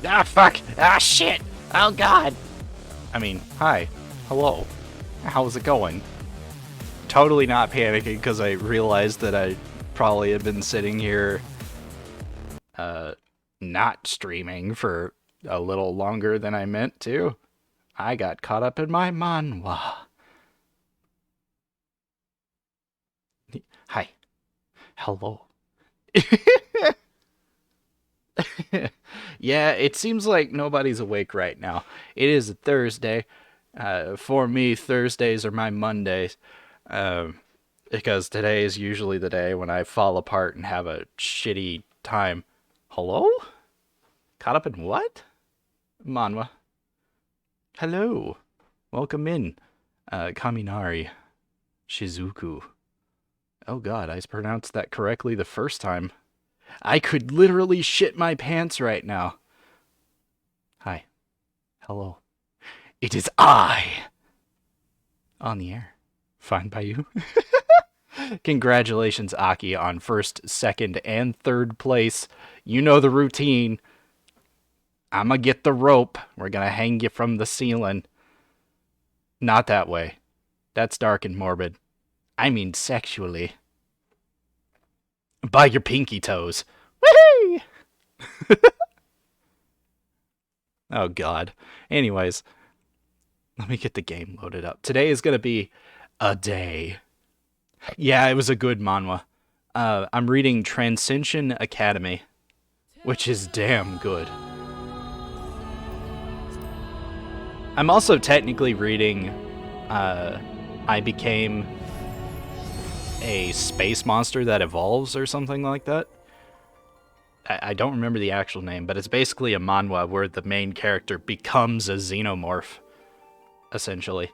Ah, fuck! Ah, shit! Oh, God! I mean, hi. Hello. How's it going? Totally not panicking because I realized that I probably had been sitting here, not streaming for a little longer than I meant to. I got caught up in my manhwa. Hi. Hello. Yeah, it seems like nobody's awake right now. It is a Thursday. For me, Thursdays are my Mondays. Because today is usually the day when I fall apart and have a shitty time. Hello? Caught up in what? Manwa. Hello. Welcome in. Kaminari. Shizuku. Oh god, I pronounced that correctly the first time. I could literally shit my pants right now. Hi. Hello. It is I! On the air. Fine by you? Congratulations, Aki, on first, second, and third place. You know the routine. I'ma get the rope. We're gonna hang you from the ceiling. Not that way. That's dark and morbid. I mean sexually. By your pinky toes. Whee! Oh, God. Anyways, let me get the game loaded up. Today is gonna be a day. Yeah, it was a good manhwa. I'm reading Transcension Academy, which is damn good. I'm also technically reading I Became a Space Monster That Evolves or something like that. I don't remember the actual name, but it's basically a manhwa where the main character becomes a xenomorph, essentially.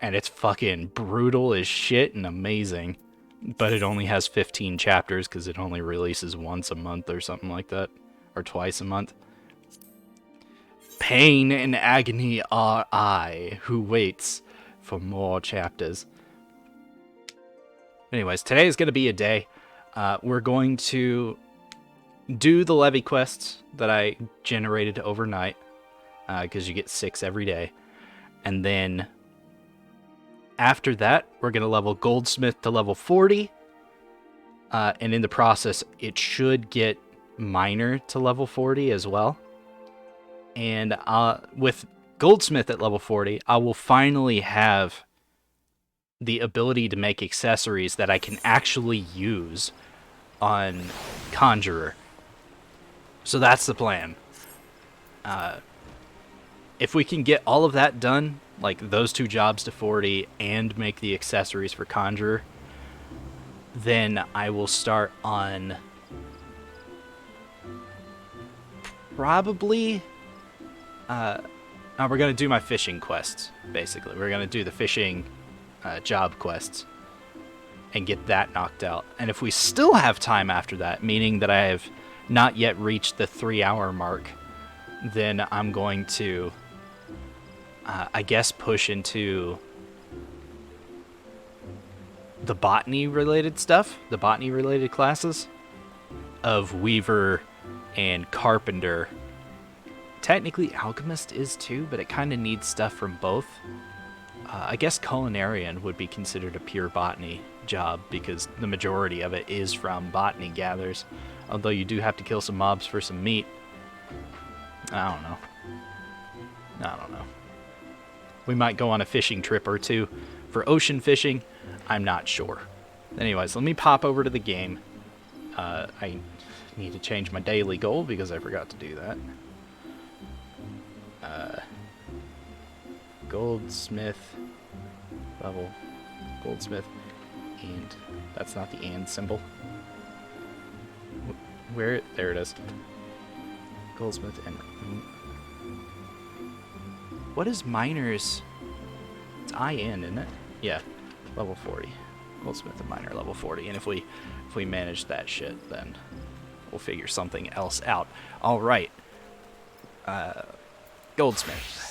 And it's fucking brutal as shit and amazing. But it only has 15 chapters because it only releases once a month or something like that. Or twice a month. Pain and agony are I who waits for more chapters. Anyways, today is going to be a day. We're going to do the levy quests that I generated overnight. Because you get 6 every day. And then after that, we're going to level Goldsmith to level 40. And in the process, it should get Miner to level 40 as well. And with Goldsmith at level 40, I will finally have the ability to make accessories that I can actually use on Conjurer. So that's the plan. If we can get all of that done, like those 2 jobs to 40 and make the accessories for Conjurer, then I will start on probably we're going to do my fishing quests, basically. We're going to do the fishing job quests and get that knocked out. And if we still have time after that, meaning that I have not yet reached the 3-hour mark, then I'm going to I guess push into the botany-related stuff, the botany-related classes of Weaver and Carpenter. Technically, Alchemist is too, but it kind of needs stuff from both. I guess Culinarian would be considered a pure botany job because the majority of it is from botany gathers. Although you do have to kill some mobs for some meat. I don't know. We might go on a fishing trip or two. For ocean fishing, I'm not sure. Anyways, let me pop over to the game. I need to change my daily goal because I forgot to do that. Goldsmith level, Goldsmith, and that's not the and symbol. Where? There it is. Goldsmith and what is miners? It's IN, isn't it? Yeah, level 40. Goldsmith and miner level 40. And if we manage that shit, then we'll figure something else out. All right. Goldsmith.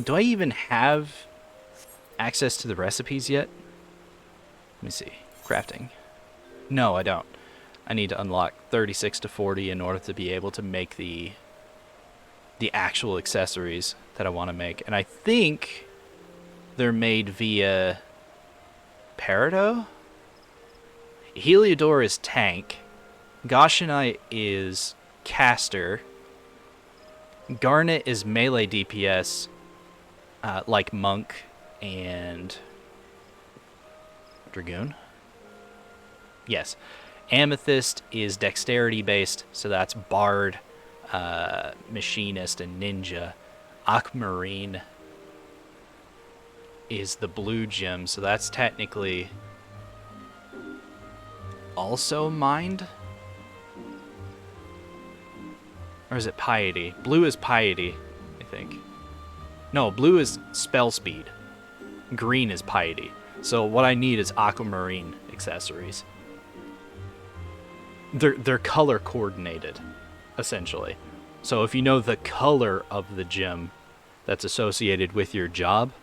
Do I even have access to the recipes yet? Let me see. Crafting. No, I don't. I need to unlock 36 to 40 in order to be able to make the actual accessories that I want to make. And I think they're made via Peridot? Heliodor is tank. Goshenite is caster. Garnet is melee DPS, like Monk and Dragoon. Yes. Amethyst is dexterity based, so that's Bard, Machinist, and Ninja. Aquamarine is the blue gem, so that's technically also mined? Or is it piety? Blue is piety, I think. No, blue is spell speed. Green is piety. So what I need is aquamarine accessories. They're color coordinated, essentially. So if you know the color of the gem that's associated with your job,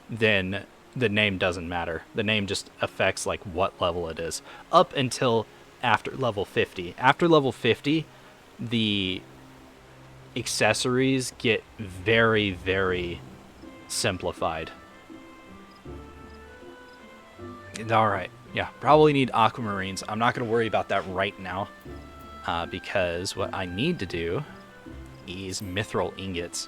then the name doesn't matter. The name just affects like what level it is. Up until after level 50. After level 50, the accessories get very, very simplified. Alright, yeah, probably need aquamarines. I'm not going to worry about that right now, because what I need to do is mithril ingots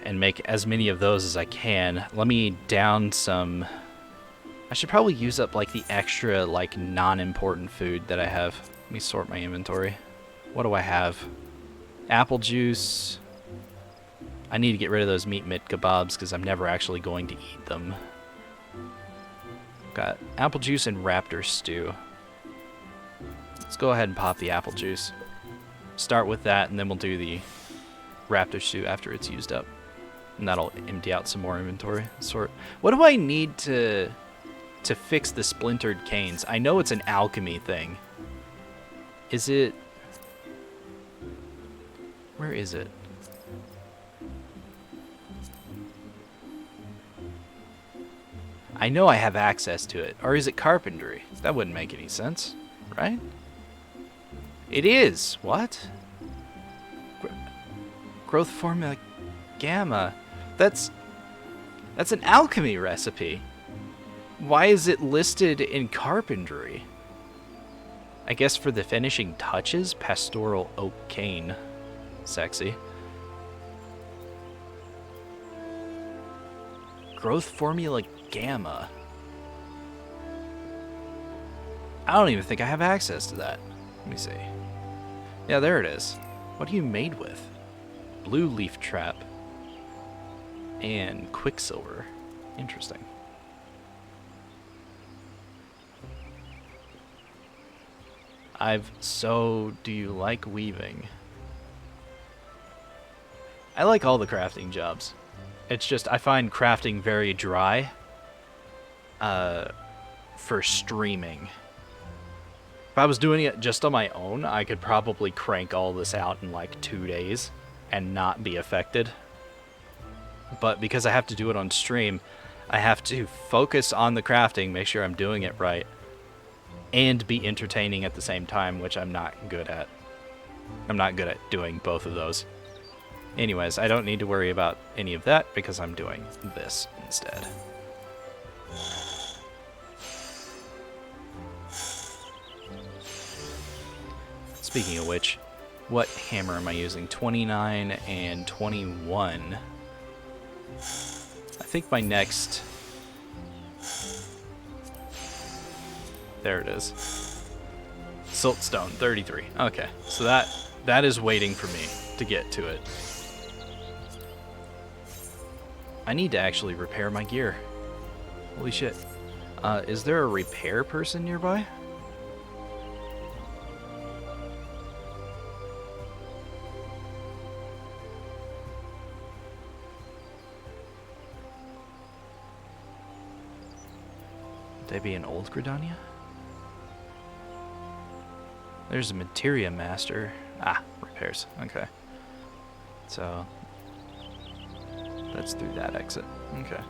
and make as many of those as I can. Let me down some... I should probably use up like the extra like non-important food that I have. Let me sort my inventory. What do I have? Apple juice. I need to get rid of those meat mitt kebabs because I'm never actually going to eat them. Got apple juice and raptor stew. Let's go ahead and pop the apple juice. Start with that, and then we'll do the raptor stew after it's used up. And that'll empty out some more inventory. What do I need to fix the splintered canes? I know it's an alchemy thing. Is it... Where is it? I know I have access to it. Or is it carpentry? That wouldn't make any sense, right? It is. What? Growth formula gamma. That's an alchemy recipe. Why is it listed in carpentry? I guess for the finishing touches, pastoral oak cane. Sexy. Growth formula gamma. I don't even think I have access to that. Let me see. Yeah, there it is. What are you made with? Blue leaf trap and quicksilver. Interesting. Do you like weaving? I like all the crafting jobs. It's just, I find crafting very dry for streaming. If I was doing it just on my own, I could probably crank all this out in like 2 days and not be affected. But because I have to do it on stream, I have to focus on the crafting, make sure I'm doing it right, and be entertaining at the same time, which I'm not good at. I'm not good at doing both of those. Anyways, I don't need to worry about any of that because I'm doing this instead. Speaking of which, what hammer am I using? 29 and 21. I think my next... There it is. Siltstone, 33. Okay, so that is waiting for me to get to it. I need to actually repair my gear. Holy shit. Is there a repair person nearby? Would they be an old Gridania? There's a materia master. Ah, repairs. Okay. So that's through that exit. Okay.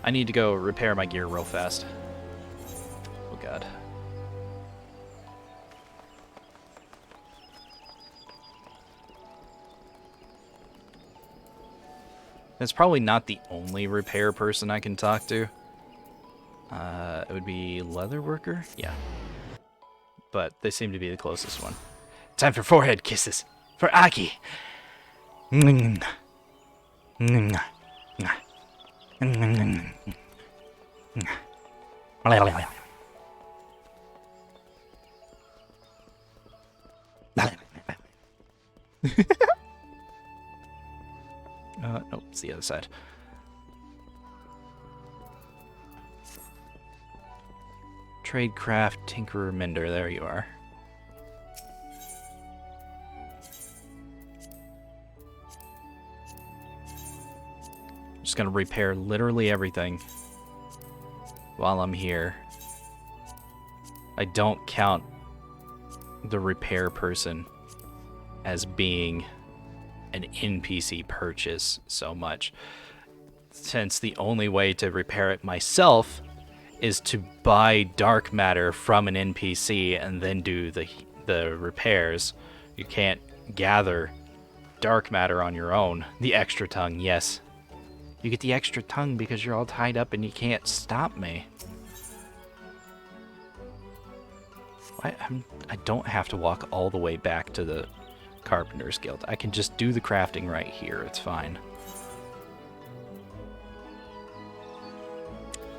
I need to go repair my gear real fast. Oh god. That's probably not the only repair person I can talk to. It would be leather worker? Yeah. But they seem to be the closest one. Time for forehead kisses. For Aki. Nope, it's the other side. Tradecraft Tinkerer Mender, there you are. Just gonna repair literally everything while I'm here. I don't count the repair person as being an NPC purchase so much, since the only way to repair it myself is to buy dark matter from an NPC and then do the repairs. You can't gather dark matter on your own. The extra tongue, yes. You get the extra tongue because you're all tied up and you can't stop me. I don't have to walk all the way back to the Carpenter's Guild. I can just do the crafting right here. It's fine.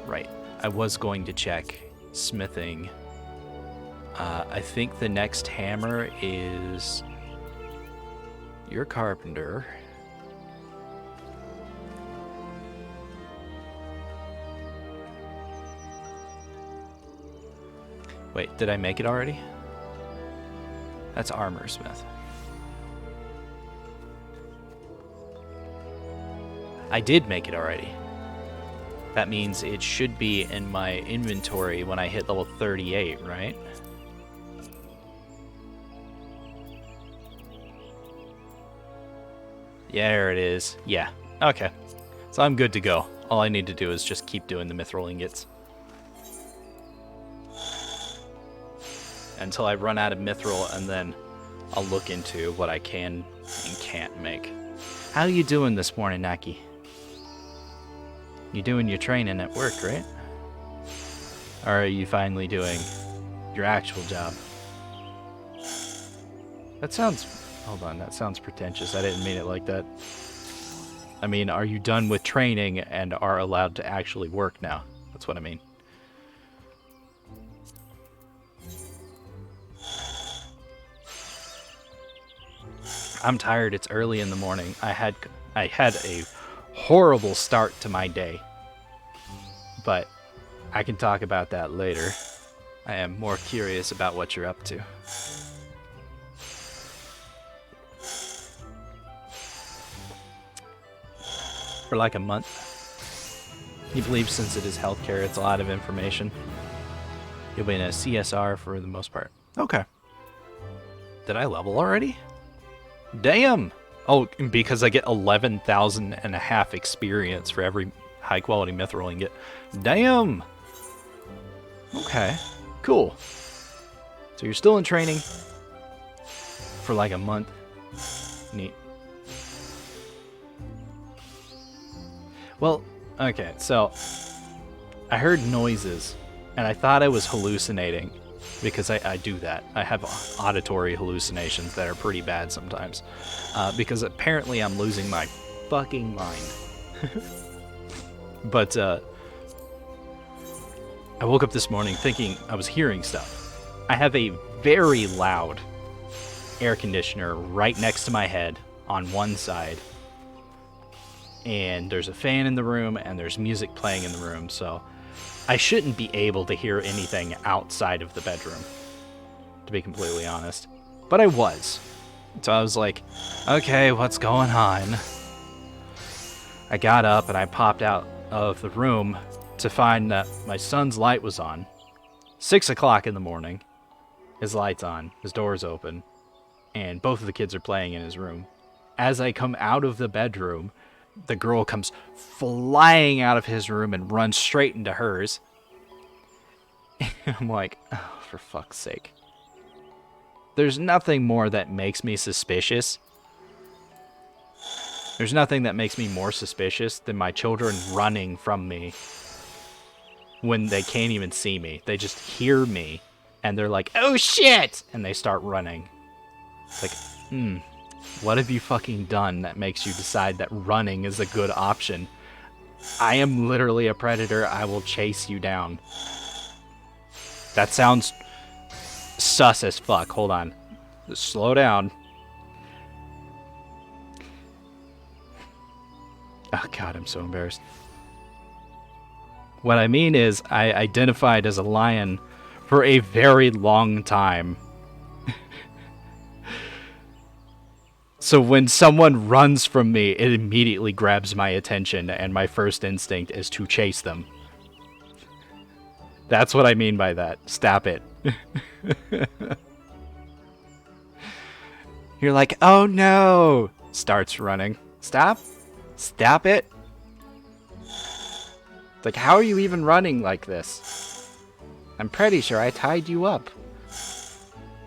Right. I was going to check smithing. I think the next hammer is your carpenter. Wait, did I make it already? That's armor smith. I did make it already. That means it should be in my inventory when I hit level 38, right? Yeah, there it is. Yeah, okay. So I'm good to go. All I need to do is just keep doing the mithril ingots until I run out of mithril, and then I'll look into what I can and can't make. How you doing this morning, Naki? You doing your training at work, right? Or are you finally doing your actual job? That sounds... Hold on, that sounds pretentious. I didn't mean it like that. I mean, are you done with training and are allowed to actually work now? That's what I mean. I'm tired. It's early in the morning. I had a horrible start to my day, but I can talk about that later. I am more curious about what you're up to. For like a month. You believe since it is healthcare, it's a lot of information. You'll be in a CSR for the most part. Okay. Did I level already? Damn! Oh, because I get 11,500 experience for every high-quality mithril ingot. Damn! Okay, cool. So you're still in training for like a month. Neat. Well, okay, so I heard noises, and I thought I was hallucinating. Because I do that. I have auditory hallucinations that are pretty bad sometimes. Because apparently I'm losing my fucking mind. But I woke up this morning thinking I was hearing stuff. I have a very loud air conditioner right next to my head on one side. And there's a fan in the room and there's music playing in the room, so I shouldn't be able to hear anything outside of the bedroom, to be completely honest. But I was. So I was like, okay, what's going on? I got up and I popped out of the room to find that my son's light was on. 6 o'clock in the morning. His light's on, his door's open, and both of the kids are playing in his room. As I come out of the bedroom, the girl comes flying out of his room and runs straight into hers. I'm like, oh, for fuck's sake. There's nothing more that makes me suspicious. There's nothing that makes me more suspicious than my children running from me when they can't even see me. They just hear me, and they're like, oh shit! And they start running. It's like, what have you fucking done that makes you decide that running is a good option? I am literally a predator. I will chase you down. That sounds sus as fuck. Hold on. Slow down. Oh god, I'm so embarrassed. What I mean is, I identified as a lion for a very long time. So when someone runs from me, it immediately grabs my attention, and my first instinct is to chase them. That's what I mean by that. Stop it. You're like, oh no! Starts running. Stop? Stop it? It's like, how are you even running like this? I'm pretty sure I tied you up.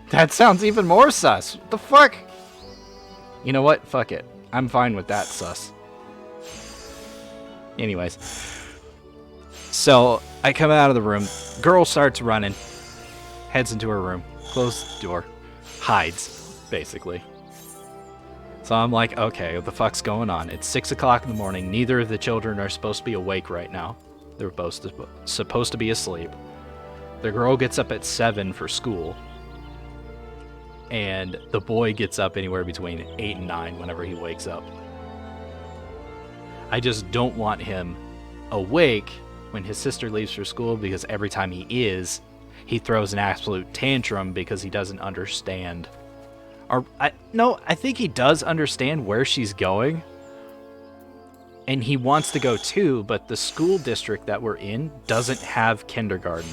That sounds even more sus. What the fuck? You know what? Fuck it. I'm fine with that sus. Anyways. So, I come out of the room. Girl starts running. Heads into her room. Closes the door. Hides, basically. So I'm like, okay, what the fuck's going on? It's 6 o'clock in the morning. Neither of the children are supposed to be awake right now. They're both supposed to be asleep. The girl gets up at 7 for school. And the boy gets up anywhere between 8 and 9 whenever he wakes up. I just don't want him awake when his sister leaves for school, because every time he throws an absolute tantrum because he doesn't understand. I think he does understand where she's going. And he wants to go too, but the school district that we're in doesn't have kindergarten.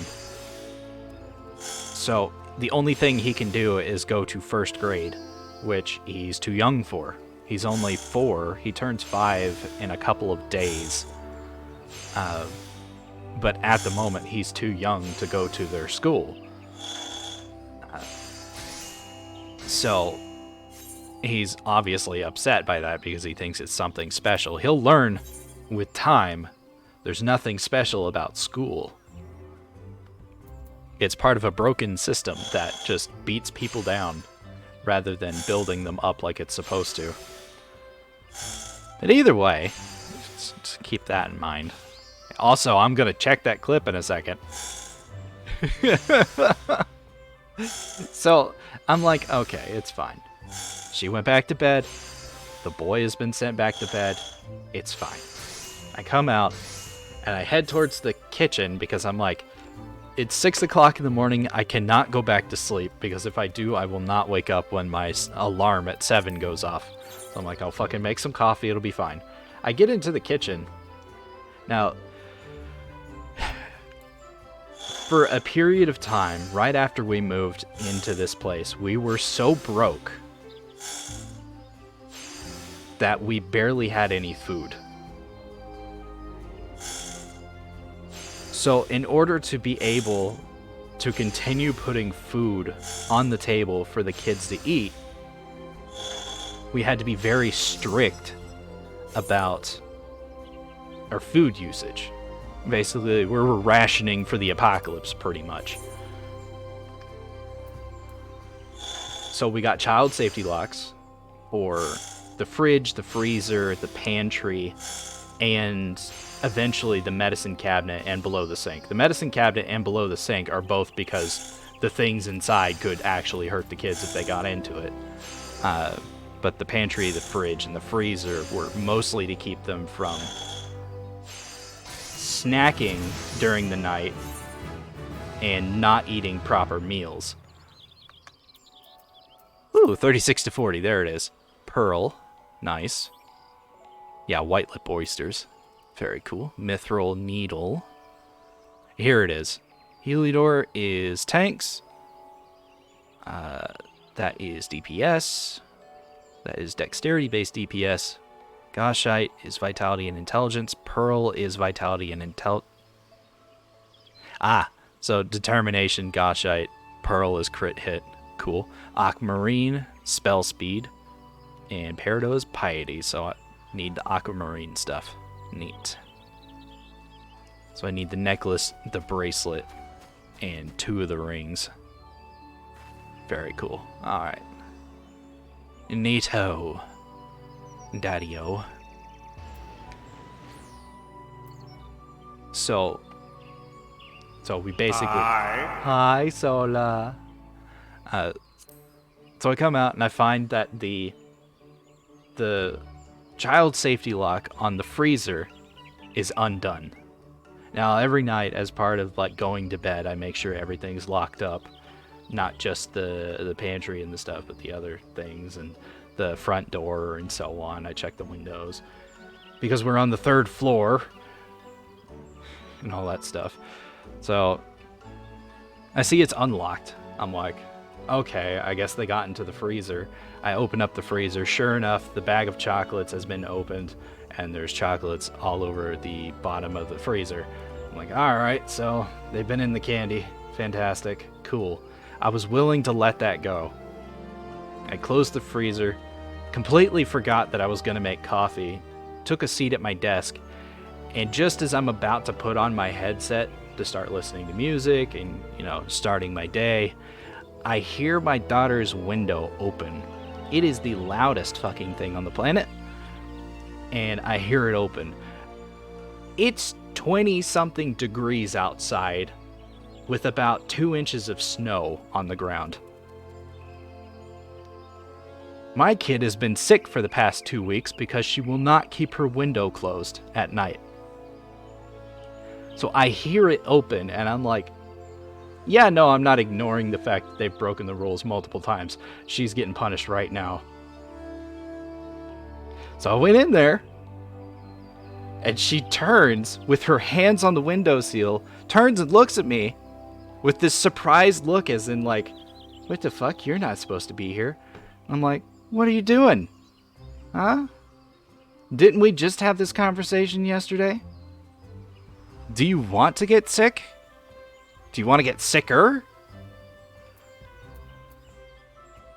So the only thing he can do is go to first grade, which he's too young for. He's only 4. He turns 5 in a couple of days. But at the moment, he's too young to go to their school. So he's obviously upset by that because he thinks it's something special. He'll learn with time. There's nothing special about school. It's part of a broken system that just beats people down rather than building them up like it's supposed to. But either way, just keep that in mind. Also, I'm going to check that clip in a second. So, I'm like, okay, it's fine. She went back to bed. The boy has been sent back to bed. It's fine. I come out, and I head towards the kitchen because I'm like, it's 6 o'clock in the morning. I cannot go back to sleep because if I do, I will not wake up when my alarm at 7 goes off. So I'm like, I'll fucking make some coffee. It'll be fine. I get into the kitchen. Now, for a period of time, right after we moved into this place, we were so broke that we barely had any food. So in order to be able to continue putting food on the table for the kids to eat, we had to be very strict about our food usage. Basically, we were rationing for the apocalypse, pretty much. So we got child safety locks for the fridge, the freezer, the pantry, and eventually the medicine cabinet and below the sink. The medicine cabinet and below the sink are both because the things inside could actually hurt the kids if they got into it. But the pantry, the fridge, and the freezer were mostly to keep them from snacking during the night and not eating proper meals. Ooh, 36 to 40, there it is. Pearl, nice. Yeah, white lip oysters. Very cool. Mithril needle. Here it is. Heliodor is tanks. That is DPS. That is dexterity-based DPS. Gauchite is vitality and intelligence. Pearl is vitality and so determination, Gauchite. Pearl is crit hit. Cool. Aquamarine, spell speed. And Peridot is piety, so I need the aquamarine stuff. Neat. So I need the necklace, the bracelet, and 2 of the rings. Very cool. Alright. Neato. Daddy-o. So we basically... Hi, Sola. So I come out and I find that the child safety lock on the freezer is undone. Now, every night, as part of like going to bed, I make sure everything's locked up. Not just the pantry and the stuff, but the other things and the front door and so on. I check the windows because we're on the 3rd floor and all that stuff. So I see it's unlocked. I'm like, okay, I guess they got into the freezer. I open up the freezer. Sure enough, the bag of chocolates has been opened, and there's chocolates all over the bottom of the freezer. I'm like, all right, so they've been in the candy. Fantastic. Cool. I was willing to let that go. I closed the freezer, completely forgot that I was going to make coffee, took a seat at my desk, and just as I'm about to put on my headset to start listening to music and, starting my day, I hear my daughter's window open. It is the loudest fucking thing on the planet, and I hear it open. It's 20-something degrees outside with about 2 inches of snow on the ground. My kid has been sick for the past 2 weeks because she will not keep her window closed at night. So I hear it open, and I'm like, yeah, no, I'm not ignoring the fact that they've broken the rules multiple times. She's getting punished right now. So I went in there, and she turns with her hands on the windowsill, turns and looks at me with this surprised look as in like, what the fuck, you're not supposed to be here. I'm like, what are you doing? Huh? Didn't we just have this conversation yesterday? Do you want to get sick? Do you want to get sicker?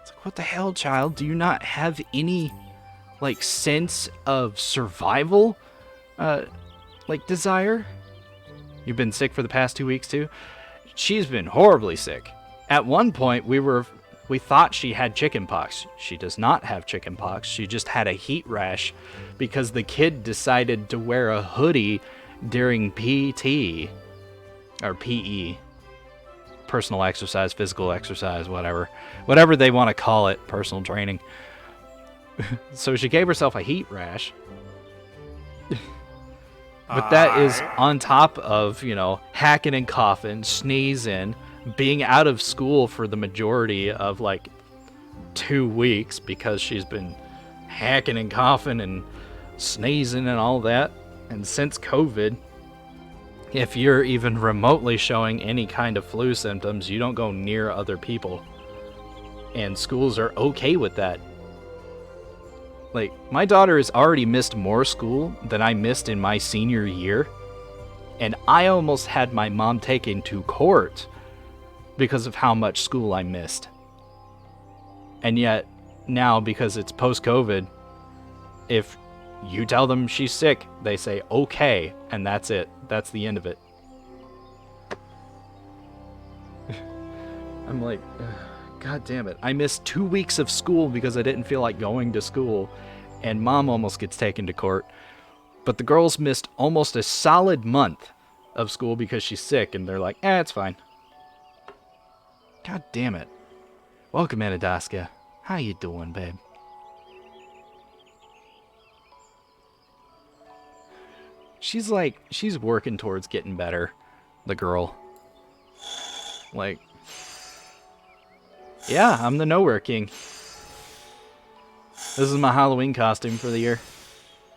It's like, what the hell, child? Do you not have any, sense of survival, desire? You've been sick for the past 2 weeks, too? She's been horribly sick. At one point, we thought she had chickenpox. She does not have chickenpox. She just had a heat rash because the kid decided to wear a hoodie during PT or PE, personal exercise, physical exercise, whatever they want to call it, personal training. So she gave herself a heat rash. But that is on top of, hacking and coughing, sneezing, being out of school for the majority of 2 weeks because she's been hacking and coughing and sneezing and all that. And since COVID, if you're even remotely showing any kind of flu symptoms, you don't go near other people. And schools are okay with that. My daughter has already missed more school than I missed in my senior year. And I almost had my mom taken to court because of how much school I missed. And yet, now, because it's post-COVID, if you tell them she's sick, they say, okay, and that's it. That's the end of it. I'm like, God damn it. I missed 2 weeks of school because I didn't feel like going to school, and mom almost gets taken to court. But the girls missed almost a solid month of school because she's sick, and they're like, it's fine. God damn it. Welcome, Anadaska. How you doing, babe? She's working towards getting better, the girl. Yeah, I'm the Nowhere King. This is my Halloween costume for the year.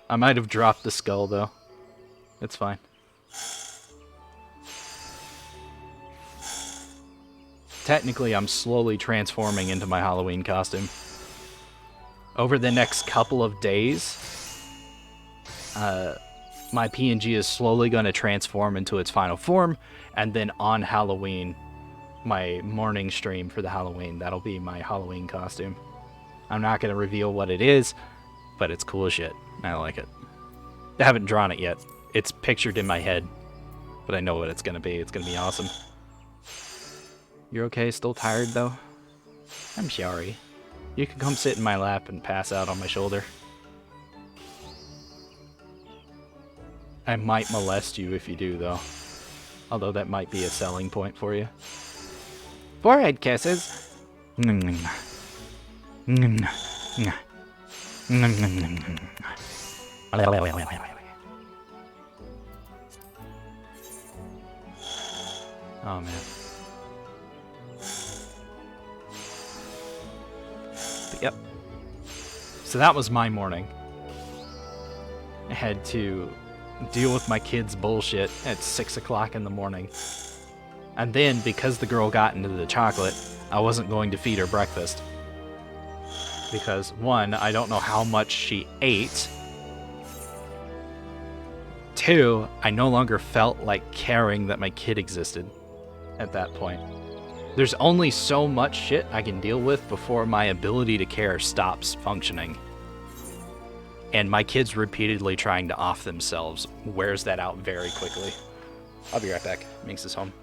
I might have dropped the skull, though. It's fine. Technically, I'm slowly transforming into my Halloween costume. Over the next couple of days, my PNG is slowly going to transform into its final form, and then on Halloween, my morning stream for the Halloween, that'll be my Halloween costume. I'm not going to reveal what it is, but it's cool as shit. I like it. I haven't drawn it yet. It's pictured in my head, but I know what it's going to be. It's going to be awesome. You're okay? Still tired, though? I'm sorry. You can come sit in my lap and pass out on my shoulder. I might molest you if you do, though. Although that might be a selling point for you. Forehead kisses. Oh, man. But, yep. So that was my morning. I had to deal with my kids' bullshit at 6 o'clock in the morning. And then, because the girl got into the chocolate, I wasn't going to feed her breakfast. Because, one, I don't know how much she ate. Two, I no longer felt like caring that my kid existed at that point. There's only so much shit I can deal with before my ability to care stops functioning. And my kids repeatedly trying to off themselves wears that out very quickly. I'll be right back. Minx is home.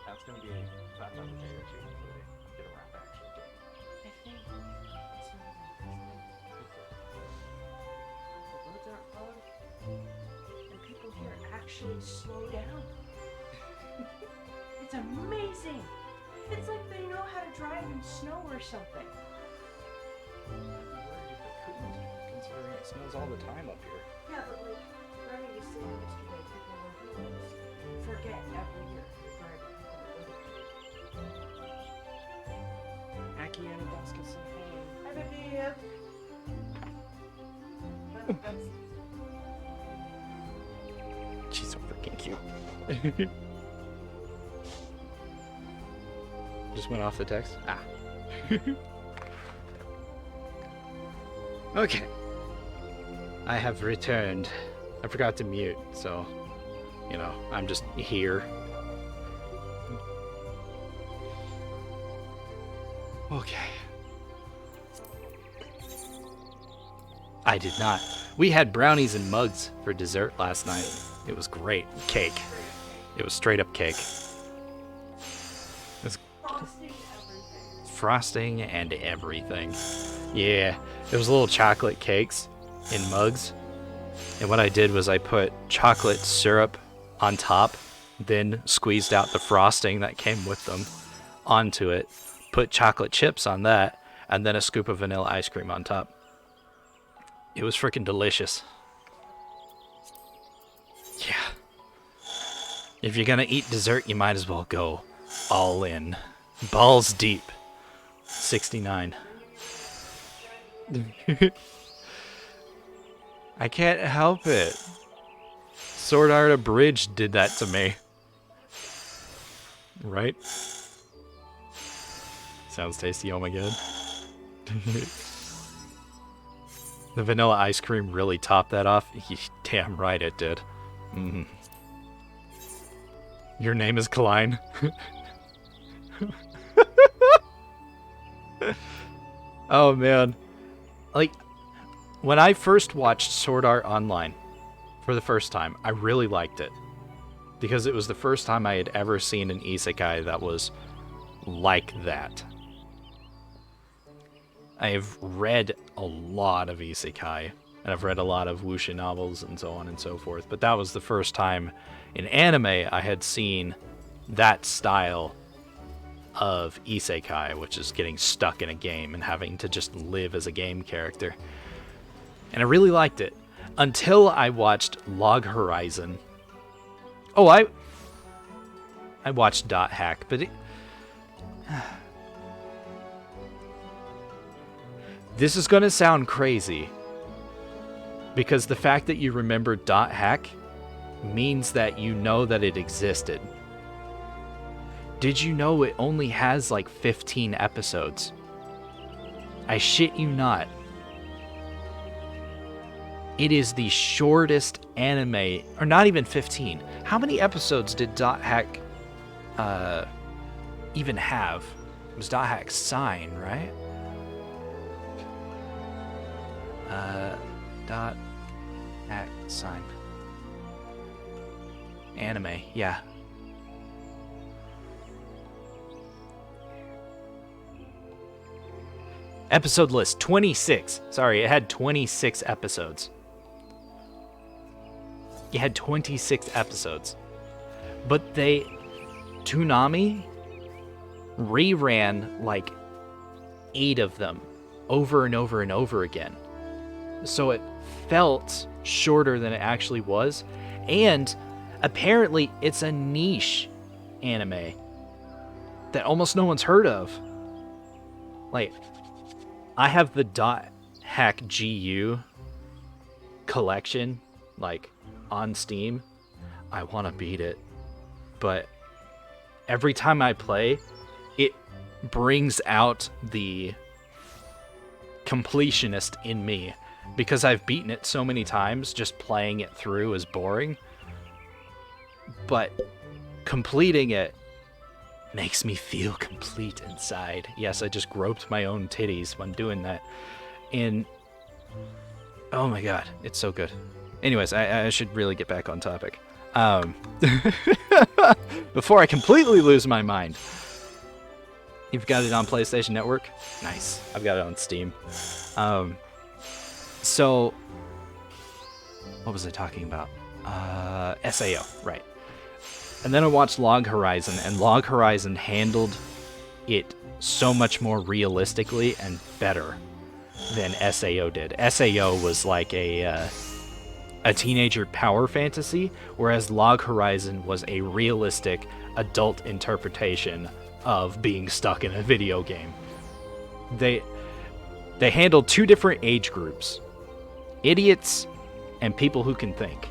That's going to be about another day or two before they get around to actually doing it. I think it's the roads aren't clogged, and people here actually slow down. It's amazing! It's like they know how to drive in snow or something. I'm worried if it couldn't, considering it snows all the time up here. Yeah, but like, driving is still yesterday, people forget every year to drive. Aki and Dusk is home. Hi, baby. She's so freaking cute. Just went off the text? Ah. Okay. I have returned. I forgot to mute, so, you know, I'm just here. Okay. I did not. We had brownies and mugs for dessert last night. It was great. Cake. It was straight up cake. It was frosting and everything. Yeah, it was little chocolate cakes in mugs. And what I did was I put chocolate syrup on top, then squeezed out the frosting that came with them onto it, put chocolate chips on that, and then a scoop of vanilla ice cream on top. It was freaking delicious. Yeah. If you're gonna eat dessert, you might as well go all in. Balls deep. 69. I can't help it. Sword Art Abridged did that to me. Right? Sounds tasty, oh my god. The vanilla ice cream really topped that off. Damn right it did. Mm. Your name is Klein. Oh man. Like, when I first watched Sword Art Online for the first time, I really liked it. Because it was the first time I had ever seen an isekai that was like that. I've read a lot of isekai, and I've read a lot of wuxia novels and so on and so forth, but that was the first time in anime I had seen that style of isekai, which is getting stuck in a game and having to just live as a game character. And I really liked it, until I watched Log Horizon. Oh, I watched Dot Hack, but it... This is going to sound crazy, because the fact that you remember Dot Hack means that you know that it existed. Did you know it only has like 15 episodes? I shit you not. It is the shortest anime, or not even 15. How many episodes did Dot Hack even have? It was Dot Hack Sign, right? Dot Hack Sign. Anime, yeah. Episode list, 26. Sorry, it had 26 episodes. It had 26 episodes. But Toonami reran like 8 of them over and over and over again. So it felt shorter than it actually was. And apparently it's a niche anime that almost no one's heard of. Like, I have the Dot Hack GU collection, like, on Steam. I want to beat it. But every time I play, it brings out the completionist in me. Because I've beaten it so many times, just playing it through is boring. But completing it makes me feel complete inside. Yes, I just groped my own titties when doing that. And oh my god, it's so good. Anyways, I should really get back on topic. Before I completely lose my mind. You've got it on PlayStation Network? Nice. I've got it on Steam. So, what was I talking about? SAO, right. And then I watched Log Horizon, and Log Horizon handled it so much more realistically and better than SAO did. SAO was like a teenager power fantasy, whereas Log Horizon was a realistic adult interpretation of being stuck in a video game. They handled 2 different age groups. Idiots and people who can think.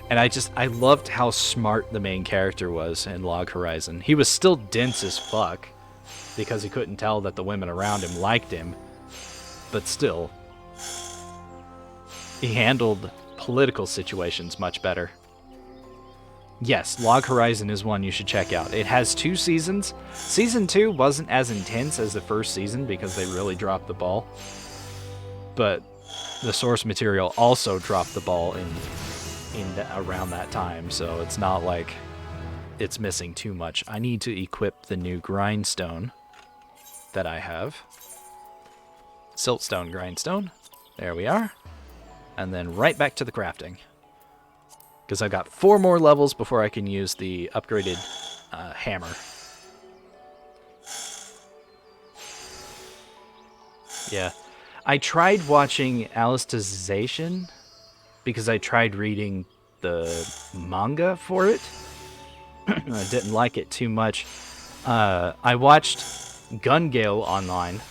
And I loved how smart the main character was in Log Horizon. He was still dense as fuck because he couldn't tell that the women around him liked him. But still, he handled political situations much better. Yes, Log Horizon is one you should check out. It has 2 seasons. Season 2 wasn't as intense as the first season because they really dropped the ball. But the source material also dropped the ball around that time, so it's not like it's missing too much. I need to equip the new grindstone that I have. Siltstone grindstone. There we are. And then right back to the crafting. Because I've got 4 more levels before I can use the upgraded hammer. Yeah. I tried watching Alicization because I tried reading the manga for it. I didn't like it too much. I watched Gun Gale Online,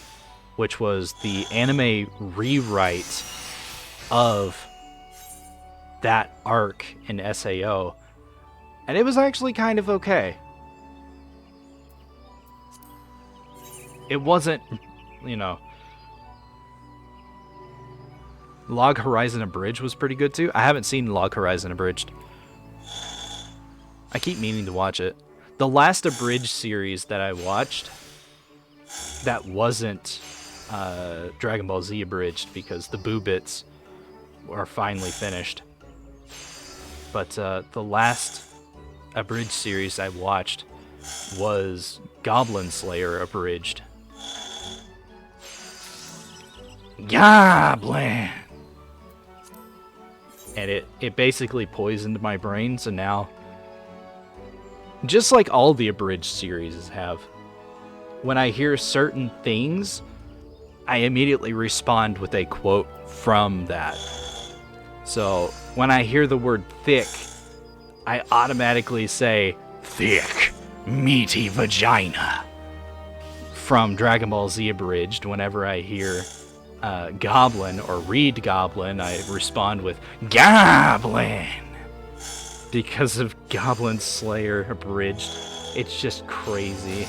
which was the anime rewrite of that arc in SAO, and it was actually kind of okay. It wasn't, Log Horizon Abridged was pretty good too. I haven't seen Log Horizon Abridged. I keep meaning to watch it. The last Abridged series that I watched that wasn't Dragon Ball Z Abridged because the Boo Bits are finally finished. But the last Abridged series I watched was Goblin Slayer Abridged. Goblin! And it basically poisoned my brain, so now, just like all the Abridged series have, when I hear certain things, I immediately respond with a quote from that. So, when I hear the word thick, I automatically say, thick, meaty vagina. From Dragon Ball Z Abridged, whenever I hear Goblin or read Goblin, I respond with Goblin. Because of Goblin Slayer Abridged. It's just crazy.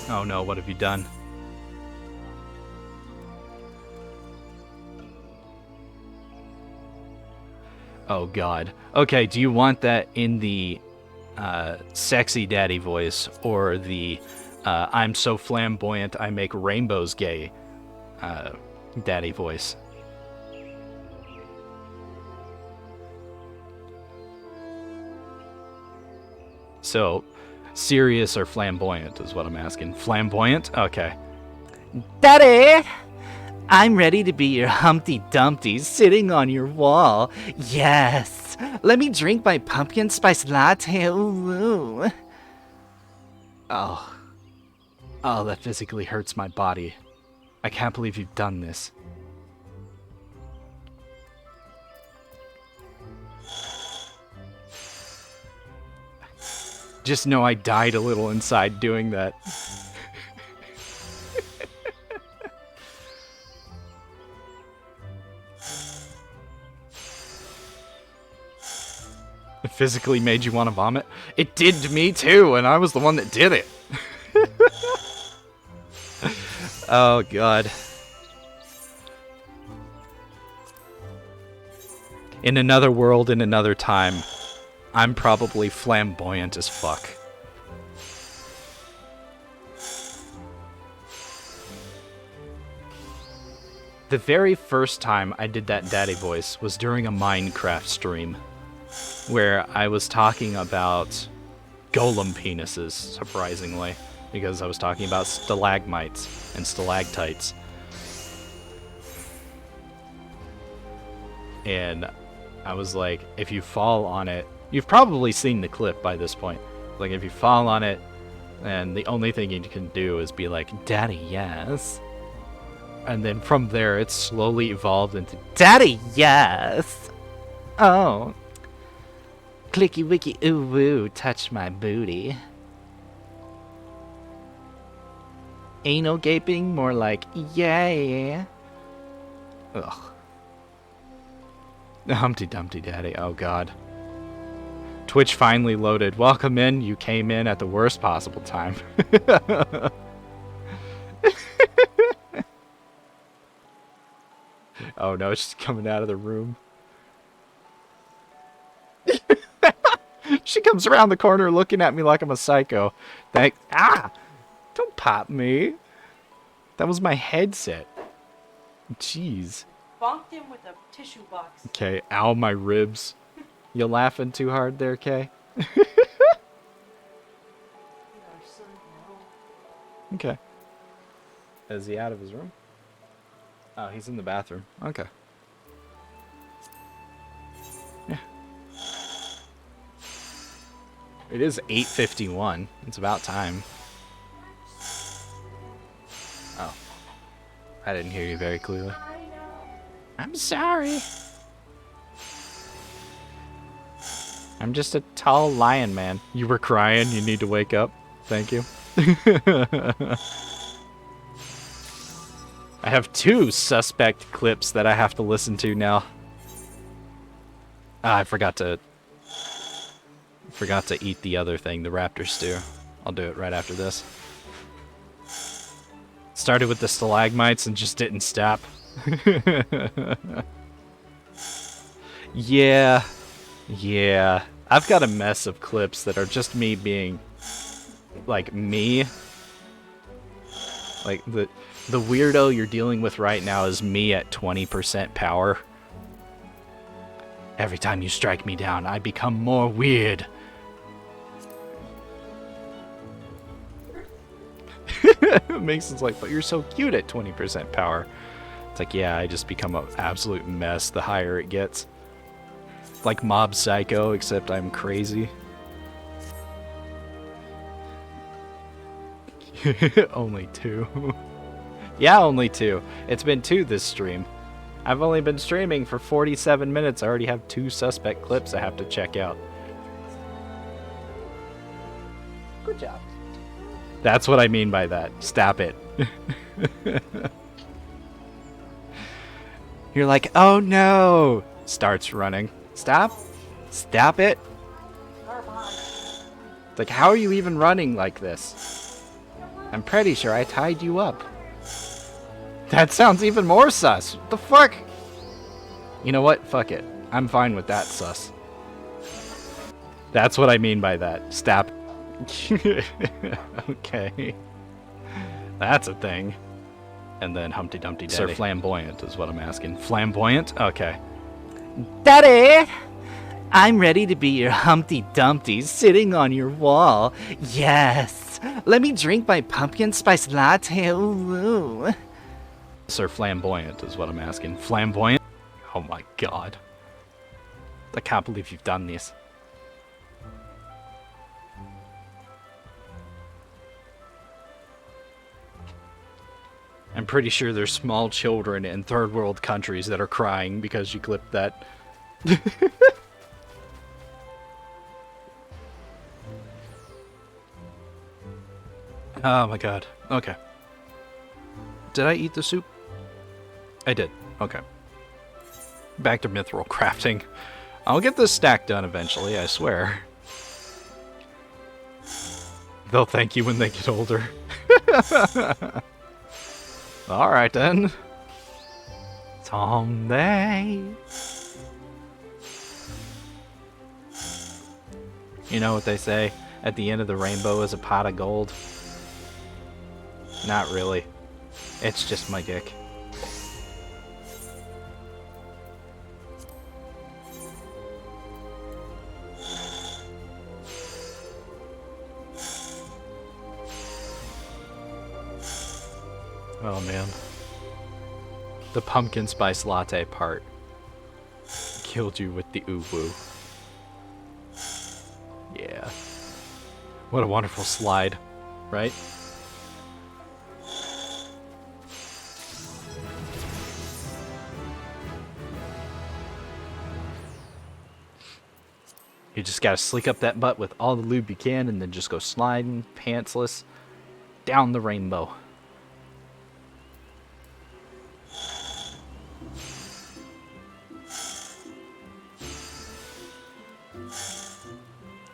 Oh no, what have you done? Oh god. Okay, do you want that in the sexy daddy voice or the I'm so flamboyant I make rainbows gay daddy voice? So, serious or flamboyant is what I'm asking. Flamboyant? Okay. Daddy! I'm ready to be your Humpty Dumpty sitting on your wall. Yes! Let me drink my pumpkin spice latte. Ooh. Oh. Oh, that physically hurts my body. I can't believe you've done this. Just know I died a little inside doing that. It physically made you want to vomit? It did to me too, and I was the one that did it. Oh god. In another world, in another time, I'm probably flamboyant as fuck. The very first time I did that daddy voice was during a Minecraft stream, where I was talking about golem penises, surprisingly, because I was talking about stalagmites and stalactites. And I was like, if you fall on it, you've probably seen the clip by this point. Like, if you fall on it, and the only thing you can do is be like, Daddy, yes. And then from there, it's slowly evolved into, Daddy, yes. Oh. Clicky wicky ooh woo, touch my booty. Anal gaping, more like, yeah. Ugh. Humpty Dumpty Daddy, oh god. Twitch finally loaded. Welcome in, you came in at the worst possible time. Oh no, she's coming out of the room. She comes around the corner looking at me like I'm a psycho. Ah! Don't pop me. That was my headset. Jeez. Bonked him with a tissue box. Okay, ow my ribs. You laughing too hard there, Kay? Okay. Is he out of his room? Oh, he's in the bathroom. Okay. Yeah. It is 8:51. It's about time. Oh. I didn't hear you very clearly. I'm sorry. I'm just a tall lion man. You were crying. You need to wake up. Thank you. I have 2 suspect clips that I have to listen to now. Ah, I forgot to eat the other thing, the raptor stew. I'll do it right after this. Started with the stalagmites and just didn't stop. Yeah. I've got a mess of clips that are just me being like me. Like the weirdo you're dealing with right now is me at 20% power. Every time you strike me down, I become more weird. Mason's like, but you're so cute at 20% power. It's like, yeah, I just become an absolute mess the higher it gets. Like Mob Psycho, except I'm crazy. Only 2. Yeah, only 2. It's been 2 this stream. I've only been streaming for 47 minutes. I already have 2 suspect clips I have to check out. Good job. That's what I mean by that. Stop it. You're like, oh no! Starts running. Stop. Stop it. Like, how are you even running like this? I'm pretty sure I tied you up. That sounds even more sus. What the fuck? You know what? Fuck it. I'm fine with that, sus. That's what I mean by that. Stab. Okay. That's a thing. And then Humpty Dumpty Daddy. Sir, flamboyant is what I'm asking. Flamboyant? Okay. Daddy! I'm ready to be your Humpty Dumpty sitting on your wall. Yes! Let me drink my pumpkin spice latte. Ooh. Sir, flamboyant is what I'm asking. Flamboyant? Oh my god. I can't believe you've done this. I'm pretty sure there's small children in third world countries that are crying because you clipped that. Oh my god. Okay. Did I eat the soup? I did. Okay. Back to mithril crafting. I'll get this stack done eventually, I swear. They'll thank you when they get older. Alright then. Someday. You know what they say? At the end of the rainbow is a pot of gold. Not really. It's just my dick. Oh man. The pumpkin spice latte part killed you with the ooh-woo. Yeah. What a wonderful slide, right? You just gotta slick up that butt with all the lube you can and then just go sliding, pantsless, down the rainbow.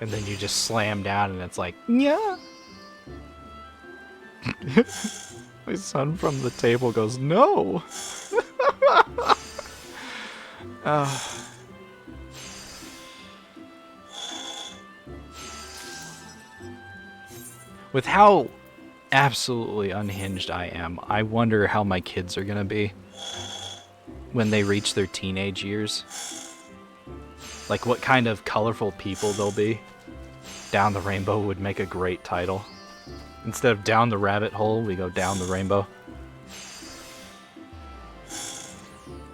And then you just slam down and it's like, yeah. My son from the table goes, no. With how absolutely unhinged I am, I wonder how my kids are gonna be when they reach their teenage years. Like what kind of colorful people they'll be. Down the Rainbow would make a great title. Instead of Down the Rabbit Hole, we go Down the Rainbow.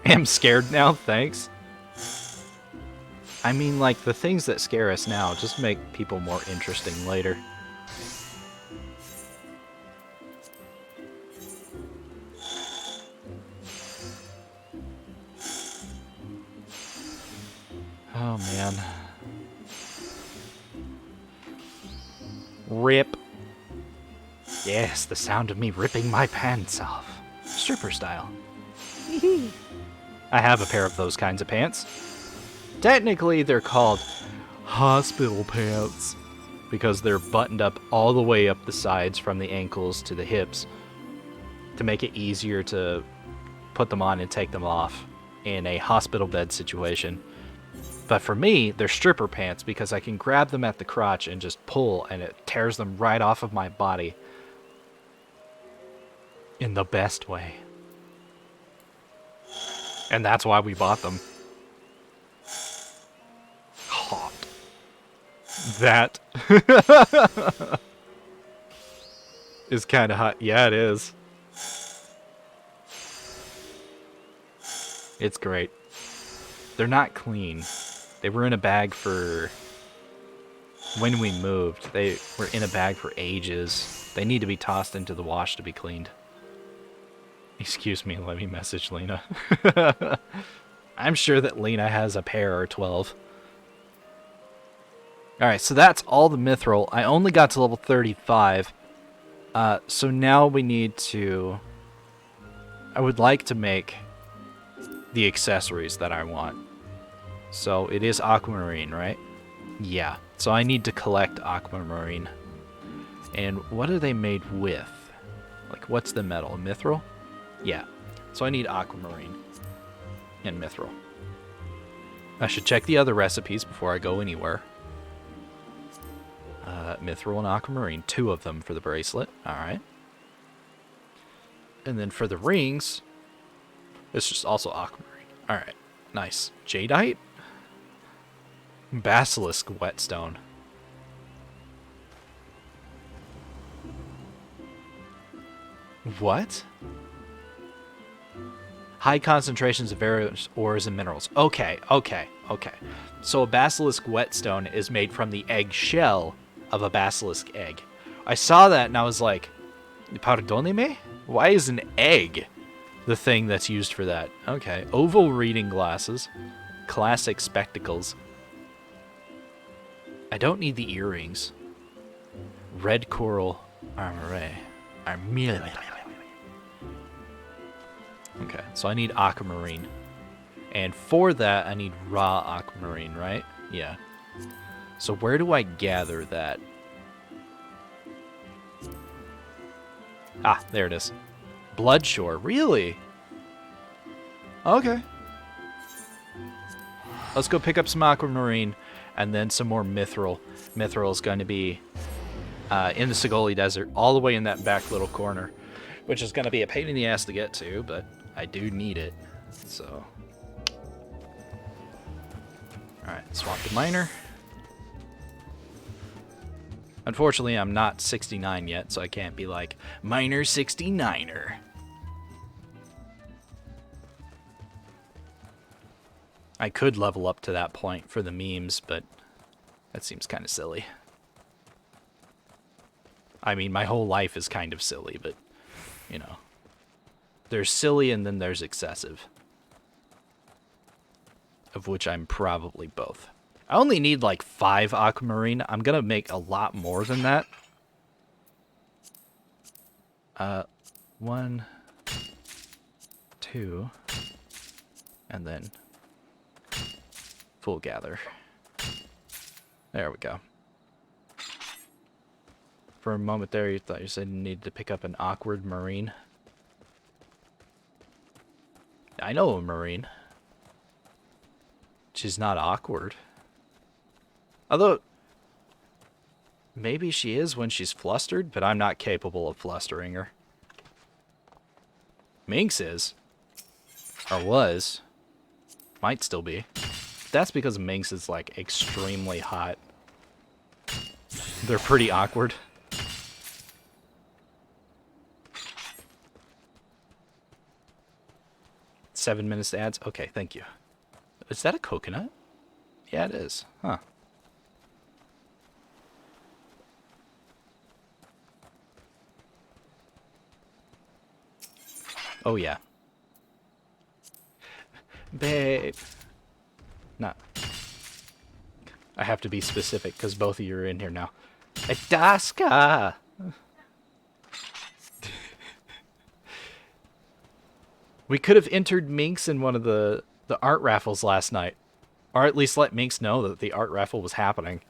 I'm scared now, thanks. I mean, like, the things that scare us now just make people more interesting later. Oh, man. Rip. Yes, the sound of me ripping my pants off. Stripper style. I have a pair of those kinds of pants. Technically, they're called hospital pants because they're buttoned up all the way up the sides from the ankles to the hips to make it easier to put them on and take them off in a hospital bed situation. But for me, they're stripper pants because I can grab them at the crotch and just pull and it tears them right off of my body in the best way. And that's why we bought them. Hot. That is kind of hot. Yeah, it is. It's great. They're not clean. They were in a bag for... When we moved, they were in a bag for ages. They need to be tossed into the wash to be cleaned. Excuse me, let me message Lena. I'm sure that Lena has a pair or 12. Alright, so that's all the mithril. I only got to level 35. So now we need to... I would like to make the accessories that I want. So it is aquamarine, right? Yeah. So I need to collect aquamarine. And what are they made with? Like, what's the metal? Mithril? Yeah. So I need aquamarine and mithril. I should check the other recipes before I go anywhere. Mithril and aquamarine, 2 of them for the bracelet. Alright. And then for the rings, it's just also aquamarine. Alright, nice. Jadeite? Basilisk whetstone. What? High concentrations of various ores and minerals. Okay. So a basilisk whetstone is made from the egg shell of a basilisk egg. I saw that and I was like, pardonnez-me? Why is an egg the thing that's used for that? Okay. Oval reading glasses. Classic spectacles. I don't need the earrings. Red coral armor. Okay, so I need aquamarine. And for that, I need raw aquamarine, right? Yeah. So where do I gather that? Ah, there it is. Bloodshore, really? Okay. Let's go pick up some aquamarine and then some more mithril. Mithril is going to be in the Sigoli Desert, all the way in that back little corner, which is going to be a pain in the ass to get to, but I do need it, so. Alright, swap to miner. Unfortunately, I'm not 69 yet, so I can't be like, miner 69er. I could level up to that point for the memes, but that seems kind of silly. I mean, my whole life is kind of silly, but, you know. There's silly and then there's excessive. Of which I'm probably both. I only need like 5 aquamarine. I'm gonna make a lot more than that. 1, 2, and then full gather. There we go. For a moment there, you thought you said you needed to pick up an awkward marine. I know a marine. She's not awkward. Although, maybe she is when she's flustered, but I'm not capable of flustering her. Minx is. Or was. Might still be. That's because Minx is, like, extremely hot. They're pretty awkward. Seven minutes to ads? Okay, thank you. Is that a coconut? Yeah, it is. Huh. Oh, yeah. Babe. No. I have to be specific because both of you are in here now. Daska! We could have entered Minx in one of the art raffles last night. Or at least let Minx know that the art raffle was happening.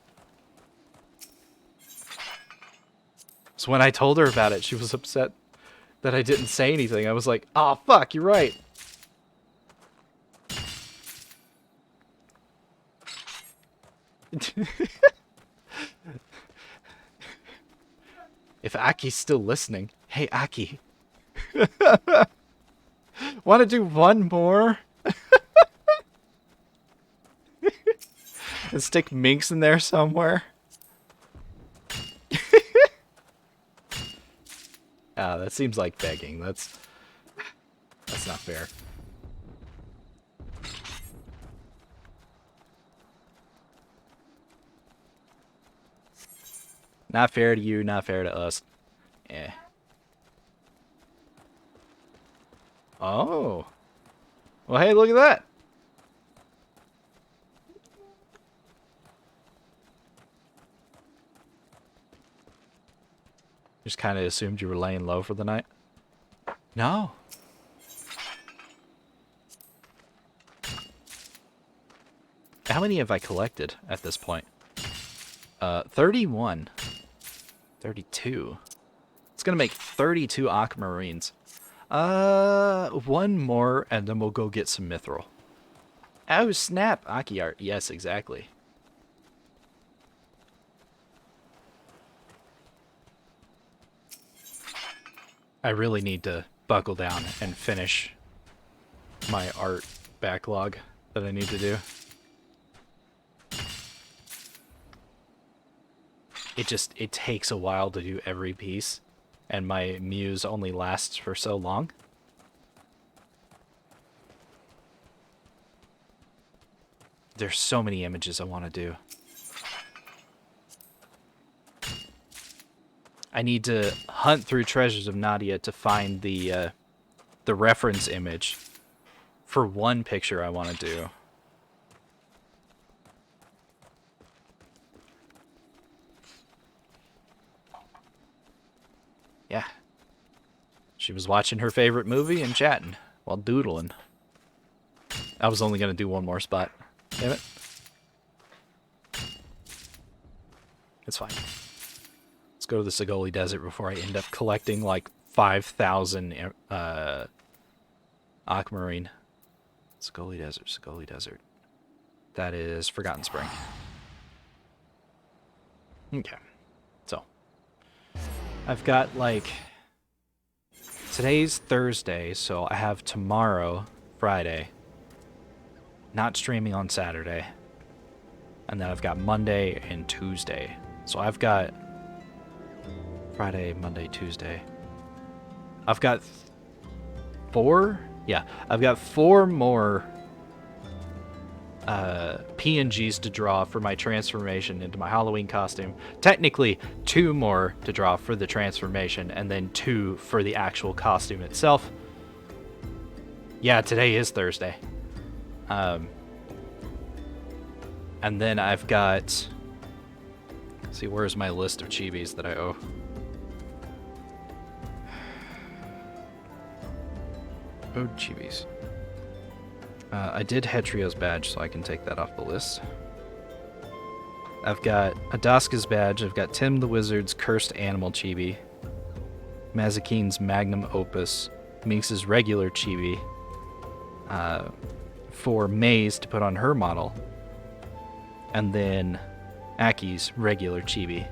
So when I told her about it, she was upset that I didn't say anything. I was like, oh, fuck, you're right. If Aki's still listening. Hey, Aki. Want to do one more? And stick Minx in there somewhere? Ah, that seems like begging. That's not fair. Not fair to you, not fair to us. Yeah. Oh. Well, hey, look at that. Just kind of assumed you were laying low for the night? No. How many have I collected at this point? 31. 32. It's gonna make 32 aquamarines. One more, and then we'll go get some mithril. Oh, snap. Aki art. Yes, exactly. I really need to buckle down and finish my art backlog that I need to do. It takes a while to do every piece, and my muse only lasts for so long. There's so many images I want to do. I need to hunt through Treasures of Nadia to find the reference image for one picture I want to do. Yeah. She was watching her favorite movie and chatting while doodling. I was only going to do one more spot. Damn it. It's fine. Let's go to the Sigoli Desert before I end up collecting like 5,000 aquamarine. Sigoli Desert, Sigoli Desert. That is Forgotten Spring. Okay. So, I've got like... Today's Thursday, so I have tomorrow, Friday. Not streaming on Saturday. And then I've got Monday and Tuesday. So I've got Friday, Monday, Tuesday. I've got 4? Yeah, I've got 4 more PNGs to draw for my transformation into my Halloween costume. Technically, 2 more to draw for the transformation, and then 2 for the actual costume itself. Yeah, today is Thursday. And then I've got... Let's see, where's my list of chibis that I owe? Oh, chibis. I did Hetrio's badge, so I can take that off the list. I've got Adaska's badge. I've got Tim the Wizard's Cursed Animal Chibi. Mazakine's Magnum Opus. Minx's regular chibi. For Maze to put on her model. And then Aki's regular chibi.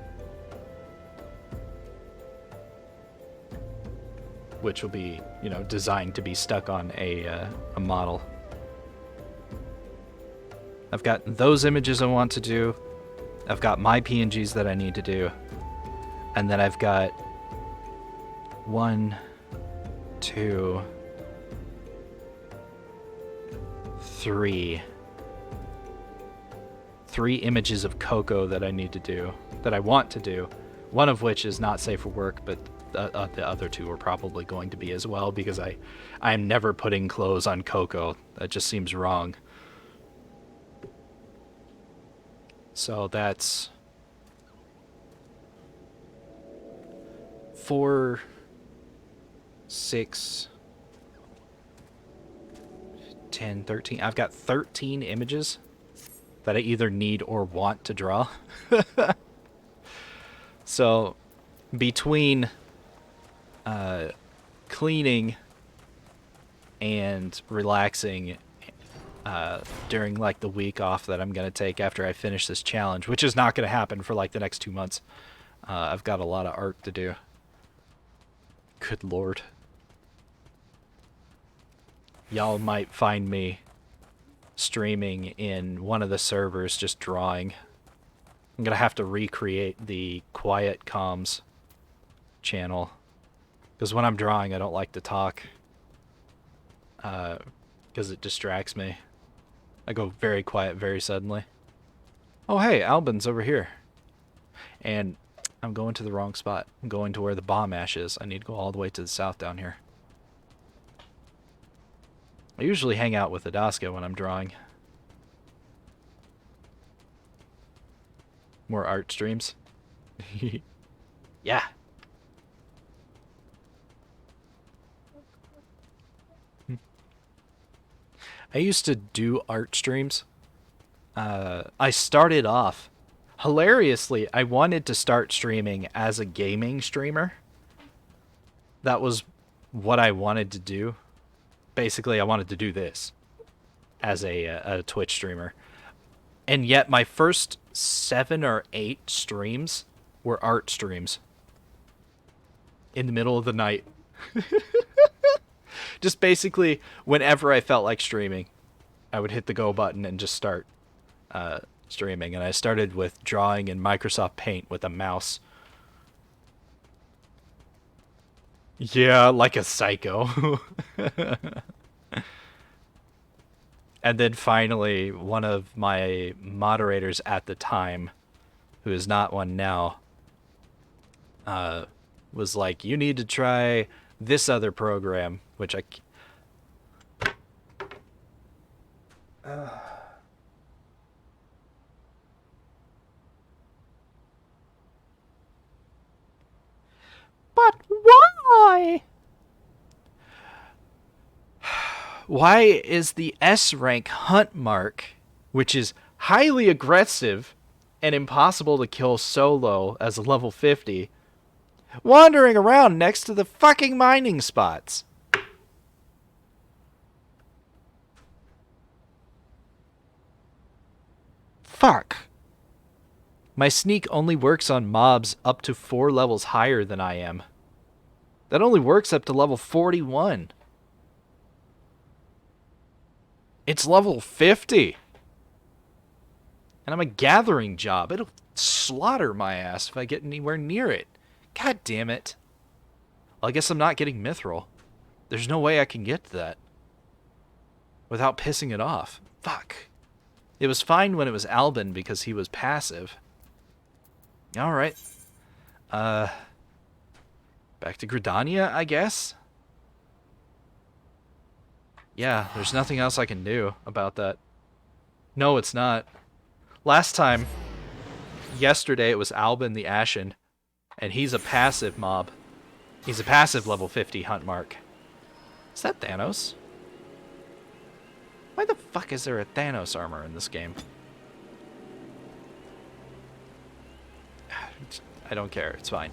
Which will be, you know, designed to be stuck on a model. I've got those images I want to do. I've got my PNGs that I need to do. And then I've got 1, 2, 3 images of Coco that I need to do, that I want to do. One of which is not safe for work, but the other 2 are probably going to be as well, because I'm never putting clothes on Coco. That just seems wrong. So that's 4, 6, 10, 13. I've got 13 images that I either need or want to draw. So between cleaning and relaxing during like the week off that I'm gonna take after I finish this challenge, which is not gonna happen for like the next 2 months, I've got a lot of art to do. Good lord. Y'all might find me streaming in one of the servers just drawing. I'm gonna have to recreate the Quiet Comms channel, because when I'm drawing I don't like to talk, because it distracts me. I go very quiet very suddenly. Oh hey, Albin's over here. And I'm going to the wrong spot. I'm going to where the bomb ash is. I need to go all the way to the south down here. I usually hang out with Adaska when I'm drawing. More art streams. Yeah. I used to do art streams. I started off... Hilariously, I wanted to start streaming as a gaming streamer. That was what I wanted to do. Basically, I wanted to do this. as a Twitch streamer. And yet my first 7 or 8 streams were art streams. In the middle of the night. Just basically, whenever I felt like streaming, I would hit the go button and just start streaming. And I started with drawing in Microsoft Paint with a mouse. Yeah, like a psycho. And then finally, one of my moderators at the time, who is not one now, was like, you need to try this other program, which I... But why? Why is the S rank hunt mark, which is highly aggressive and impossible to kill solo as a level 50, wandering around next to the fucking mining spots? Fuck. My sneak only works on mobs up to 4 levels higher than I am. That only works up to level 41. It's level 50. And I'm a gathering job. It'll slaughter my ass if I get anywhere near it. God damn it. Well, I guess I'm not getting mithril. There's no way I can get to that without pissing it off. Fuck. It was fine when it was Albin because he was passive. Alright. Back to Gridania, I guess? Yeah, there's nothing else I can do about that. No, it's not. Last time, yesterday, it was Albin the Ashen, and he's a passive mob. He's a passive level 50 hunt mark. Is that Thanos? Why the fuck is there a Thanos armor in this game? I don't care, it's fine.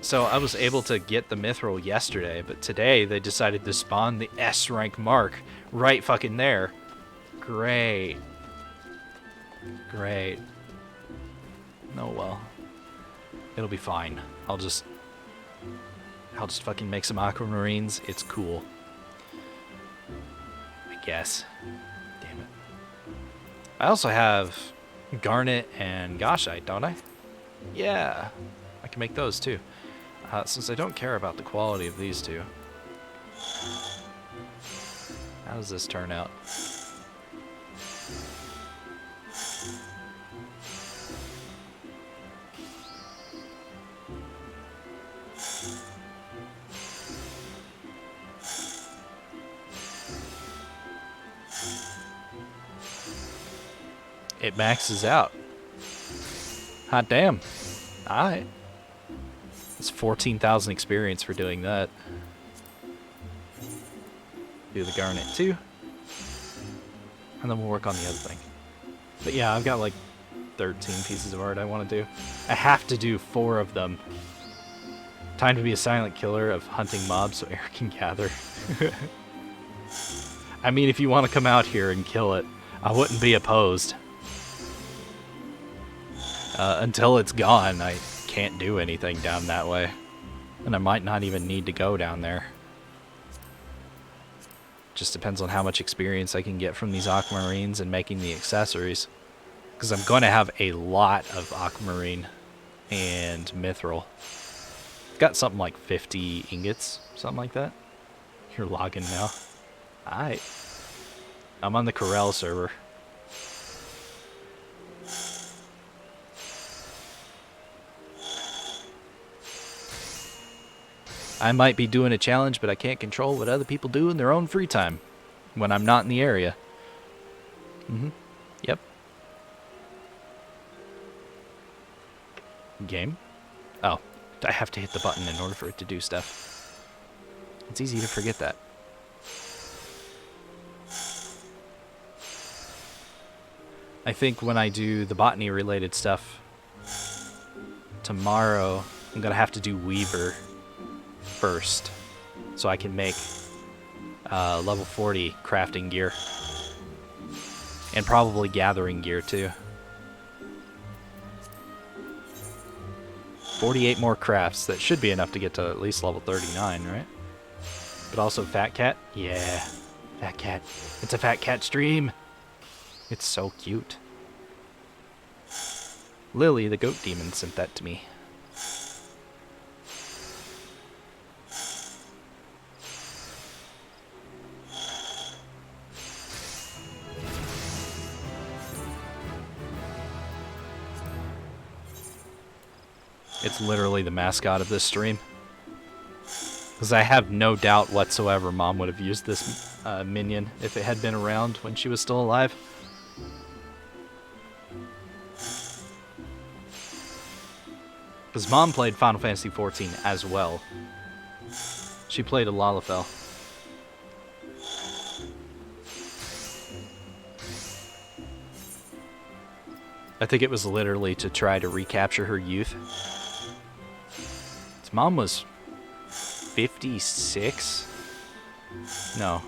So I was able to get the mithril yesterday, but today they decided to spawn the S rank mark right fucking there. Great. Great. Oh well. It'll be fine. I'll just fucking make some aquamarines. It's cool. I guess. Damn it. I also have garnet and gauchite, don't I? Yeah. I can make those too. Since I don't care about the quality of these two. How does this turn out? It maxes out. Hot damn. Alright. It's 14,000 experience for doing that. Do the garnet too. And then we'll work on the other thing. But yeah, I've got like 13 pieces of art I want to do. I have to do 4 of them. Time to be a silent killer of hunting mobs so Eric can gather. I mean, if you want to come out here and kill it, I wouldn't be opposed. Until it's gone, I can't do anything down that way. And I might not even need to go down there. Just depends on how much experience I can get from these aquamarines and making the accessories. Because I'm going to have a lot of aquamarine and mithril. Got something like 50 ingots, something like that. You're logging now. Alright. I'm on the Corel server. I might be doing a challenge, but I can't control what other people do in their own free time when I'm not in the area. Yep. Game? Oh, I have to hit the button in order for it to do stuff. It's easy to forget that. I think when I do the botany related stuff tomorrow, I'm gonna have to do Weaver first, so I can make level 40 crafting gear. And probably gathering gear too. 48 more crafts. That should be enough to get to at least level 39, right? But also Fat Cat. Yeah. Fat Cat. It's a Fat Cat stream. It's so cute. Lily, the goat demon, sent that to me. It's literally the mascot of this stream. Because I have no doubt whatsoever Mom would have used this minion if it had been around when she was still alive. Because Mom played Final Fantasy XIV as well. She played a Lalafell. I think it was literally to try to recapture her youth. His mom was 56? No.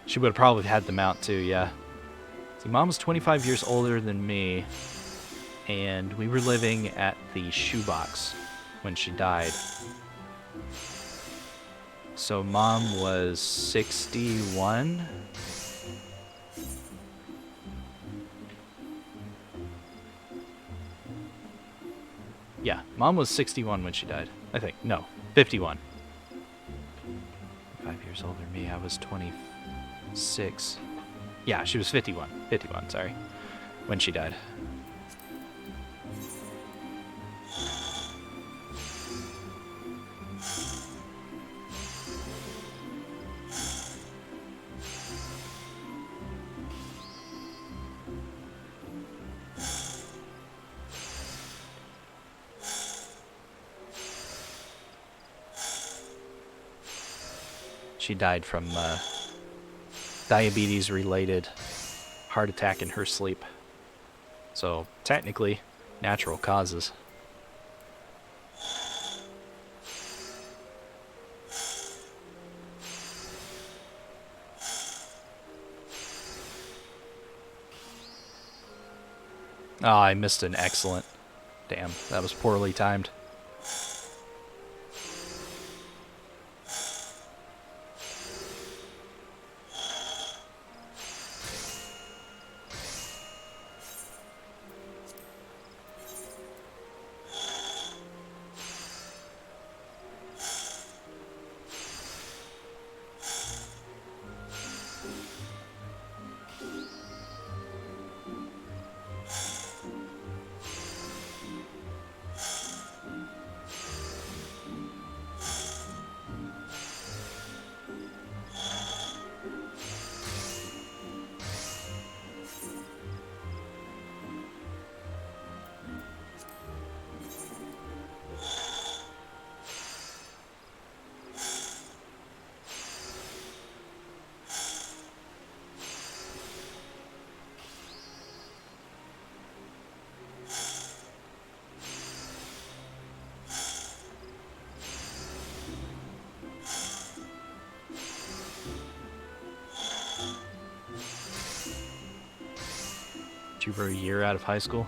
She would have probably had the mount too, yeah. See, Mom was 25 years older than me, and we were living at the shoebox when she died. So Mom was 61? Yeah, Mom was 61 when she died, I think. No, 51. 5 years older than me, I was 26. Yeah, she was 51. 51, sorry. When she died. She died from diabetes-related heart attack in her sleep. So, technically, natural causes. Oh, I missed an excellent. Damn, that was poorly timed. You were a year out of high school?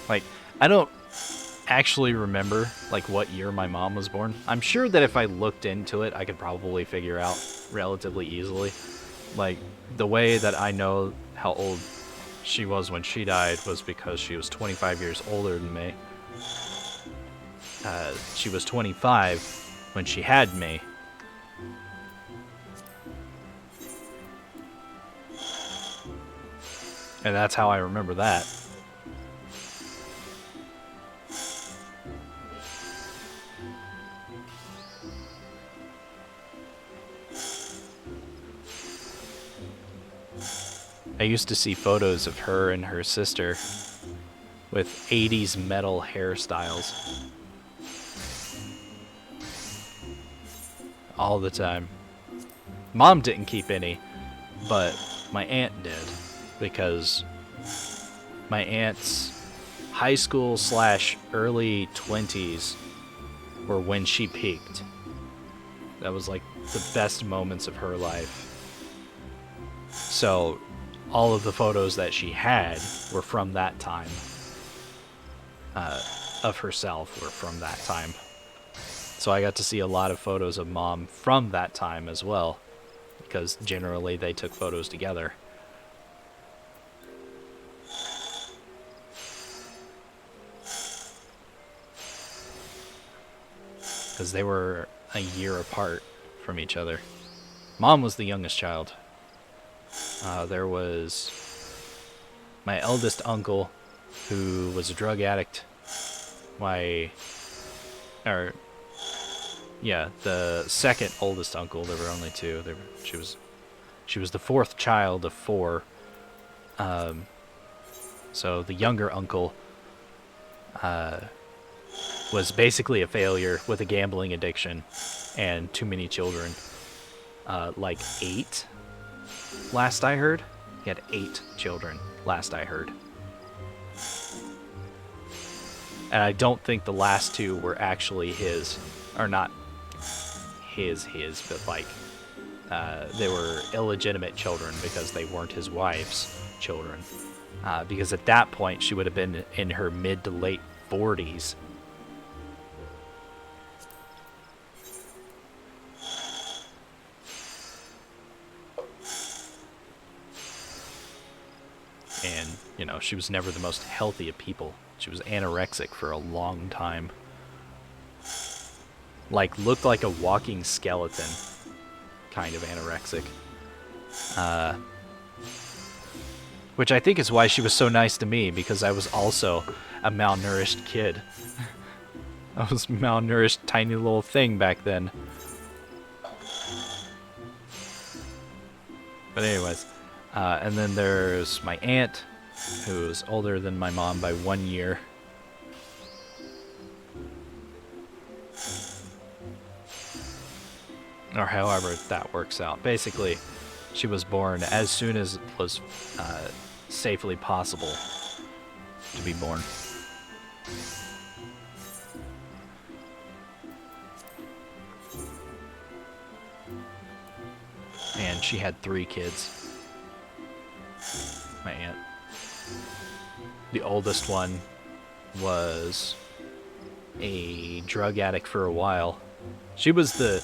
Like, I don't actually remember, like, what year my mom was born. I'm sure that if I looked into it, I could probably figure out relatively easily. Like, the way that I know how old she was when she died was because she was 25 years older than me. She was 25 when she had me. And that's how I remember that. I used to see photos of her and her sister with 80s metal hairstyles. All the time. Mom didn't keep any, but my aunt did, because my aunt's high school slash early 20s were when she peaked. That was like the best moments of her life. So all of the photos that she had were from that time. Of herself were from that time. So I got to see a lot of photos of Mom from that time as well, because generally they took photos together. Because they were a year apart from each other. Mom was the youngest child. There was my eldest uncle, who was a drug addict. The second oldest uncle. There were only two. She was the fourth child of four. So the younger uncle was basically a failure with a gambling addiction and too many children. Like 8, last I heard. He had 8 children, last I heard. And I don't think the last 2 were actually his, or not his, but like, they were illegitimate children because they weren't his wife's children. Because at that point, she would have been in her mid to late 40s. And, you know, she was never the most healthy of people. She was anorexic for a long time. Like, looked like a walking skeleton. Kind of anorexic. Which I think is why she was so nice to me, because I was also a malnourished kid. I was a malnourished tiny little thing back then. But anyways, and then there's my aunt, who's older than my mom by 1 year. Or however that works out. Basically, she was born as soon as it was safely possible to be born. And she had 3 kids. My aunt. The oldest one was a drug addict for a while. She was the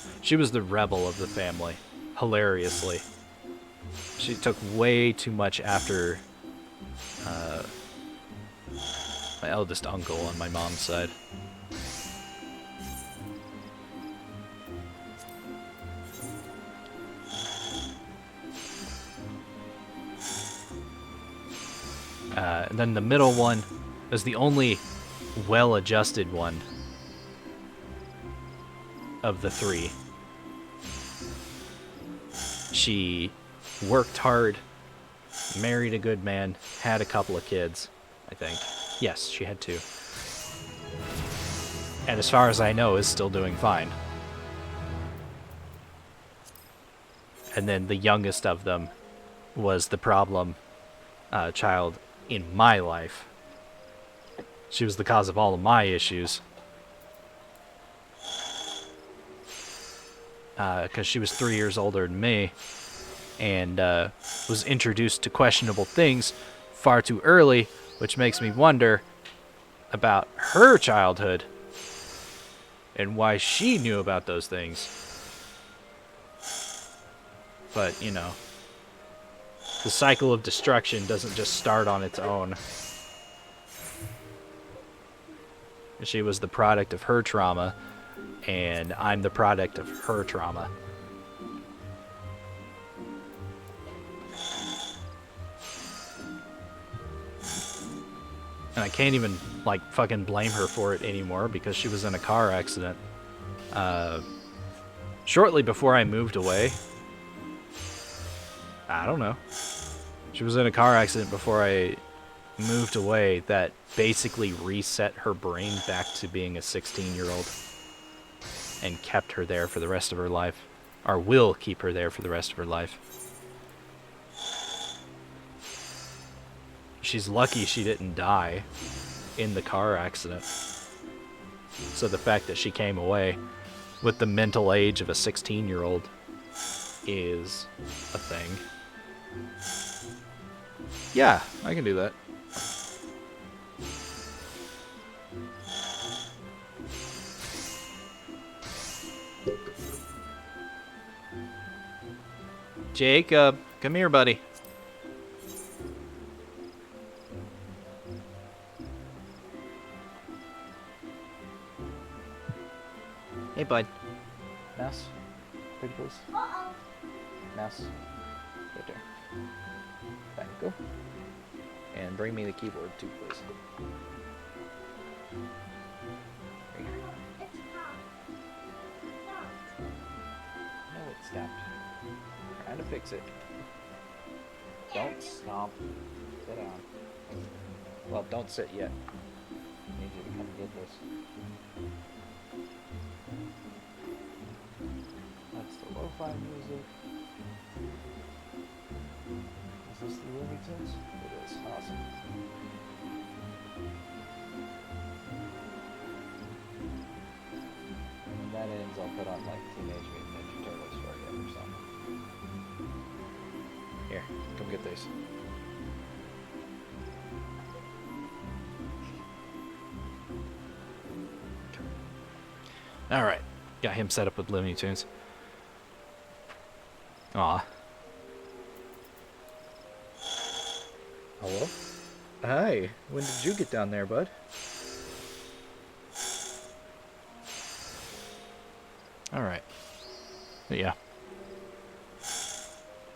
rebel of the family, hilariously. She took way too much after my eldest uncle on my mom's side. And then the middle one was the only well-adjusted one of the 3. She worked hard, married a good man, had a couple of kids, I think. Yes, she had 2. And as far as I know, is still doing fine. And then the youngest of them was the problem child in my life. She was the cause of all of my issues. Because she was 3 years older than me, and was introduced to questionable things far too early, which makes me wonder about her childhood and why she knew about those things. But, you know, the cycle of destruction doesn't just start on its own. She was the product of her trauma, and I'm the product of her trauma. And I can't even, like, fucking blame her for it anymore, because she was in a car accident shortly before I moved away. I don't know. She was in a car accident before I moved away that basically reset her brain back to being a 16-year-old and kept her there for the rest of her life, or will keep her there for the rest of her life. She's lucky she didn't die, in the car accident. So the fact that she came away with the mental age of a 16-year-old is a thing. Yeah, I can do that. Jacob, come here, buddy. Hey, bud. Mouse. Pretty please. Uh-oh. Mouse. Right there. Back, go. And bring me the keyboard too, please. There you go. It's not. No, it stopped. Trying to fix it. Don't stomp. Sit down. Well, don't sit yet. I need you to come get this. That's the lo-fi music. Is this the Looney Tunes? It is. Awesome. And when that ends, I'll put on like Teenage Mutant Ninja Turtles for you or something. Here, come get these. Alright, got him set up with Looney Tunes. Aw. Hello? Hi, when did you get down there, bud? Alright. Yeah.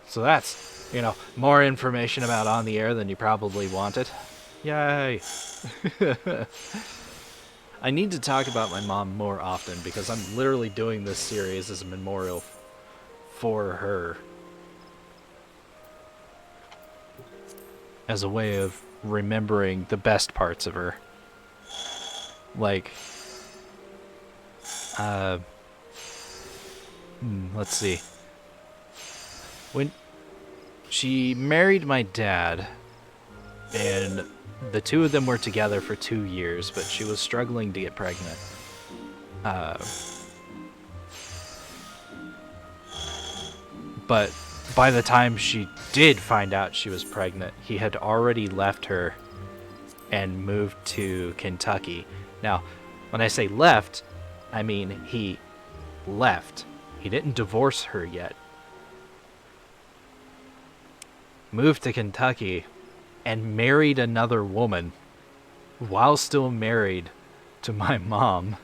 So that's, you know, more information about On the Air than you probably wanted. Yay! I need to talk about my mom more often because I'm literally doing this series as a memorial for her. As a way of remembering the best parts of her. Like, let's see. When she married my dad, and the two of them were together for 2 years, but she was struggling to get pregnant. But by the time she did find out she was pregnant, he had already left her and moved to Kentucky. Now, when I say left, I mean he left. He didn't divorce her yet. Moved to Kentucky and married another woman while still married to my mom.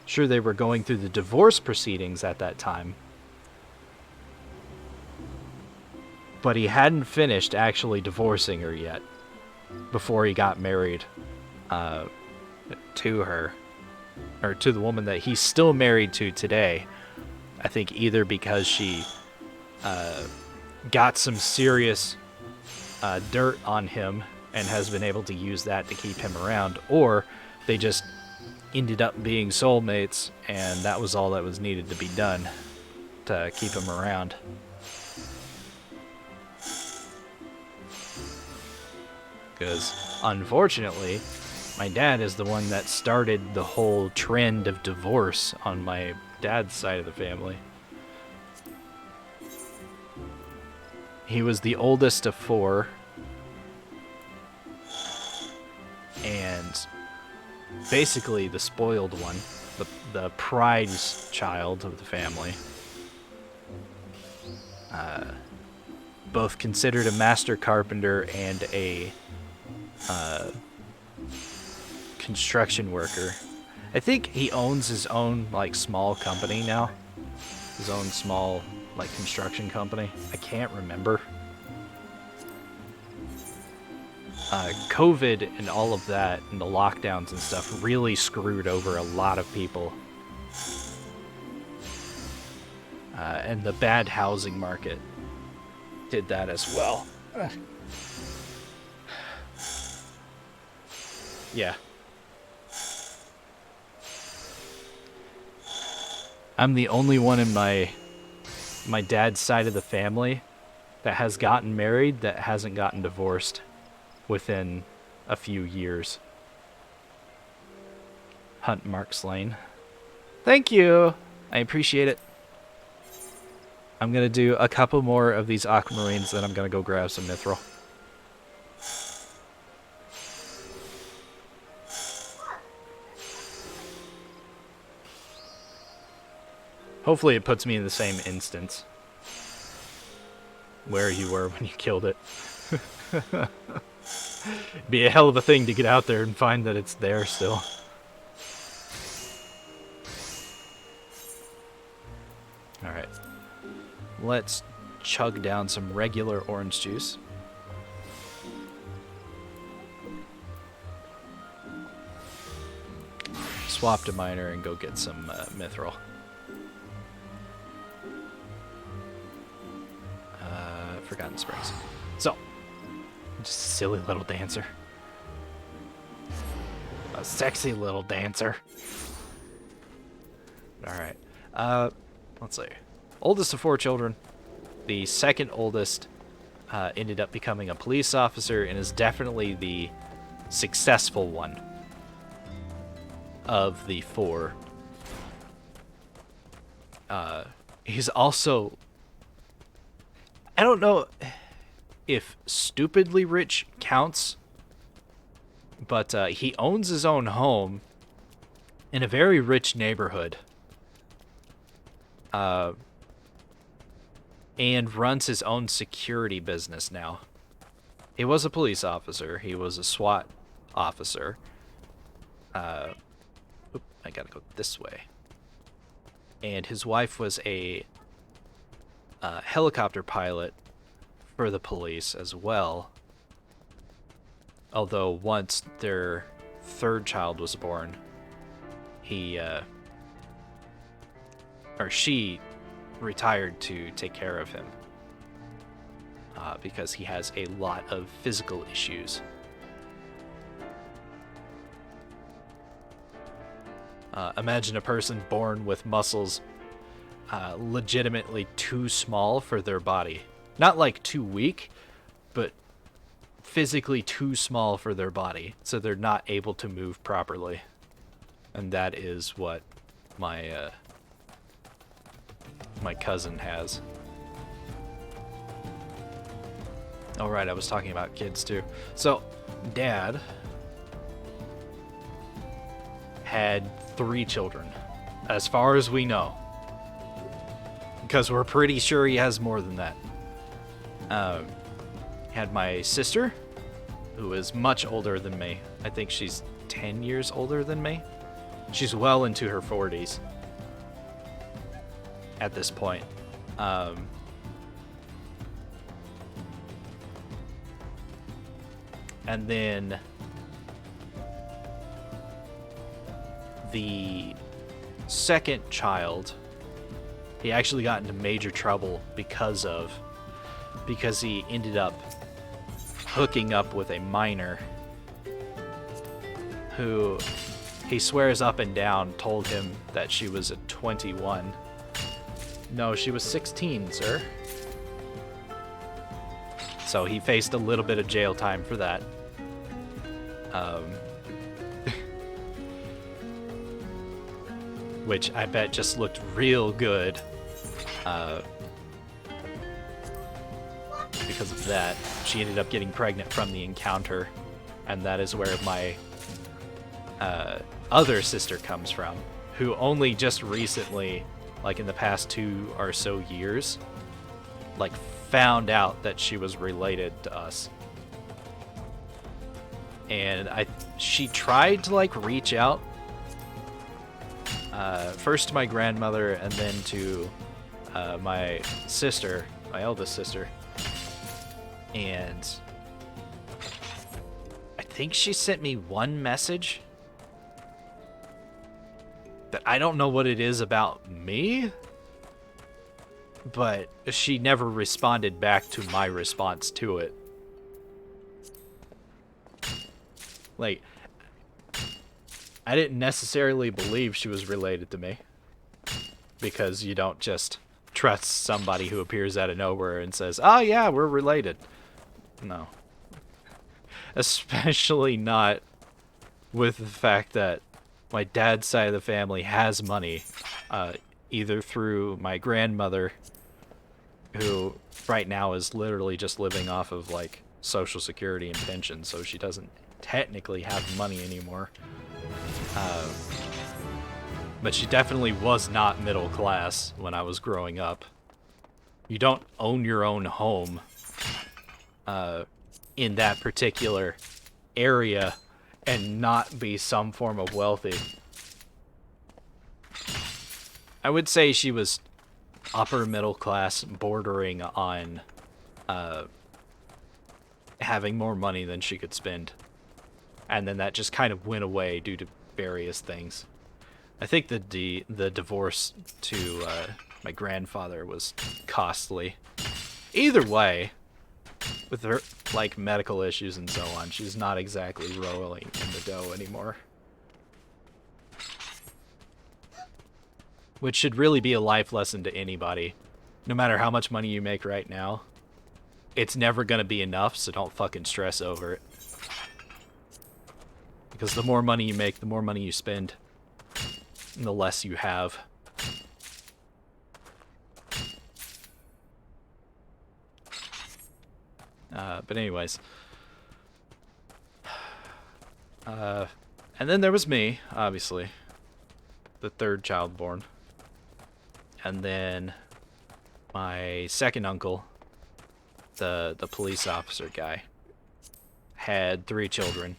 Sure, they were going through the divorce proceedings at that time, but he hadn't finished actually divorcing her yet before he got married to her, or to the woman that he's still married to today. I think either because she got some serious dirt on him and has been able to use that to keep him around, or they just ended up being soulmates and that was all that was needed to be done to keep him around. Because unfortunately, my dad is the one that started the whole trend of divorce on my dad's side of the family. He was the oldest of 4, and basically the spoiled one, the prize child of the family. Both considered a master carpenter and a construction worker. I think he owns his own like small company now. His own small like construction company. I can't remember. COVID and all of that and the lockdowns and stuff really screwed over a lot of people. And the bad housing market did that as well. Yeah. I'm the only one in my dad's side of the family that has gotten married that hasn't gotten divorced within a few years. Hunt mark slain. Thank you. I appreciate it. I'm going to do a couple more of these aquamarines, then I'm going to go grab some mithril. Hopefully it puts me in the same instance where you were when you killed it. Be a hell of a thing to get out there and find that it's there still. Alright. Let's chug down some regular orange juice. Swap to miner and go get some mithril. Forgotten Springs. So, just a silly little dancer. A sexy little dancer. Alright. Let's see. Oldest of 4 children. The second oldest ended up becoming a police officer and is definitely the successful one of the 4. He's also... I don't know if stupidly rich counts, but he owns his own home in a very rich neighborhood. And runs his own security business now. He was a police officer. He was a SWAT officer. I gotta go this way. And his wife was a helicopter pilot for the police as well. Although once their 3rd child was born, he or she retired to take care of him because he has a lot of physical issues. Imagine a person born with muscles legitimately too small for their body. Not like too weak, but physically too small for their body, so they're not able to move properly. And that is what my my cousin has. Oh right, I was talking about kids too. So, Dad had 3 children, as far as we know. Because we're pretty sure he has more than that. Had my sister, who is much older than me. I think she's 10 years older than me. She's well into her 40s at this point. And then the second child, he actually got into major trouble because he ended up hooking up with a minor who he swears up and down told him that she was a 21. No, she was 16, sir. So he faced a little bit of jail time for that. Which I bet just looked real good. Because of that, she ended up getting pregnant from the encounter, and that is where my other sister comes from, who only just recently, like in the past 2 or so years, like found out that she was related to us. And she tried to like reach out, first to my grandmother and then to my sister, my eldest sister. And I think she sent me one message that I don't know what it is about me, but she never responded back to my response to it. Like, I didn't necessarily believe she was related to me, because you don't just trust somebody who appears out of nowhere and says, "Oh yeah, we're related." No. Especially not with the fact that my dad's side of the family has money, either through my grandmother, who right now is literally just living off of like Social Security and pension, so she doesn't technically have money anymore. But she definitely was not middle class when I was growing up. You don't own your own home in that particular area and not be some form of wealthy. I would say she was upper middle class, bordering on having more money than she could spend. And then that just kind of went away due to various things. I think the divorce to my grandfather was costly. Either way, with her like medical issues and so on, she's not exactly rolling in the dough anymore. Which should really be a life lesson to anybody. No matter how much money you make right now, it's never gonna be enough, so don't fucking stress over it. Because the more money you make, the more money you spend, and the less you have. But anyways. And then there was me, obviously. The third child born. And then my second uncle, the police officer guy, had 3 children.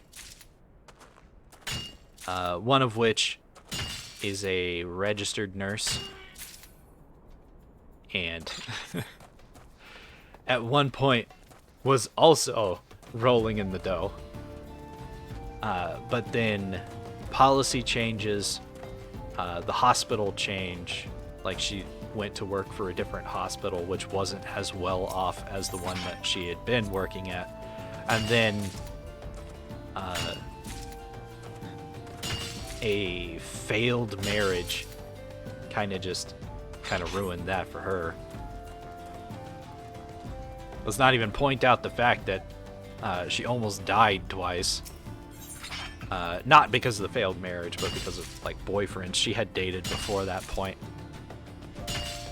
One of which is a registered nurse. And at one point was also rolling in the dough. But then policy changes, the hospital change, like she went to work for a different hospital which wasn't as well off as the one that she had been working at. And then a failed marriage kind of ruined that for her. Let's not even point out the fact that she almost died twice. Not because of the failed marriage, but because of like boyfriends she had dated before that point.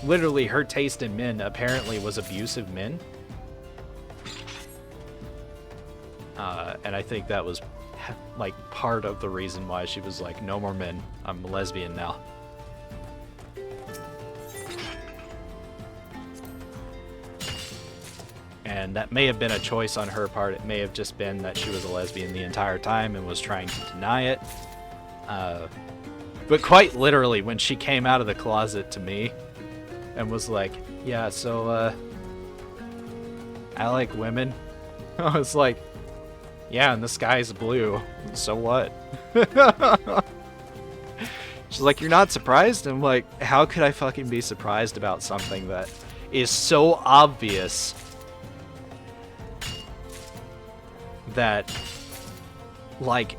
Literally, her taste in men apparently was abusive men. And I think that was like part of the reason why she was like, no more men, I'm a lesbian now. And that may have been a choice on her part. It may have just been that she was a lesbian the entire time and was trying to deny it. But quite literally, when she came out of the closet to me and was like, yeah, so, I like women. I was like, yeah, and the sky's blue. So what? She's like, you're not surprised? I'm like, how could I fucking be surprised about something that is so obvious that, like,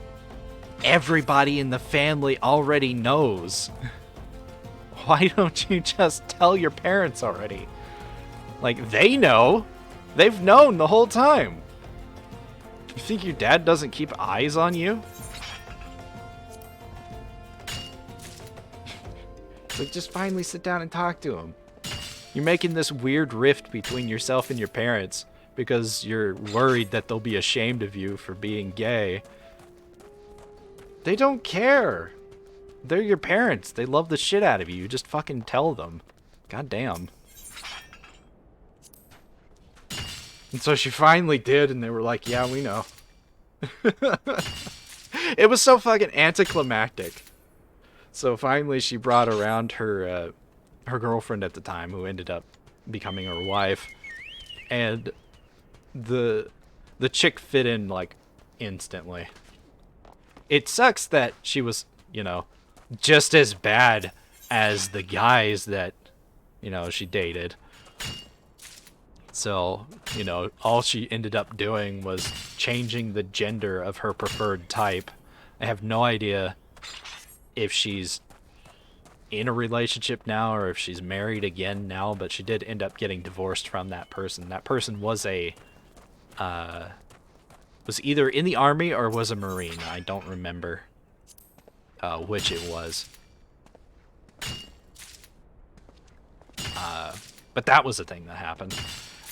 everybody in the family already knows? Why don't you just tell your parents already? Like, they know. They've known the whole time. You think your dad doesn't keep eyes on you? Like, just finally sit down and talk to him. You're making this weird rift between yourself and your parents because you're worried that they'll be ashamed of you for being gay. They don't care. They're your parents. They love the shit out of you. You just fucking tell them. God damn. And so she finally did, and they were like, yeah, we know. It was so fucking anticlimactic. So finally she brought around her her girlfriend at the time, who ended up becoming her wife. And the chick fit in, like, instantly. It sucks that she was, you know, just as bad as the guys that, you know, she dated. So, you know, all she ended up doing was changing the gender of her preferred type. I have no idea if she's in a relationship now or if she's married again now, but she did end up getting divorced from that person. That person was was either in the army or was a Marine. I don't remember. which it was. But that was the thing that happened.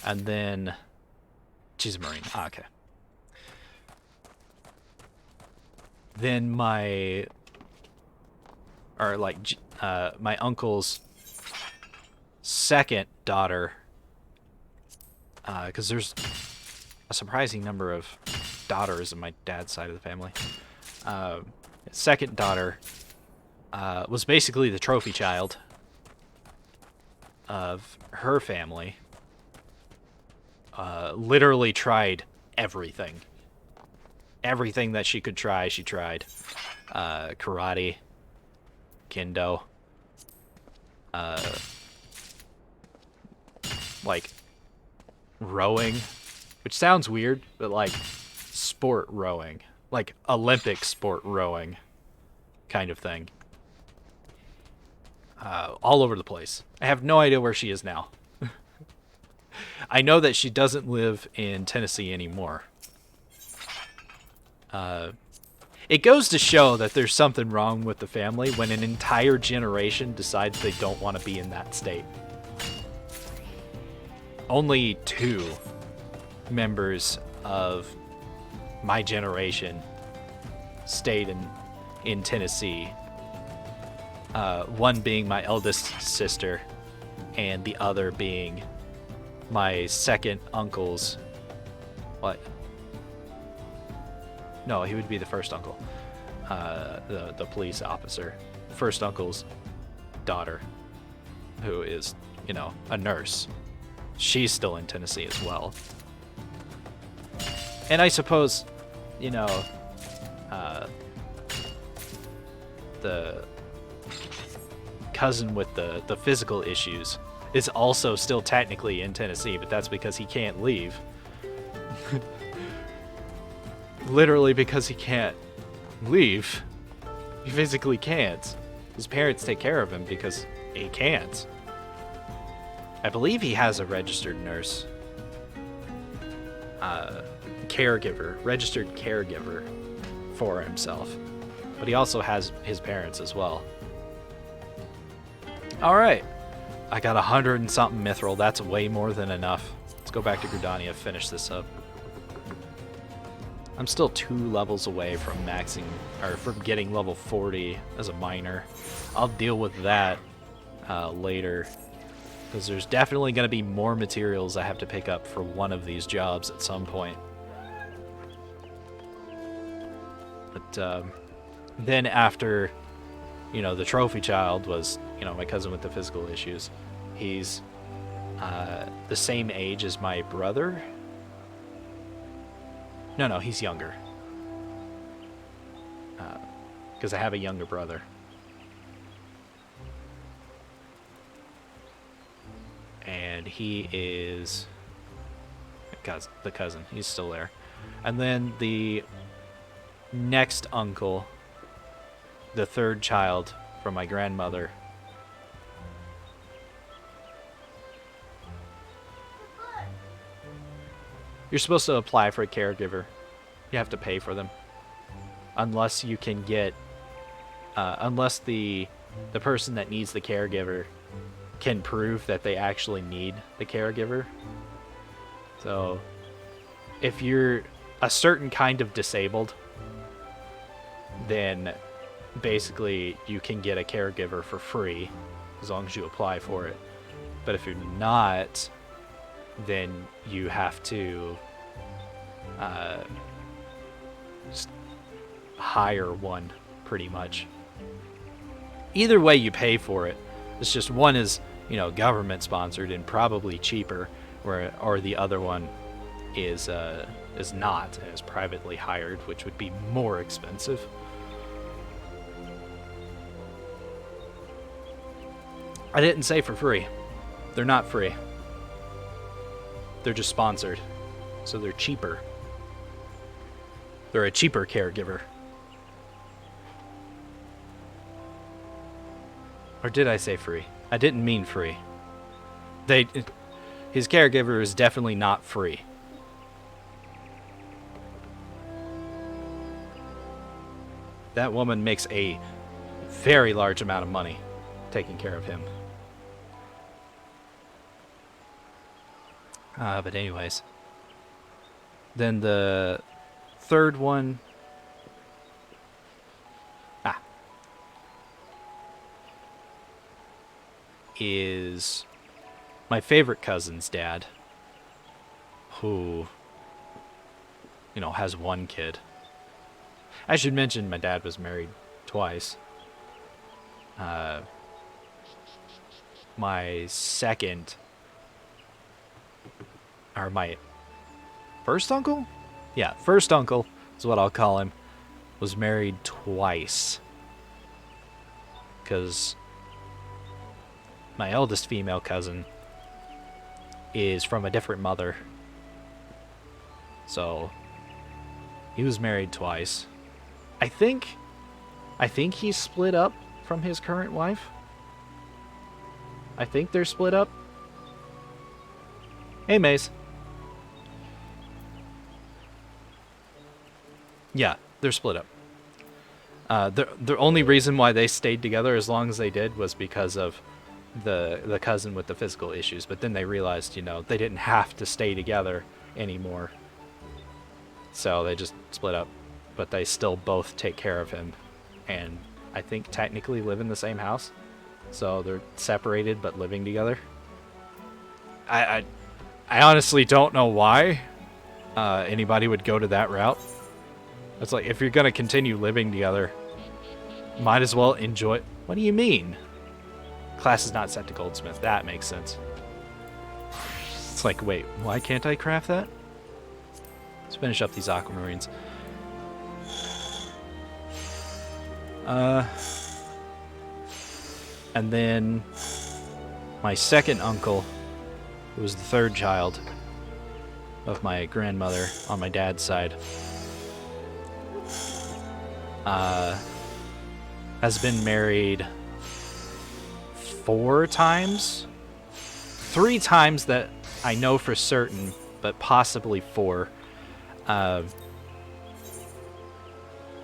And then... She's a Marine. Ah, okay. Then my... Or, like, my uncle's second daughter... Because there's a surprising number of daughters in my dad's side of the family. Second daughter was basically the trophy child of her family. Literally tried everything. Everything that she could try, she tried. Karate, kendo, like rowing, which sounds weird, but like sport rowing, like Olympic sport rowing kind of thing. All over the place. I have no idea where she is now. I know that she doesn't live in Tennessee anymore. It goes to show that there's something wrong with the family when an entire generation decides they don't want to be in that state. Only 2 members of my generation stayed in Tennessee. One being my eldest sister, and the other being my second uncle's... What? No, he would be the first uncle. The police officer. First uncle's daughter, who is, you know, a nurse. She's still in Tennessee as well. And I suppose, you know, the cousin with the physical issues is also still technically in Tennessee, but that's because he can't leave. Literally because he can't leave. He physically can't. His parents take care of him because he can't. I believe he has a registered nurse. Caregiver. Registered caregiver for himself. But he also has his parents as well. Alright. I got 100 and something mithril. That's way more than enough. Let's go back to Gridania, finish this up. I'm still 2 levels away from maxing, or from getting level 40 as a miner. I'll deal with that later, because there's definitely going to be more materials I have to pick up for one of these jobs at some point. But then after, you know, the trophy child was, you know, my cousin with the physical issues. He's the same age as my brother. No, he's younger. Because I have a younger brother. And he is... the cousin. He's still there. And then the next uncle, the third child from my grandmother. You're supposed to apply for a caregiver. You have to pay for them. Unless you can get... unless the person that needs the caregiver can prove that they actually need the caregiver. So, if you're a certain kind of disabled, then basically you can get a caregiver for free as long as you apply for it. But if you're not, then you have to just hire one, pretty much. Either way, you pay for it. It's just one is, you know, government sponsored and probably cheaper, or the other one is not, and is privately hired, which would be more expensive. I didn't say for free. They're not free. They're just sponsored, so they're cheaper. They're a cheaper caregiver. Or did I say free? I didn't mean free. His caregiver is definitely not free. That woman makes a very large amount of money taking care of him. But anyways. Then the third one... is my favorite cousin's dad, who, you know, has one kid. I should mention my dad was married twice. My second, or my first uncle? Yeah, first uncle is what I'll call him, was married twice. Because my eldest female cousin is from a different mother. So he was married twice. I think he split up from his current wife. I think they're split up. Hey, Mace. Yeah, they're split up. The only reason why they stayed together as long as they did was because of the cousin with the physical issues. But then they realized, you know, they didn't have to stay together anymore. So they just split up. But they still both take care of him. And I think technically live in the same house. So they're separated but living together. I honestly don't know why anybody would go to that route. It's like, if you're going to continue living together, might as well enjoy... What do you mean? Class is not set to goldsmith. That makes sense. It's like, wait, why can't I craft that? Let's finish up these aquamarines. And then my second uncle, who was the third child of my grandmother on my dad's side, has been married 4 times. 3 times that I know for certain, but possibly 4.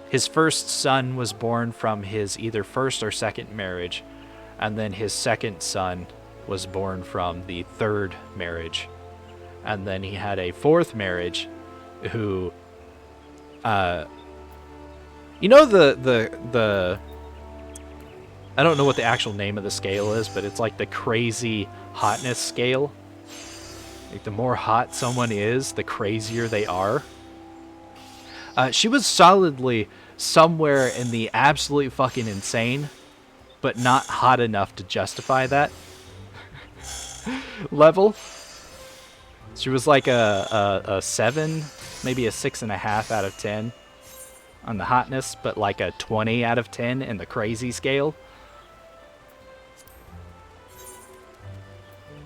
His first son was born from his either first or second marriage, and then his second son was born from the third marriage. And then he had a 4th marriage who, you know, the I don't know what the actual name of the scale is, but it's like the crazy hotness scale. Like, the more hot someone is, the crazier they are. She was solidly somewhere in the absolutely fucking insane, but not hot enough to justify that level. She was like a 7, maybe a 6.5 out of 10 on the hotness, but like a 20 out of 10 in the crazy scale.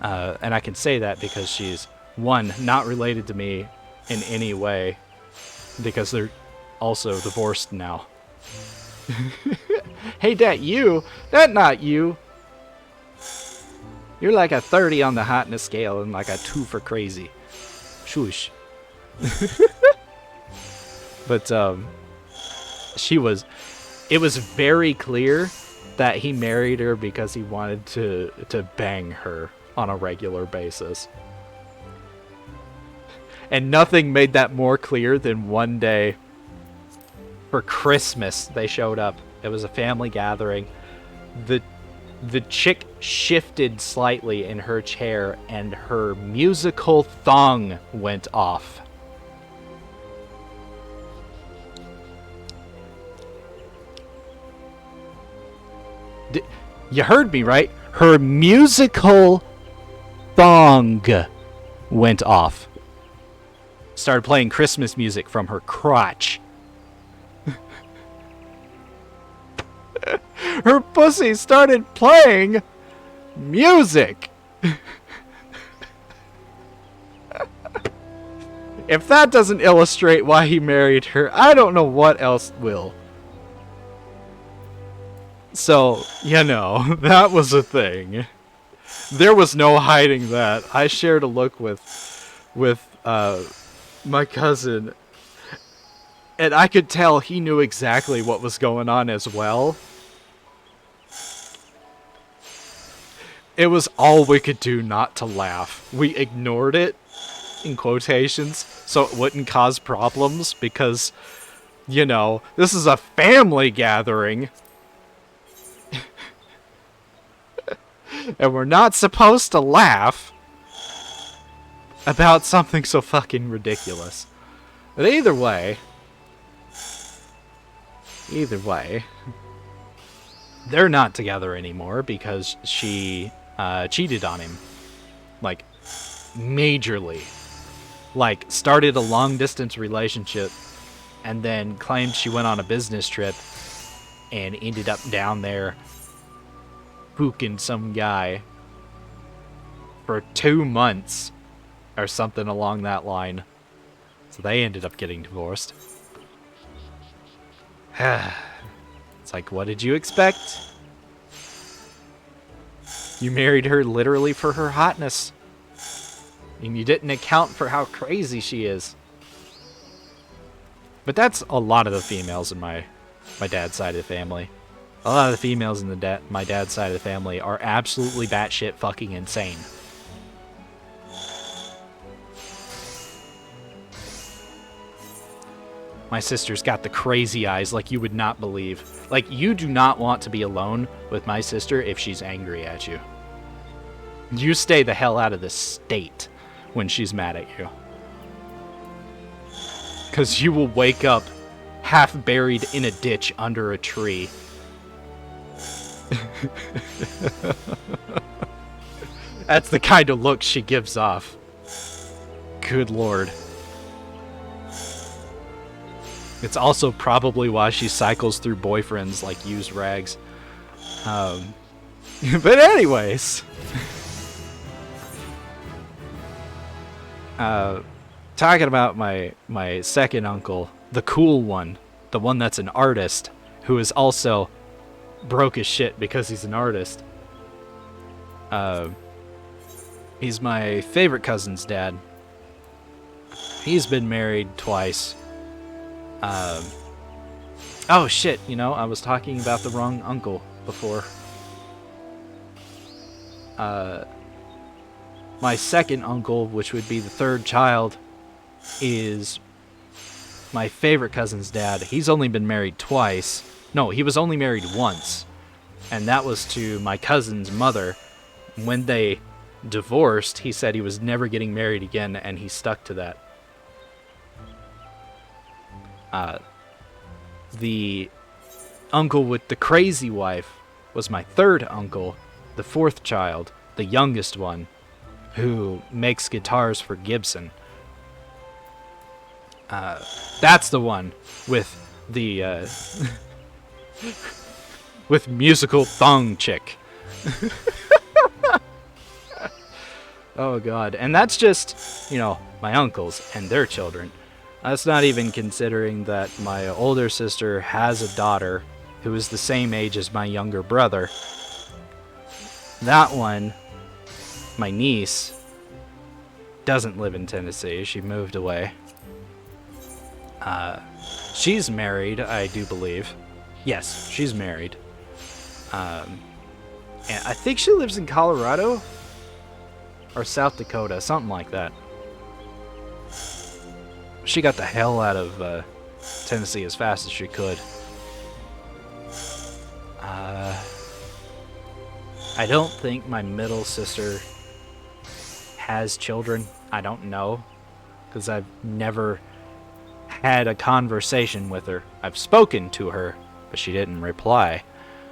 And I can say that because she's, 1, not related to me in any way, because they're also divorced now. Hey, that you? That not you. You're like a 30 on the hotness scale and like a 2 for crazy. Shush. But it was very clear that he married her because he wanted to bang her on a regular basis. And nothing made that more clear than one day for Christmas they showed up. It was a family gathering. The chick shifted slightly in her chair and her musical thong went off. You heard me, right? Her musical thong went off. Started playing Christmas music from her crotch. Her pussy started playing music. If that doesn't illustrate why he married her, I don't know what else will. So, you know, that was a thing. There was no hiding that. I shared a look with my cousin, and I could tell he knew exactly what was going on as well. It was all we could do not to laugh. We ignored it, in quotations, so it wouldn't cause problems because, you know, this is a family gathering. And we're not supposed to laugh about something so fucking ridiculous. But either way, they're not together anymore because she cheated on him. Like, majorly. Like, started a long-distance relationship and then claimed she went on a business trip and ended up down there booking some guy for 2 months or something along that line. So they ended up getting divorced. It's like, what did you expect? You married her literally for her hotness. And you didn't account for how crazy she is. But that's a lot of the females in my dad's side of the family. A lot of the females in my dad's side of the family are absolutely batshit fucking insane. My sister's got the crazy eyes like you would not believe. Like, you do not want to be alone with my sister if she's angry at you. You stay the hell out of the state when she's mad at you. Because you will wake up half buried in a ditch under a tree. That's the kind of look she gives off. Good lord. It's also probably why she cycles through boyfriends like used rags. But anyways. Talking about my second uncle, the cool one, the one that's an artist, who is also broke as shit because he's an artist. He's my favorite cousin's dad. He's been married twice. Oh shit, you know, I was talking about the wrong uncle before. My second uncle, which would be the third child, is my favorite cousin's dad. He's only been married twice. No, he was only married once. And that was to my cousin's mother. When they divorced, he said he was never getting married again, and he stuck to that. The uncle with the crazy wife was my third uncle, the fourth child, the youngest one, who makes guitars for Gibson. That's the one with the with musical thong chick. Oh god, and that's just, you know, my uncles and their children. That's not even considering that my older sister has a daughter who is the same age as my younger brother. That one, my niece, doesn't live in Tennessee. She moved away. She's married, I do believe. Yes, she's married. And I think she lives in Colorado or South Dakota, something like that. She got the hell out of Tennessee as fast as she could. I don't think my middle sister has children. I don't know, because I've never had a conversation with her. I've spoken to her, but she didn't reply.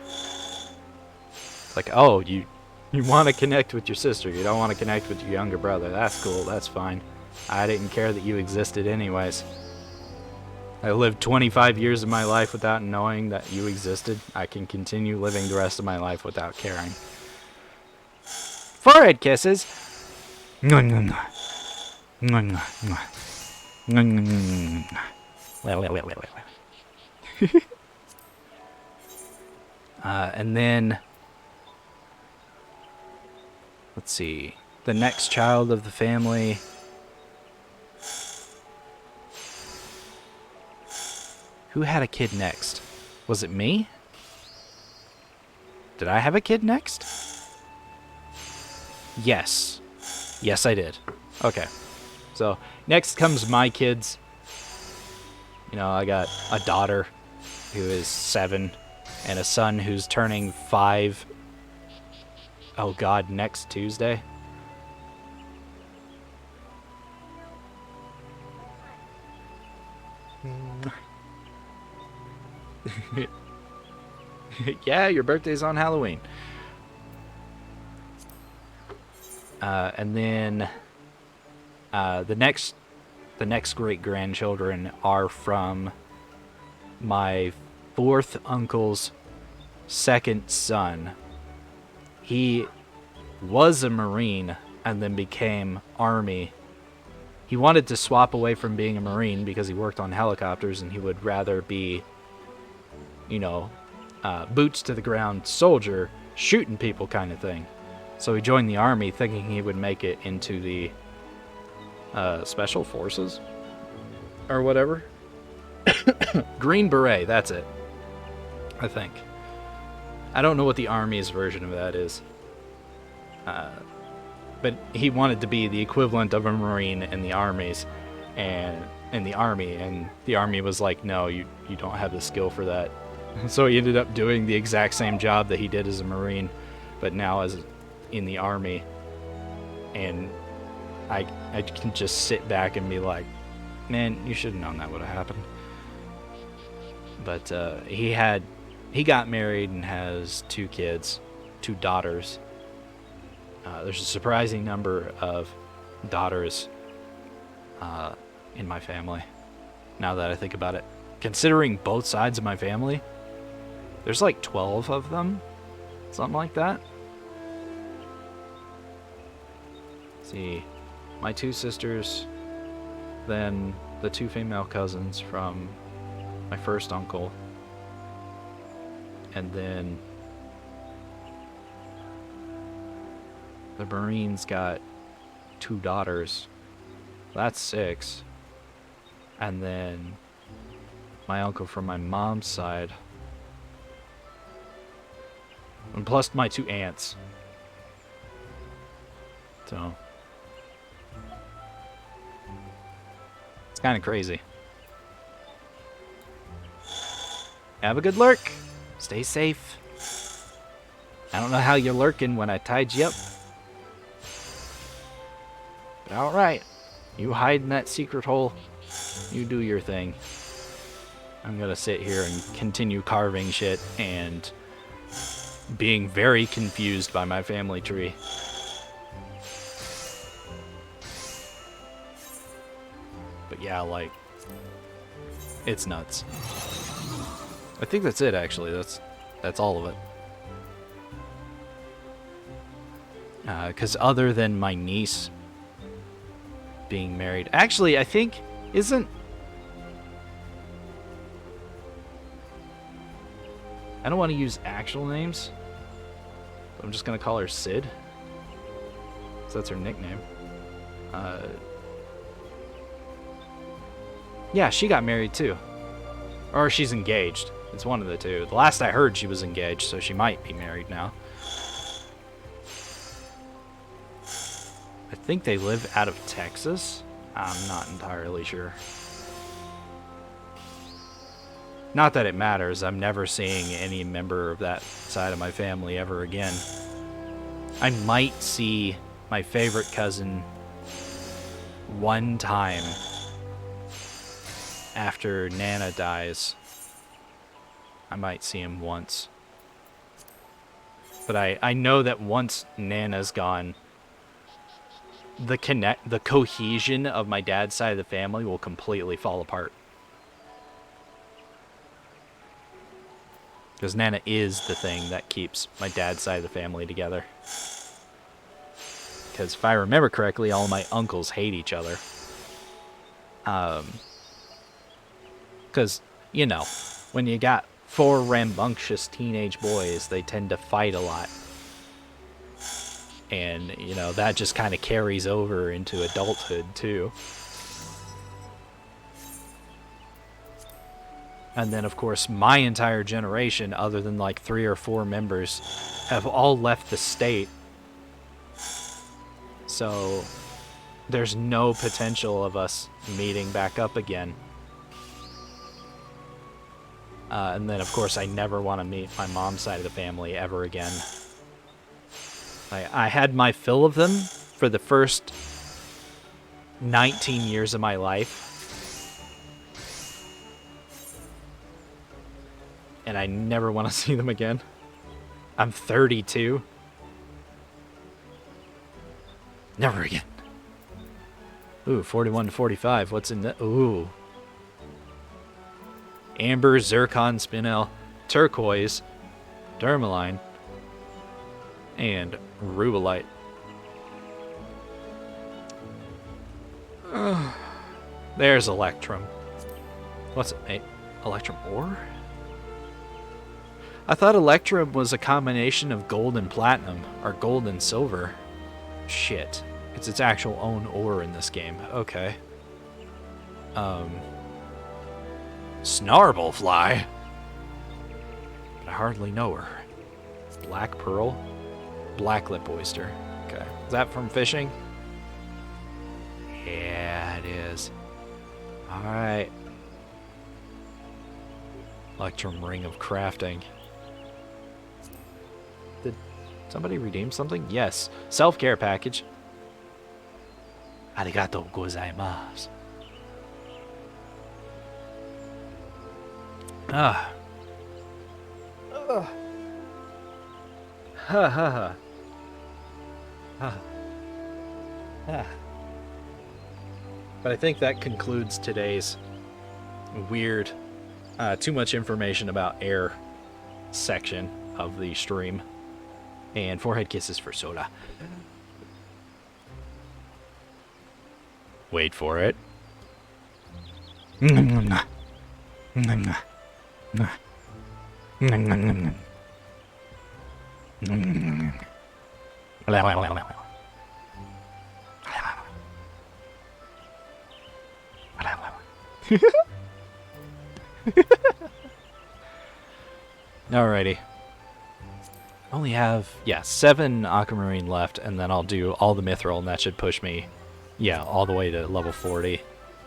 It's like, oh, you want to connect with your sister. You don't want to connect with your younger brother. That's cool. That's fine. I didn't care that you existed anyways. I lived 25 years of my life without knowing that you existed. I can continue living the rest of my life without caring. Forehead kisses. And then, let's see, the next child of the family. Who had a kid next? Was it me? Did I have a kid next? Yes. Yes, I did. Okay. So, next comes my kids. You know, I got a daughter who is 7 and a son who's turning 5. Oh god, next Tuesday. Yeah, your birthday's on Halloween. And then the next great grandchildren are from my 4th uncle's 2nd son. He was a Marine and then became Army. He wanted to swap away from being a Marine because he worked on helicopters and he would rather be, you know, boots to the ground soldier, shooting people kind of thing. So he joined the Army thinking he would make it into the Special Forces or whatever. Green Beret, that's it. I think. I don't know what the Army's version of that is. But he wanted to be the equivalent of a Marine in the armies and in the Army, and the Army was like, no, you don't have the skill for that. So he ended up doing the exact same job that he did as a Marine, but now as in the Army. And I can just sit back and be like, man, you should have known that would have happened. But he got married and has 2 kids, 2 daughters. There's a surprising number of daughters in my family, now that I think about it. Considering both sides of my family, there's like 12 of them, something like that. Let's see, my 2 sisters, then the 2 female cousins from my first uncle, and then the Marines got 2 daughters. That's 6. And then my uncle from my mom's side. And plus my 2 aunts. So it's kind of crazy. Have a good lurk. Stay safe. I don't know how you're lurking when I tied you up. But alright. You hide in that secret hole. You do your thing. I'm gonna sit here and continue carving shit and being very confused by my family tree. But yeah, like, it's nuts. I think that's it, actually. That's all of it. Because other than my niece being married, actually, I think I don't want to use actual names. I'm just gonna call her Sid. So that's her nickname. Yeah, she got married too. Or she's engaged. It's one of the two. The last I heard, she was engaged, so she might be married now. I think they live out of Texas. I'm not entirely sure. Not that it matters. I'm never seeing any member of that side of my family ever again. I might see my favorite cousin one time after Nana dies. I might see him once. But I know that once Nana's gone, the cohesion of my dad's side of the family will completely fall apart. Because Nana is the thing that keeps my dad's side of the family together. Because if I remember correctly, all my uncles hate each other. Because, you know, when you got 4 rambunctious teenage boys, they tend to fight a lot. And, you know, that just kind of carries over into adulthood, too. And then, of course, my entire generation, other than like 3 or 4 members, have all left the state. So there's no potential of us meeting back up again. And then, of course, I never want to meet my mom's side of the family ever again. I had my fill of them for the first 19 years of my life. And I never want to see them again. I'm 32. Never again. Ooh, 41 to 45. What's in that? Ooh. Amber, Zircon, Spinel, Turquoise, Dermaline, and Rubelite. There's Electrum. What's it? Electrum ore? I thought Electrum was a combination of gold and platinum, or gold and silver. Shit. It's its actual own ore in this game. Okay. Snarblefly? But I hardly know her. Black Pearl? Black Lip Oyster. Okay. Is that from fishing? Yeah, it is. Alright. Electrum Ring of Crafting. Did somebody redeem something? Yes. Self-care package. Arigatou gozaimasu. Ah. Ha ha ha. Ha. Ah. But I think that concludes today's weird, too much information about air section of the stream. And forehead kisses for Soda. Wait for it. Alrighty. I only have, 7 Aquamarine left, and then I'll do all the Mithril, and that should push me, all the way to level 40.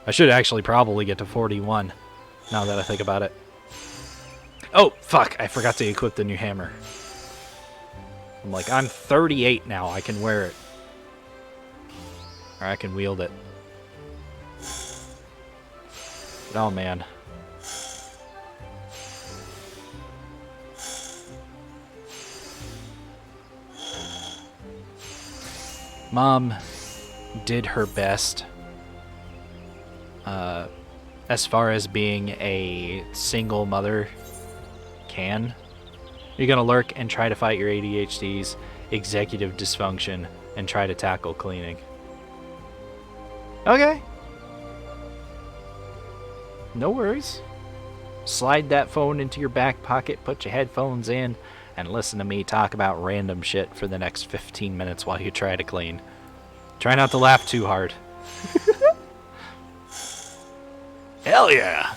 I should actually probably get to 41, now that I think about it. Oh, fuck, I forgot to equip the new hammer. I'm like, I'm 38 now, I can wear it. Or I can wield it. But oh, man. Mom did her best as far as being a single mother can. You're gonna lurk and try to fight your ADHD's executive dysfunction and try to tackle cleaning. Okay. No worries. Slide that phone into your back pocket, put your headphones in, and listen to me talk about random shit for the next 15 minutes while you try to clean. Try not to laugh too hard. Hell yeah!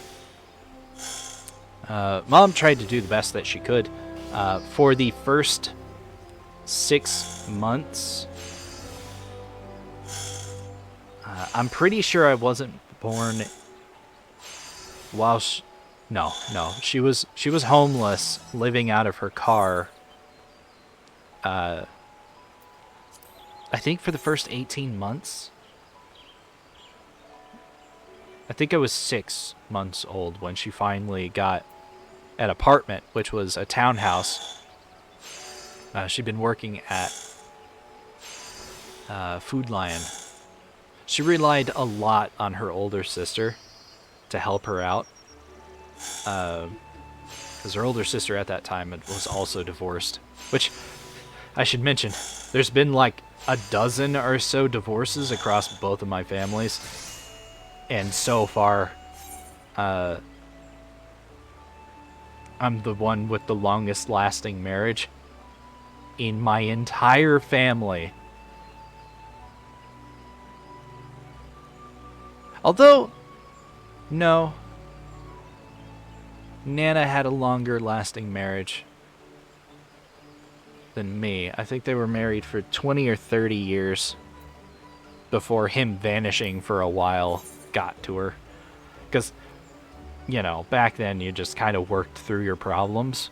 Mom tried to do the best that she could. For the first 6 months, I'm pretty sure I wasn't born while no, she was homeless, living out of her car. I think for the first 18 months. I think I was 6 months old when she finally got an apartment, which was a townhouse. She'd been working at Food Lion. She relied a lot on her older sister to help her out. Because her older sister at that time was also divorced. Which, I should mention, there's been like a dozen or so divorces across both of my families. And so far, I'm the one with the longest lasting marriage in my entire family. Although, no. Nana had a longer lasting marriage than me. I think they were married for 20 or 30 years. before him vanishing for a while got to her. Because, you know, back then you just kind of worked through your problems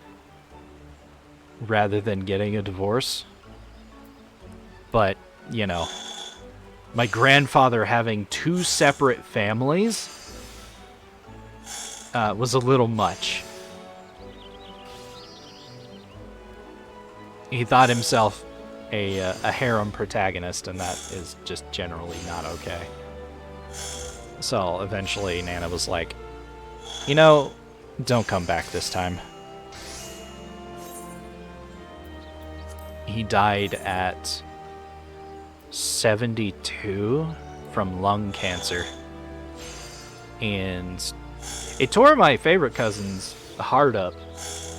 rather than getting a divorce. But, you know, my grandfather having 2 separate families was a little much. He thought himself a harem protagonist, and that is just generally not okay. So eventually Nana was like, you know, don't come back this time. He died at 72 from lung cancer. And it tore my favorite cousin's heart up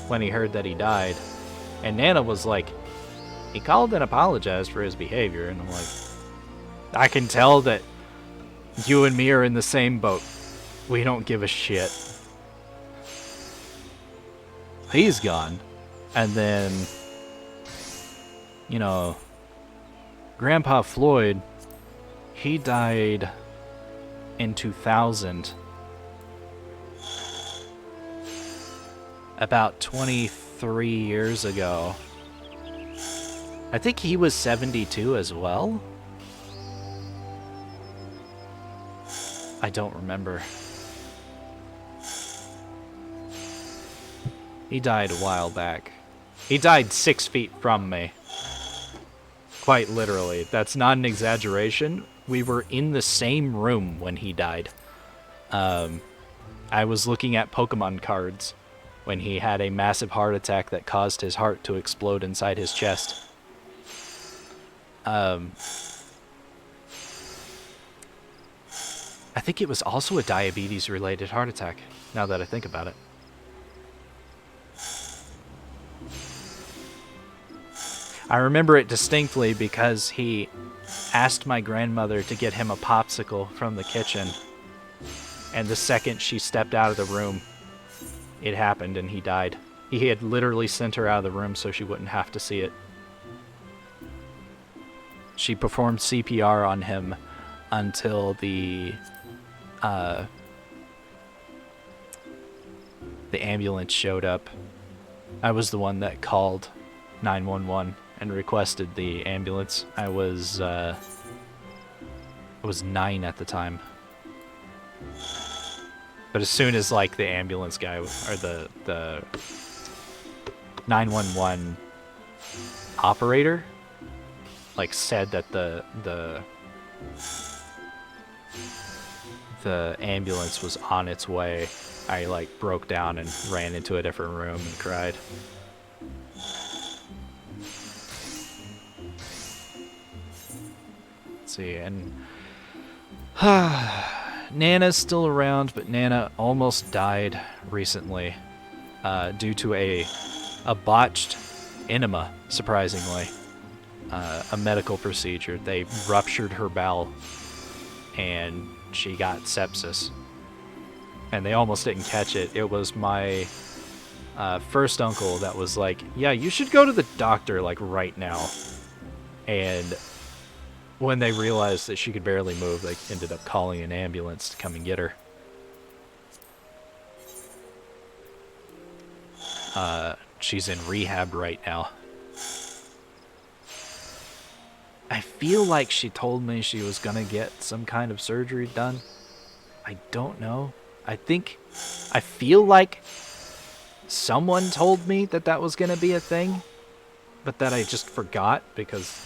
when he heard that he died. And Nana was like, he called and apologized for his behavior. And I'm like, I can tell that you and me are in the same boat. We don't give a shit. He's gone. And then, you know, Grandpa Floyd, he died in 2000. About 23 years ago. I think he was 72 as well. I don't remember. He died a while back. He died 6 feet from me. Quite literally. That's not an exaggeration. We were in the same room when he died. I was looking at Pokemon cards when he had a massive heart attack that caused his heart to explode inside his chest. I think it was also a diabetes-related heart attack, now that I think about it. I remember it distinctly because he asked my grandmother to get him a popsicle from the kitchen, and the second she stepped out of the room, it happened and he died. He had literally sent her out of the room so she wouldn't have to see it. She performed CPR on him until the ambulance showed up. I was the one that called 911 and requested the ambulance. I was 9 at the time. But as soon as like the ambulance guy or the 911 operator like said that the ambulance was on its way, I like broke down and ran into a different room and cried. Let's see, and Nana's still around, but Nana almost died recently due to a botched enema, surprisingly. A medical procedure. They ruptured her bowel and she got sepsis. And they almost didn't catch it. It was my first uncle that was like, yeah, you should go to the doctor like right now. And when they realized that she could barely move, they ended up calling an ambulance to come and get her. She's in rehab right now. I feel like she told me she was gonna get some kind of surgery done. I don't know. I feel like someone told me that that was gonna be a thing, but that I just forgot because,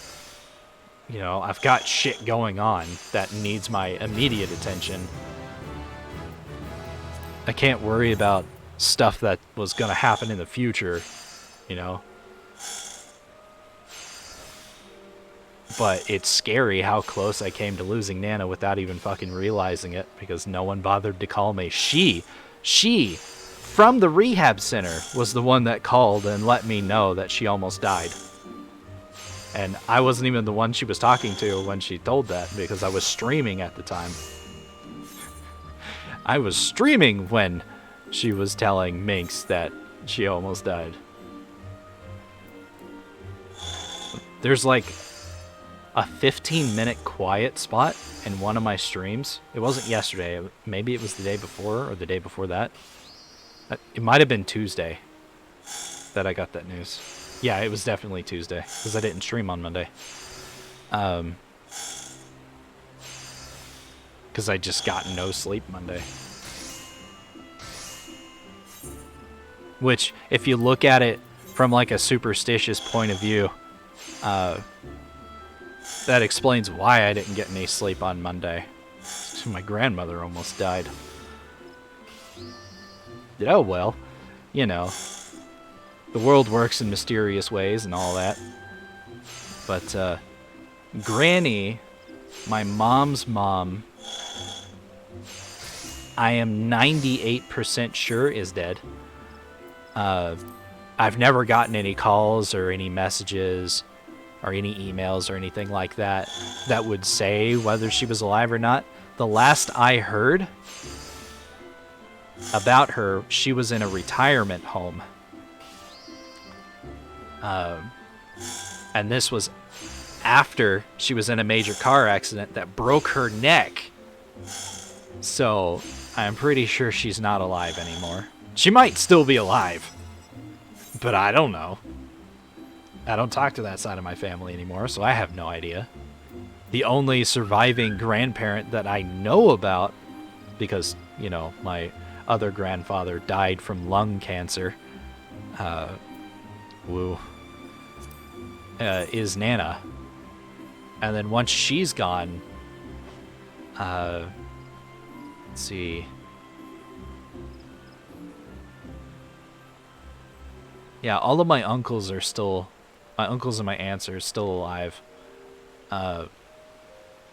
you know, I've got shit going on that needs my immediate attention. I can't worry about stuff that was gonna happen in the future, you know. But it's scary how close I came to losing Nana without even fucking realizing it, because no one bothered to call me. She, from the rehab center, was the one that called and let me know that she almost died. And I wasn't even the one she was talking to when she told that, because I was streaming at the time. I was streaming when she was telling Minx that she almost died. There's like a 15-minute quiet spot in one of my streams. It wasn't yesterday. Maybe it was the day before or the day before that. It might have been Tuesday that I got that news. Yeah, it was definitely Tuesday because I didn't stream on Monday. Because I just got no sleep Monday. Which, if you look at it from like a superstitious point of view, that explains why I didn't get any sleep on Monday. My grandmother almost died. Oh well, you know, the world works in mysterious ways and all that. But Granny, my mom's mom, I am 98% sure is dead. I've never gotten any calls or any messages or any emails or anything like that that would say whether she was alive or not. The last I heard about her, she was in a retirement home. And this was after she was in a major car accident that broke her neck. So I'm pretty sure she's not alive anymore. She might still be alive, but I don't know. I don't talk to that side of my family anymore, so I have no idea. The only surviving grandparent that I know about, because, you know, my other grandfather died from lung cancer, is Nana. And then once she's gone, let's see. Yeah, all of my uncles are still, my uncles and my aunts are still alive.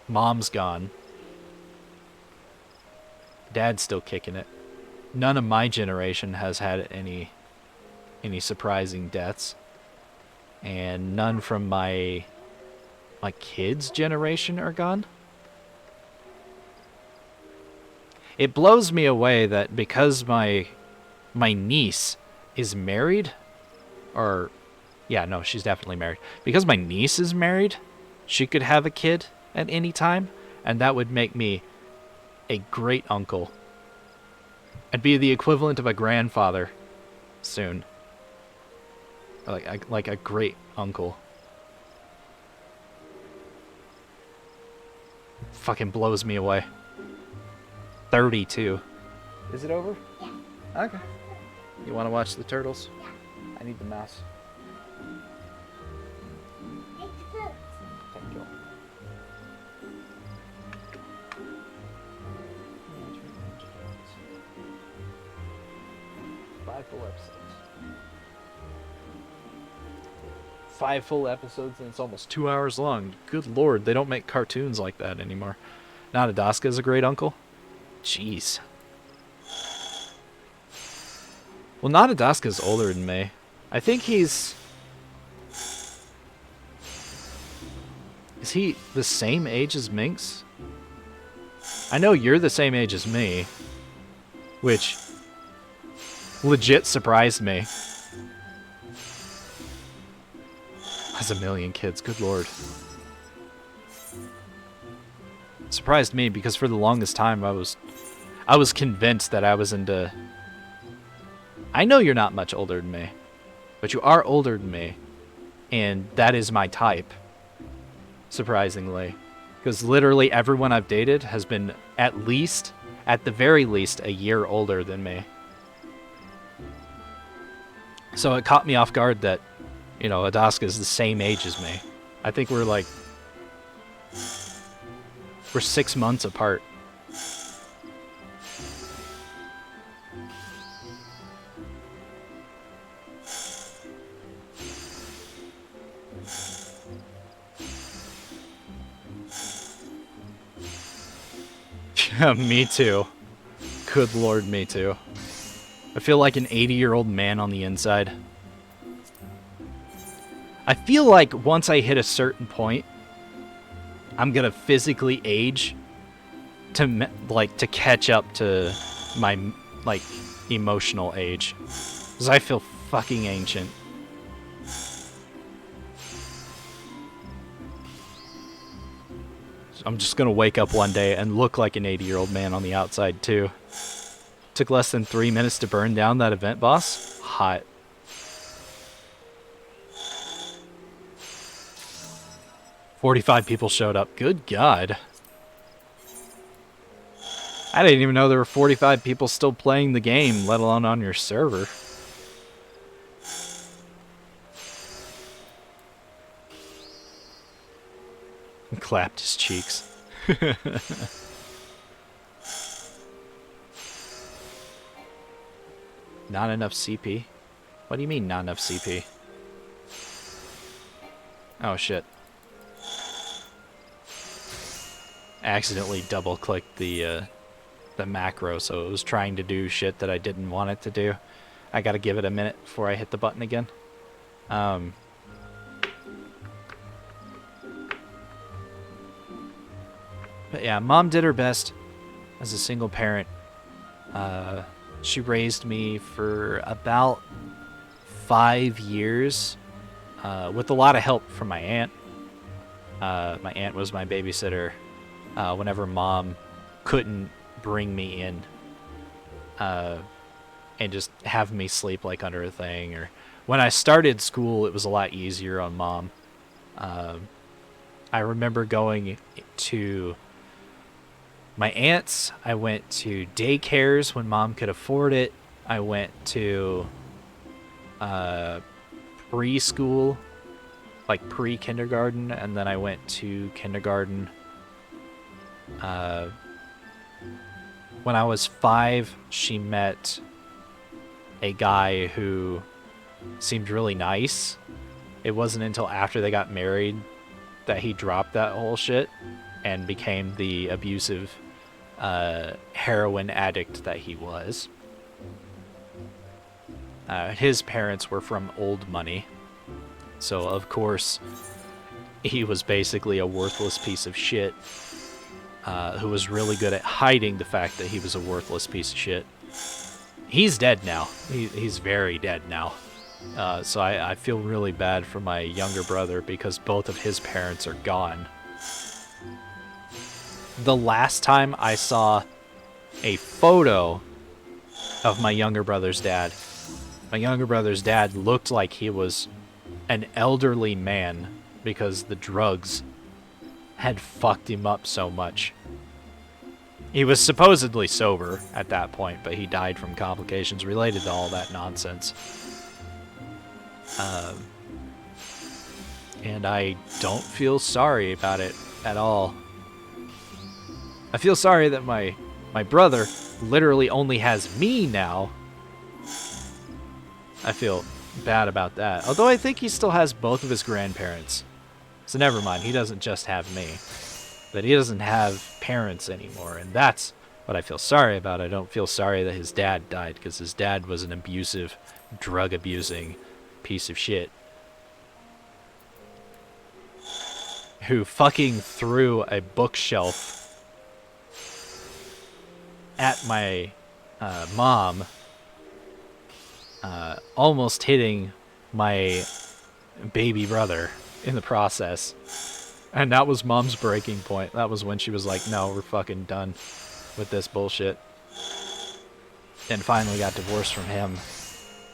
Mom's gone. Dad's still kicking it. None of my generation has had any surprising deaths. And none from my kids' generation are gone. It blows me away that because my niece is married, or yeah, no, she's definitely married. Because my niece is married, she could have a kid at any time, and that would make me a great uncle. I'd be the equivalent of a grandfather soon. Like a great uncle. Fucking blows me away. 32. Is it over? Yeah. Okay. You want to watch the turtles? Yeah. I need the mouse. Thank you. 5 full episodes. 5 full episodes, and it's almost 2 hours long. Good lord, they don't make cartoons like that anymore. Nadadaska is a great uncle? Jeez. Well, Nadadaska is older than me. I think he's... Is he the same age as Minx? I know you're the same age as me, which legit surprised me. Has a million kids, good lord. Surprised me because for the longest time I was convinced that I was into... I know you're not much older than me, but you are older than me, and that is my type, surprisingly. Because literally everyone I've dated has been at the very least, a year older than me. So it caught me off guard that, you know, Adaska is the same age as me. I think we're 6 months apart. Yeah, me too. Good lord, me too. I feel like an 80-year-old man on the inside. I feel like once I hit a certain point, I'm gonna physically age to catch up to my emotional age, because I feel fucking ancient. I'm just gonna wake up one day and look like an 80-year-old man on the outside too. Took less than 3 minutes to burn down that event boss. Hot. "45 people showed up." Good God. I didn't even know there were 45 people still playing the game, let alone on your server. And clapped his cheeks. Not enough CP? What do you mean, not enough CP? Oh, shit. I accidentally double-clicked the macro, so it was trying to do shit that I didn't want it to do. I gotta give it a minute before I hit the button again. But yeah, Mom did her best as a single parent. She raised me for about 5 years with a lot of help from my aunt. My aunt was my babysitter whenever Mom couldn't bring me in and just have me sleep like under a thing. Or when I started school, it was a lot easier on Mom. I remember going to my aunt's. I went to daycares when Mom could afford it. I went to preschool, like pre-kindergarten, and then I went to kindergarten. When I was 5, she met a guy who seemed really nice. It wasn't until after they got married that he dropped that whole shit and became the abusive heroin addict that he was. His parents were from old money, so of course he was basically a worthless piece of shit who was really good at hiding the fact that he was a worthless piece of shit. He's dead now. He's very dead now. So I feel really bad for my younger brother because both of his parents are gone. The last time I saw a photo of my younger brother's dad looked like he was an elderly man because the drugs had fucked him up so much. He was supposedly sober at that point, but he died from complications related to all that nonsense. And I don't feel sorry about it at all. I feel sorry that my brother literally only has me now. I feel bad about that. Although I think he still has both of his grandparents. So never mind, he doesn't just have me. But he doesn't have parents anymore, and that's what I feel sorry about. I don't feel sorry that his dad died, because his dad was an abusive, drug-abusing piece of shit. Who fucking threw a bookshelf at my mom, almost hitting my baby brother in the process. And that was Mom's breaking point. That was when she was like, no, we're fucking done with this bullshit. And finally got divorced from him.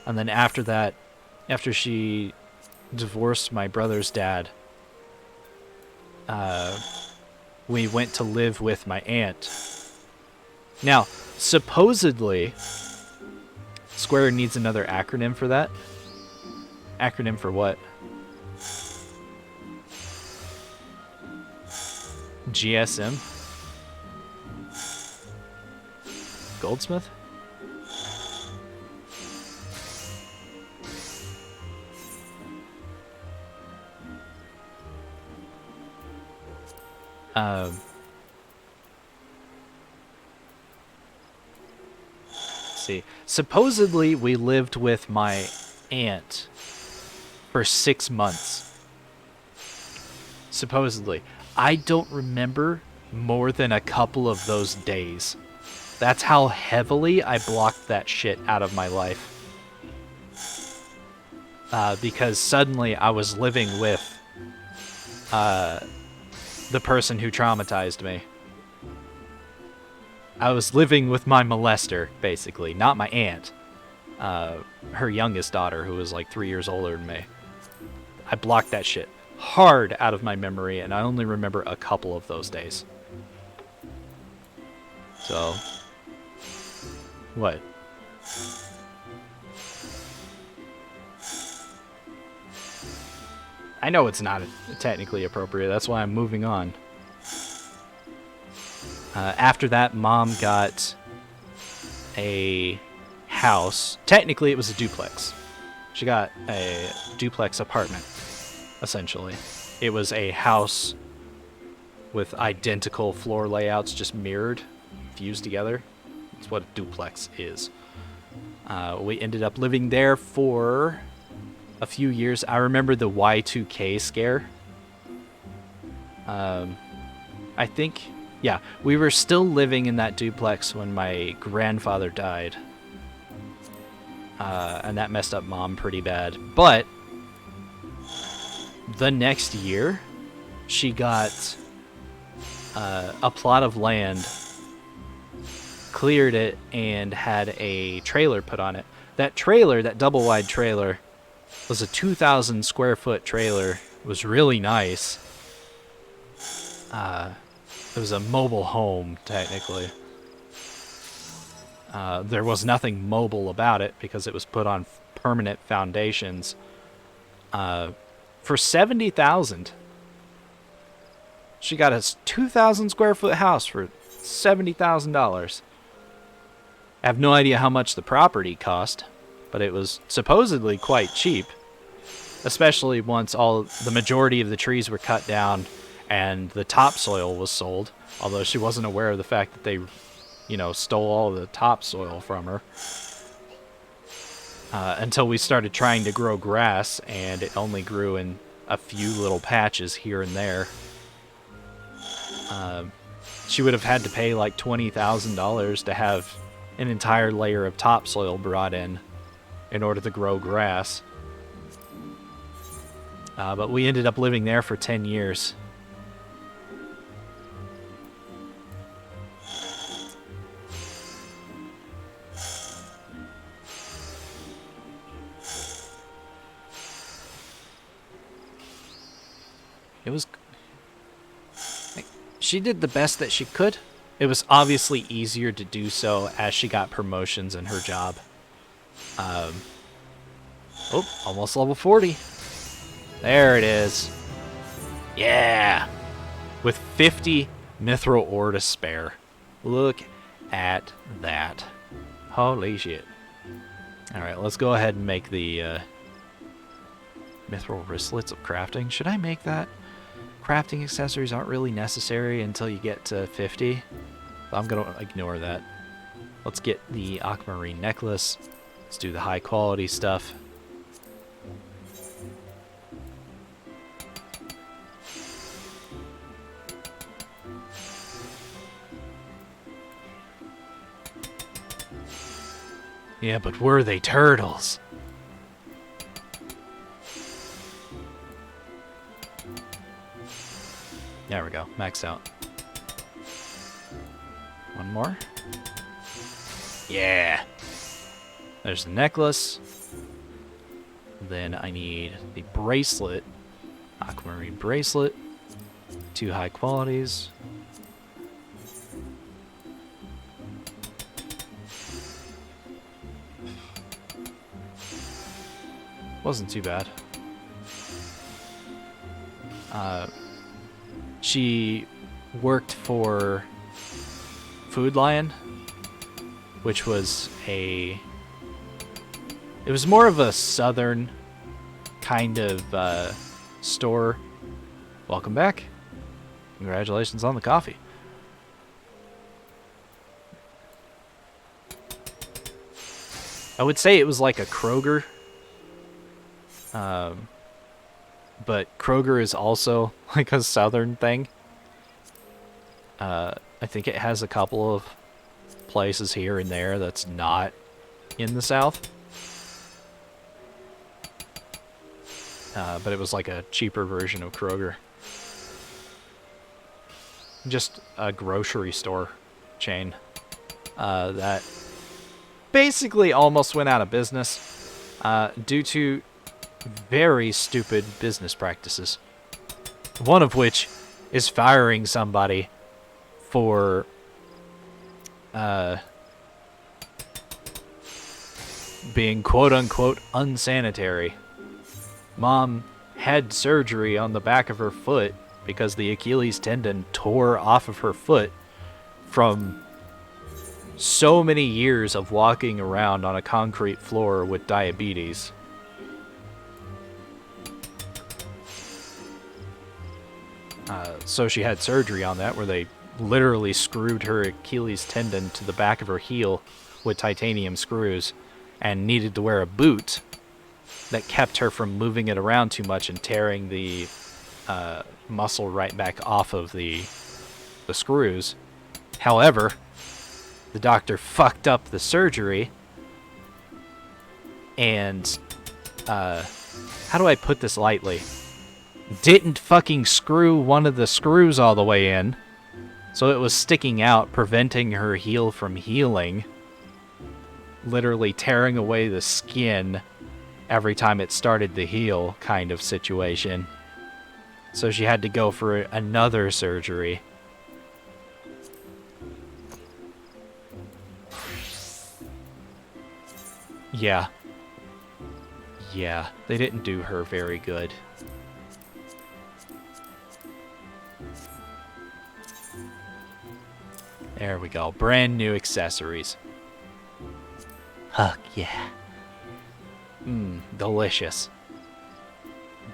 And then after that, after she divorced my brother's dad, we went to live with my aunt. Now, supposedly, Square needs another acronym for that. Acronym for what? GSM? Goldsmith? See. Supposedly, we lived with my aunt for 6 months. Supposedly. I don't remember more than a couple of those days. That's how heavily I blocked that shit out of my life. Because suddenly I was living with the person who traumatized me. I was living with my molester, basically, not my aunt. Her youngest daughter, who was like 3 years older than me. I blocked that shit hard out of my memory, and I only remember a couple of those days. So, what? I know it's not technically appropriate, that's why I'm moving on. After that, Mom got a house. Technically, it was a duplex. She got a duplex apartment, essentially. It was a house with identical floor layouts, just mirrored, fused together. That's what a duplex is. We ended up living there for a few years. I remember the Y2K scare. I think, yeah, we were still living in that duplex when my grandfather died. And that messed up Mom pretty bad. But the next year, she got a plot of land, cleared it, and had a trailer put on it. That trailer, that double-wide trailer, was a 2,000 square foot trailer. It was really nice. It was a mobile home, technically. There was nothing mobile about it because it was put on permanent foundations. For $70,000. She got a 2,000 square foot house for $70,000. I have no idea how much the property cost, but it was supposedly quite cheap, especially once the majority of the trees were cut down and the topsoil was sold, although she wasn't aware of the fact that they, stole all the topsoil from her. Until we started trying to grow grass, and it only grew in a few little patches here and there. She would have had to pay like $20,000 to have an entire layer of topsoil brought in order to grow grass. But we ended up living there for 10 years. It was... She did the best that she could. It was obviously easier to do so as she got promotions in her job. Almost level 40. There it is. Yeah! With 50 mithril ore to spare. Look at that. Holy shit. Alright, let's go ahead and make the mithril wristlets of crafting. Should I make that? Crafting accessories aren't really necessary until you get to 50. I'm going to ignore that. Let's get the aquamarine necklace. Let's do the high quality stuff. Yeah, but were they turtles? There we go, max out. One more. Yeah. There's the necklace. Then I need the bracelet. Aquamarine bracelet. 2 high qualities. Wasn't too bad. She worked for Food Lion, which was it was more of a southern kind of store. Welcome back. Congratulations on the coffee. I would say it was like a Kroger. But Kroger is also like a southern thing. I think it has a couple of places here and there that's not in the south. But it was like a cheaper version of Kroger. just a grocery store chain that basically almost went out of business due to very stupid business practices. One of which is firing somebody for being quote-unquote unsanitary. Mom had surgery on the back of her foot because the Achilles tendon tore off of her foot from so many years of walking around on a concrete floor with diabetes. So she had surgery on that where they literally screwed her Achilles tendon to the back of her heel with titanium screws and needed to wear a boot that kept her from moving it around too much and tearing the muscle right back off of the screws. However, the doctor fucked up the surgery and how do I put this lightly? Didn't fucking screw one of the screws all the way in, so it was sticking out, preventing her heel from healing, literally tearing away the skin every time it started to heal kind of situation. So she had to go for another surgery. Yeah. Yeah, they didn't do her very good. There we go. Brand new accessories. Fuck yeah. Mmm, delicious.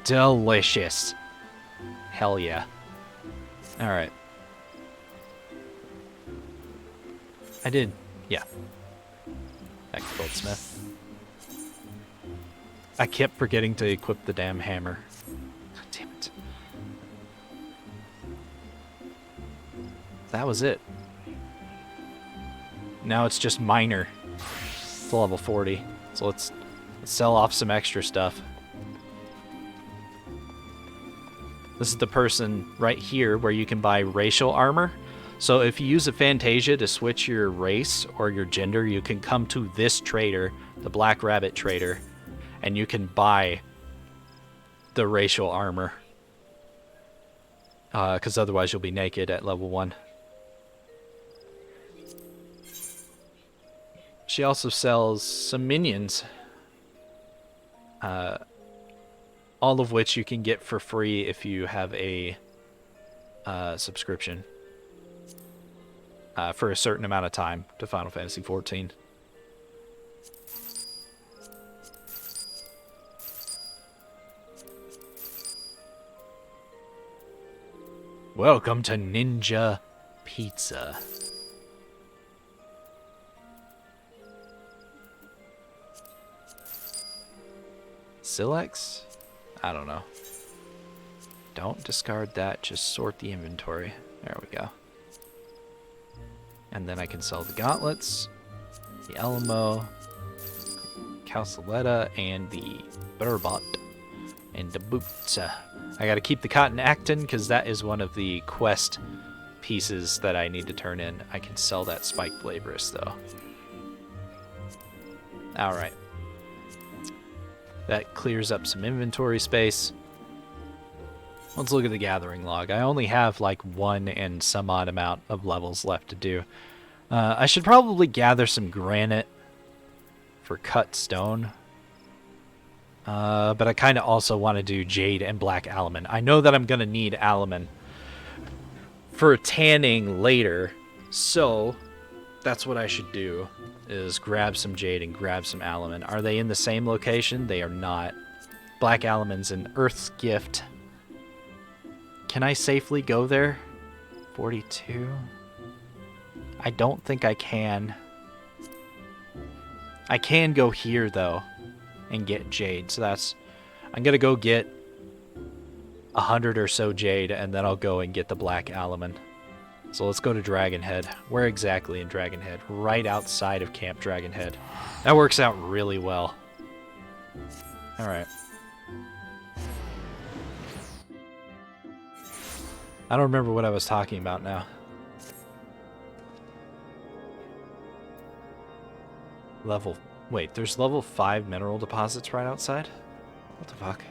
Delicious. Hell yeah. Alright. I did, yeah. Back to Goldsmith. I kept forgetting to equip the damn hammer. God damn it. That was it. Now it's just minor. It's level 40. So let's sell off some extra stuff. This is the person right here where you can buy racial armor. So if you use a Fantasia to switch your race or your gender, you can come to this trader, the Black Rabbit trader, and you can buy the racial armor. Because otherwise you'll be naked at level 1. She also sells some minions. All of which you can get for free if you have a subscription. For a certain amount of time to Final Fantasy XIV. Welcome to Ninja Pizza. Silex? I don't know. Don't discard that, just sort the inventory. There we go. And then I can sell the gauntlets, the Alamo, Calceletta, and the Burbot, and the boots. I gotta keep the Cotton Acton, because that is one of the quest pieces that I need to turn in. I can sell that Spiked Labrys, though. Alright. That clears up some inventory space. Let's look at the gathering log. I only have like 1 and some odd amount of levels left to do. I should probably gather some granite for cut stone. But I kind of also want to do jade and black alumine. I know that I'm going to need alumine for tanning later, so that's what I should do, is grab some jade and grab some alumine. Are they in the same location? They are not. Black alumine's an Earth's Gift. Can I safely go there? 42? I don't think I can. I can go here, though, and get jade. So that's... I'm going to go get 100 or so jade, and then I'll go and get the black alumine. So let's go to Dragonhead. Where exactly in Dragonhead? Right outside of Camp Dragonhead. That works out really well. Alright. I don't remember what I was talking about now. Level... Wait, there's level 5 mineral deposits right outside? What the fuck?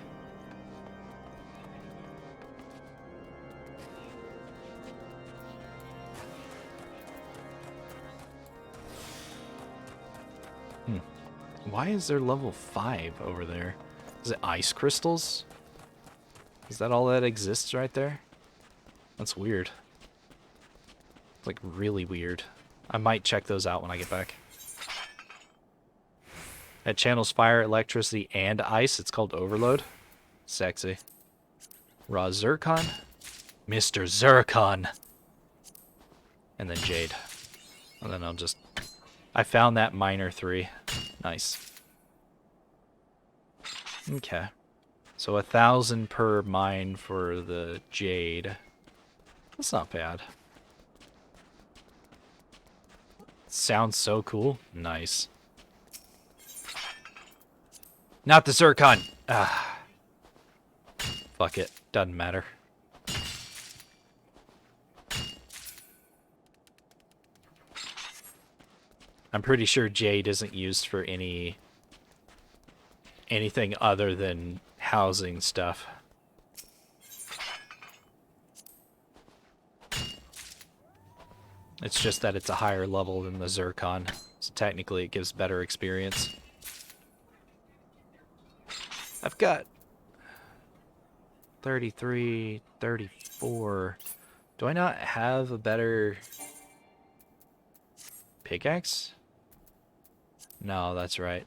Why is there level 5 over there? Is it ice crystals? Is that all that exists right there? That's weird. It's like really weird. I might check those out when I get back. It channels fire, electricity, and ice. It's called Overload. Sexy. Raw Zircon. Mr. Zircon. And then Jade. And then I'll just... I found that Miner 3. Nice. Okay. So 1,000 per mine for the Jade. That's not bad. Sounds so cool. Nice. Not the Zircon! Ah. Fuck it. Doesn't matter. I'm pretty sure Jade isn't used for anything other than housing stuff. It's just that it's a higher level than the Zircon, so technically it gives better experience. I've got 33, 34. Do I not have a better pickaxe? No, that's right.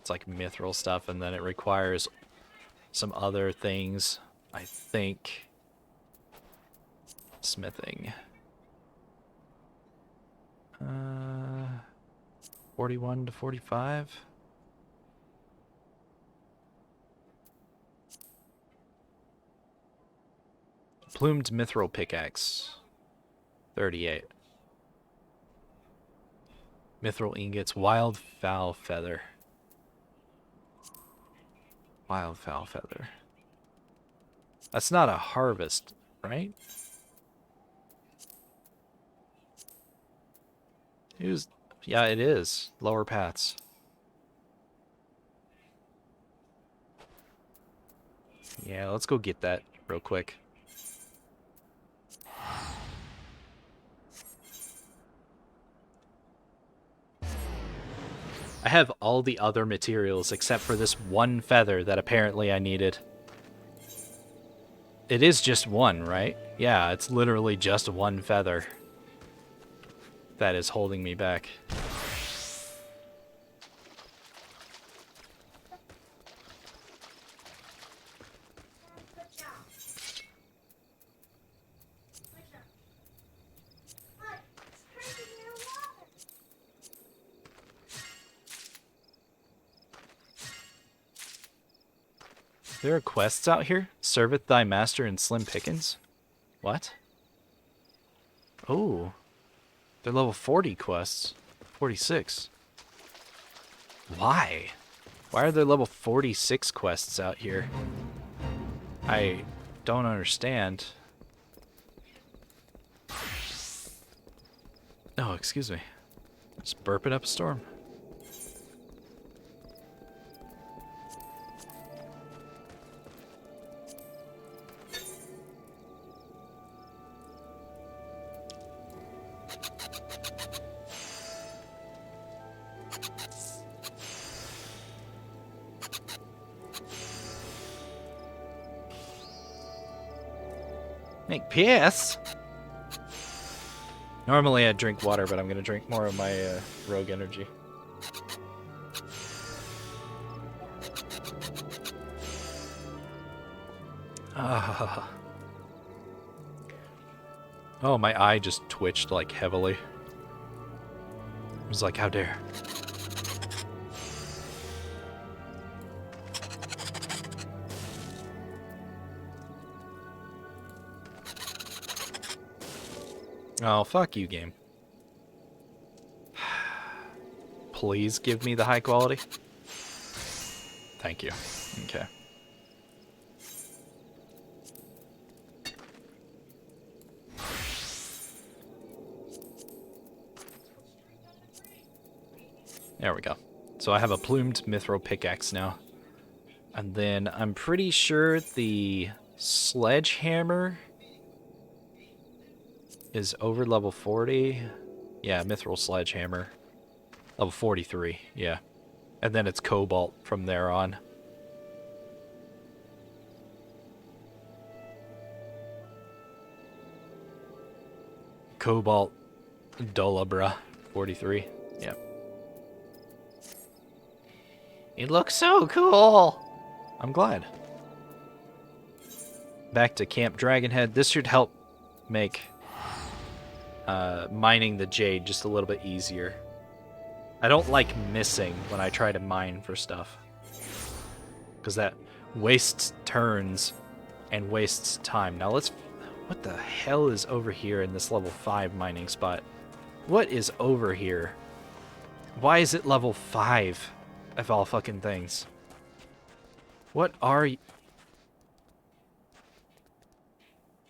It's like mithril stuff, and then it requires some other things. I think smithing. 41 to 45. Plumed mithril pickaxe. 38. Mithril ingots, wildfowl feather. Wildfowl feather. That's not a harvest, right? Yeah, it is. Lower paths. Yeah, let's go get that real quick. I have all the other materials except for this one feather that apparently I needed. It is just one, right? Yeah, it's literally just one feather that is holding me back. There are quests out here? Serveth thy master in slim pickings? What? Oh. They're level 40 quests. 46. Why? Why are there level 46 quests out here? I don't understand. Oh, excuse me. Just burping up a storm. Make piss? Normally I drink water, but I'm gonna drink more of my rogue energy. Ah. Oh, my eye just twitched like heavily. It was like, how dare. Oh, fuck you, game. Please give me the high quality. Thank you. Okay. There we go. So I have a plumed mithril pickaxe now. And then I'm pretty sure the sledgehammer is over level 40. Yeah, mithril sledgehammer. Level 43, yeah. And then it's cobalt from there on. Cobalt Dolabra 43, yeah. It looks so cool! I'm glad. Back to Camp Dragonhead. This should help make mining the jade just a little bit easier. I don't like missing when I try to mine for stuff, because that wastes turns and wastes time. Now let's... What the hell is over here in this level 5 mining spot? What is over here? Why is it level 5 of all fucking things? What are you...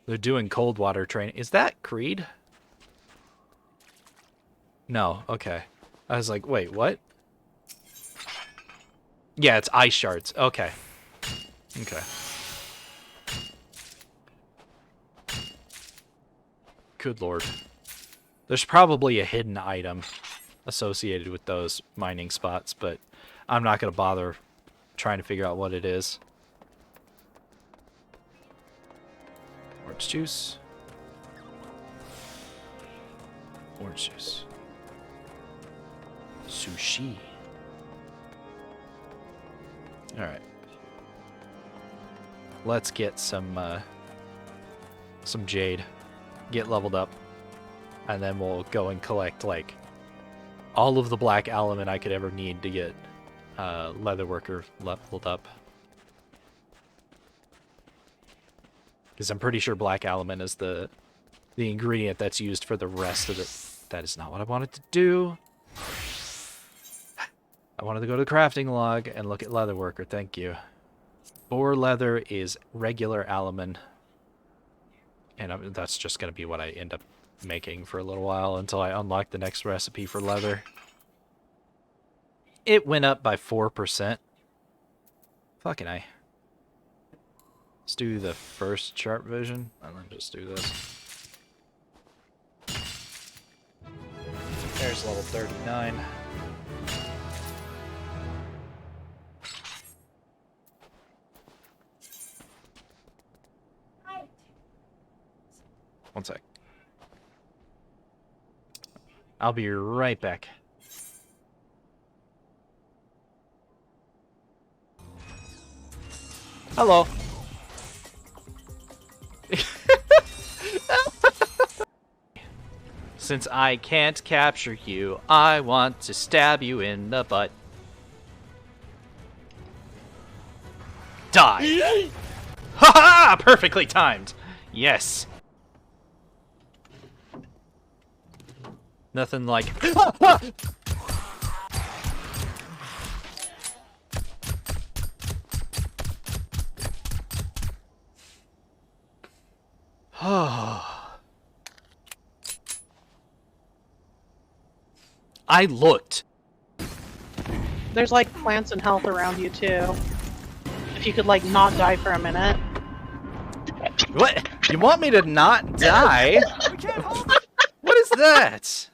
They're doing cold water training. Is that Creed? No, okay. I was like, wait, what? Yeah, it's ice shards. Okay. Okay. Good lord. There's probably a hidden item associated with those mining spots, but I'm not going to bother trying to figure out what it is. Orange juice. Orange juice. Sushi. Alright. Let's get some jade. Get leveled up. And then we'll go and collect, like, all of the black element I could ever need to get Leatherworker leveled up. Because I'm pretty sure black element is the ingredient that's used for the rest of it. That is not what I wanted to do. I wanted to go to the crafting log and look at Leatherworker, thank you. Boar leather is regular alumine. And that's just going to be what I end up making for a little while until I unlock the next recipe for leather. It went up by 4%. Fucking A. Let's do the first sharp vision, and then just do this. There's level 39. One sec. I'll be right back. Hello. Since I can't capture you, I want to stab you in the butt. Die! Ha ha! Perfectly timed. Yes. Nothing like... I looked. There's like plants and health around you too. If you could like not die for a minute. What? You want me to not die? What is that?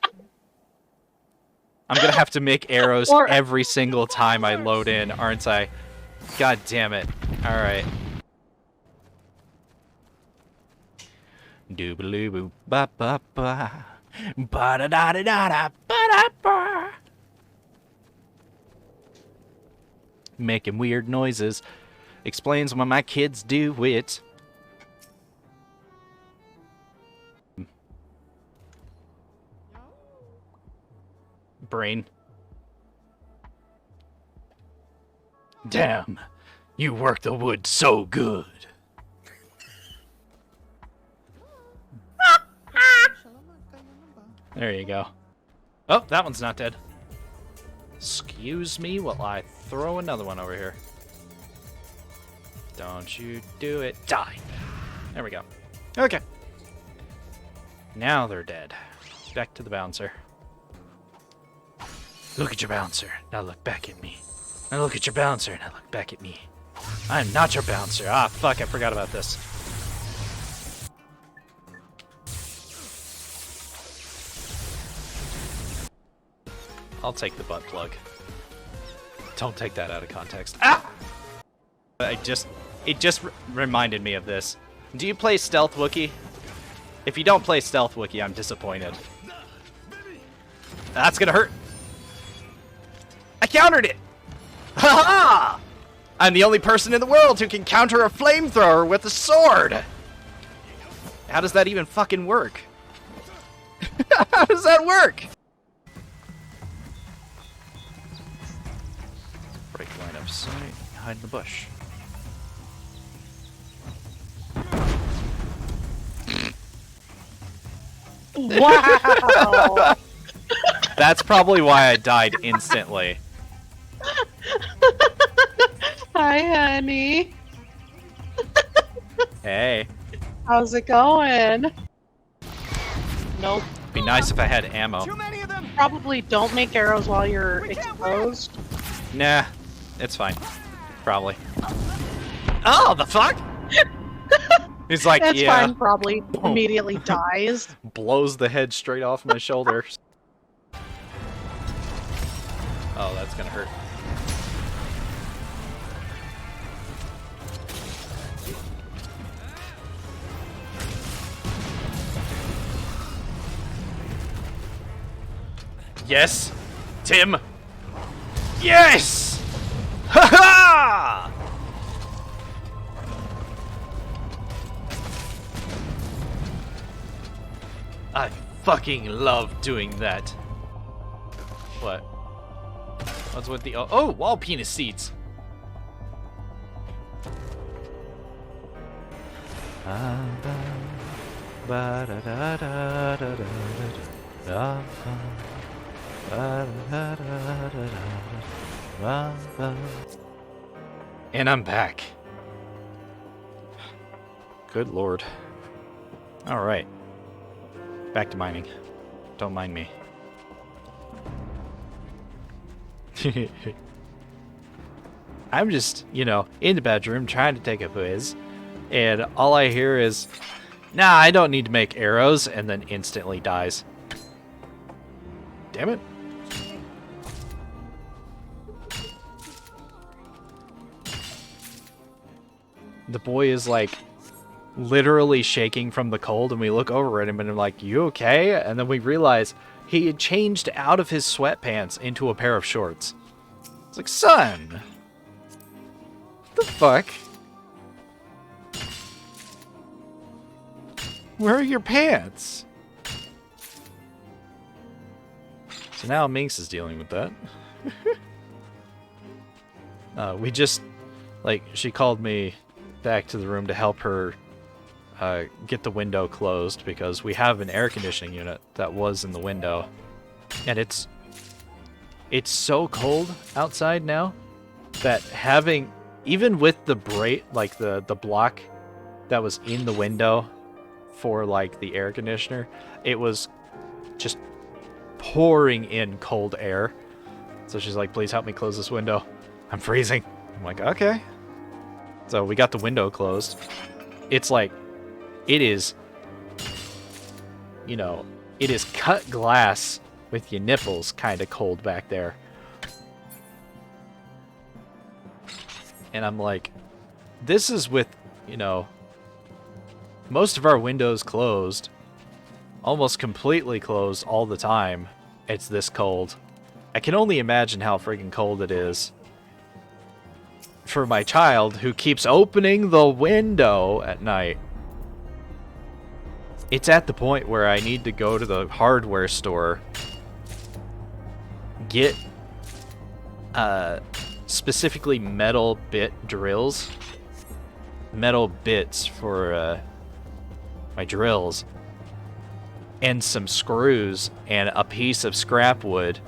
I'm gonna have to make arrows every single time I load in, aren't I? God damn it. Alright. Doobaloo ba ba ba. Ba da da da da da ba da ba. Making weird noises explains why my kids do it. Brain. Damn, you work the wood so good. There you go. Oh, that one's not dead. Excuse me while I throw another one over here. Don't you do it. Die. There we go. Okay. Now they're dead. Back to the bouncer. Look at your bouncer. Now look back at me. Now look at your bouncer. Now look back at me. I'm not your bouncer. Ah, fuck, I forgot about this. I'll take the butt plug. Don't take that out of context. Ah! It just reminded me of this. Do you play Stealth Wookiee? If you don't play Stealth Wookiee, I'm disappointed. That's gonna hurt. I countered it! Ha-ha! I'm the only person in the world who can counter a flamethrower with a sword! How does that even fucking work? How does that work? Break line of sight, hide in the bush. Wow! That's probably why I died instantly. Hi, honey. Hey. How's it going? Nope. Be nice if I had ammo. Probably don't make arrows while you're exposed. Nah, it's fine. Probably. Oh, the fuck? He's like, That's yeah. fine, probably immediately dies. Blows the head straight off my shoulder. Oh, that's gonna hurt. Yes! Tim! Yes! Ha ha! I fucking love doing that. What? What's with the... Oh, wall penis seeds! And I'm back. Good lord. Alright. Back to mining. Don't mind me. I'm just, you know, in the bedroom trying to take a whiz, and all I hear is, nah, I don't need to make arrows, and then instantly dies. Damn it. The boy is like literally shaking from the cold, and we look over at him and I'm like, you okay? And then we realize he had changed out of his sweatpants into a pair of shorts. It's like, son, what the fuck? Where are your pants? So now Minx is dealing with that. We just, like, she called me back to the room to help her get the window closed because we have an air conditioning unit that was in the window, and it's so cold outside now that having, even with the like the block that was in the window for like the air conditioner, it was just pouring in cold air. So she's like, please help me close this window, I'm freezing. I'm like, okay. So we got the window closed. It's like, it is, you know, it is cut glass with your nipples kind of cold back there. And I'm like, this is with, you know, most of our windows closed, almost completely closed all the time. It's this cold. I can only imagine how friggin' cold it is for my child who keeps opening the window at night. It's at the point where I need to go to the hardware store, get specifically metal bit drills, metal bits for my drills, and some screws and a piece of scrap wood,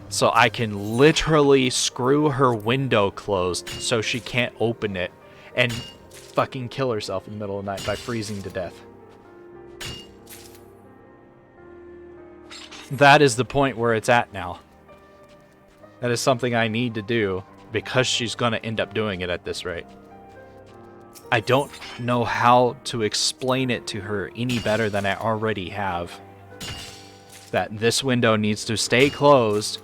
so I can literally screw her window closed so she can't open it and fucking kill herself in the middle of the night by freezing to death. That is the point where it's at now. That is something I need to do because she's going to end up doing it at this rate. I don't know how to explain it to her any better than I already have. That this window needs to stay closed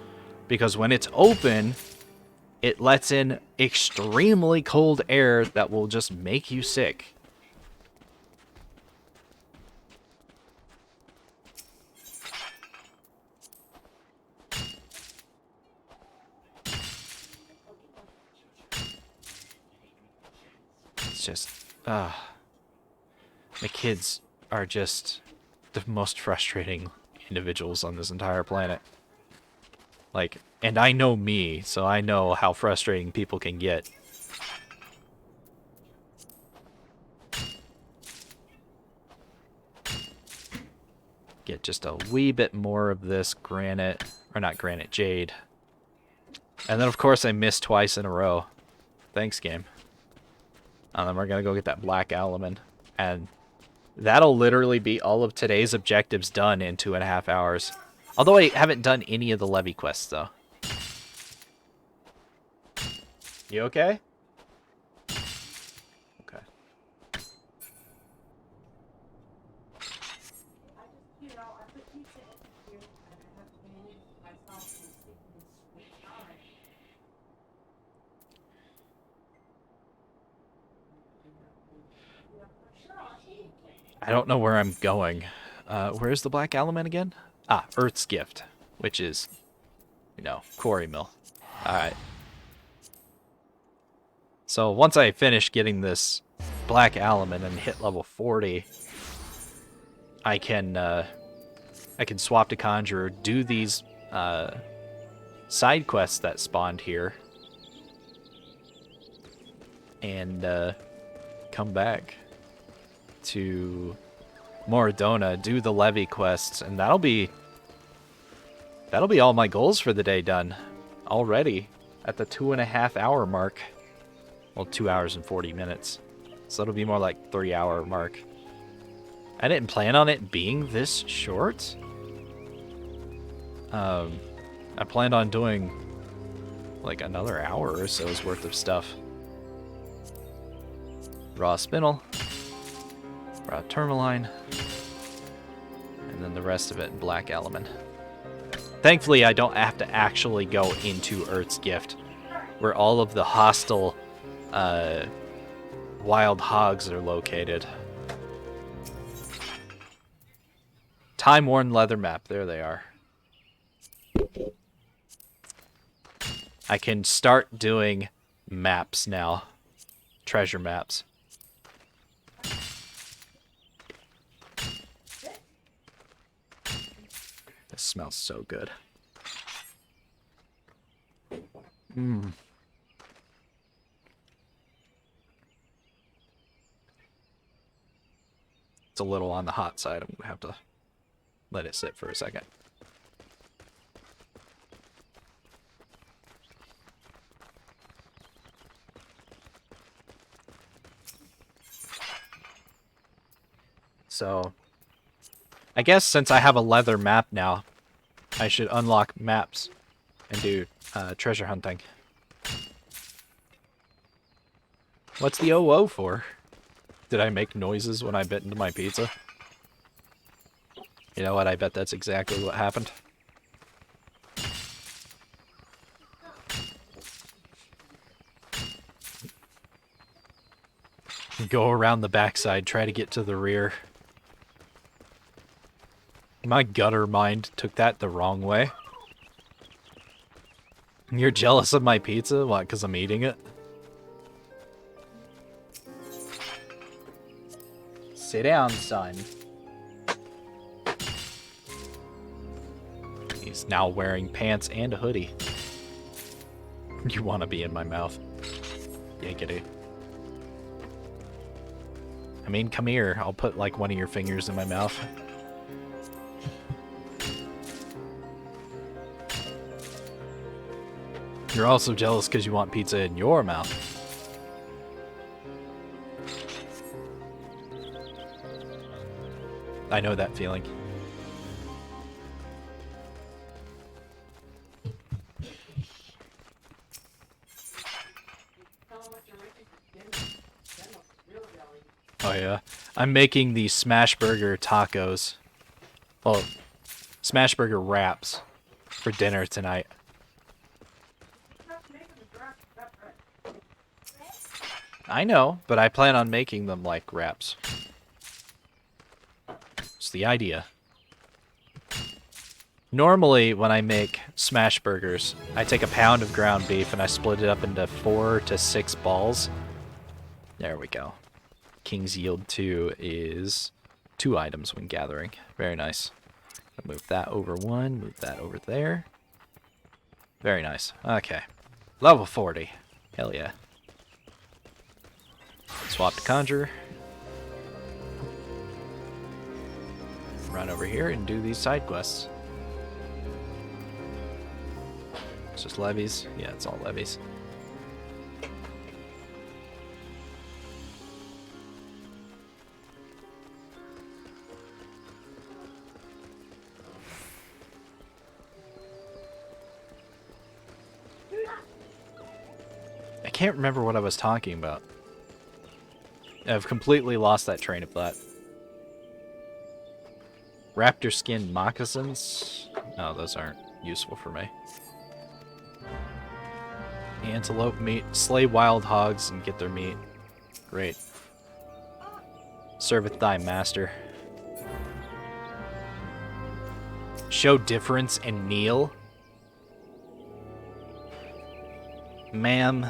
because when it's open, it lets in extremely cold air that will just make you sick. It's just, the kids are just the most frustrating individuals on this entire planet. Like, and I know me, so I know how frustrating people can get. Get just a wee bit more of this granite, or not granite, jade. And then of course I missed twice in a row. Thanks, game. And then we're gonna go get that black alumine. And that'll literally be all of today's objectives done in 2.5 hours. Although I haven't done any of the levy quests, though. You okay? Okay. I don't know where I'm going. Where's the black alumine again? Ah, Earth's Gift, which is, you know, quarry mill. Alright. So once I finish getting this black alumine and hit level 40, I can swap to Conjurer, do these side quests that spawned here, and come back to Moradona, do the levy quests, and that'll be all my goals for the day done already at the 2.5 hour mark. Well, 2 hours and 40 minutes. So it'll be more like 3 hour mark. I didn't plan on it being this short. I planned on doing like another hour or so's worth of stuff. Raw spinel, raw tourmaline, and then the rest of it in black alumine. Thankfully, I don't have to actually go into Earth's Gift, where all of the hostile wild hogs are located. Time-worn leather map, there they are. I can start doing maps now. Treasure maps. This smells so good. Mmm. It's a little on the hot side. I'm gonna have to let it sit for a second. So, I guess since I have a leather map now, I should unlock maps and do treasure hunting. What's the OO for? Did I make noises when I bit into my pizza? You know what? I bet that's exactly what happened. Go around the backside, try to get to the rear. My gutter mind took that the wrong way. You're jealous of my pizza? What, because I'm eating it? Sit down, son. He's now wearing pants and a hoodie. You want to be in my mouth. Yankity. I mean, come here. I'll put like one of your fingers in my mouth. You're also jealous because you want pizza in your mouth. I know that feeling. Oh yeah, I'm making the smash burger tacos. Well, smash burger wraps for dinner tonight. I know, but I plan on making them like wraps. It's the idea. Normally, when I make smash burgers, I take a pound of ground beef and I split it up into 4 to 6 balls. There we go. King's Yield 2 is 2 items when gathering. Very nice. Move that over 1, move that over there. Very nice. Okay. Level 40. Hell yeah. Swap to Conjure. Run over here and do these side quests. It's just levies. Yeah, it's all levies. I can't remember what I was talking about. I've completely lost that train of thought. Raptor skin moccasins? No, those aren't useful for me. Antelope meat. Slay wild hogs and get their meat. Great. Serveth thy master. Show difference and kneel. Ma'am.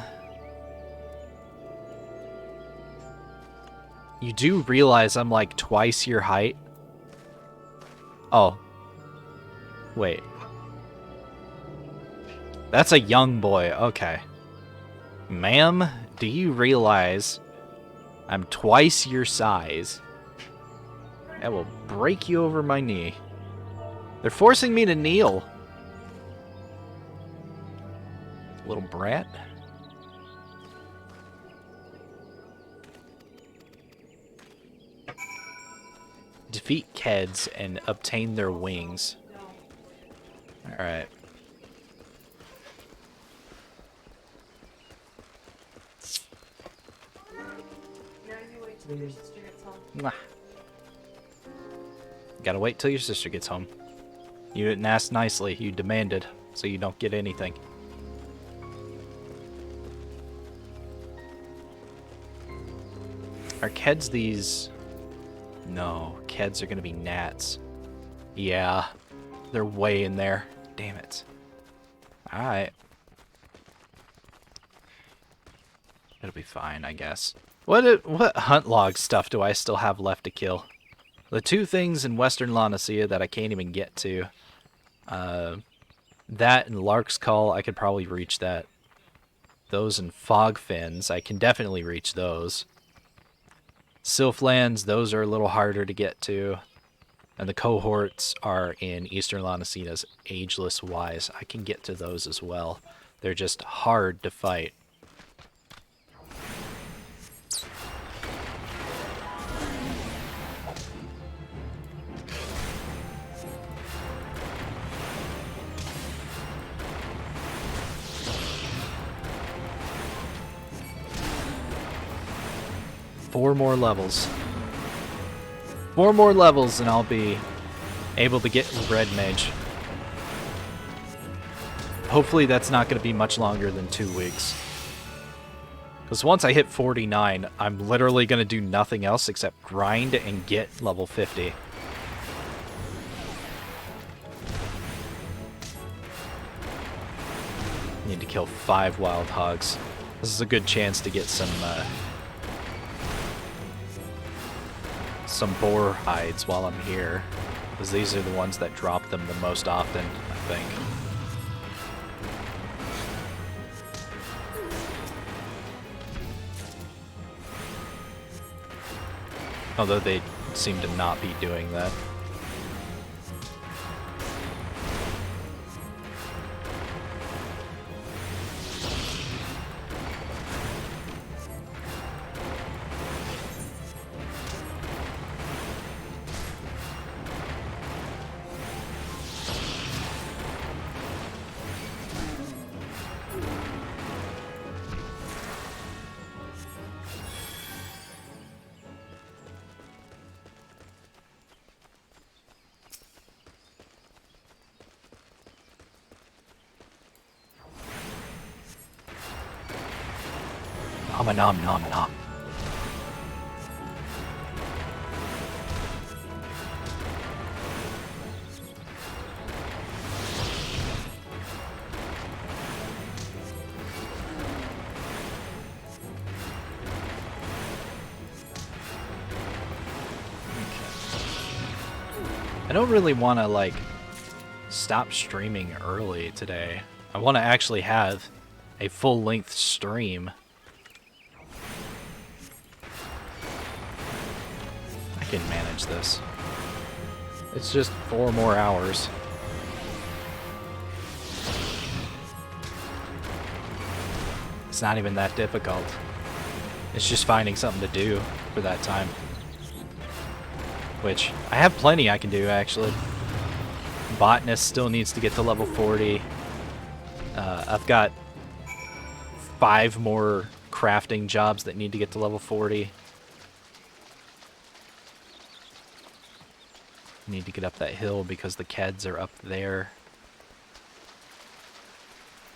You do realize I'm like twice your height? Oh. Wait. That's a young boy. Okay. Ma'am, do you realize I'm twice your size? I will break you over my knee. They're forcing me to kneel. Little brat. Defeat Keds and obtain their wings. Alright. Mwah. Gotta wait till your sister gets home. You didn't ask nicely, you demanded, so you don't get anything. Are Keds these... No, Keds are gonna be gnats. Yeah, they're way in there. Damn it. Alright. It'll be fine, I guess. What hunt log stuff do I still have left to kill? The 2 things in Western Laodicea that I can't even get to. That and Lark's Call, I could probably reach that. Those and Fog Fins, I can definitely reach those. Sylphlands, those are a little harder to get to. And the cohorts are in Eastern Laodicea's Ageless Wise. I can get to those as well. They're just hard to fight. Four more levels and I'll be able to get Red Mage. Hopefully that's not going to be much longer than 2 weeks. Because once I hit 49, I'm literally going to do nothing else except grind and get level 50. Need to kill 5 wild hogs. This is a good chance to get some boar hides while I'm here, because these are the ones that drop them the most often, I think. Although they seem to not be doing that. Nom nom nom nom. I don't really want to, like, stop streaming early today. I want to actually have a full-length stream. I can manage this. It's just 4 more hours. It's not even that difficult. It's just finding something to do for that time. Which, I have plenty I can do, actually. Botanist still needs to get to level 40. I've got 5 more crafting jobs that need to get to level 40. Need to get up that hill because the Keds are up there.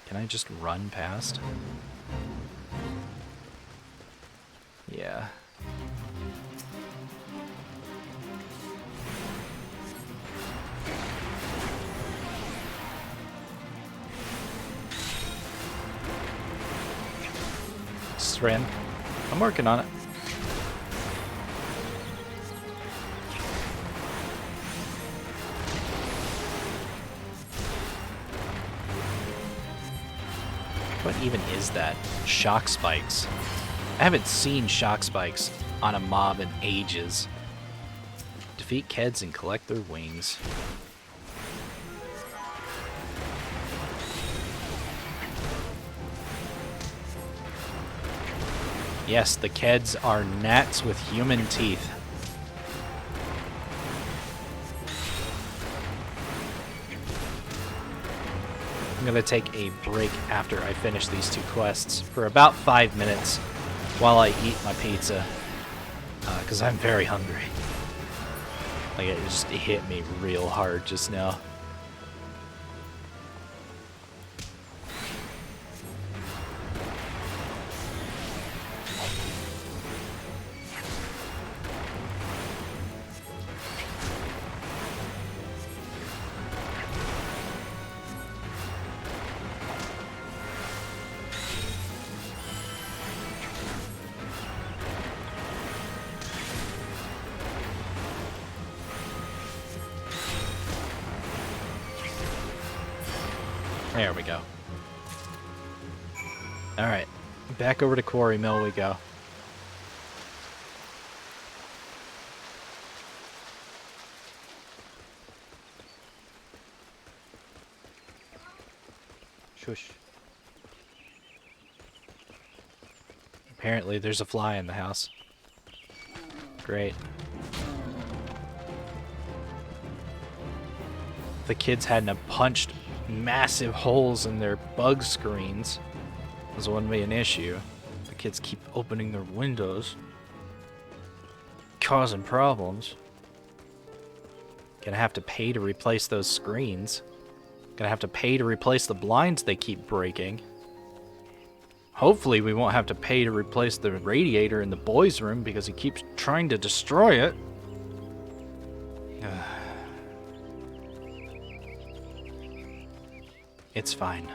Can I just run past? Yeah. Ran. I'm working on it. What even is that? Shock spikes. I haven't seen shock spikes on a mob in ages. Defeat Keds and collect their wings. Yes, the Keds are gnats with human teeth. I'm gonna take a break after I finish these 2 quests for about 5 minutes while I eat my pizza. Because I'm very hungry. Like, it just hit me real hard just now. There we go. Alright, back over to Quarry Mill we go. Shush. Apparently there's a fly in the house. Great. If the kids hadn't have punched massive holes in their bug screens, this wouldn't be an issue. The kids keep opening their windows, causing problems. Gonna have to pay to replace those screens. Gonna have to pay to replace the blinds they keep breaking. Hopefully we won't have to pay to replace the radiator in the boys' room because he keeps trying to destroy it. It's fine.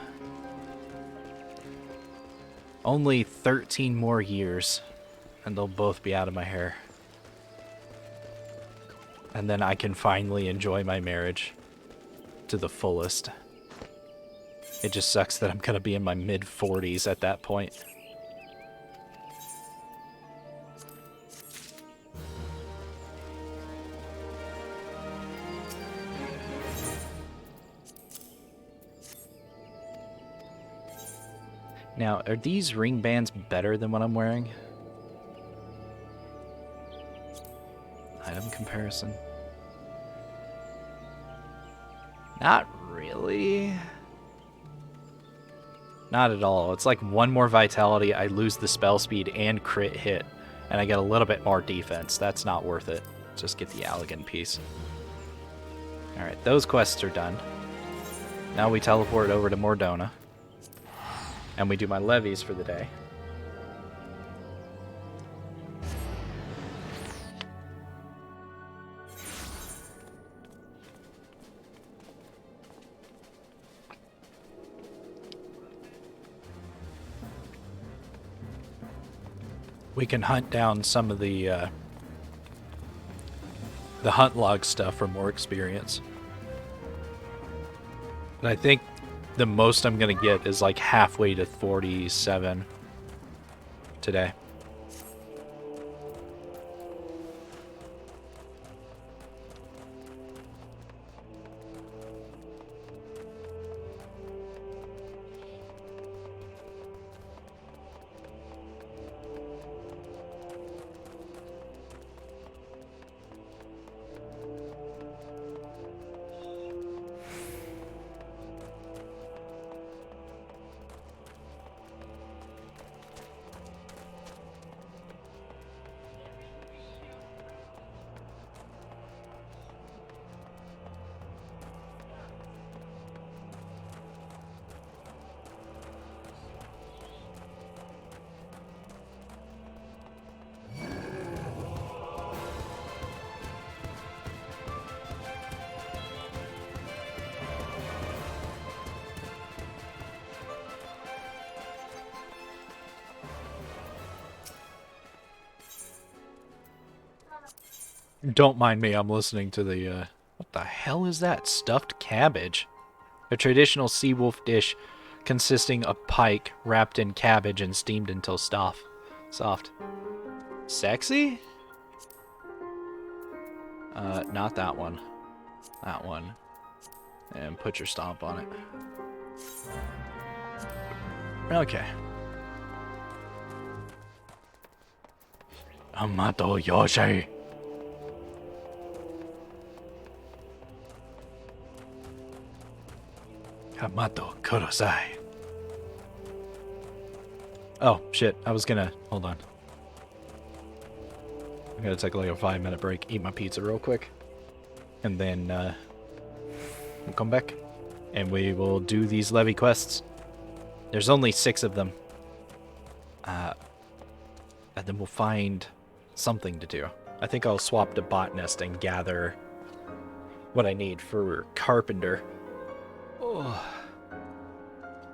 Only 13 more years, and they'll both be out of my hair. And then I can finally enjoy my marriage to the fullest. It just sucks that I'm gonna be in my mid-40s at that point. Now, are these ring bands better than what I'm wearing? Item comparison. Not really. Not at all. It's like 1 more vitality, I lose the spell speed and crit hit, and I get a little bit more defense. That's not worth it. Just get the Allegan piece. Alright, those quests are done. Now we teleport over to Mordona. And we do my levies for the day. we can hunt down some of the hunt log stuff for more experience. But I think the most I'm gonna get is like halfway to 47 today. Don't mind me, I'm listening to the, what the hell is that? Stuffed cabbage? A traditional sea wolf dish consisting of pike wrapped in cabbage and steamed until soft. Sexy? Not that one. That one. And put your stomp on it. Okay. Amato Yoshi. Hamato Kurosai. Oh, shit. I was gonna... Hold on. I'm gonna take like a 5-minute break, eat my pizza real quick. And then, we'll come back. And we will do these levy quests. There's only 6 of them. And then we'll find something to do. I think I'll swap to botanist and gather what I need for carpenter. Oh.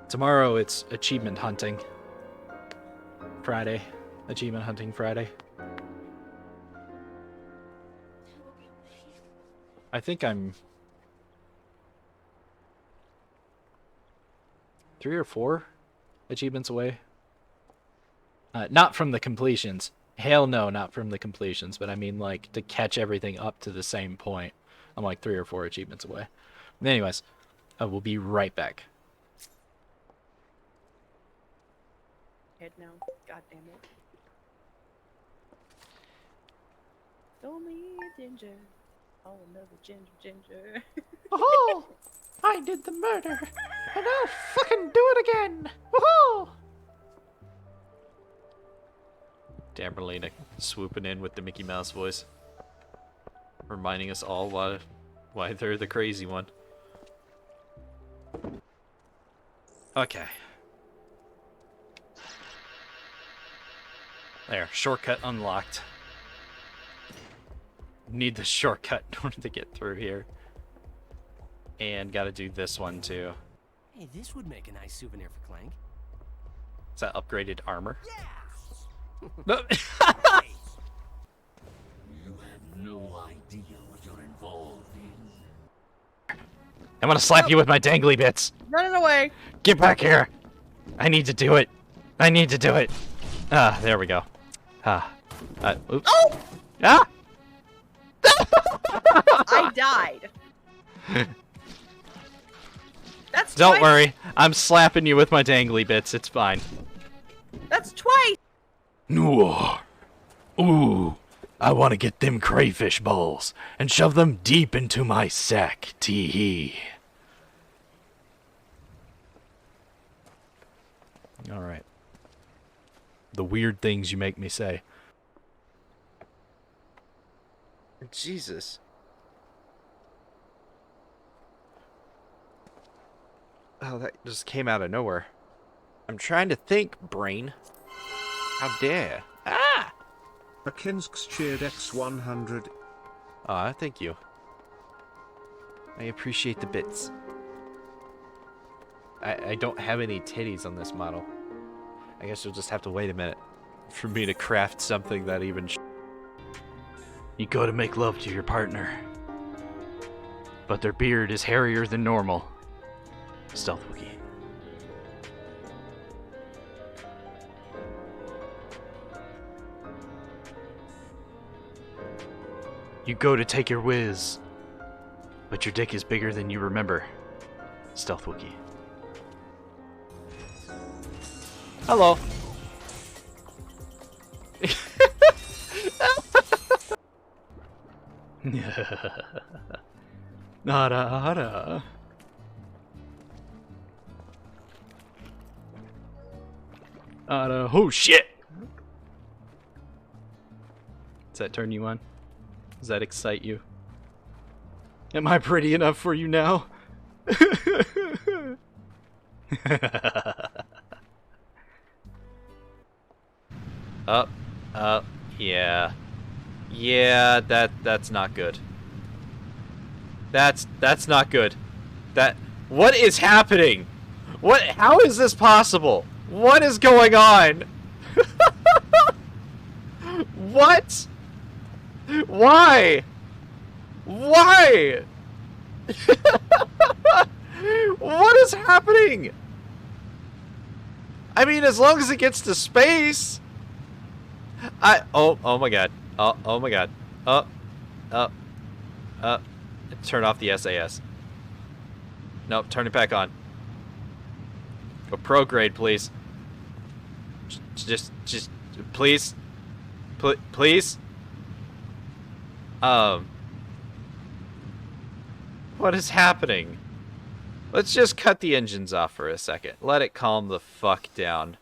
Tomorrow it's achievement hunting Friday. Achievement hunting Friday. I think I'm 3 or 4 achievements away. Not from the completions. Hell no, not from the completions. But I mean, like, to catch everything up to the same point. I'm like 3 or 4 achievements away. But anyways, I will be right back. Head now. God damn it. Don't need ginger. Oh, another ginger. Oh, I did the murder, and I'll fucking do it again. Woohoo! Damn, Merlina swooping in with the Mickey Mouse voice, reminding us all why they're the crazy one. Okay. There, shortcut unlocked. Need the shortcut in order to get through here. And gotta do this one too. Hey, this would make a nice souvenir for Clank. Is that upgraded armor? Yeah. No. You have no idea what you're involved in. I'm gonna slap you with my dangly bits. Running away. Get back here. I need to do it. I need to do it. Ah, there we go. Ah. Oops. Oh! Ah! I died. That's Don't twice. worry. I'm slapping you with my dangly bits. It's fine. That's twice. No. Ooh. I want to get them crayfish balls and shove them deep into my sack. Tee-hee. Alright. The weird things you make me say. Jesus. Oh, that just came out of nowhere. I'm trying to think, brain. How dare. Ah! Akinsk's cheered X100. Aw, thank you. I appreciate the bits. I don't have any titties on this model. I guess you'll just have to wait a minute. for me to craft something that even. You go to make love to your partner, but their beard is hairier than normal. Stealth Wookie. You go to take your whiz, but your dick is bigger than you remember. Stealth Wookie. Hello. Nada, nada. Oh shit! Does that turn you on? Does that excite you? Am I pretty enough for you now? Yeah. Yeah, that's not good. That's not good. What is happening? How is this possible? What is going on? What? Why? Why? What is happening? I mean, as long as it gets to space. Oh my god. Oh my god. Turn off the SAS. Nope, turn it back on. Go pro grade, please. Just please. Please. What is happening? Let's just cut the engines off for a second. Let it calm the fuck down.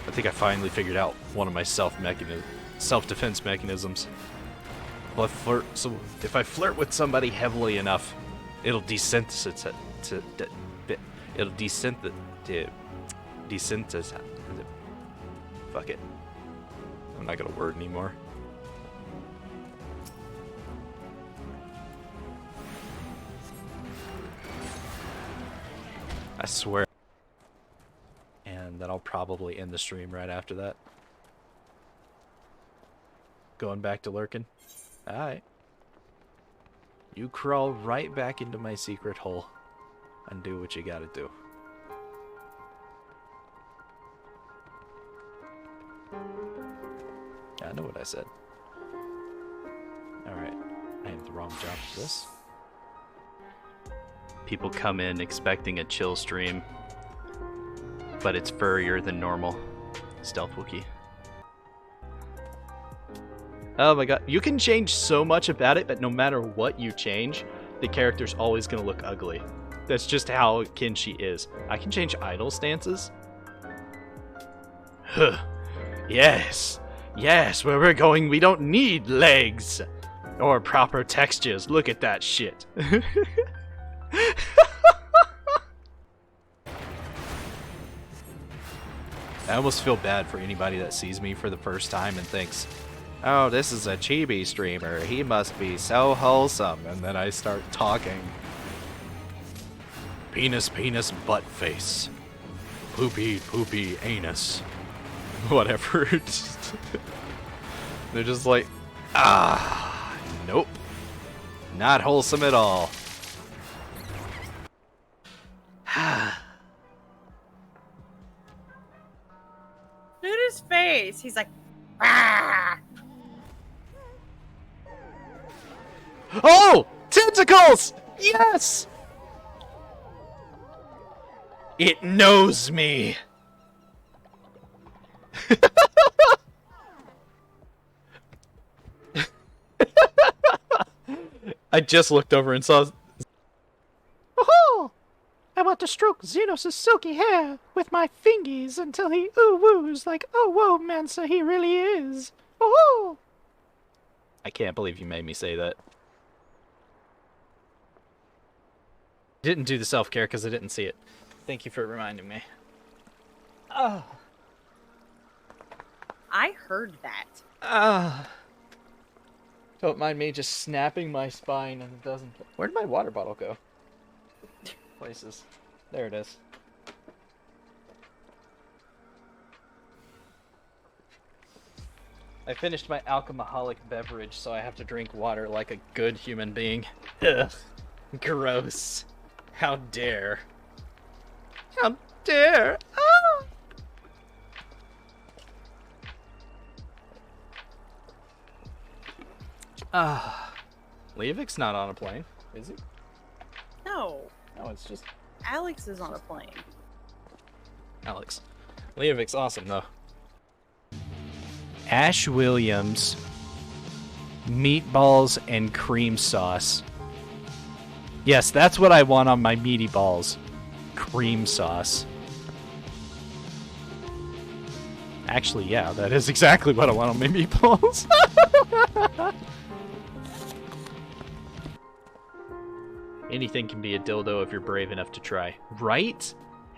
I think I finally figured out one of my self-defense mechanisms. Well, if I flirt with somebody heavily enough, it'll desensitize. It'll desensitize. Fuck it. I'm not gonna word anymore. I swear. And then I'll probably end the stream right after that. Going back to lurking. Alright. You crawl right back into my secret hole and do what you gotta do. I know what I said. Alright. I have the wrong job for this. People come in expecting a chill stream, but it's furrier than normal. Stealth Wookie. Oh my god. You can change so much about it, but no matter what you change, the character's always gonna look ugly. That's just how Kinshi is. I can change idle stances. Huh. Yes. Yes, where we're going, we don't need legs. Or proper textures. Look at that shit. I almost feel bad for anybody that sees me for the first time and thinks, oh, this is a chibi streamer. He must be so wholesome. And then I start talking. Penis, penis, butt face. Poopy, poopy, anus. Whatever. They're just like, nope. Not wholesome at all. Look at his face. He's like, ah! Oh! Tentacles! Yes! It knows me. I just looked over and saw... Oh! I want to stroke Xenos' silky hair with my fingies until he ooh-woos like, oh, whoa, Mansa, he really is. Oh! I can't believe you made me say that. Didn't do the self-care because I didn't see it. Thank you for reminding me. Oh. I heard that. Don't mind me just snapping my spine and it doesn't... Where'd my water bottle go? Places. There it is. I finished my alcoholic beverage, so I have to drink water like a good human being. Ugh. Gross. How dare. How dare. Ah! Levik's not on a plane, is he? No, No, it's just Alex is on a plane. Alex. Levik's awesome, though. Ash Williams, meatballs and cream sauce. Yes, that's what I want on my meaty balls. Cream sauce. Actually, yeah, that is exactly what I want on my meatballs. Anything can be a dildo if you're brave enough to try. Right?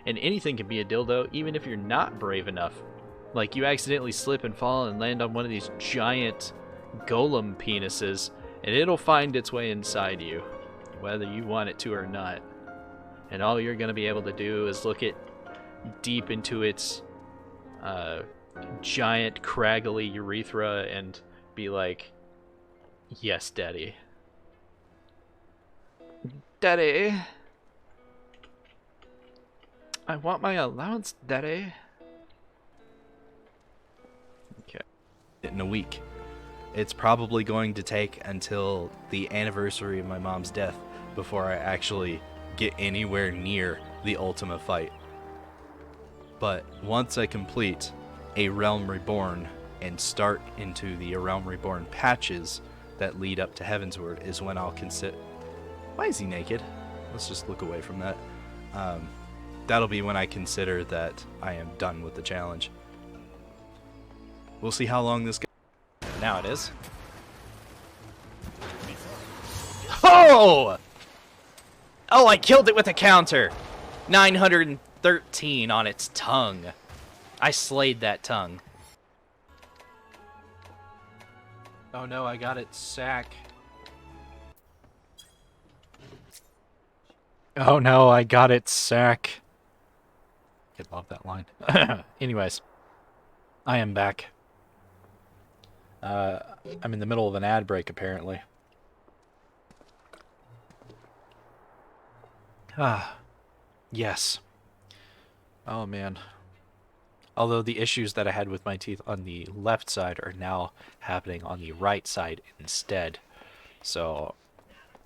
And anything can be a dildo even if you're not brave enough. Like, you accidentally slip and fall and land on one of these giant golem penises, and it'll find its way inside you, whether you want it to or not. And all you're going to be able to do is look it deep into its giant, craggly urethra and be like, yes, Daddy. Daddy. I want my allowance, Daddy. Okay. In a week. It's probably going to take until the anniversary of my mom's death before I actually get anywhere near the Ultima fight. But once I complete A Realm Reborn and start into the A Realm Reborn patches that lead up to Heavensward is when I'll consider... Why is he naked? Let's just look away from that. That'll be when I consider that I am done with the challenge. We'll see how long this goes. Now it is. Oh! Oh, I killed it with a counter! 913 on its tongue. I slayed that tongue. Oh no, I got its sack. Oh no, I got its sack. I love that line. Anyways, I am back. I'm in the middle of an ad break, apparently. Ah, yes. Oh, man. Although the issues that I had with my teeth on the left side are now happening on the right side instead. So,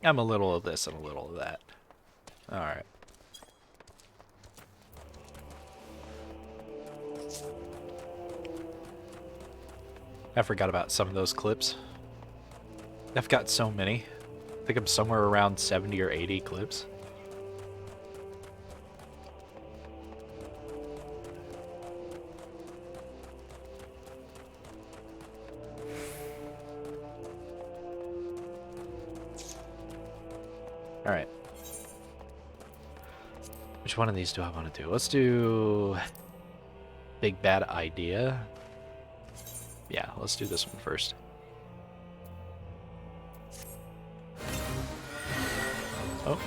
I'm a little of this and a little of that. Alright. I forgot about some of those clips. I've got so many. I think I'm somewhere around 70 or 80 clips. Alright. Which one of these do I want to do? Let's do Big Bad Idea. Yeah, let's do this one first. Oh.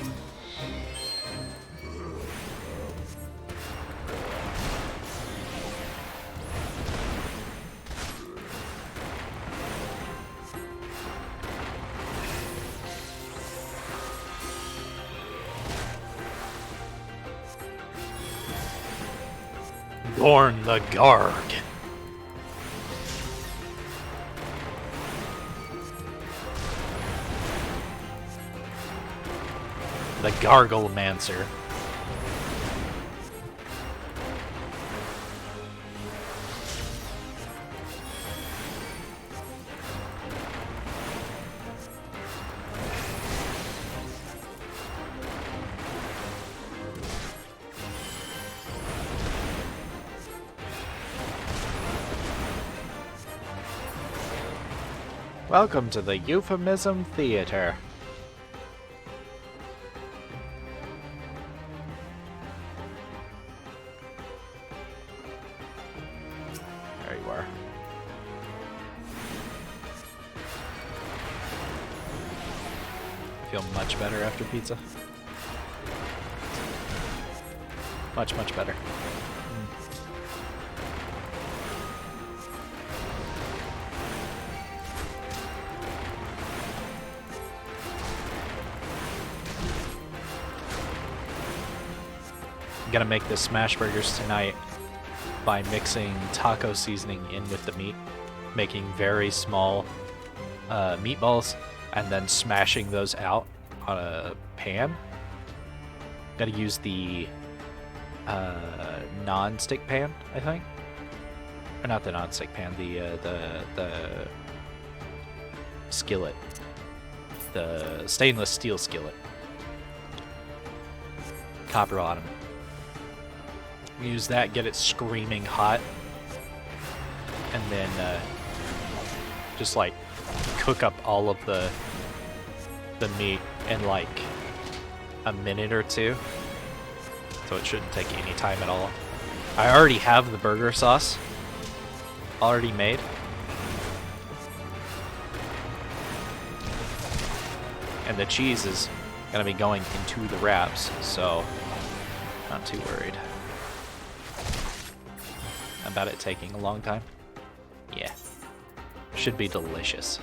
Gorn the Garg. The Garglemancer. Welcome to the Euphemism Theater. There you are. I feel much better after pizza. Much, much better. gonna make the smash burgers tonight by mixing taco seasoning in with the meat, making very small meatballs, and then smashing those out on a pan. Gotta use the non-stick pan, I think. Or not the non-stick pan, the skillet. The stainless steel skillet. Copper bottom. Use that, get it screaming hot. And then just like cook up all of the meat in like a minute or two. So it shouldn't take any time at all. I already have the burger sauce already made. And the cheese is gonna be going into the wraps, so not too worried about it taking a long time. Yeah. Should be delicious.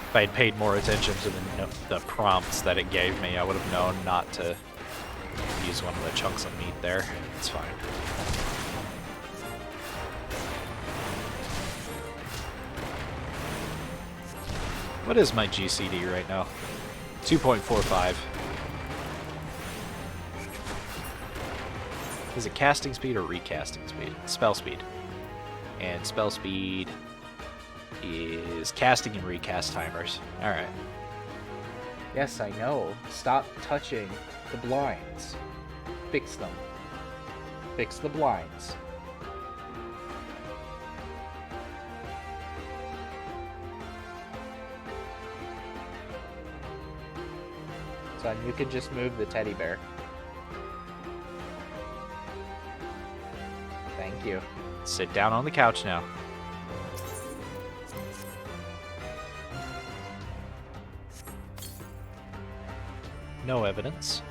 If I had paid more attention to the prompts that it gave me, I would have known not to use one of the chunks of meat there. It's fine. What is my GCD right now? 2.45. Is it casting speed or recasting speed? Spell speed. And spell speed is casting and recast timers. Alright. Yes, I know. Stop touching the blinds. Fix them. Fix the blinds. Son, you can just move the teddy bear. Thank you. Sit down on the couch now. No evidence.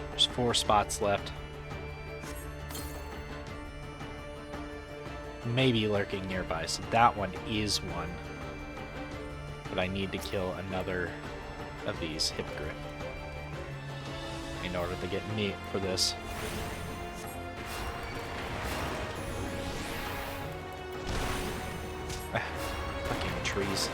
There's 4 spots left. Maybe lurking nearby, so that one is one. But I need to kill another of these hippogriff in order to get meat for this. Fucking trees.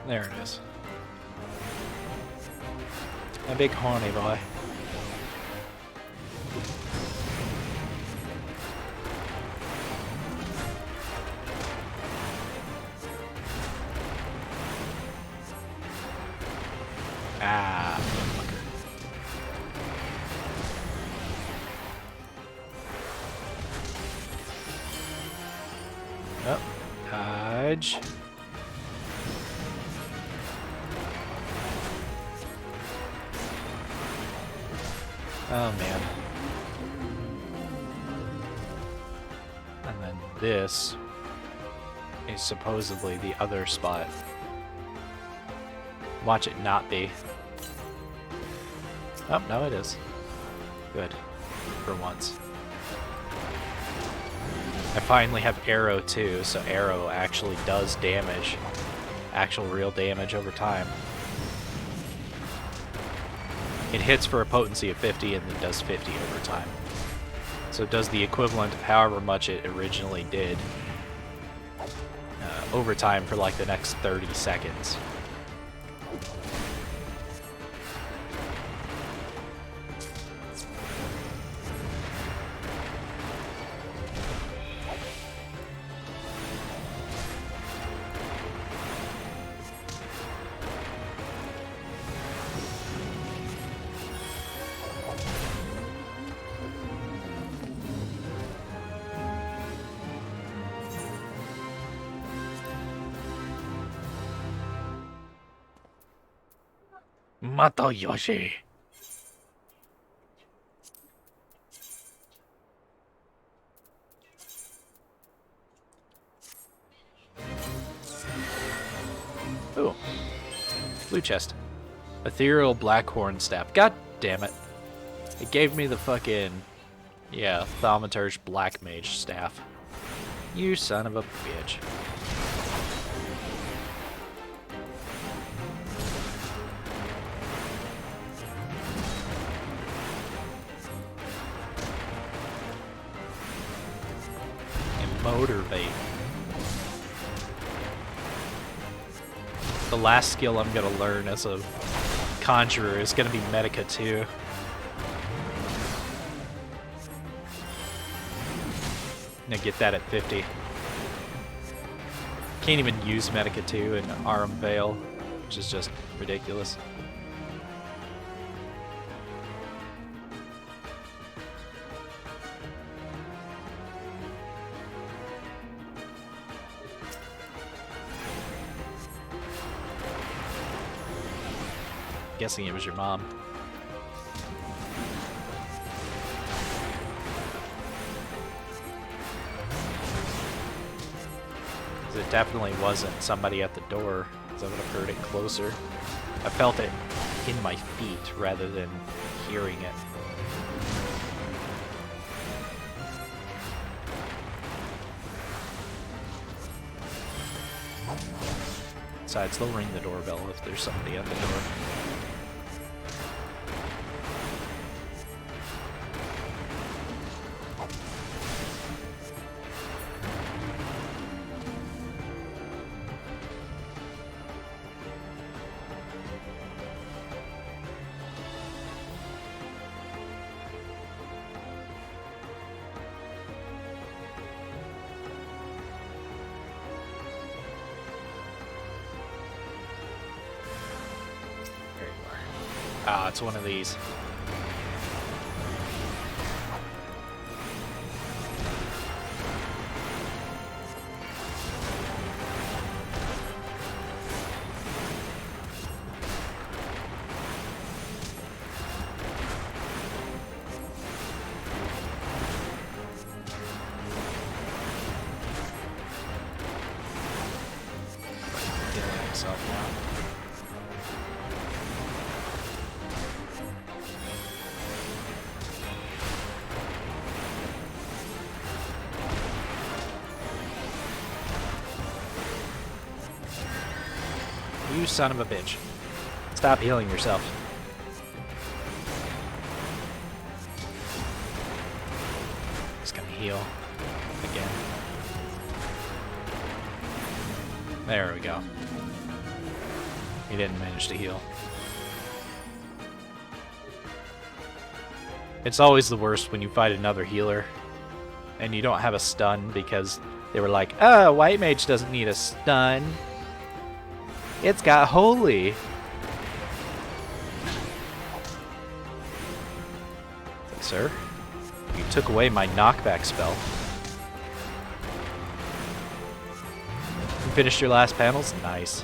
There it is. A big horny boy. Ah, motherfucker. Oh, dodge. Oh man. And then this is supposedly the other spot. Watch it not be. Oh, no it is. Good. For once. I finally have arrow too, so arrow actually does damage. Actual real damage over time. It hits for a potency of 50 and then does 50 over time. So it does the equivalent of however much it originally did over time for like the next 30 seconds. Mato Yoshi. Ooh. Blue chest. Ethereal Blackhorn Staff. God damn it. It gave me the fucking... Yeah, Thaumaturge Black Mage Staff. You son of a bitch. And motivate. The last skill I'm gonna learn as a conjurer is gonna be Medica 2. I'm gonna get that at 50. Can't even use Medica 2 in Arum Vale, which is just ridiculous. Guessing it was your mom. It definitely wasn't somebody at the door, because I would have heard it closer. I felt it in my feet rather than hearing it. Besides, they'll ring the doorbell if there's somebody at the door. Ah, it's one of these. Killing himself now. You son of a bitch. Stop healing yourself. Just gonna heal. Again. There we go. He didn't manage to heal. It's always the worst when you fight another healer and you don't have a stun because they were like, oh, White Mage doesn't need a stun. It's got holy. Like, sir, you took away my knockback spell. You finished your last panels? Nice.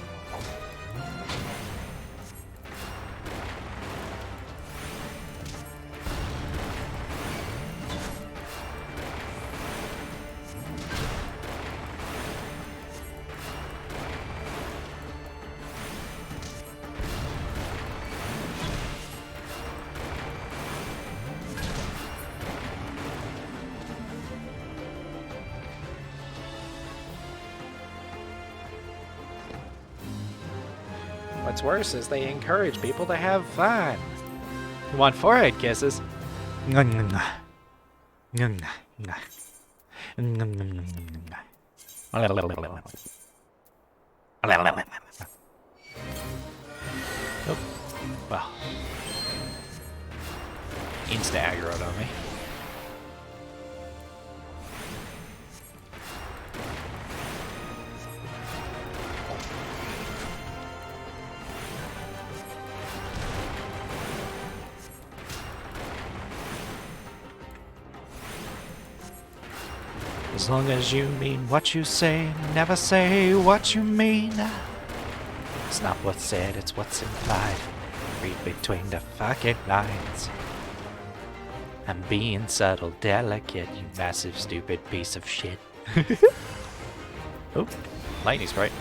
What's worse is they encourage people to have fun. You want forehead kisses? Oh, well. Insta-aggroed on me. As long as you mean what you say, never say what you mean. It's not what's said, it's what's implied. read between the fucking lines. I'm being subtle, delicate, you massive, stupid piece of shit. Oh, lightning sprite.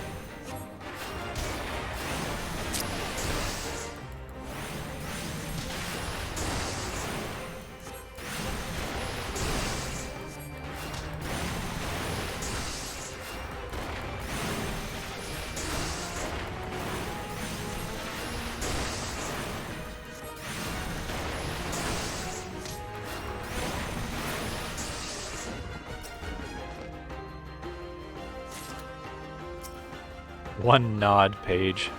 One nod page.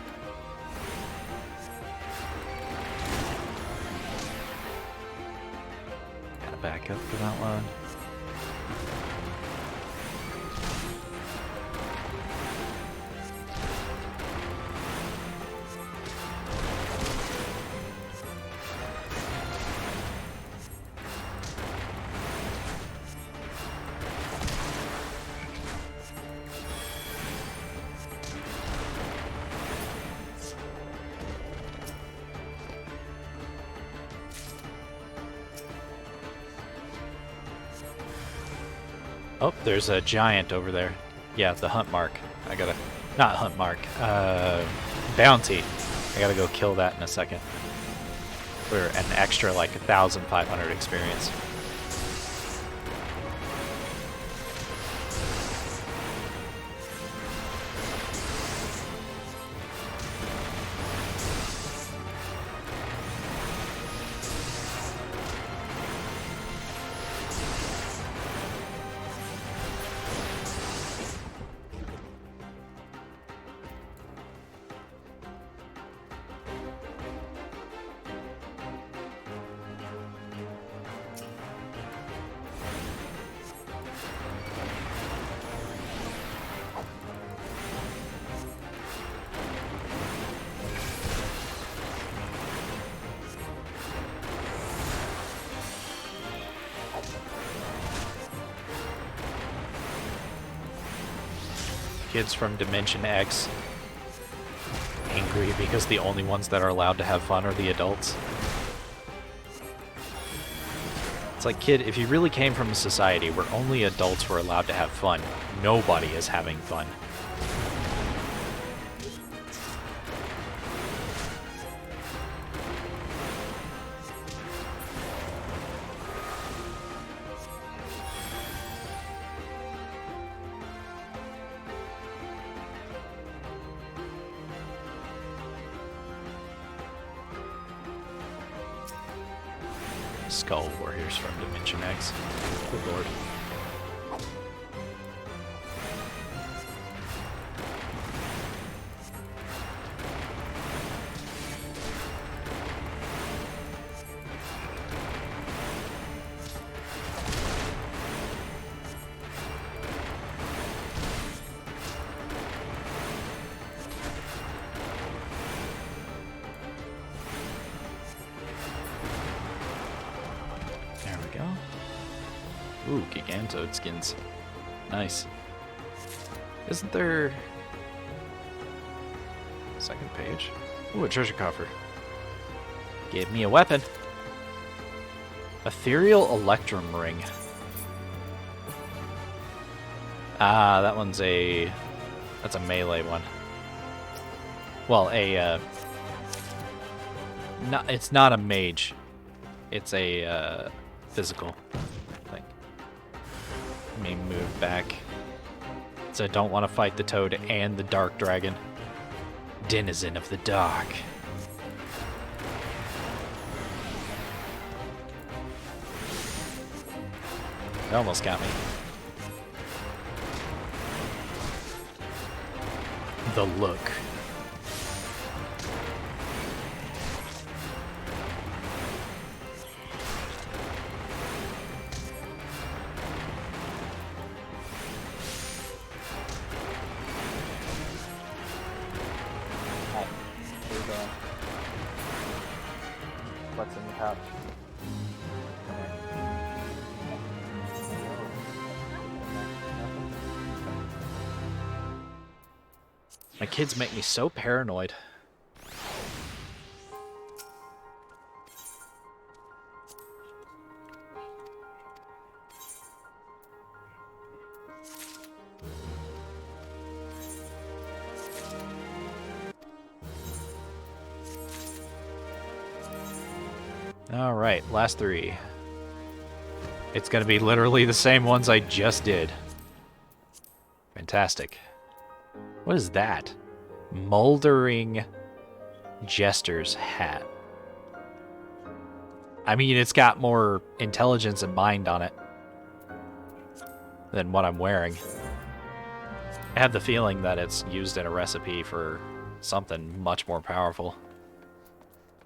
Gotta back up for that one. Oh, there's a giant over there. Yeah, the hunt mark. I gotta... Not hunt mark. Bounty. I gotta go kill that in a second. For an extra, like, 1,500 experience. Kids from Dimension X angry because the only ones that are allowed to have fun are the adults. It's like, kid, if you really came from a society where only adults were allowed to have fun, nobody is having fun. Skull Warriors from Dimension X. Good lord. Ooh, Gigantoad skins. Nice. Isn't there... Second page? Ooh, a treasure coffer. Give me a weapon. Ethereal Electrum Ring. Ah, that one's a... That's a melee one. Well, it's not a mage. It's a, physical thing. Let me move back. So I don't want to fight the toad and the dark dragon. Denizen of the dark. They almost got me. The look. What's in the pouch? My kids make me so paranoid. Alright, last 3. It's gonna be literally the same ones I just did. Fantastic. What is that? Moldering Jester's hat. I mean, it's got more intelligence and mind on it than what I'm wearing. I have the feeling that it's used in a recipe for something much more powerful.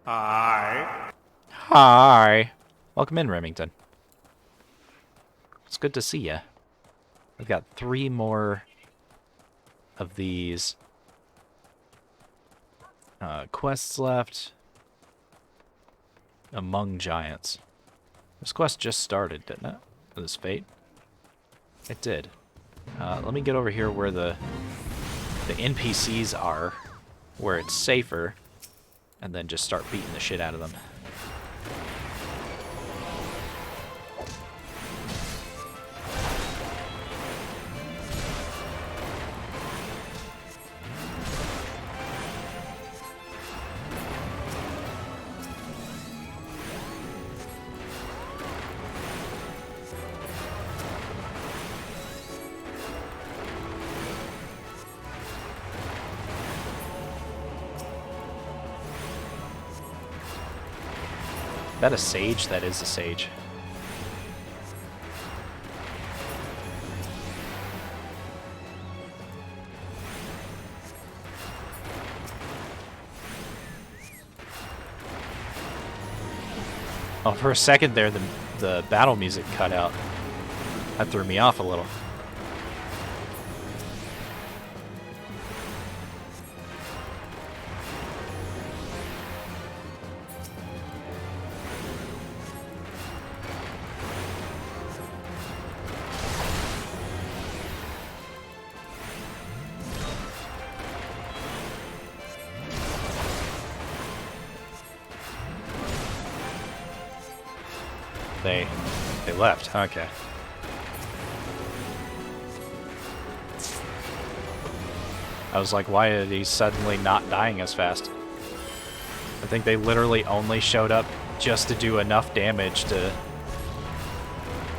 Hi. Hi. Welcome in, Remington. It's good to see ya. I've got 3 more of these quests left. Among Giants. This quest just started, didn't it? This fate. It did. Let me get over here where the NPCs are, where it's safer, and then just start beating the shit out of them. Is that a sage? That is a sage. Oh, for a second there, the battle music cut out. That threw me off a little. They left. Okay. I was like, why are these suddenly not dying as fast? I think they literally only showed up just to do enough damage to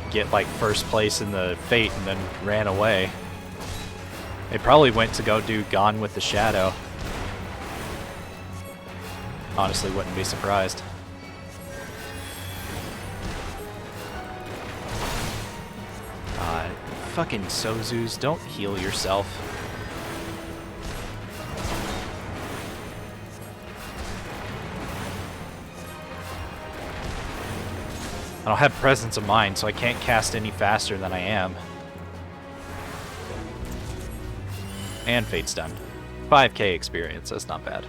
get like first place in the fate and then ran away. They probably went to go do Gone with the Shadow. Honestly, wouldn't be surprised. Fucking Sozus, don't heal yourself. I don't have presence of mind, so I can't cast any faster than I am. And Fate's done. 5k experience, that's not bad.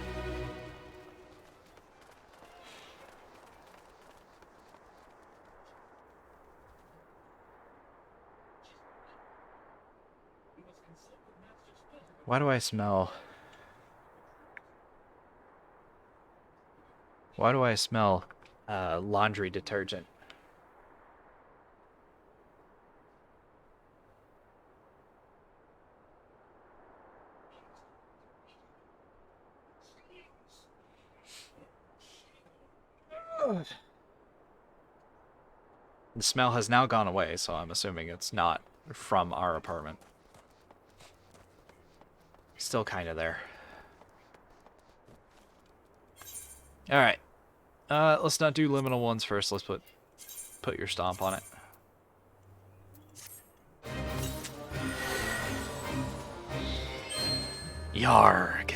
Why do I smell... Why do I smell laundry detergent? The smell has now gone away, so I'm assuming it's not from our apartment. Still kind of there. Alright. Let's not do liminal ones first. Let's put your stomp on it. Yarg.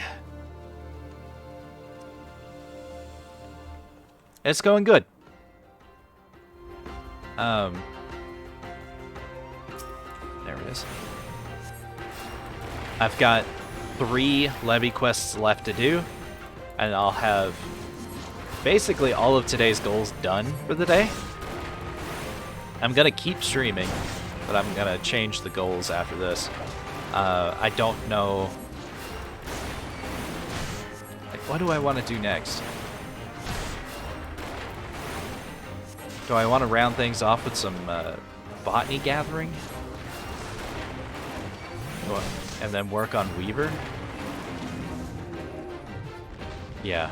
It's going good. There it is. I've got 3 levy quests left to do, and I'll have basically all of today's goals done for the day. I'm gonna keep streaming, but I'm gonna change the goals after this. I don't know... Like, what do I want to do next? Do I want to round things off with some botany gathering? And then work on Weaver? Yeah,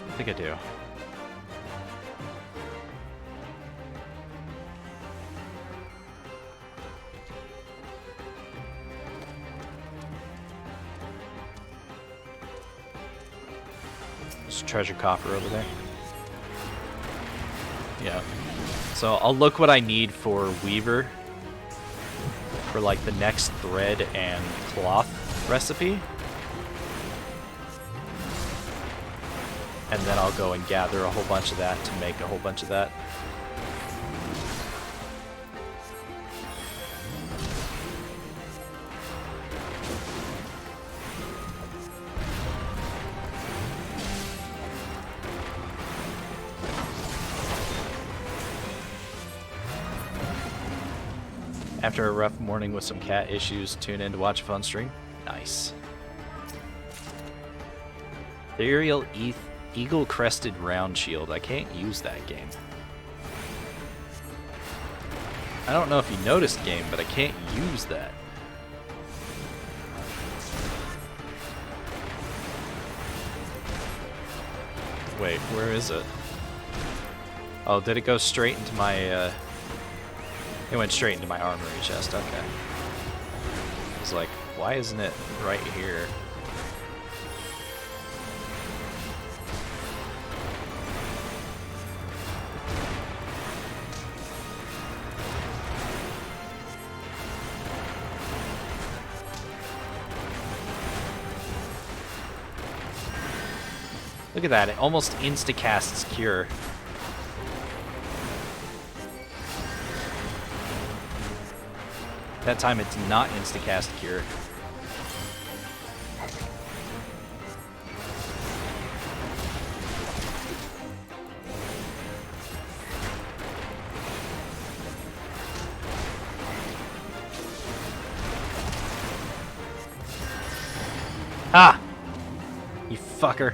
I think I do. There's a treasure coffer over there. Yeah. So I'll look what I need for Weaver for like the next thread and cloth recipe. And then I'll go and gather a whole bunch of that to make a whole bunch of that. After a rough morning with some cat issues, tune in to watch a fun stream. Nice. The Aerial Eagle Crested Round Shield. I can't use that game. I don't know if you noticed, game, but I can't use that. Wait, where is it? Oh, did it go straight into my, it went straight into my armory chest, okay. I was like, why isn't it right here? Look at that, it almost insta-casts Cure. That time it's not insta-cast Cure. Ah! You fucker.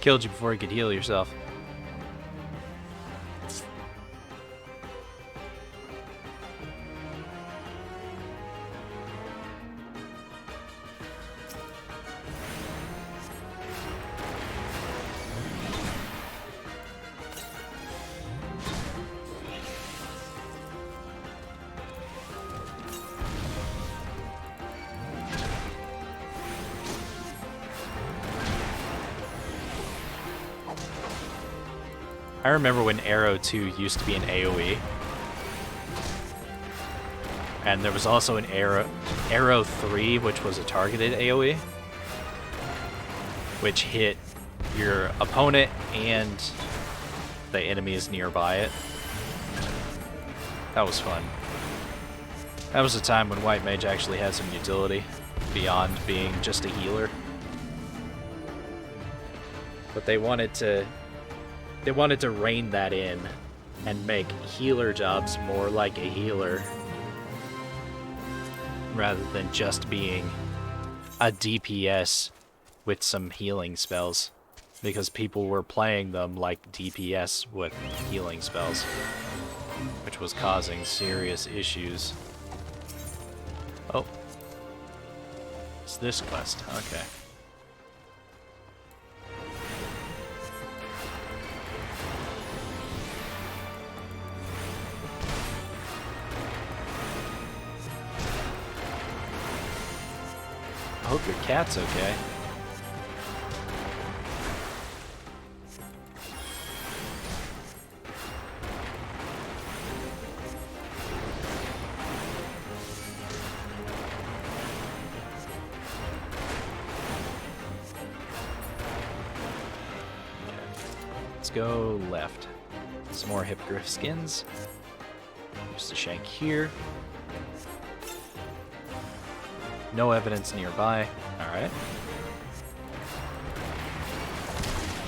Killed you before you could heal yourself. I remember when Arrow 2 used to be an AoE. And there was also an Arrow 3, which was a targeted AoE. Which hit your opponent and the enemies nearby it. That was fun. That was a time when White Mage actually had some utility beyond being just a healer. But they wanted to rein that in and make healer jobs more like a healer rather than just being a DPS with some healing spells, because people were playing them like DPS with healing spells, which was causing serious issues. Oh, it's this quest, okay. I hope your cat's okay. Let's go left. Some more hippogriff skins. Just a shank here. No evidence nearby. Alright.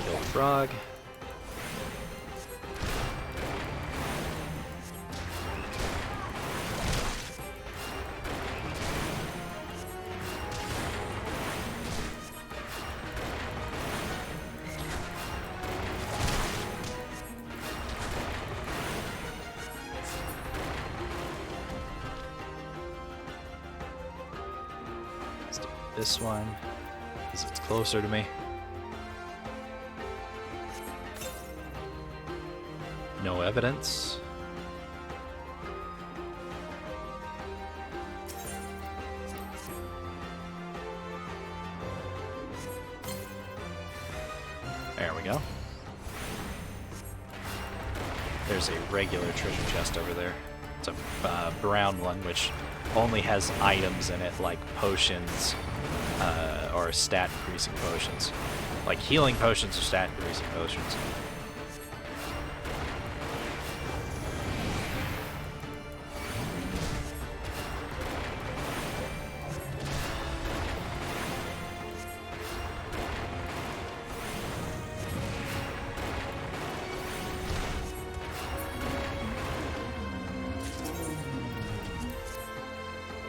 Kill the frog. This one, because it's closer to me. No evidence. there's a regular treasure chest over there. It's a brown one, which only has items in it, like potions, or stat increasing potions. Like healing potions or stat increasing potions.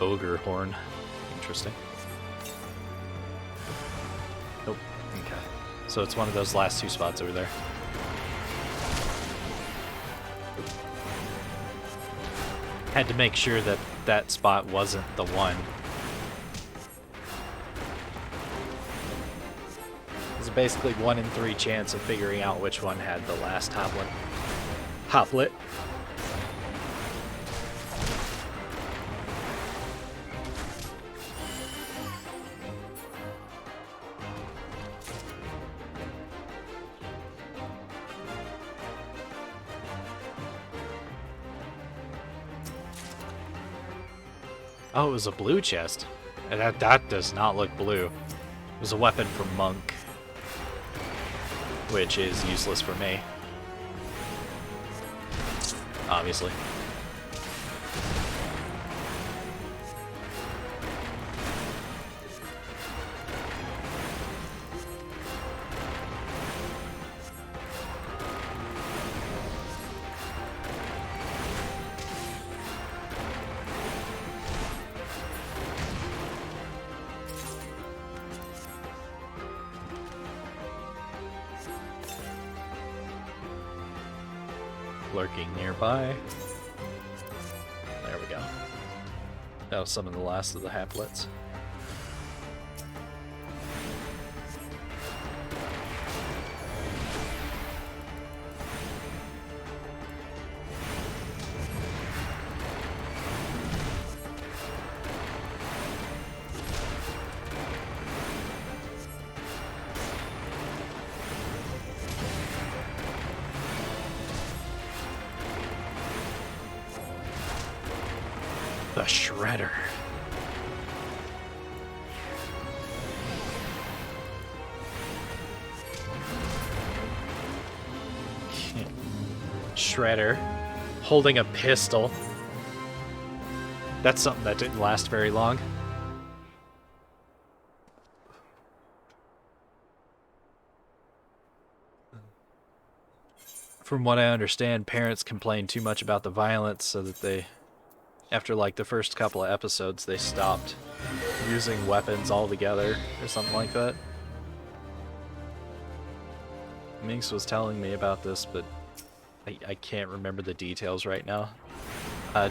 Ogre horn. Interesting. Nope. Okay. So it's one of those last two spots over there. Had to make sure that that spot wasn't the one. It's basically 1 in 3 chance of figuring out which one had the last hoplet. Oh, it was a blue chest. That does not look blue. It was a weapon for Monk, which is useless for me, obviously. Lurking nearby. There we go. That was some of the last of the haplets. The Shredder. Shredder holding a pistol. That's something that didn't last very long. From what I understand, parents complain too much about the violence, so that they, after like the first couple of episodes, they stopped using weapons altogether or something like that. Minx was telling me about this, but I can't remember the details right now.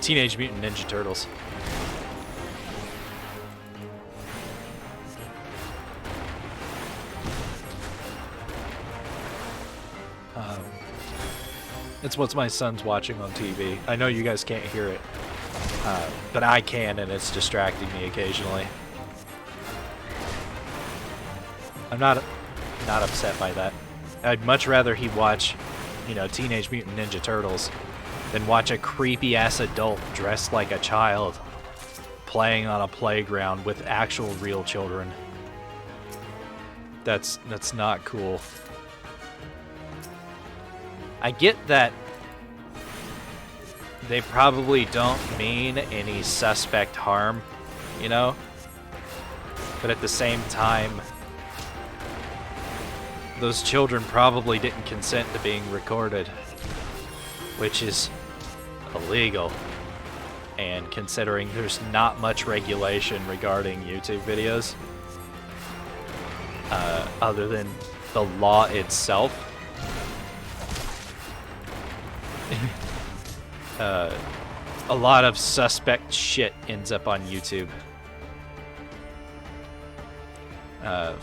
Teenage Mutant Ninja Turtles. It's what my son's watching on TV. I know you guys can't hear it, but I can, and it's distracting me occasionally. I'm not upset by that. I'd much rather he watch, you know, Teenage Mutant Ninja Turtles than watch a creepy-ass adult dressed like a child playing on a playground with actual real children. That's not cool. I get that they probably don't mean any suspect harm, you know? But at the same time, those children probably didn't consent to being recorded, which is illegal. And considering there's not much regulation regarding YouTube videos, other than the law itself, a lot of suspect shit ends up on YouTube.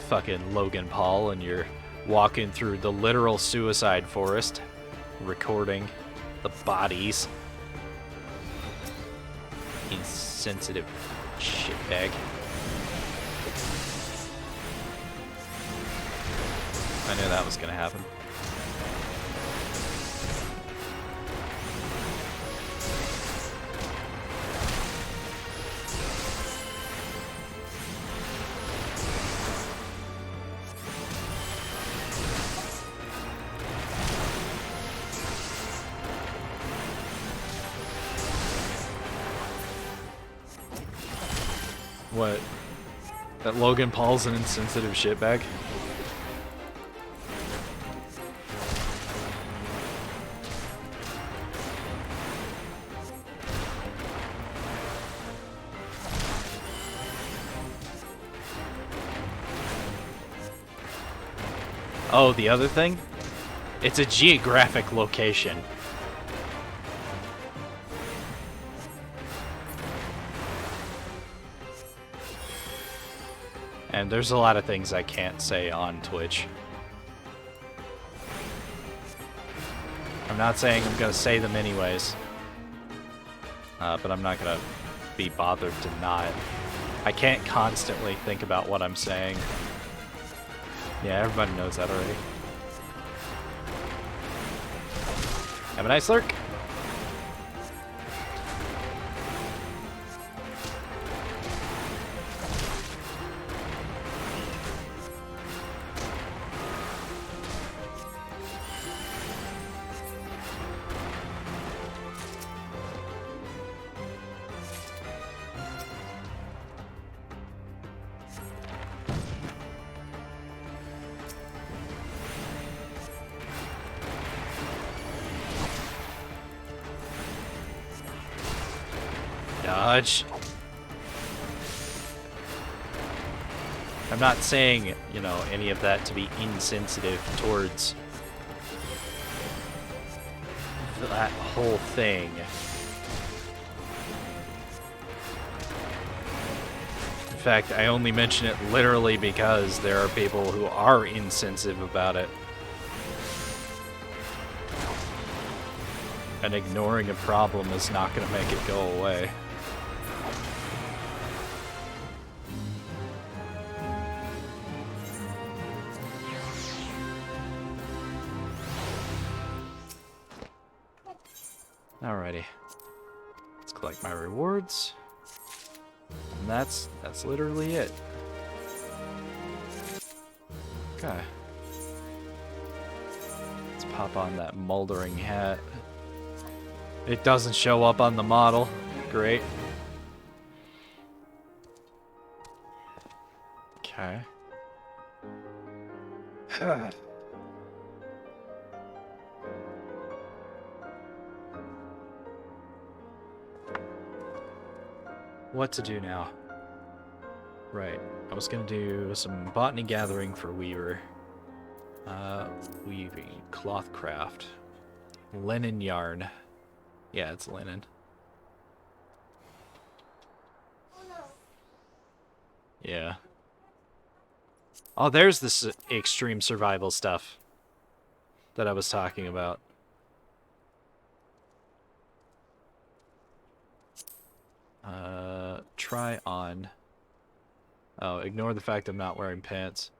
Fucking Logan Paul, and you're walking through the literal suicide forest, recording the bodies. Insensitive shitbag. I knew that was gonna happen. What? That Logan Paul's an insensitive shitbag? Oh, the other thing? It's a geographic location. And there's a lot of things I can't say on Twitch. I'm not saying I'm gonna say them anyways. But I'm not gonna be bothered to not. I can't constantly think about what I'm saying. Yeah, everybody knows that already. Have a nice lurk. Dodge. I'm not saying, you know, any of that to be insensitive towards that whole thing. In fact, I only mention it literally because there are people who are insensitive about it. And ignoring a problem is not going to make it go away. Alrighty. Let's collect my rewards. And that's literally it. Okay. Let's pop on that moldering hat. It doesn't show up on the model. Great. Okay. What to do now? Right. I was gonna do some botany gathering for Weaver. Weaving, cloth craft, linen yarn. Yeah, it's linen. Yeah. Oh, there's this extreme survival stuff that I was talking about. Try on. Oh, ignore the fact I'm not wearing pants.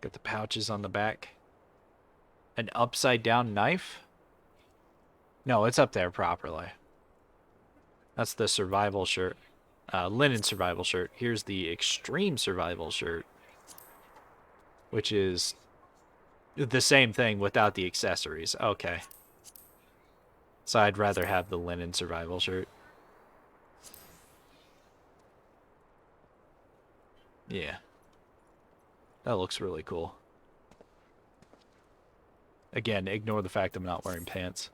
Got the pouches on the back. An upside down knife? No, it's up there properly. That's the survival shirt. Linen survival shirt. Here's the extreme survival shirt. Which is the same thing without the accessories. Okay. So I'd rather have the linen survival shirt. Yeah. That looks really cool. Again, ignore the fact I'm not wearing pants.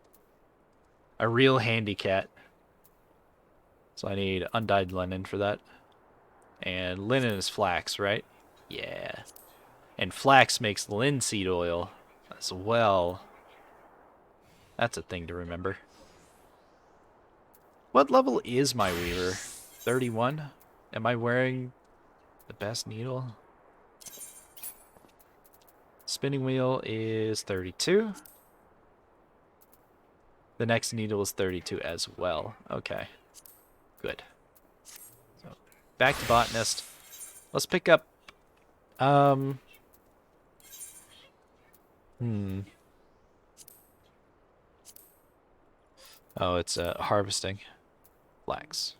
A real handy cat. So I need undyed linen for that. And linen is flax, right? Yeah. And flax makes linseed oil as well. That's a thing to remember. What level is my weaver? 31? Am I wearing the best needle? Spinning wheel is 32. The next needle is 32 as well. Okay. Good. So, back to botanist. Let's pick up... Oh, it's harvesting. Flax.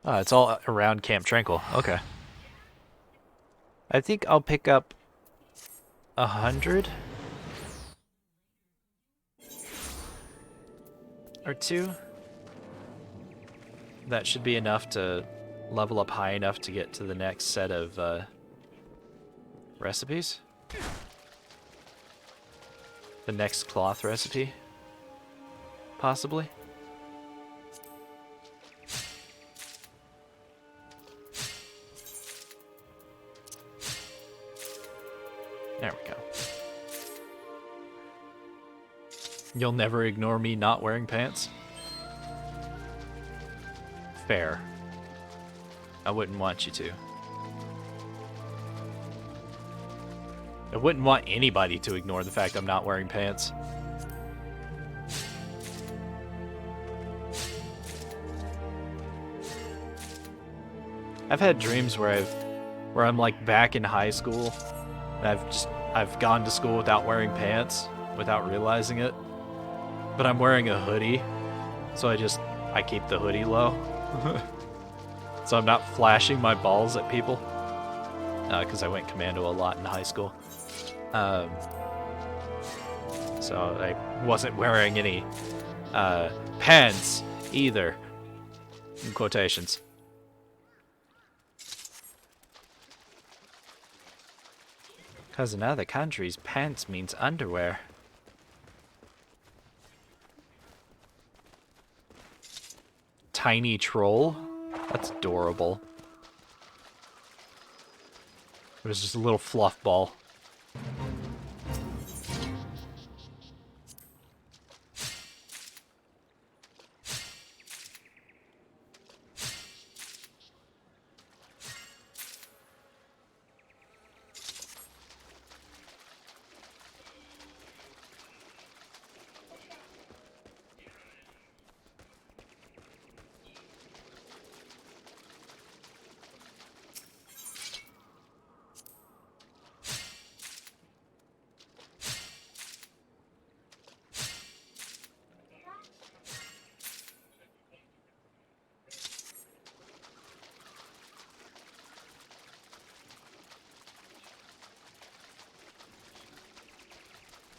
Oh, it's all around Camp Tranquil. Okay. I think I'll pick up 100. or two. That should be enough to level up high enough to get to the next set of recipes. The next cloth recipe, possibly. There we go. You'll never ignore me not wearing pants? Fair. I wouldn't want you to. I wouldn't want anybody to ignore the fact I'm not wearing pants. I've had dreams where I'm like back in high school and I've gone to school without wearing pants without realizing it. But I'm wearing a hoodie, so I keep the hoodie low. So I'm not flashing my balls at people. Because I went commando a lot in high school. So I wasn't wearing any pants either. In quotations. Because in other countries, pants means underwear. Tiny troll? That's adorable. It was just a little fluff ball.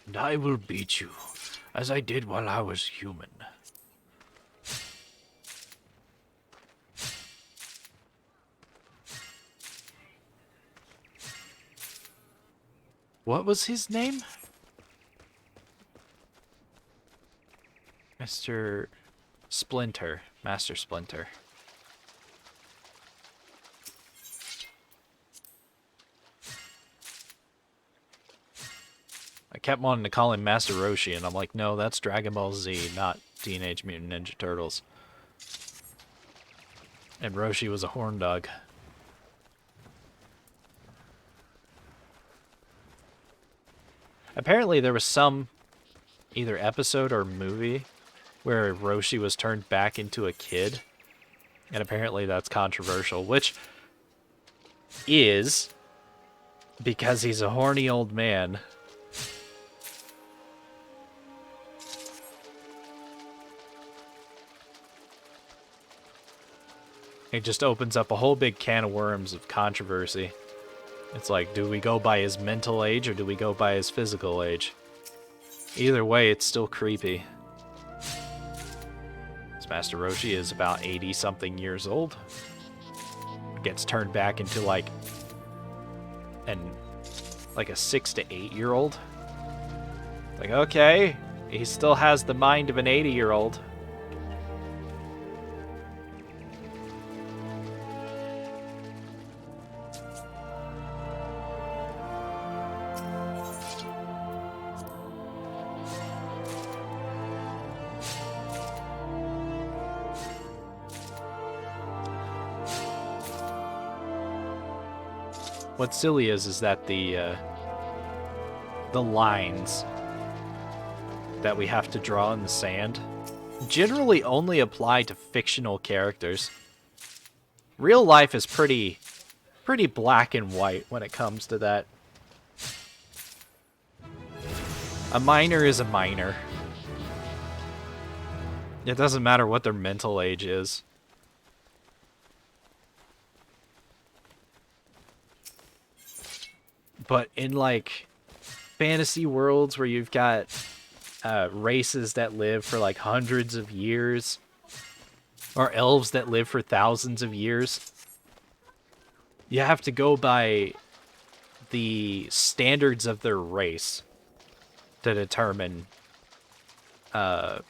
And I will beat you, as I did while I was human. What was his name? Mr. Splinter. Master Splinter. I kept wanting to call him Master Roshi, and I'm like, no, that's Dragon Ball Z, not Teenage Mutant Ninja Turtles. And Roshi was a horn dog. Apparently there was some either episode or movie where Roshi was turned back into a kid. And apparently that's controversial, which is because he's a horny old man. It just opens up a whole big can of worms of controversy. It's like, do we go by his mental age or do we go by his physical age? Either way, it's still creepy. This Master Roshi is about 80-something years old. Gets turned back into like a 6 to 8-year-old. Like, okay, he still has the mind of an 80-year-old. What's silly is that the lines that we have to draw in the sand generally only apply to fictional characters. Real life is pretty black and white when it comes to that. A minor is a minor. It doesn't matter what their mental age is. But in, like, fantasy worlds where you've got races that live for like hundreds of years, or elves that live for thousands of years. You have to go by the standards of their race to determine the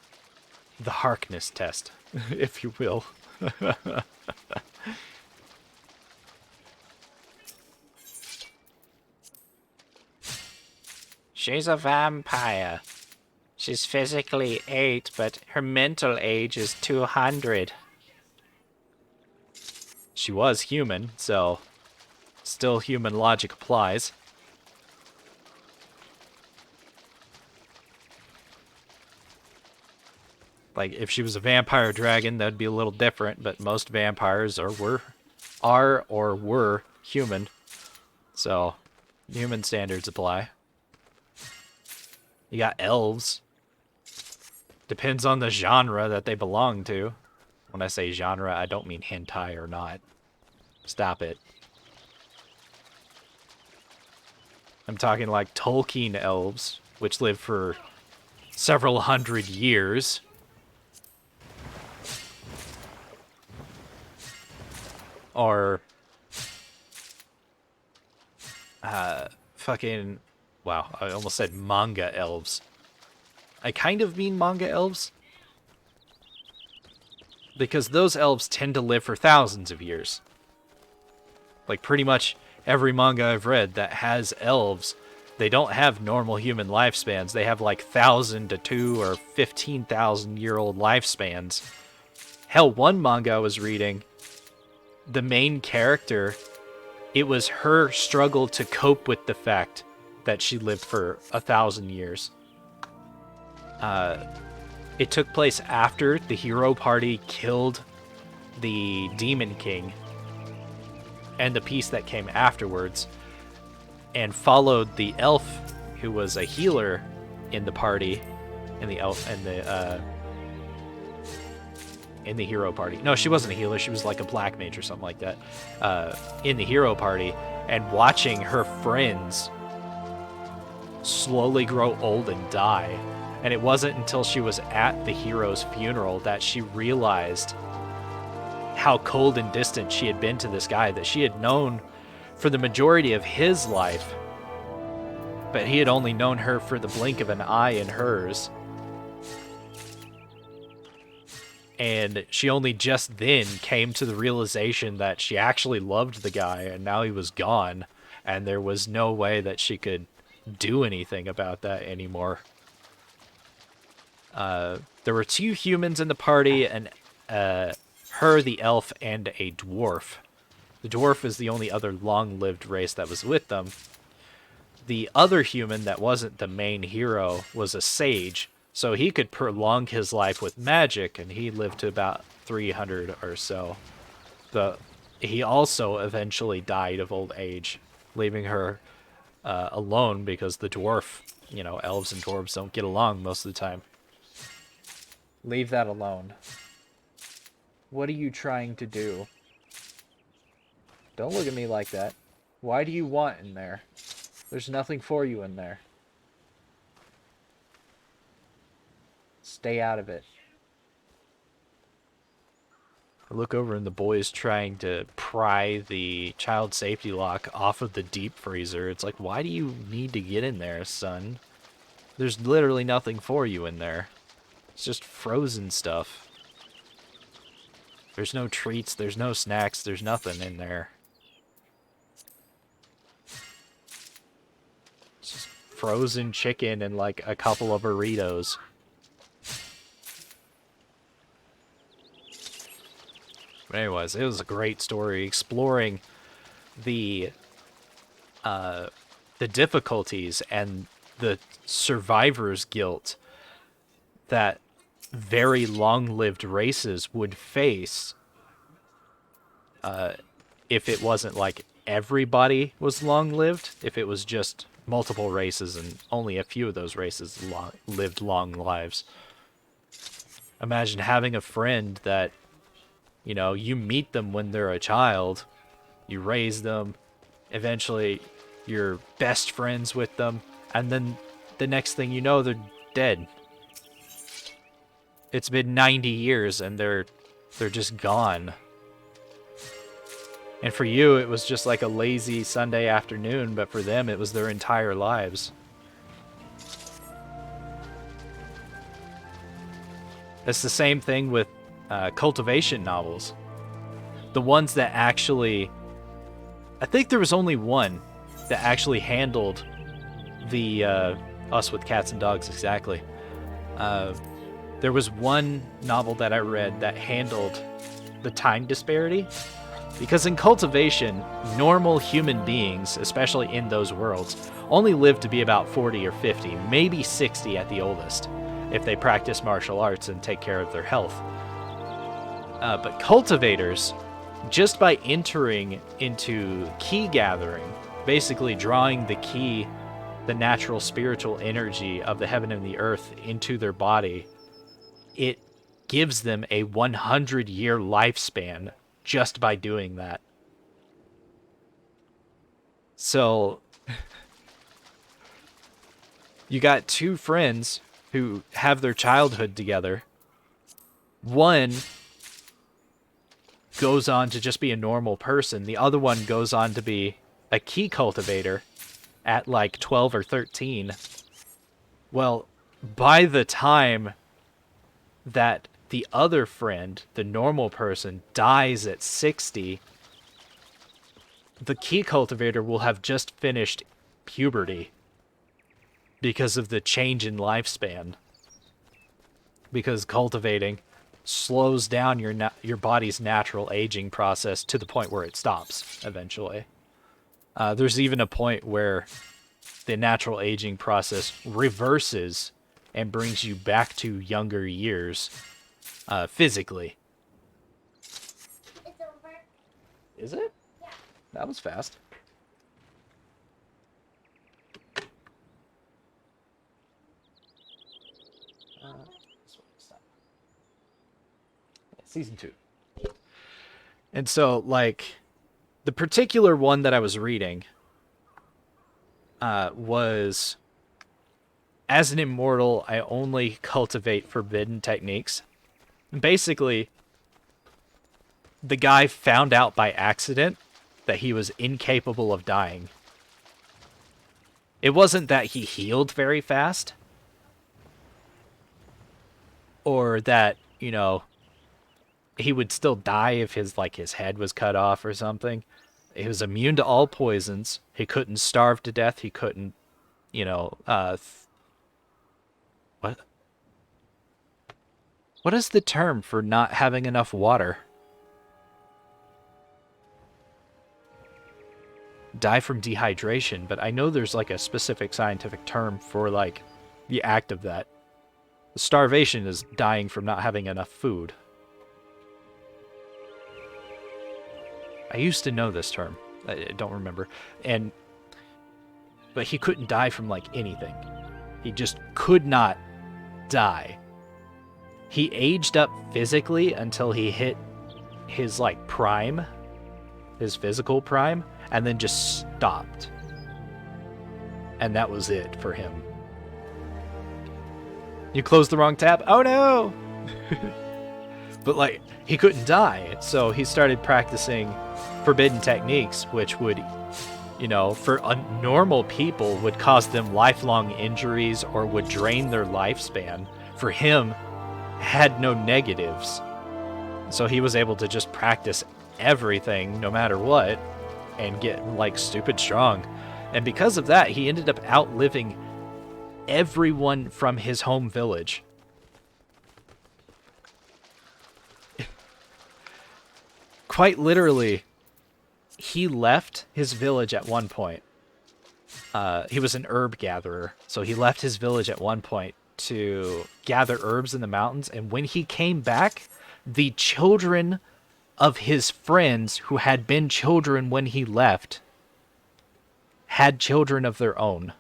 Harkness test, if you will. She's a vampire. She's physically 8, but her mental age is 200. She was human, so still human logic applies. Like, if she was a vampire dragon, that'd be a little different, but most vampires are or were human. So, human standards apply. You got elves. Depends on the genre that they belong to. When I say genre, I don't mean hentai or not. Stop it. I'm talking like Tolkien elves, which live for several hundred years. Or fucking, wow, I almost said manga elves. I kind of mean manga elves, because those elves tend to live for thousands of years. Like, pretty much every manga I've read that has elves, they don't have normal human lifespans. They have like 1,000 to 2 or 15,000 year old lifespans. Hell, one manga I was reading, the main character, it was her struggle to cope with the fact that she lived for 1,000 years. It took place after the hero party killed the Demon King and the piece that came afterwards, and followed the elf who was a healer in the party, in the hero party. No, she wasn't a healer. She was like a black mage or something like that. In the hero party, and watching her friends slowly grow old and die. And it wasn't until she was at the hero's funeral that she realized how cold and distant she had been to this guy that she had known for the majority of his life. But he had only known her for the blink of an eye in hers. And she only just then came to the realization that she actually loved the guy, and now he was gone, and there was no way that she could do anything about that anymore. There were 2 humans in the party, and her, the elf, and a dwarf. The dwarf is the only other long-lived race that was with them. The other human that wasn't the main hero was a sage, so he could prolong his life with magic, and he lived to about 300 or so. He also eventually died of old age, leaving her alone, because the dwarf, you know, elves and dwarves don't get along most of the time. Leave that alone. What are you trying to do? Don't look at me like that. Why do you want in there? There's nothing for you in there. Stay out of it. I look over and the boy is trying to pry the child safety lock off of the deep freezer. It's like, why do you need to get in there, son? There's literally nothing for you in there. It's just frozen stuff. There's no treats, there's no snacks, there's nothing in there. It's just frozen chicken and like a couple of burritos. But anyways, it was a great story exploring the difficulties and the survivor's guilt that very long-lived races would face if it wasn't like everybody was long-lived, if it was just multiple races and only a few of those races lived long lives. Imagine having a friend that, you know, you meet them when they're a child, you raise them, eventually you're best friends with them, and then the next thing you know, they're dead it's been 90 years and they're just gone. And for you, it was just like a lazy Sunday afternoon, but for them, it was their entire lives. It's the same thing with cultivation novels. The ones that actually... I think there was only one that actually handled the... us with cats and dogs, exactly. There was one novel that I read that handled the time disparity. Because in cultivation, normal human beings, especially in those worlds, only live to be about 40 or 50, maybe 60 at the oldest, if they practice martial arts and take care of their health. But cultivators, just by entering into key gathering, basically drawing the key, the natural spiritual energy of the heaven and the earth into their body, it gives them a 100-year lifespan just by doing that. So, you got two friends who have their childhood together. One goes on to just be a normal person. The other one goes on to be a key cultivator at like 12 or 13. Well, by the time that the other friend, the normal person, dies at 60, the key cultivator will have just finished puberty because of the change in lifespan. Because cultivating slows down your body's natural aging process to the point where it stops eventually. There's even a point where the natural aging process reverses and brings you back to younger years. Physically. It's over. Is it? Yeah. That was fast. Season 2. And so, like, the particular one that I was reading was, as an immortal, I only cultivate forbidden techniques. Basically, the guy found out by accident that he was incapable of dying. It wasn't that he healed very fast, or that, you know, he would still die if his head was cut off or something. He was immune to all poisons. He couldn't starve to death. He couldn't, you know, what? What is the term for not having enough water? Die from dehydration, but I know there's like a specific scientific term for like the act of that. Starvation is dying from not having enough food. I used to know this term. I don't remember. But he couldn't die from like anything. He just could not die. He aged up physically until he hit his like prime, his physical prime, and then just stopped. And that was it for him. You closed the wrong tab? Oh no! But like, he couldn't die, so he started practicing forbidden techniques, which would, you know, for normal people would cause them lifelong injuries or would drain their lifespan. For him, had no negatives. So he was able to just practice everything, no matter what, and get, like, stupid strong. And because of that, he ended up outliving everyone from his home village. Quite literally, he left his village at one point. He was an herb gatherer, so he left his village at one point to gather herbs in the mountains, and when he came back, the children of his friends who had been children when he left had children of their own.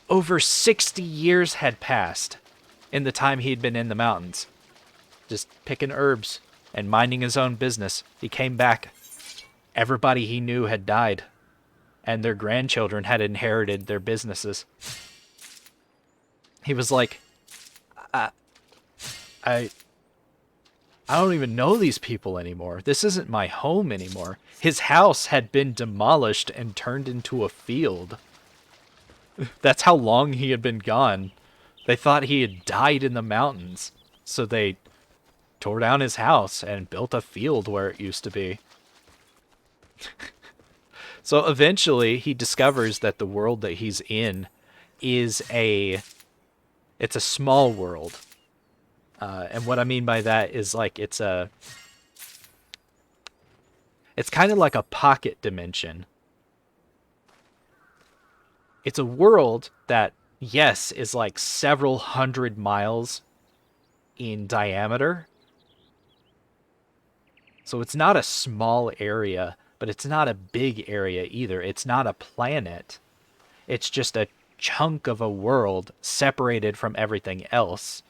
Over 60 years had passed in the time he'd been in the mountains, just picking herbs and minding his own business. He came back. Everybody he knew had died. and their grandchildren had inherited their businesses. He was like, I don't even know these people anymore. This isn't my home anymore. His house had been demolished and turned into a field. That's how long he had been gone. They thought he had died in the mountains, so they tore down his house and built a field where it used to be. So eventually he discovers that the world that he's in is it's a small world. And what I mean by that is like it's kind of like a pocket dimension. It's a world that, yes, is like several hundred miles in diameter. So it's not a small area, but it's not a big area either. It's not a planet. It's just a chunk of a world separated from everything else.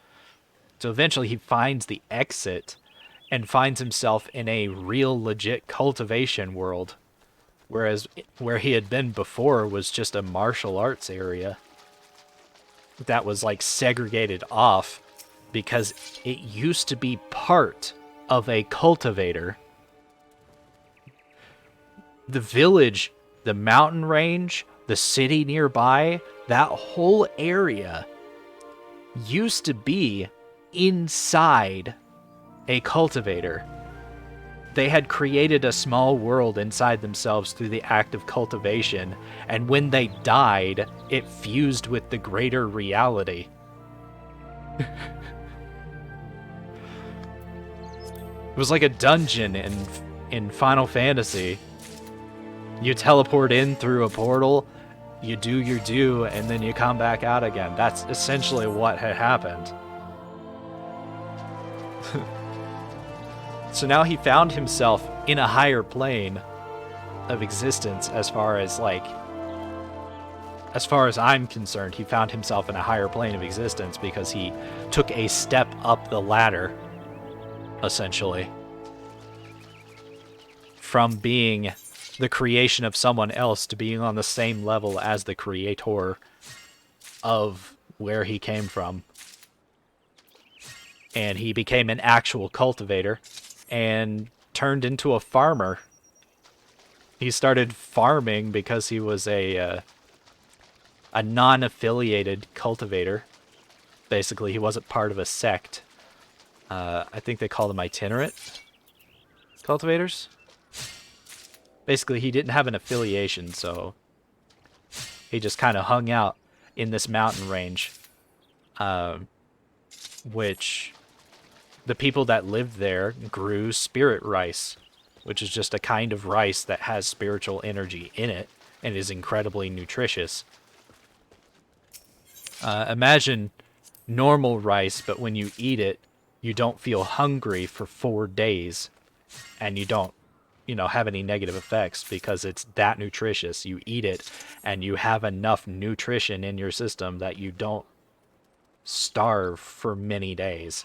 So eventually he finds the exit and finds himself in a real legit cultivation world. Whereas where he had been before was just a martial arts area that was like segregated off because it used to be part of a cultivator. The village, the mountain range, the city nearby, that whole area used to be inside a cultivator. They had created a small world inside themselves through the act of cultivation, and when they died, it fused with the greater reality. It was like a dungeon in Final Fantasy. You teleport in through a portal, you do your due, and then you come back out again. That's essentially what had happened. So now he found himself in a higher plane of existence as far as I'm concerned. He found himself in a higher plane of existence because he took a step up the ladder, essentially. From being the creation of someone else to being on the same level as the creator of where he came from. And he became an actual cultivator and turned into a farmer. He started farming because he was a non-affiliated cultivator. Basically, he wasn't part of a sect. I think they call them itinerant cultivators. Basically, he didn't have an affiliation, so he just kind of hung out in this mountain range, which the people that lived there grew spirit rice, which is just a kind of rice that has spiritual energy in it and is incredibly nutritious. Imagine normal rice, but when you eat it, you don't feel hungry for 4 days, and you don't, have any negative effects because it's that nutritious. You eat it, and you have enough nutrition in your system that you don't starve for many days.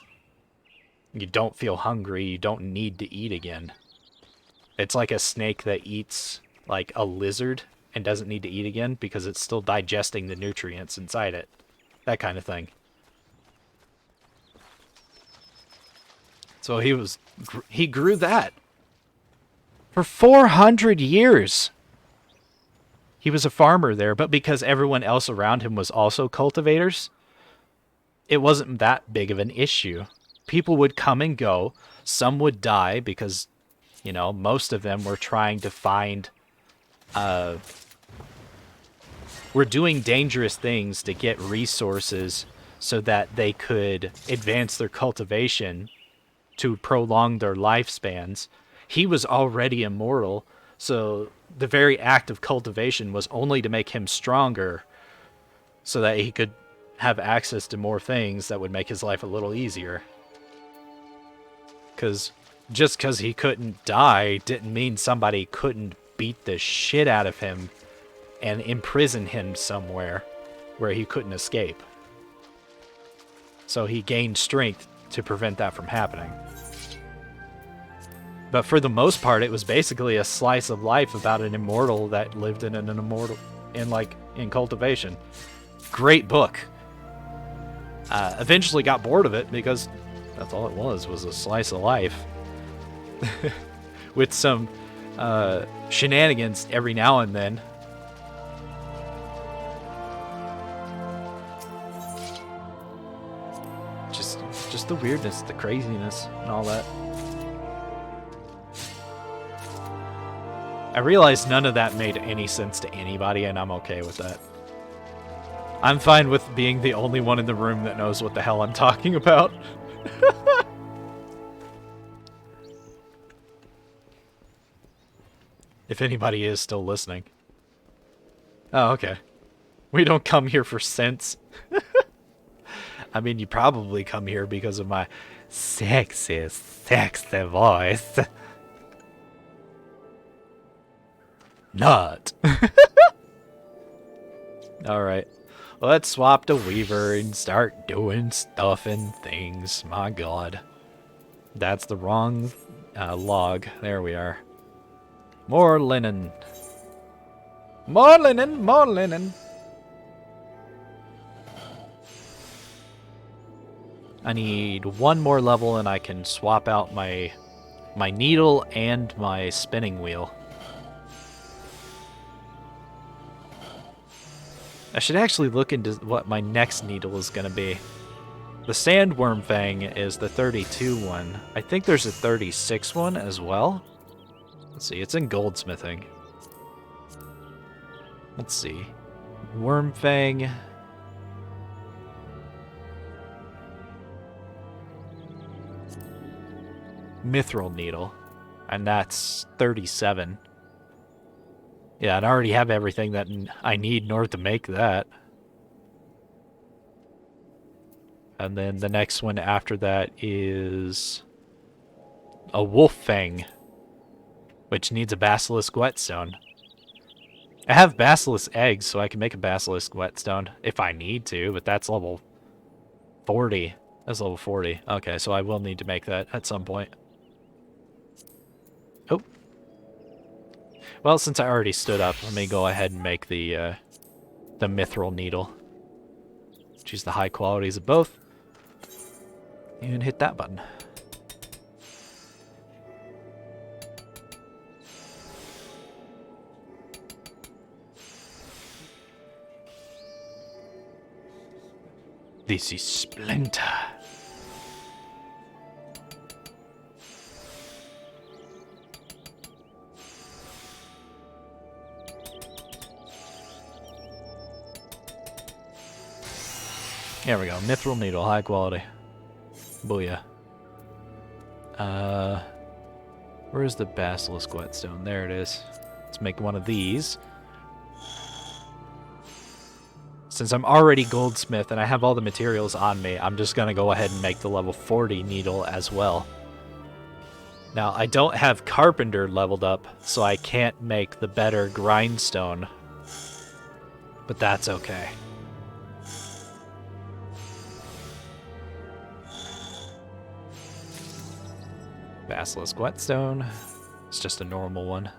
You don't feel hungry, you don't need to eat again. It's like a snake that eats like a lizard and doesn't need to eat again because it's still digesting the nutrients inside it. That kind of thing. So he grew that for 400 years. He was a farmer there, but because everyone else around him was also cultivators, it wasn't that big of an issue. People would come and go. Some would die because, most of them were trying to find, were doing dangerous things to get resources so that they could advance their cultivation to prolong their lifespans. He was already immortal, so the very act of cultivation was only to make him stronger so that he could have access to more things that would make his life a little easier. Because just because he couldn't die didn't mean somebody couldn't beat the shit out of him and imprison him somewhere where he couldn't escape. So he gained strength to prevent that from happening. But for the most part, it was basically a slice of life about an immortal that lived in an immortal in cultivation. Great book. Eventually got bored of it because that's all it was a slice of life. With some shenanigans every now and then. Just the weirdness, the craziness, and all that. I realized none of that made any sense to anybody, and I'm okay with that. I'm fine with being the only one in the room that knows what the hell I'm talking about. If anybody is still listening. Oh, okay. We don't come here for sense. I mean, you probably come here because of my sexy voice. Not. Alright. Let's swap to Weaver and start doing stuff and things. My god. That's the wrong log. There we are. More linen. More linen, more linen. I need one more level and I can swap out my needle and my spinning wheel. I should actually look into what my next needle is going to be. The Sandworm Fang is the 32 one. I think there's a 36 one as well. Let's see, it's in goldsmithing. Let's see. Worm Fang. Mithril Needle. And that's 37. Yeah, and I already have everything that I need in order to make that. And then the next one after that is a Wolf Fang, which needs a Basilisk Whetstone. I have Basilisk eggs, so I can make a Basilisk Whetstone if I need to, but that's level 40. That's level 40. Okay, so I will need to make that at some point. Oh. Well, since I already stood up, let me go ahead and make the Mithril Needle. Choose the high qualities of both. And hit that button. This is Splinter. There we go. Mithril Needle, high quality. Booyah. Where's the Basilisk Whetstone? There it is. Let's make one of these. Since I'm already goldsmith and I have all the materials on me, I'm just going to go ahead and make the level 40 needle as well. Now, I don't have carpenter leveled up, so I can't make the better grindstone. But that's okay. Basilisk Whetstone. It's just a normal one.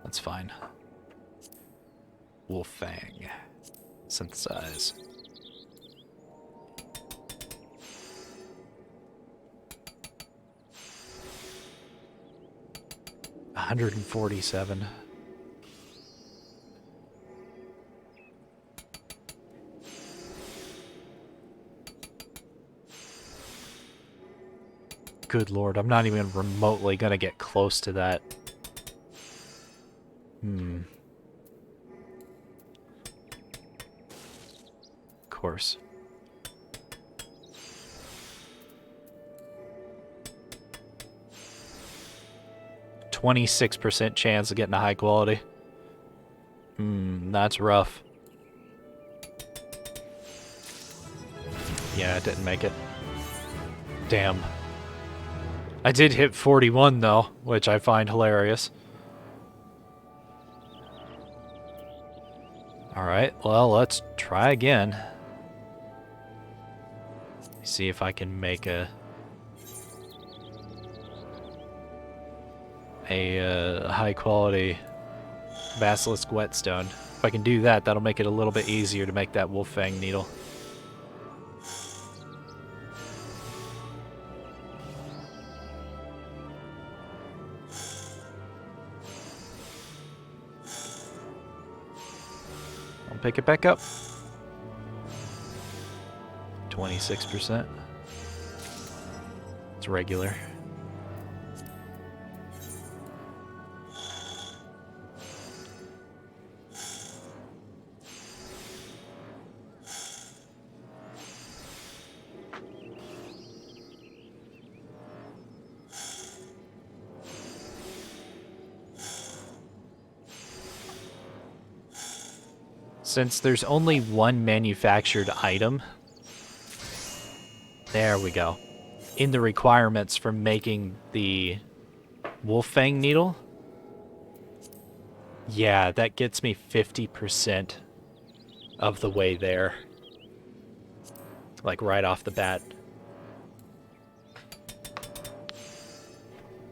That's fine. Wolf Fang. Synthesize. $147. Good lord, I'm not even remotely gonna get close to that. Of course. %26 chance of getting a high quality. That's rough. Yeah, it didn't make it. Damn. I did hit 41 though, which I find hilarious. Alright, well, let's try again. See if I can make a... a high quality basilisk whetstone. If I can do that, that'll make it a little bit easier to make that wolf fang needle. I'll pick it back up. 26%. It's regular. Since there's only one manufactured item, there we go, in the requirements for making the wolf fang needle, yeah, that gets me 50% of the way there. Like right off the bat.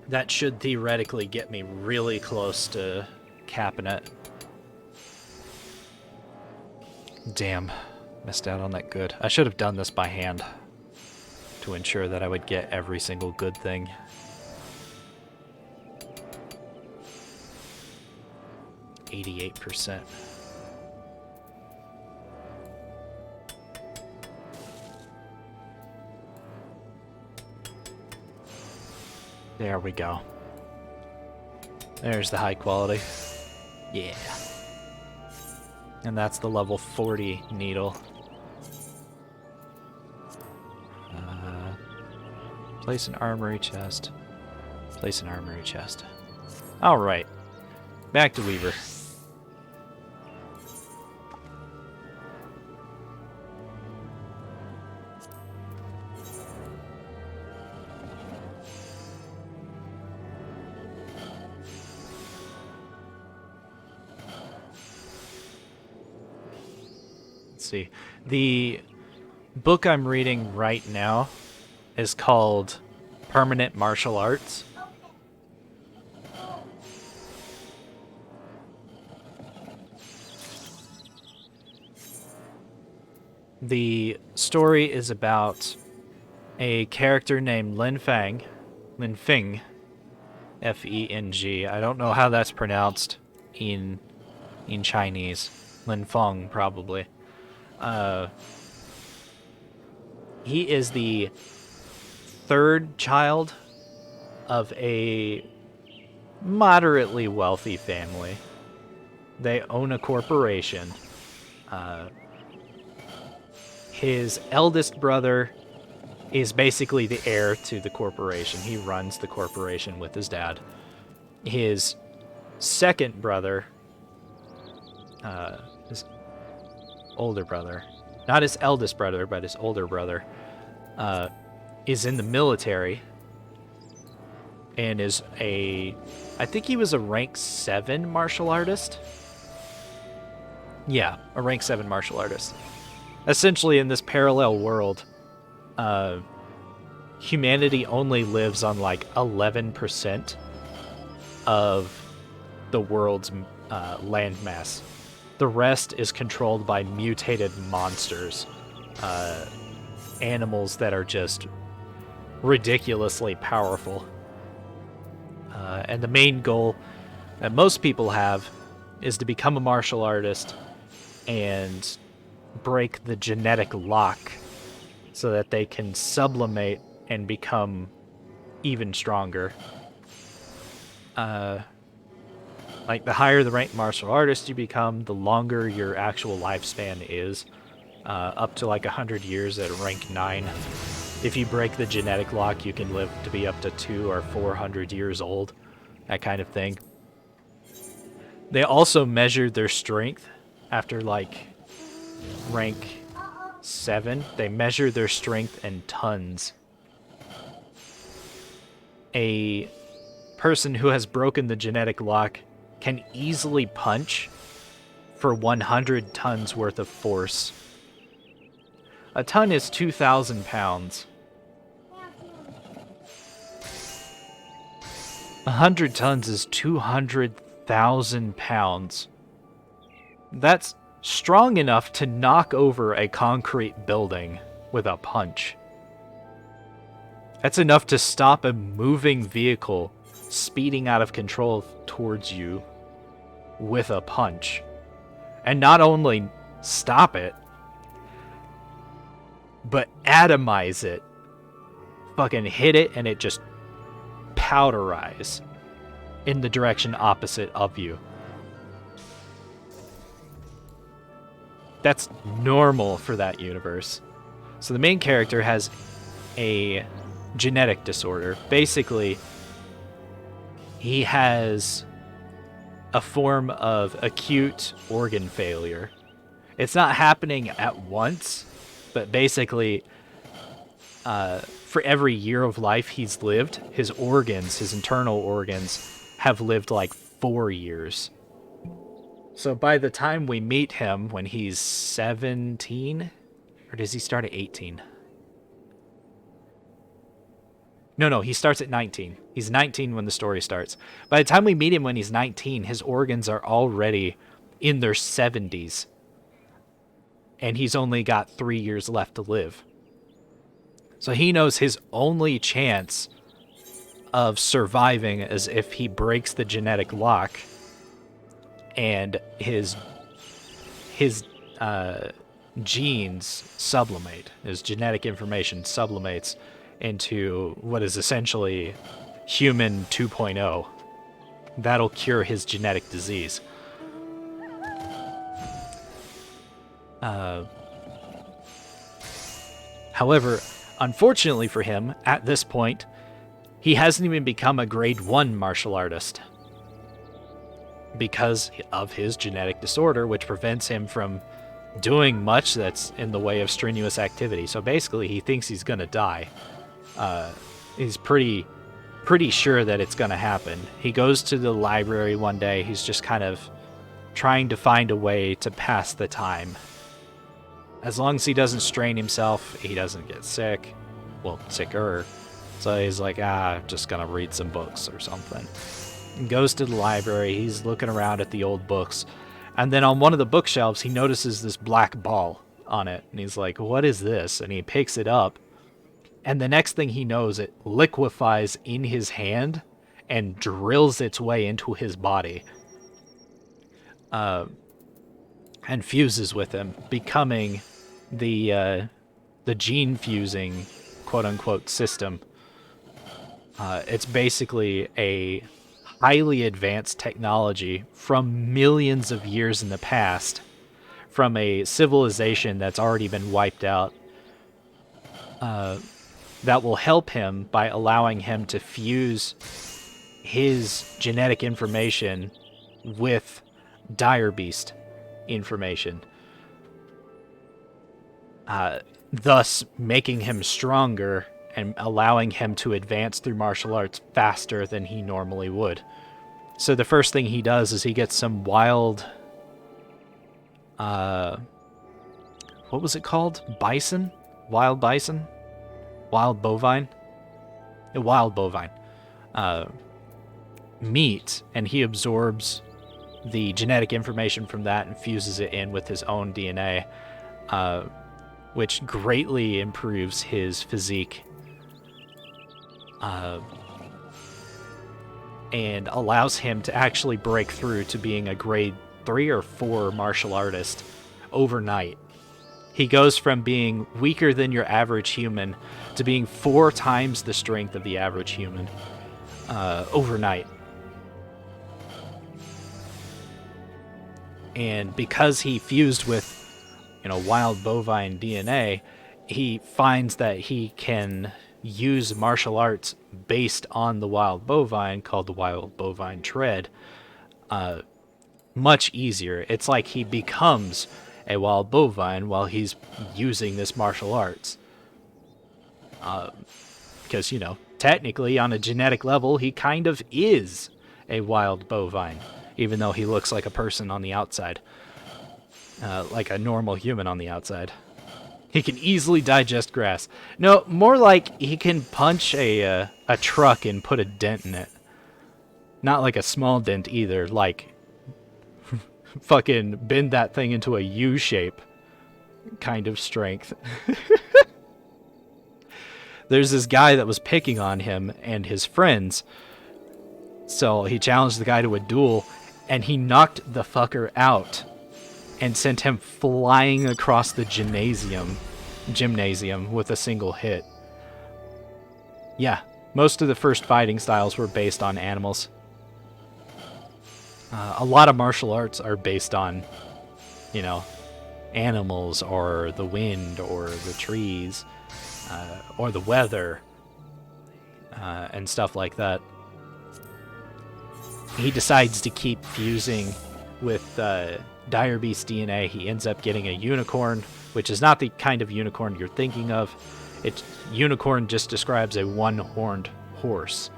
That should theoretically get me really close to capping it. Damn, missed out on that good. I should have done this by hand to ensure that I would get every single good thing. %. There we go. There's the high quality. Yeah. And that's the level 40 needle. Place an armory chest. Place an armory chest. Alright. Back to Weaver. See. The book I'm reading right now is called Permanent Martial Arts. The story is about a character named Lin Feng, F-E-N-G. I don't know how that's pronounced in Chinese. Lin Feng, probably. He is the third child of a moderately wealthy family. They own a corporation. His eldest brother is basically the heir to the corporation. He runs the corporation with his dad. His second brother, his older brother, not his eldest brother, but his older brother, is in the military and is I think he was a rank 7 martial artist. Yeah, a rank 7 martial artist. Essentially, in this parallel world, humanity only lives on like 11% of the world's landmass. The rest is controlled by mutated monsters, animals that are just ridiculously powerful. And the main goal that most people have is to become a martial artist and break the genetic lock so that they can sublimate and become even stronger. Like, the higher the ranked martial artist you become, the longer your actual lifespan is. Up to like 100 years at rank 9. If you break the genetic lock, you can live to be up to 200 or 400 years old. That kind of thing. They also measure their strength after like rank 7. They measure their strength in tons. A person who has broken the genetic lock can easily punch for 100 tons worth of force. A ton is 2,000 pounds. 100 tons is 200,000 pounds. That's strong enough to knock over a concrete building with a punch. That's enough to stop a moving vehicle speeding out of control towards you with a punch. And not only stop it, but atomize it. Fucking hit it and it just powderize in the direction opposite of you. That's normal for that universe. So the main character has a genetic disorder. Basically, he has a form of acute organ failure. It's not happening at once, but basically, for every year of life he's lived, his organs, his internal organs, have lived like 4 years. So by the time we meet him when he's 17, or does he start at 18? No, he starts at 19. He's 19 when the story starts. By the time we meet him when he's 19, his organs are already in their 70s. And he's only got 3 years left to live. So he knows his only chance of surviving is if he breaks the genetic lock and his genes sublimate. His genetic information sublimates into what is essentially human 2.0. That'll cure his genetic disease. However, unfortunately for him, at this point, he hasn't even become a grade 1 martial artist because of his genetic disorder, which prevents him from doing much that's in the way of strenuous activity. So basically, he thinks he's gonna die. He's pretty sure that it's gonna happen. He goes to the library one day. He's just kind of trying to find a way to pass the time. As long as he doesn't strain himself, he doesn't get sick. Well, sicker. So he's like, I'm just gonna read some books or something. And goes to the library. He's looking around at the old books. And then on one of the bookshelves, he notices this black ball on it. And he's like, what is this? And he picks it up. And the next thing he knows, it liquefies in his hand and drills its way into his body. And fuses with him, becoming the gene fusing quote-unquote system. It's basically a highly advanced technology from millions of years in the past, from a civilization that's already been wiped out, that will help him by allowing him to fuse his genetic information with Dire Beast information, thus making him stronger and allowing him to advance through martial arts faster than he normally would. So the first thing he does is he gets some wild, what was it called? Bison? Wild bison? Wild bovine? A wild bovine. Meat, and he absorbs the genetic information from that and fuses it in with his own DNA, which greatly improves his physique and allows him to actually break through to being a grade 3 or 4 martial artist overnight. He goes from being weaker than your average human to being 4 times the strength of the average human overnight. And because he fused with, wild bovine DNA, he finds that he can use martial arts based on the wild bovine, called the wild bovine tread, much easier. It's like he becomes a wild bovine while he's using this martial arts. Because, technically on a genetic level, he kind of is a wild bovine, even though he looks like a person on the outside. Like a normal human on the outside. He can easily digest grass. No, more like he can punch a truck and put a dent in it. Not like a small dent either, like fucking bend that thing into a U shape kind of strength. There's this guy that was picking on him and his friends. So he challenged the guy to a duel, and he knocked the fucker out and sent him flying across the gymnasium with a single hit. Yeah, most of the first fighting styles were based on animals. A lot of martial arts are based on, you know, animals or the wind or the trees or the weather and stuff like that. He decides to keep fusing with Dire Beast DNA. He ends up getting a unicorn, which is not the kind of unicorn you're thinking of. Unicorn just describes a one-horned horse.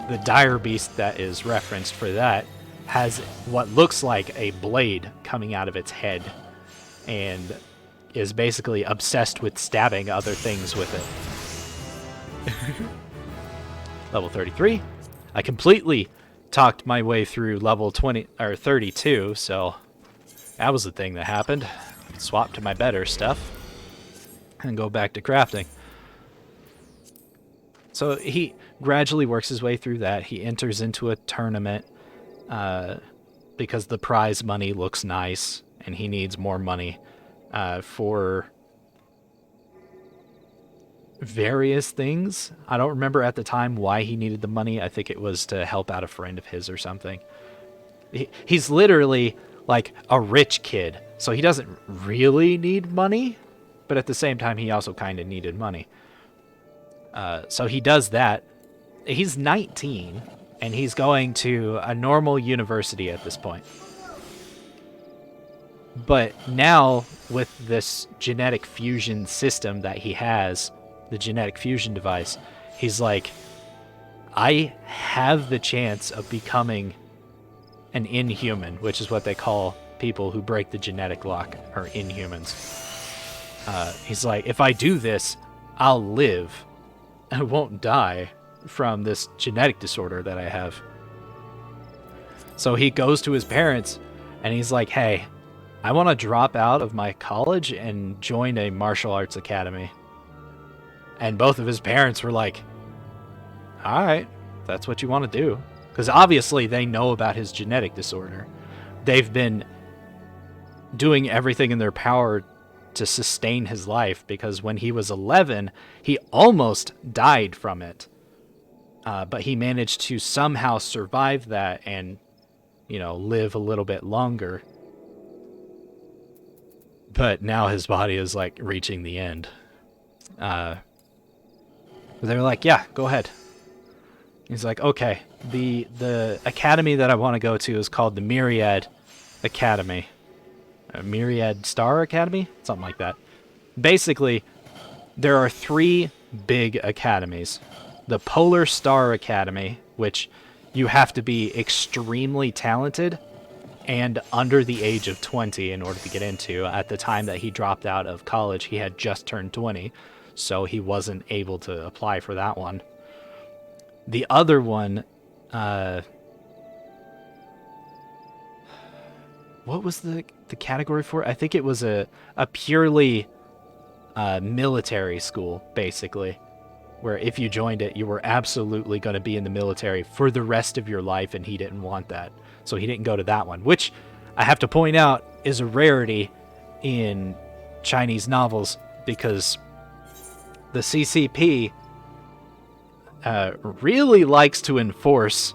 The Dire Beast that is referenced for that has what looks like a blade coming out of its head and is basically obsessed with stabbing other things with it. Level 33. I completely talked my way through level 20 or 32, so that was the thing that happened. Swap to my better stuff and go back to crafting. So he gradually works his way through that. He enters into a tournament because the prize money looks nice and he needs more money for various things. I don't remember at the time why he needed the money. I think it was to help out a friend of his or something. He's literally like a rich kid, so he doesn't really need money, but at the same time he also kind of needed money. So he does that. He's 19 and he's going to a normal university at this point. But now with this genetic fusion system that he has, the genetic fusion device, he's like, I have the chance of becoming an inhuman, which is what they call people who break the genetic lock, or inhumans. He's like, if I do this, I'll live. I won't die from this genetic disorder that I have. So he goes to his parents and he's like, hey, I want to drop out of my college and join a martial arts academy. And both of his parents were like, all right, that's what you want to do. Because obviously they know about his genetic disorder. They've been doing everything in their power to sustain his life, because when he was 11, he almost died from it. But he managed to somehow survive that and, you know, live a little bit longer. But now his body is like reaching the end. They're like, yeah, go ahead. He's like, okay, the academy that I want to go to is called the Myriad Academy. Myriad Star Academy? Something like that. Basically, there are 3 big academies. The Polar Star Academy, which you have to be extremely talented and under the age of 20 in order to get into. At the time that he dropped out of college, he had just turned 20, so he wasn't able to apply for that one. The other one, what was the category for it? I think it was a purely military school, basically, where if you joined it, you were absolutely going to be in the military for the rest of your life, and he didn't want that. So he didn't go to that one, which I have to point out is a rarity in Chinese novels, because the CCP really likes to enforce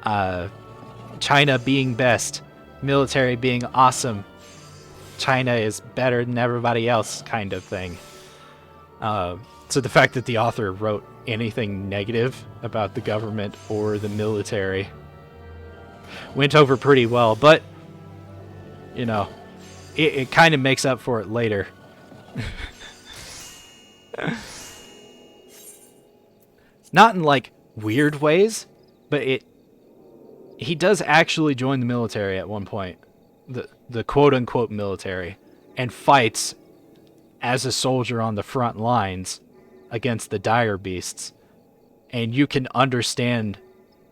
China being best, military being awesome, China is better than everybody else kind of thing. So the fact that the author wrote anything negative about the government or the military went over pretty well, but, you know, it kind of makes up for it later. Not in, like, weird ways, but he does actually join the military at one point. The quote-unquote military, and fights as a soldier on the front lines against the dire beasts. And you can understand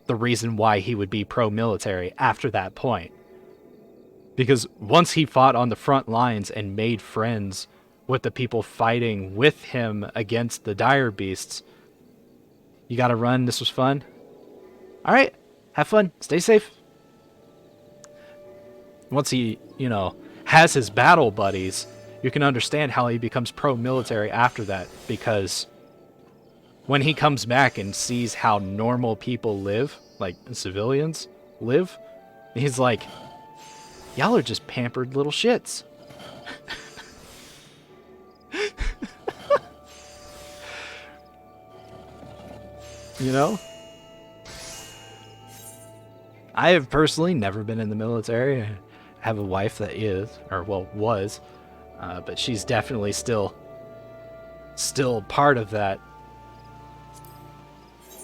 the reason why he would be pro-military after that point. Because once he fought on the front lines and made friends with the people fighting with him against the dire beasts, you gotta run. This was fun. Alright, have fun. Stay safe. Once he, you know, has his battle buddies, you can understand how he becomes pro-military after that, because when he comes back and sees how normal people live, like civilians live, he's like, y'all are just pampered little shits. You know? I have personally never been in the military. I have a wife that is, or well, was, but she's definitely still part of that.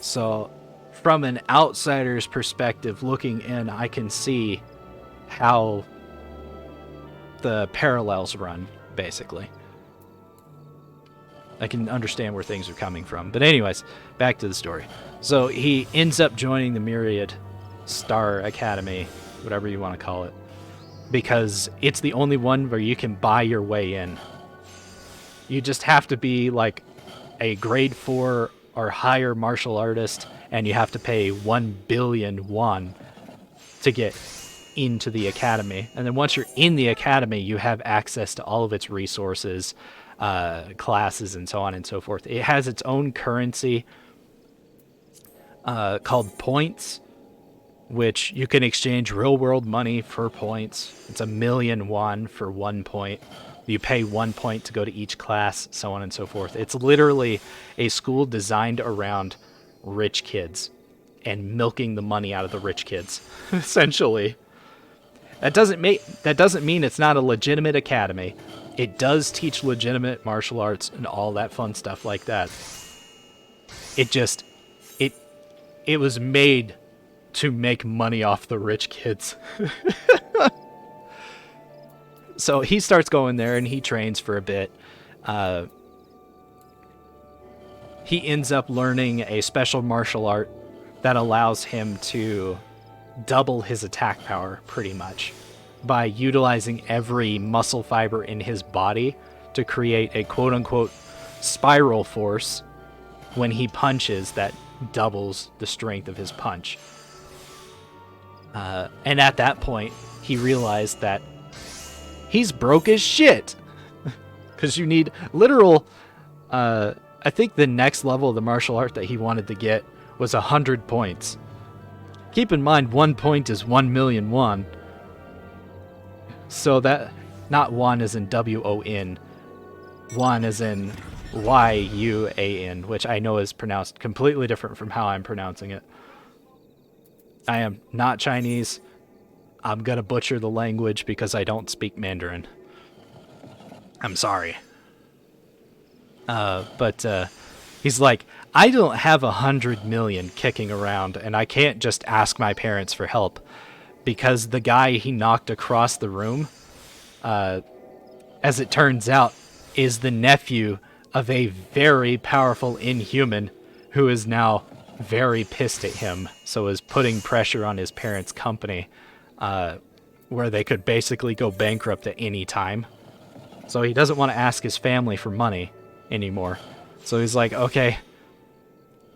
So, from an outsider's perspective looking in, I can see how the parallels run, basically. I can understand where things are coming from. But anyways, back to the story. So he ends up joining the Myriad Star Academy, whatever you want to call it, because it's the only one where you can buy your way in. You just have to be like a grade 4 or higher martial artist, and you have to pay 1 billion won to get into the academy. And then once you're in the academy, you have access to all of its resources, classes, and so on and so forth. It has its own currency called points, which you can exchange real world money for points. It's 1 million won for 1 point. You pay 1 point to go to each class, so on and so forth. It's literally a school designed around rich kids and milking the money out of the rich kids, essentially. That doesn't mean it's not a legitimate academy. It does teach legitimate martial arts and all that fun stuff like that. It was made to make money off the rich kids. So he starts going there and he trains for a bit. He ends up learning a special martial art that allows him to double his attack power, pretty much, by utilizing every muscle fiber in his body to create a quote-unquote spiral force when he punches that doubles the strength of his punch. And at that point, he realized that he's broke as shit. Because you need literal... I think the next level of the martial art that he wanted to get was 100 points. Keep in mind, 1 point is 1 million won. So that... Not won as in W-O-N. Won as in Y-U-A-N, which I know is pronounced completely different from how I'm pronouncing it. I am not Chinese. I'm gonna butcher the language because I don't speak Mandarin. I'm sorry. But he's like, I don't have 100 million kicking around, and I can't just ask my parents for help, because the guy he knocked across the room, as it turns out, is the nephew of a very powerful inhuman who is now very pissed at him, so is putting pressure on his parents' company, where they could basically go bankrupt at any time. So he doesn't want to ask his family for money anymore. So he's like, okay,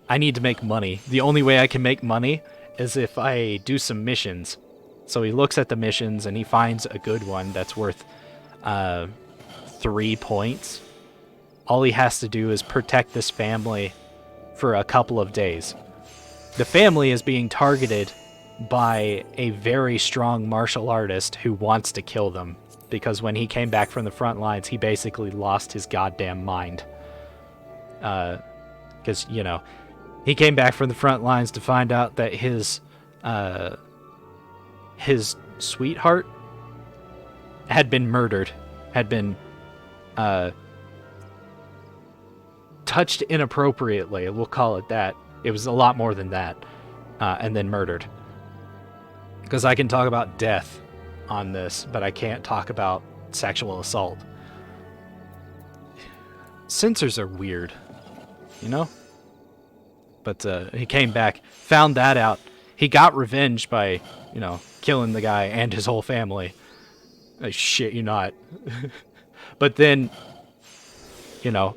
I need to make money. The only way I can make money is if I do some missions. So he looks at the missions and he finds a good one that's worth 3 points. All he has to do is protect this family for a couple of days. The family is being targeted by a very strong martial artist who wants to kill them, because when he came back from the front lines, he basically lost his goddamn mind. Because, you know, he came back from the front lines to find out that his sweetheart had been murdered, had been touched inappropriately, we'll call it that. It was a lot more than that. And then murdered. Because I can talk about death on this, but I can't talk about sexual assault. Censors are weird, you know? But he came back, found that out, he got revenge by, you know, killing the guy and his whole family. I shit you not. But then, you know,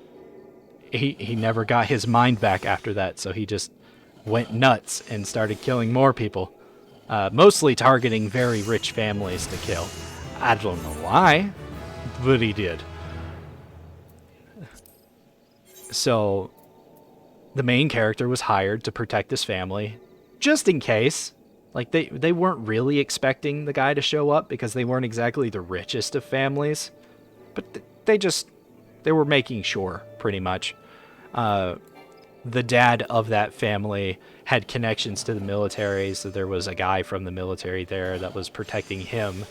he never got his mind back after that, so he just went nuts and started killing more people. Mostly targeting very rich families to kill. I don't know why, but he did. So, the main character was hired to protect his family, just in case. Like, they weren't really expecting the guy to show up because they weren't exactly the richest of families. But they were making sure, pretty much. The dad of that family had connections to the military, so there was a guy from the military there that was protecting him,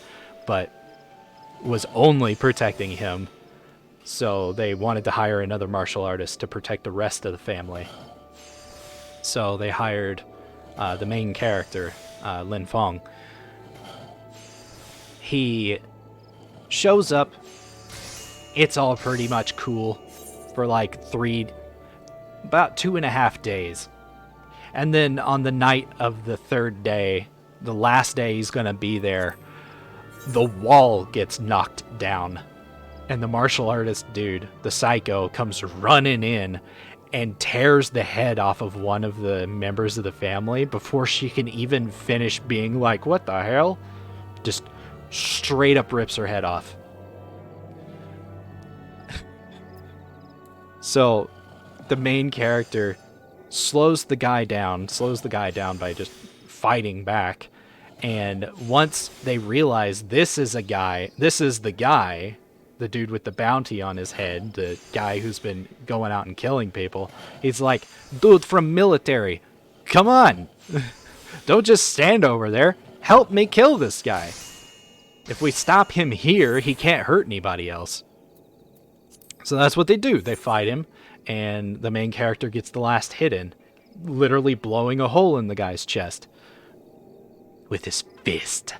but was only protecting him. So they wanted to hire another martial artist to protect the rest of the family. So they hired the main character, Lin Feng. He shows up. It's all pretty much cool for like about 2.5 days. And then on the night of the third day, the last day he's gonna be there, the wall gets knocked down. And the martial artist dude, the psycho, comes running in and tears the head off of one of the members of the family before she can even finish being like, what the hell? Just straight up rips her head off. So the main character slows the guy down by just fighting back. And once they realize this is the guy, the dude with the bounty on his head, the guy who's been going out and killing people, he's like, dude from military, come on. Don't just stand over there. Help me kill this guy. If we stop him here, he can't hurt anybody else. So that's what they do. They fight him, and the main character gets the last hit in, literally blowing a hole in the guy's chest with his fist.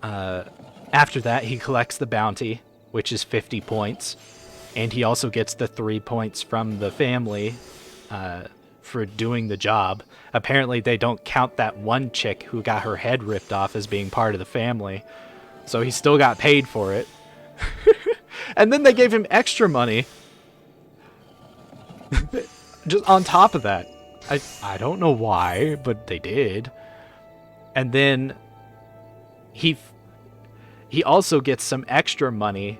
After that, he collects the bounty, which is 50 points, and he also gets the 3 points from the family for doing the job. Apparently, they don't count that one chick who got her head ripped off as being part of the family, so he still got paid for it. And then they gave him extra money just on top of that. I don't know why, but they did. And then he also gets some extra money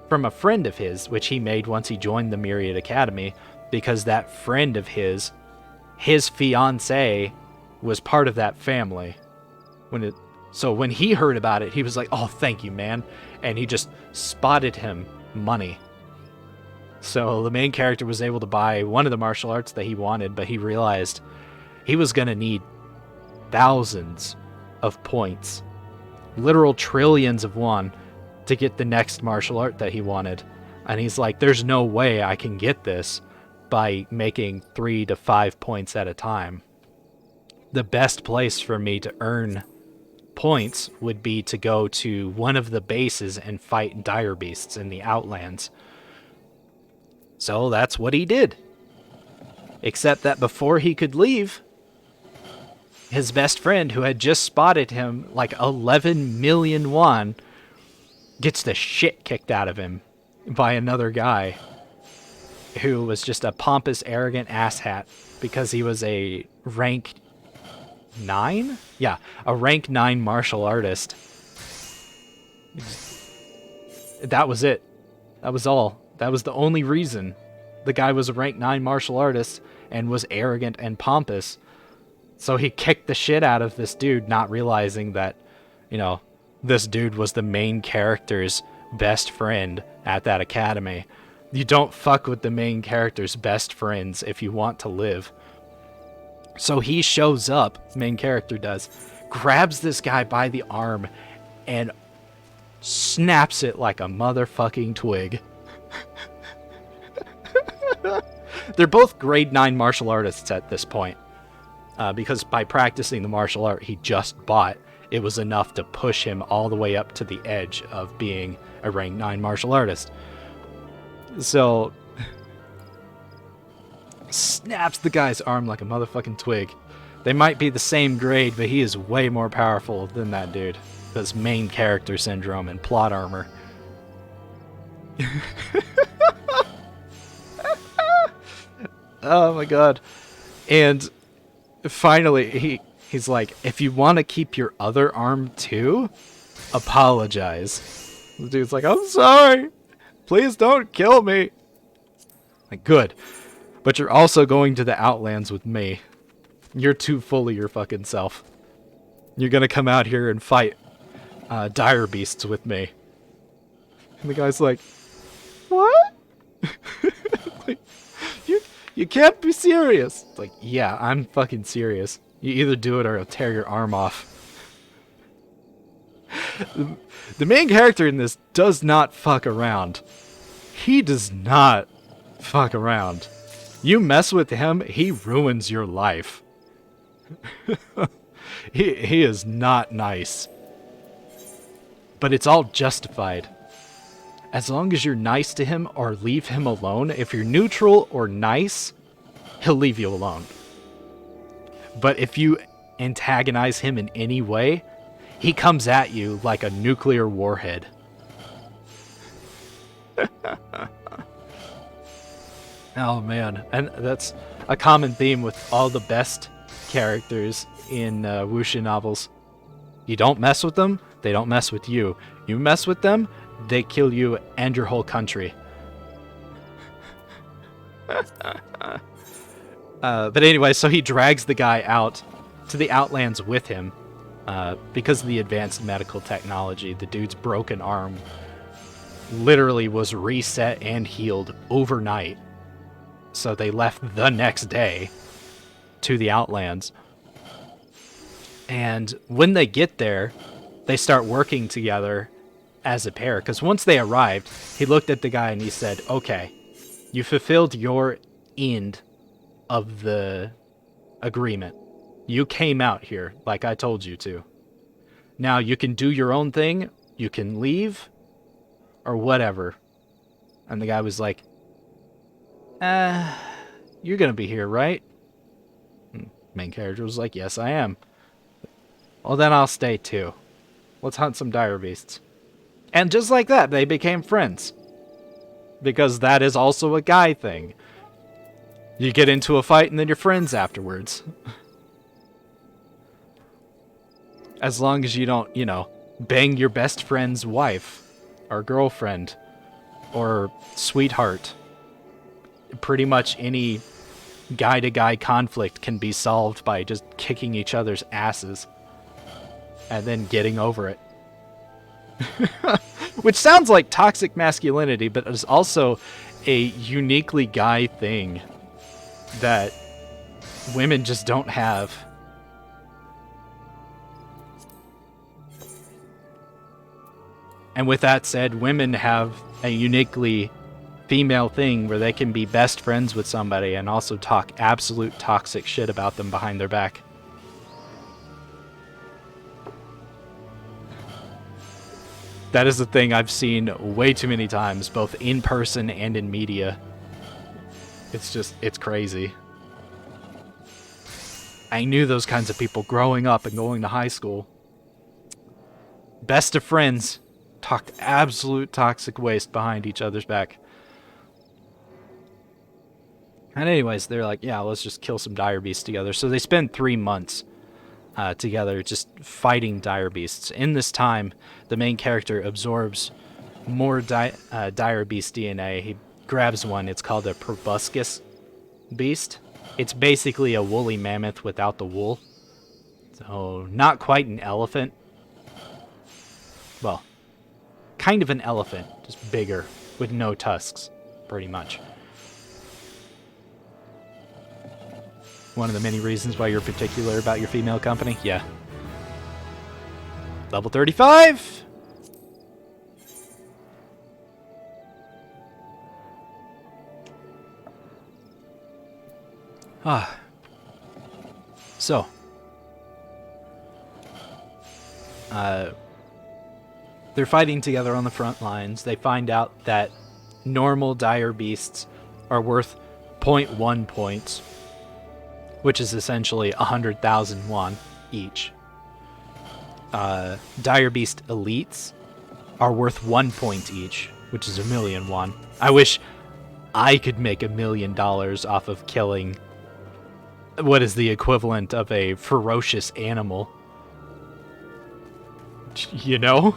from a friend of his, which he made once he joined the Myriad Academy, because that friend of his fiancée was part of that family. So when he heard about it, he was like, oh, thank you, man. And he just spotted him money. So the main character was able to buy one of the martial arts that he wanted, but he realized he was going to need thousands of points, literal trillions of won, to get the next martial art that he wanted. And he's like, there's no way I can get this by making 3 to 5 points at a time. The best place for me to earn points would be to go to one of the bases and fight dire beasts in the Outlands. So that's what he did. Except that before he could leave, his best friend, who had just spotted him like 11 million won, gets the shit kicked out of him by another guy who was just a pompous, arrogant asshat because he was a rank 9? Yeah, a rank 9 martial artist. That was it. That was all. That was the only reason. The guy was a rank 9 martial artist and was arrogant and pompous. So he kicked the shit out of this dude, not realizing that, this dude was the main character's best friend at that academy. You don't fuck with the main character's best friends if you want to live. So he shows up, main character does, grabs this guy by the arm, and snaps it like a motherfucking twig. They're both grade 9 martial artists at this point. Because by practicing the martial art he just bought, it was enough to push him all the way up to the edge of being a rank 9 martial artist. So, snaps the guy's arm like a motherfucking twig. They might be the same grade, but he is way more powerful than that dude. That's main character syndrome and plot armor. Oh my god. And finally, he's like, if you want to keep your other arm too, apologize. The dude's like, I'm sorry. Please don't kill me. Like, good. But you're also going to the Outlands with me. You're too full of your fucking self. You're gonna come out here and fight dire beasts with me. And the guy's like, what? Like, you can't be serious. It's like, yeah, I'm fucking serious. You either do it or I'll tear your arm off. The main character in this does not fuck around. He does not fuck around. You mess with him, he ruins your life. He is not nice. But it's all justified. As long as you're nice to him or leave him alone, if you're neutral or nice, he'll leave you alone. But if you antagonize him in any way, he comes at you like a nuclear warhead. Oh man, and that's a common theme with all the best characters in wuxia novels. You don't mess with them, they don't mess with you. You mess with them, they kill you and your whole country. But anyway, so he drags the guy out to the Outlands with him. Because of the advanced medical technology, the dude's broken arm literally was reset and healed overnight. So they left the next day to the Outlands. And when they get there, they start working together as a pair. Because once they arrived, he looked at the guy and he said, okay, you fulfilled your end of the agreement. You came out here like I told you to. Now you can do your own thing, you can leave, or whatever. And the guy was like, you're gonna be here, right? Main character was like, yes, I am. Well, then I'll stay too. Let's hunt some dire beasts. And just like that, they became friends. Because that is also a guy thing. You get into a fight and then you're friends afterwards. As long as you don't, you know, bang your best friend's wife, or girlfriend, or sweetheart. Pretty much any guy-to-guy conflict can be solved by just kicking each other's asses. And then getting over it. Which sounds like toxic masculinity, but is also a uniquely guy thing that women just don't have. And with that said, women have a uniquely female thing where they can be best friends with somebody and also talk absolute toxic shit about them behind their back. That is a thing I've seen way too many times, both in person and in media. It's crazy. I knew those kinds of people growing up and going to high school. Best of friends. Talk absolute toxic waste behind each other's back. And anyways, they're like, yeah, let's just kill some dire beasts together. So they spend 3 months together just fighting dire beasts. In this time, the main character absorbs more dire beast DNA. He grabs one. It's called a proboscis beast. It's basically a woolly mammoth without the wool. So not quite an elephant. Well, kind of an elephant, just bigger, with no tusks, pretty much. One of the many reasons why you're particular about your female company? Yeah. Level 35! So. They're fighting together on the front lines. They find out that normal dire beasts are worth 0.1 points. which is essentially 100,000 won each. Dire Beast Elites are worth 1 point each, which is 1,000,000 won. I wish I could make $1 million off of killing what is the equivalent of a ferocious animal. You know?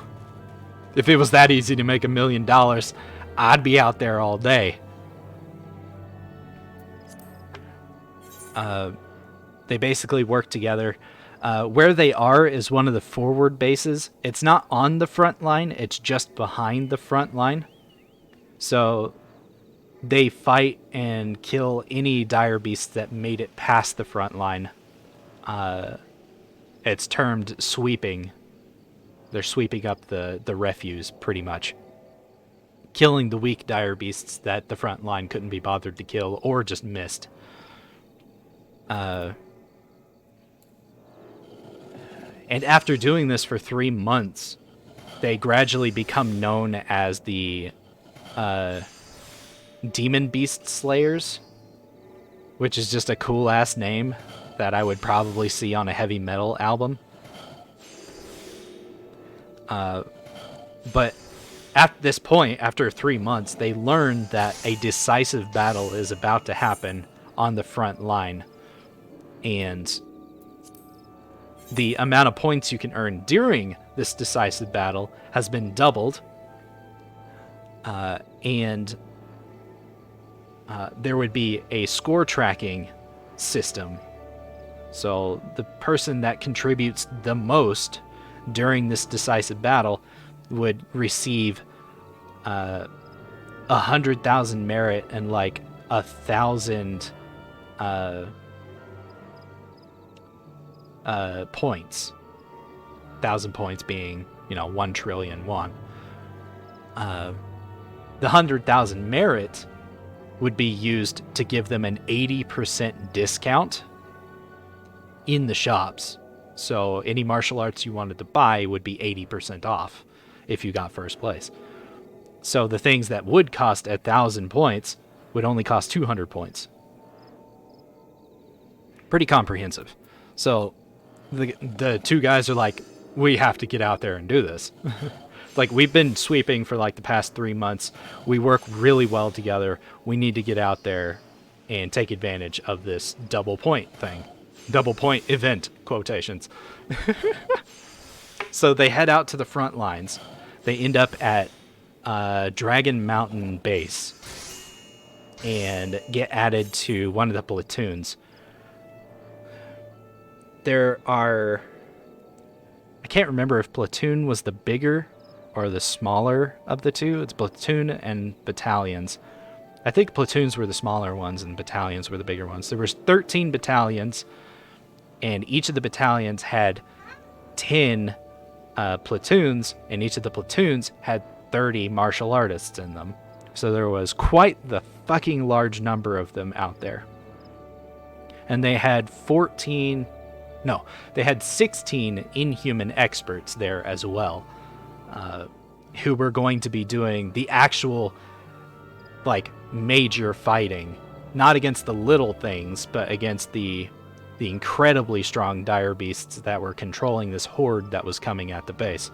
If it was that easy to make $1 million, I'd be out there all day. They basically work together. Where they are is one of the forward bases. It's not on the front line, it's just behind the front line. So they fight and kill any dire beasts that made it past the front line. It's termed sweeping. They're sweeping up the refuse, pretty much. Killing the weak dire beasts that the front line couldn't be bothered to kill or just missed. And after doing this for 3 months, they gradually become known as the Demon Beast Slayers, which is just a cool-ass name that I would probably see on a heavy metal album. But at this point, after 3 months, they learn that a decisive battle is about to happen on the front line. And the amount of points you can earn during this decisive battle has been doubled. And there would be a score tracking system. So the person that contributes the most during this decisive battle would receive 100,000 merit and like 1,000 points. 1,000 points being, 1 trillion won. The 100,000 merit would be used to give them an 80% discount in the shops. So any martial arts you wanted to buy would be 80% off if you got first place. So the things that would cost 1,000 points would only cost 200 points. Pretty comprehensive. So the two guys are like, we have to get out there and do this. Like, we've been sweeping for like the past 3 months. We work really well together. We need to get out there and take advantage of this double point thing. Double point event, quotations. So they head out to the front lines. They end up at Dragon Mountain Base and get added to one of the platoons. There are... I can't remember if platoon was the bigger or the smaller of the two. It's platoon and battalions. I think platoons were the smaller ones and battalions were the bigger ones. There was 13 battalions, and each of the battalions had 10 platoons, and each of the platoons had 30 martial artists in them. So there was quite the fucking large number of them out there. And they had 16 inhuman experts there as well, who were going to be doing the actual, like, major fighting. Not against the little things, but against the incredibly strong dire beasts that were controlling this horde that was coming at the base.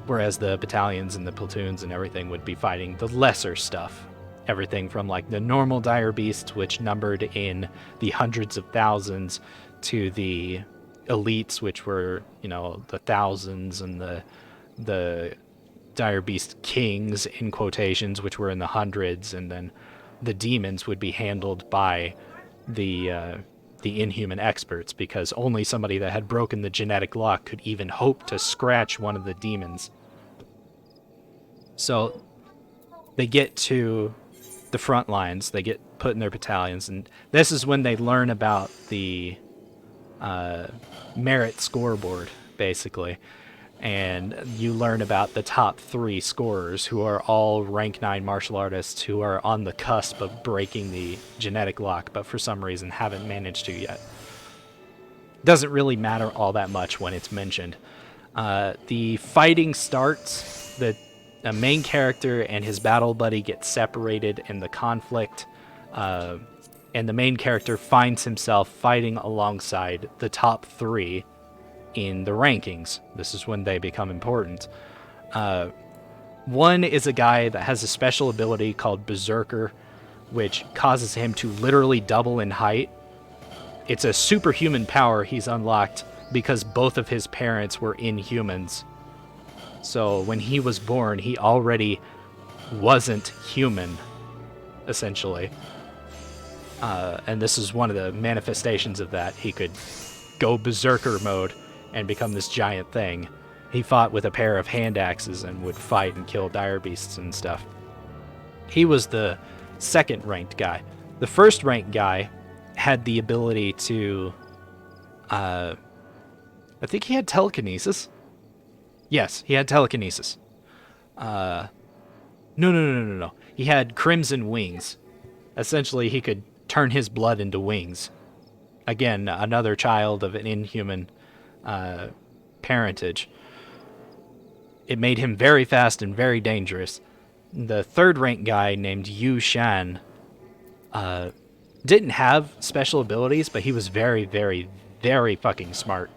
Whereas the battalions and the platoons and everything would be fighting the lesser stuff. Everything from like the normal dire beasts, which numbered in the hundreds of thousands, to the elites, which were, the thousands, and the dire beast kings, in quotations, which were in the hundreds, and then the demons would be handled by the inhuman experts, because only somebody that had broken the genetic lock could even hope to scratch one of the demons. So they get to the front lines, they get put in their battalions, and this is when they learn about the merit scoreboard, basically. And you learn about the top 3 scorers, who are all rank 9 martial artists who are on the cusp of breaking the genetic lock, but for some reason haven't managed to yet. Doesn't really matter all that much when it's mentioned. The fighting starts. The main character and his battle buddy get separated in the conflict. and the main character finds himself fighting alongside the top 3 in the rankings. This is when they become important. One is a guy that has a special ability called Berserker, which causes him to literally double in height. It's a superhuman power he's unlocked because both of his parents were inhumans. So when he was born, he already wasn't human, essentially. And this is one of the manifestations of that. He could go Berserker mode and become this giant thing. He fought with a pair of hand axes and would fight and kill dire beasts and stuff. He was the second ranked guy. The first ranked guy had the ability to, I think he had telekinesis. Yes, he had telekinesis. No. He had crimson wings. Essentially, he could turn his blood into wings. Again, another child of an inhuman parentage. It made him very fast and very dangerous. The third rank guy named Yu Shan didn't have special abilities, but he was very, very, very fucking smart.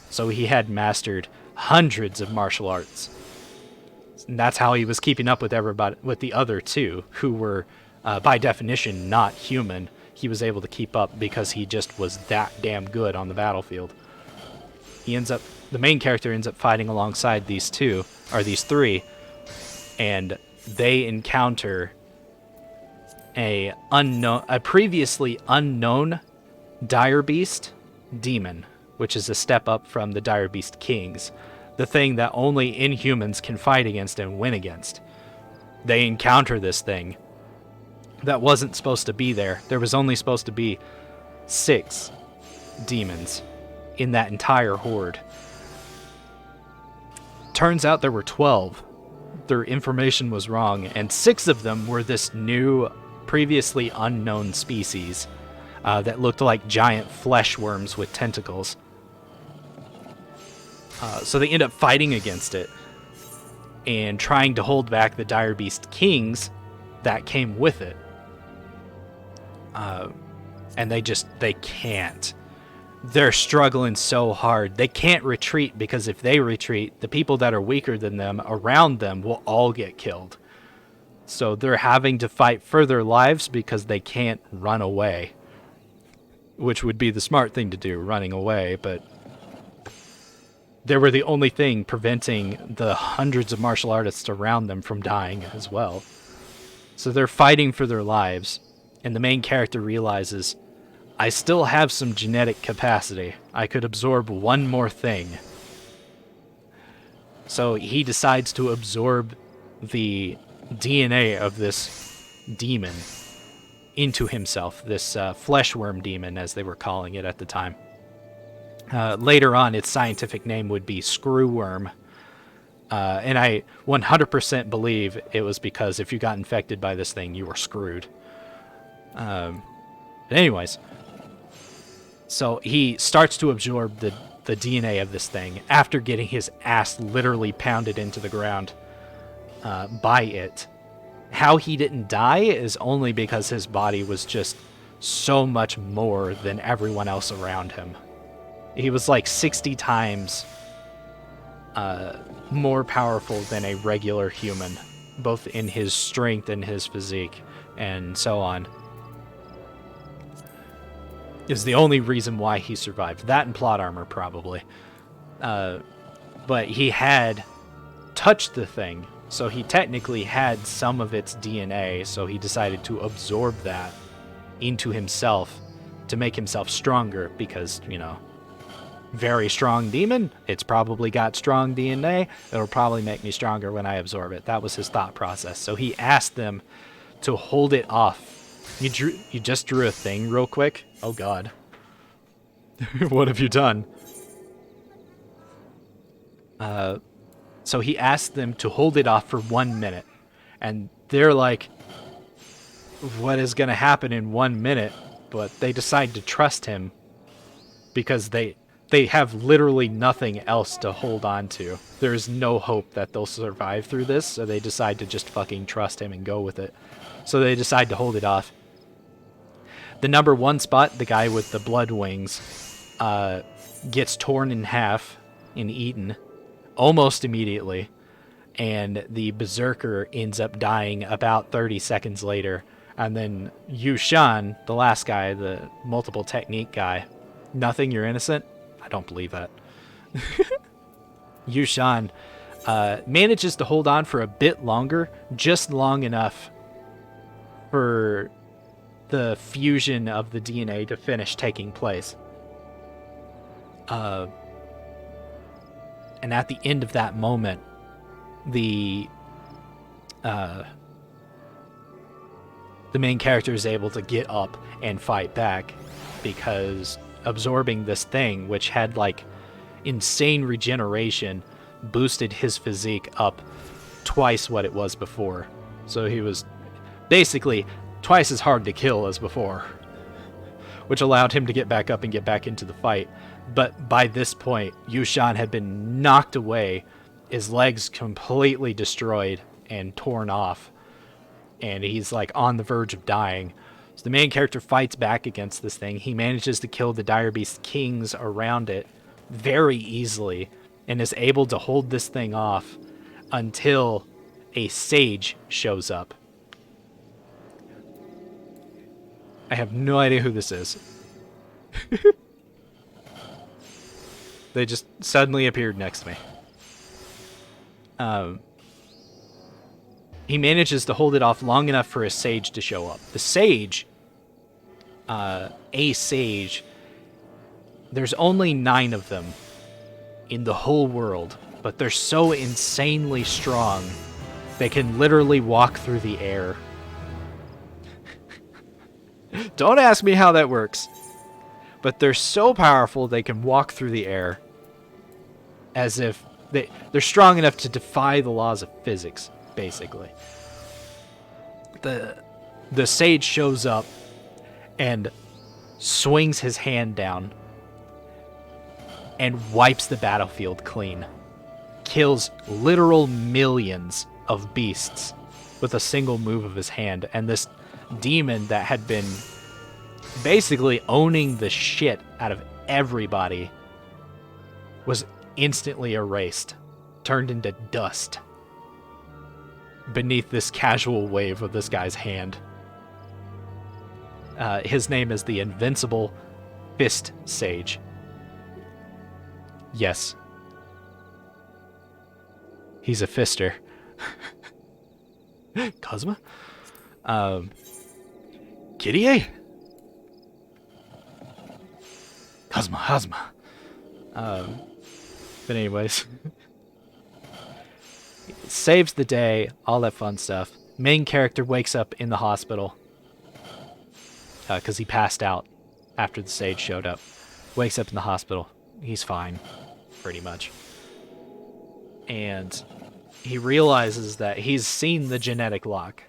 So he had mastered hundreds of martial arts. And that's how he was keeping up with everybody, with the other two, who were, by definition, not human. He was able to keep up because he just was that damn good on the battlefield. The main character ends up fighting alongside these three, and they encounter a previously unknown dire beast demon, which is a step up from the dire beast kings, the thing that only inhumans can fight against and win against. They encounter this thing that wasn't supposed to be there. There was only supposed to be 6 demons in that entire horde. Turns out there were 12. Their information was wrong, and 6 of them were this new, previously unknown species that looked like giant flesh worms with tentacles. So they end up fighting against it and trying to hold back the dire beast kings that came with it. And they can't. They're struggling so hard. They can't retreat because if they retreat, the people that are weaker than them around them will all get killed. So they're having to fight for their lives because they can't run away. Which would be the smart thing to do, running away, but they were the only thing preventing the hundreds of martial artists around them from dying as well. So they're fighting for their lives, and the main character realizes, I still have some genetic capacity. I could absorb one more thing. So he decides to absorb the DNA of this demon into himself, this flesh worm demon, as they were calling it at the time. Later on, its scientific name would be screwworm. And I 100% believe it was because if you got infected by this thing, you were screwed. Anyways, so he starts to absorb the DNA of this thing after getting his ass literally pounded into the ground by it. How he didn't die is only because his body was just so much more than everyone else around him. He was like 60 times more powerful than a regular human, both in his strength and his physique, and so on. Is the only reason why he survived. That and plot armor, probably. But he had touched the thing, so he technically had some of its DNA, so he decided to absorb that into himself to make himself stronger, because, you know, very strong demon, it's probably got strong DNA, it'll probably make me stronger when I absorb it. That was his thought process. So he asked them to hold it off. You just drew a thing real quick? Oh god. What have you done? So he asked them to hold it off for 1 minute. And they're like, what is going to happen in 1 minute? But they decide to trust him because they have literally nothing else to hold on to. There's no hope that they'll survive through this, so they decide to just fucking trust him and go with it. So they decide to hold it off. The number 1 spot, the guy with the blood wings, gets torn in half and eaten almost immediately, and the berserker ends up dying about 30 seconds later. And then Yushan, the last guy, the multiple technique guy, nothing, you're innocent? I don't believe that. Yushan manages to hold on for a bit longer, just long enough for the fusion of the DNA to finish taking place. And at the end of that moment, the main character is able to get up and fight back, because absorbing this thing, which had like insane regeneration, boosted his physique up twice what it was before. So he was basically twice as hard to kill as before, which allowed him to get back up and get back into the fight. But by this point, Yushan had been knocked away, his legs completely destroyed and torn off, and he's like on the verge of dying. So the main character fights back against this thing. He manages to kill the Dire Beast kings around it very easily, and is able to hold this thing off until a sage shows up. I have no idea who this is. They just suddenly appeared next to me. He manages to hold it off long enough for a sage to show up. The sage, a sage, there's only 9 of them in the whole world, but they're so insanely strong, they can literally walk through the air. Don't ask me how that works, but they're so powerful they can walk through the air, as if they're strong enough to defy the laws of physics, basically. The sage shows up and swings his hand down and wipes the battlefield clean. Kills literal millions of beasts with a single move of his hand. And this demon that had been basically owning the shit out of everybody was instantly erased, turned into dust beneath this casual wave of this guy's hand. His name is the Invincible Fist Sage. Yes. He's a fister. Cosma? Kyrie? Cosma. But anyways. Saves the day, all that fun stuff. Main character wakes up in the hospital. Because he passed out after the sage showed up. Wakes up in the hospital. He's fine, pretty much. And he realizes that he's seen the genetic lock.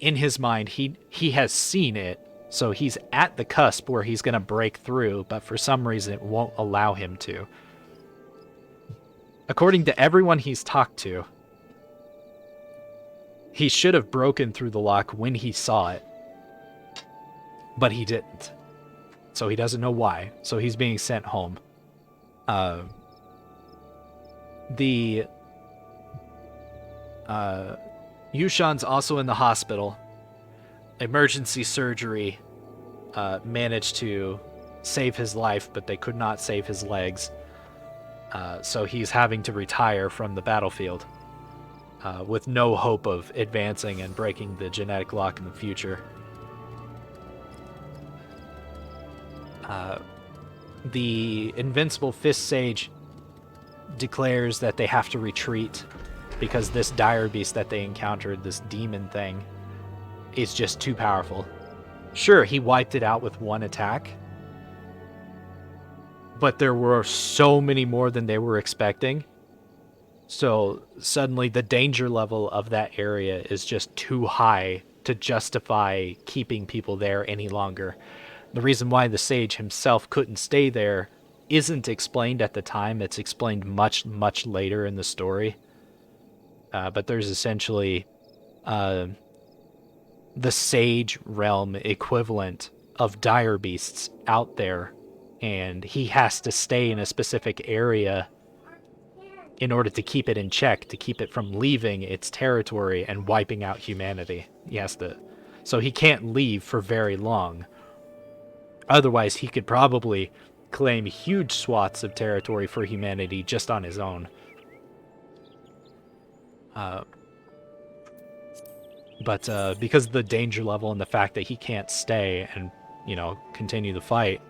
In his mind, he has seen it, so he's at the cusp where he's going to break through, but for some reason it won't allow him to. According to everyone he's talked to, he should have broken through the lock when he saw it, but he didn't. So he doesn't know why, so he's being sent home. Yushan's also in the hospital. Emergency surgery managed to save his life, but they could not save his legs. So he's having to retire from the battlefield with no hope of advancing and breaking the genetic lock in the future. The Invincible Fist Sage declares that they have to retreat because this dire beast that they encountered, this demon thing, is just too powerful. Sure, he wiped it out with one attack, but there were so many more than they were expecting. So suddenly the danger level of that area is just too high to justify keeping people there any longer. The reason why the sage himself couldn't stay there isn't explained at the time. It's explained much, much later in the story. But there's essentially the Sage Realm equivalent of dire beasts out there, and he has to stay in a specific area in order to keep it in check, to keep it from leaving its territory and wiping out humanity. He has to, so he can't leave for very long. Otherwise, he could probably claim huge swaths of territory for humanity just on his own. But because of the danger level and the fact that he can't stay and, continue the fight,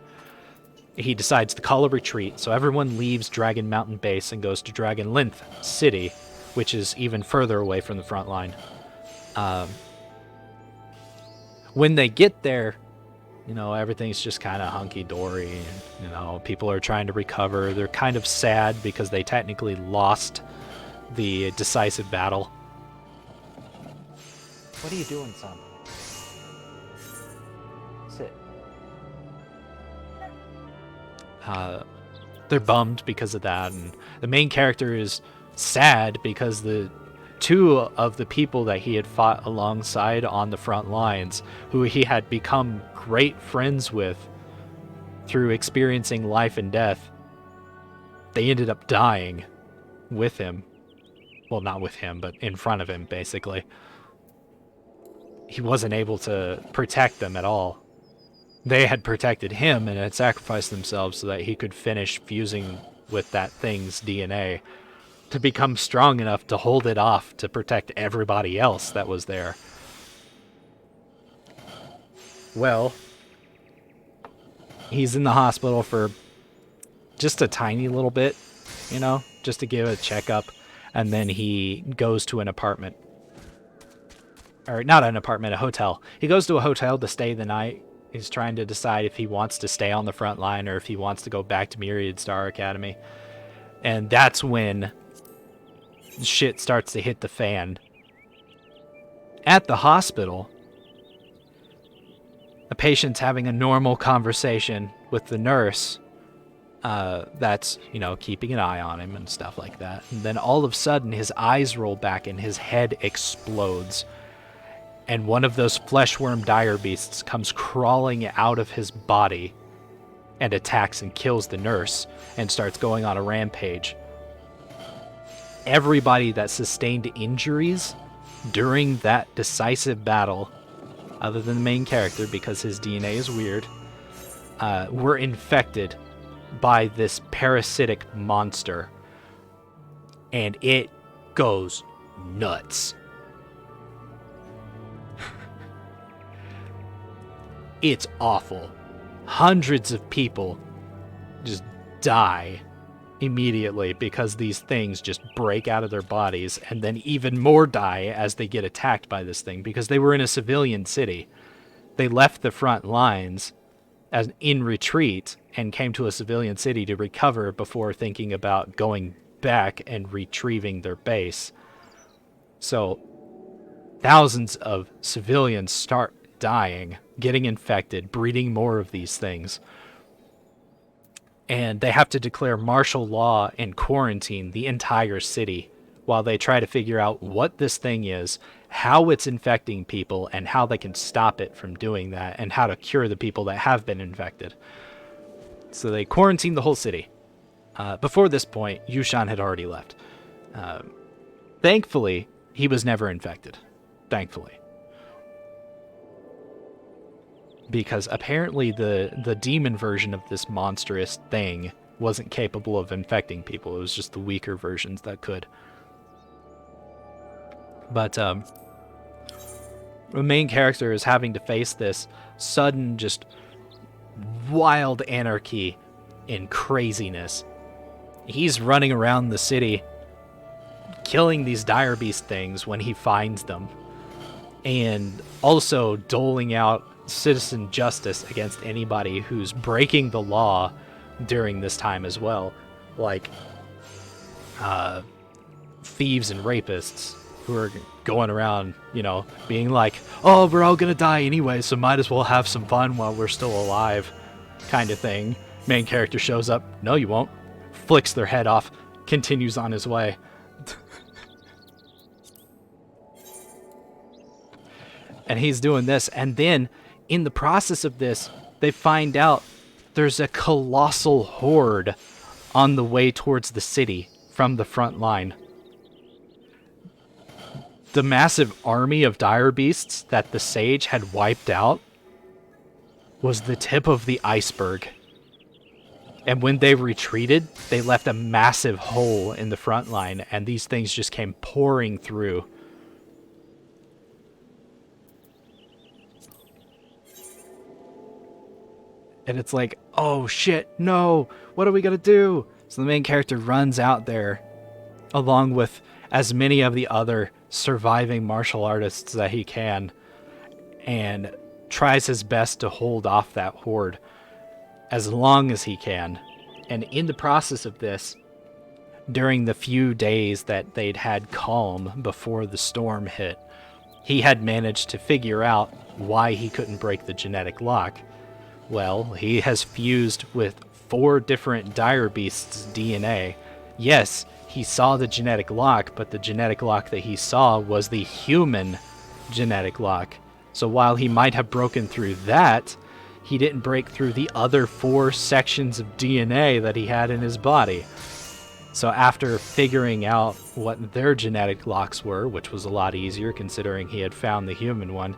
he decides to call a retreat. So everyone leaves Dragon Mountain Base and goes to Dragon Length City, which is even further away from the front line. When they get there, everything's just kind of hunky-dory. And, people are trying to recover. They're kind of sad because they technically lost the decisive battle. What are you doing, son? Sit. They're bummed because of that, and the main character is sad because the two of the people that he had fought alongside on the front lines, who he had become great friends with through experiencing life and death, they ended up dying with him. Well, not with him, but in front of him, basically. He wasn't able to protect them at all. They had protected him and had sacrificed themselves so that he could finish fusing with that thing's DNA to become strong enough to hold it off to protect everybody else that was there. Well, he's in the hospital for just a tiny little bit, just to give a checkup, and then he goes to an apartment. Or not an apartment, a hotel. He goes to a hotel to stay the night. He's trying to decide if he wants to stay on the front line or if he wants to go back to Myriad Star Academy. And that's when shit starts to hit the fan. At the hospital, a patient's having a normal conversation with the nurse that's, keeping an eye on him and stuff like that. And then all of a sudden, his eyes roll back and his head explodes. And one of those fleshworm dire beasts comes crawling out of his body and attacks and kills the nurse and starts going on a rampage. Everybody that sustained injuries during that decisive battle, other than the main character because his DNA is weird, were infected by this parasitic monster. And it goes nuts. It's awful. Hundreds of people just die immediately because these things just break out of their bodies, and then even more die as they get attacked by this thing because they were in a civilian city. They left the front lines as in retreat and came to a civilian city to recover before thinking about going back and retrieving their base. So thousands of civilians start dying, getting infected, breeding more of these things. And they have to declare martial law and quarantine the entire city while they try to figure out what this thing is, how it's infecting people, and how they can stop it from doing that, and how to cure the people that have been infected. So they quarantine the whole city. Before this point, Yushan had already left. Thankfully, he was never infected. Thankfully. Because apparently the demon version of this monstrous thing wasn't capable of infecting people. It was just the weaker versions that could. But the main character is having to face this sudden, just wild anarchy and craziness. He's running around the city killing these dire beast things when he finds them, and also doling out citizen justice against anybody who's breaking the law during this time as well, like thieves and rapists who are going around, being like, oh, we're all gonna die anyway, so might as well have some fun while we're still alive, kind of thing. Main character shows up, no you won't, flicks their head off, continues on his way. And he's doing this, and then in the process of this, they find out there's a colossal horde on the way towards the city from the front line. The massive army of dire beasts that the sage had wiped out was the tip of the iceberg. And when they retreated, they left a massive hole in the front line, and these things just came pouring through. And it's like, oh shit, no, what are we gonna do? So the main character runs out there, along with as many of the other surviving martial artists that he can, and tries his best to hold off that horde as long as he can. And in the process of this, during the few days that they'd had calm before the storm hit, he had managed to figure out why he couldn't break the genetic lock. Well, he has fused with 4 different dire beasts' DNA. Yes, he saw the genetic lock, but the genetic lock that he saw was the human genetic lock. So while he might have broken through that, he didn't break through the other 4 sections of DNA that he had in his body. So after figuring out what their genetic locks were, which was a lot easier considering he had found the human one,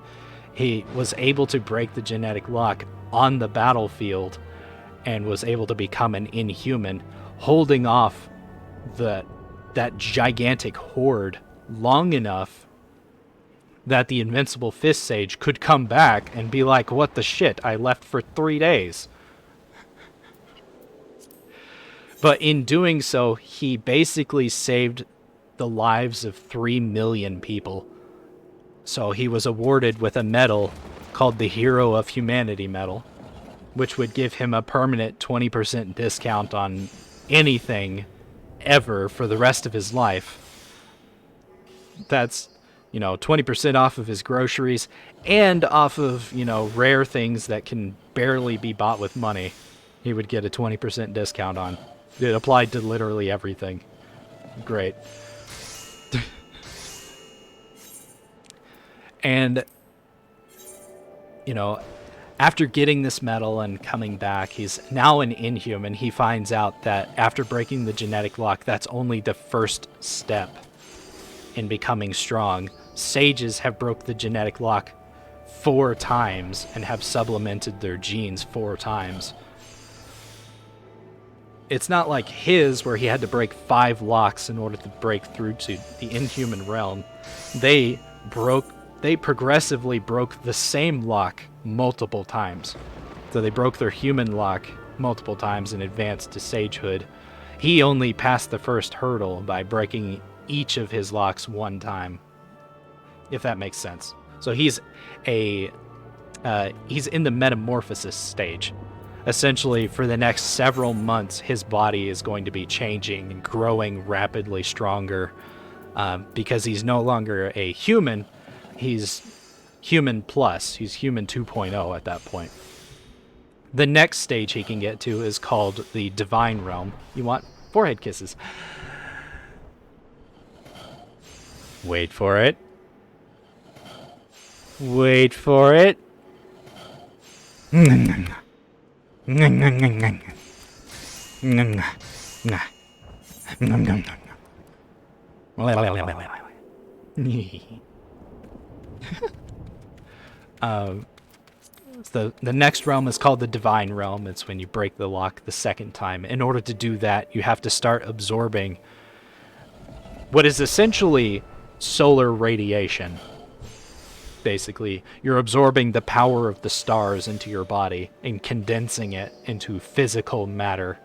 he was able to break the genetic lock on the battlefield and was able to become an inhuman, holding off that gigantic horde long enough that the invincible fist sage could come back and be like, what the shit, I left for 3 days. But in doing so, he basically saved the lives of 3 million people. So he was awarded with a medal called the Hero of Humanity medal, which would give him a permanent 20% discount on anything ever for the rest of his life. That's, 20% off of his groceries and off of, rare things that can barely be bought with money. He would get a 20% discount on. It applied to literally everything. Great. And, after getting this medal and coming back, he's now an inhuman. He finds out that after breaking the genetic lock, that's only the first step in becoming strong. Sages have broke the genetic lock 4 times and have supplemented their genes 4 times. It's not like his, where he had to break 5 locks in order to break through to the inhuman realm. They progressively broke the same lock multiple times. So they broke their human lock multiple times and advanced to sagehood. He only passed the first hurdle by breaking each of his locks 1 time, if that makes sense. So he's in the metamorphosis stage. Essentially, for the next several months, his body is going to be changing and growing rapidly stronger, because he's no longer a human. He's human plus. He's human 2.0 at that point. The next stage he can get to is called the Divine Realm. You want forehead kisses. Wait for it. Wait for it. The next realm is called the Divine Realm. It's when you break the lock the second time. In order to do that, you have to start absorbing what is essentially solar radiation. Basically, you're absorbing the power of the stars into your body and condensing it into physical matter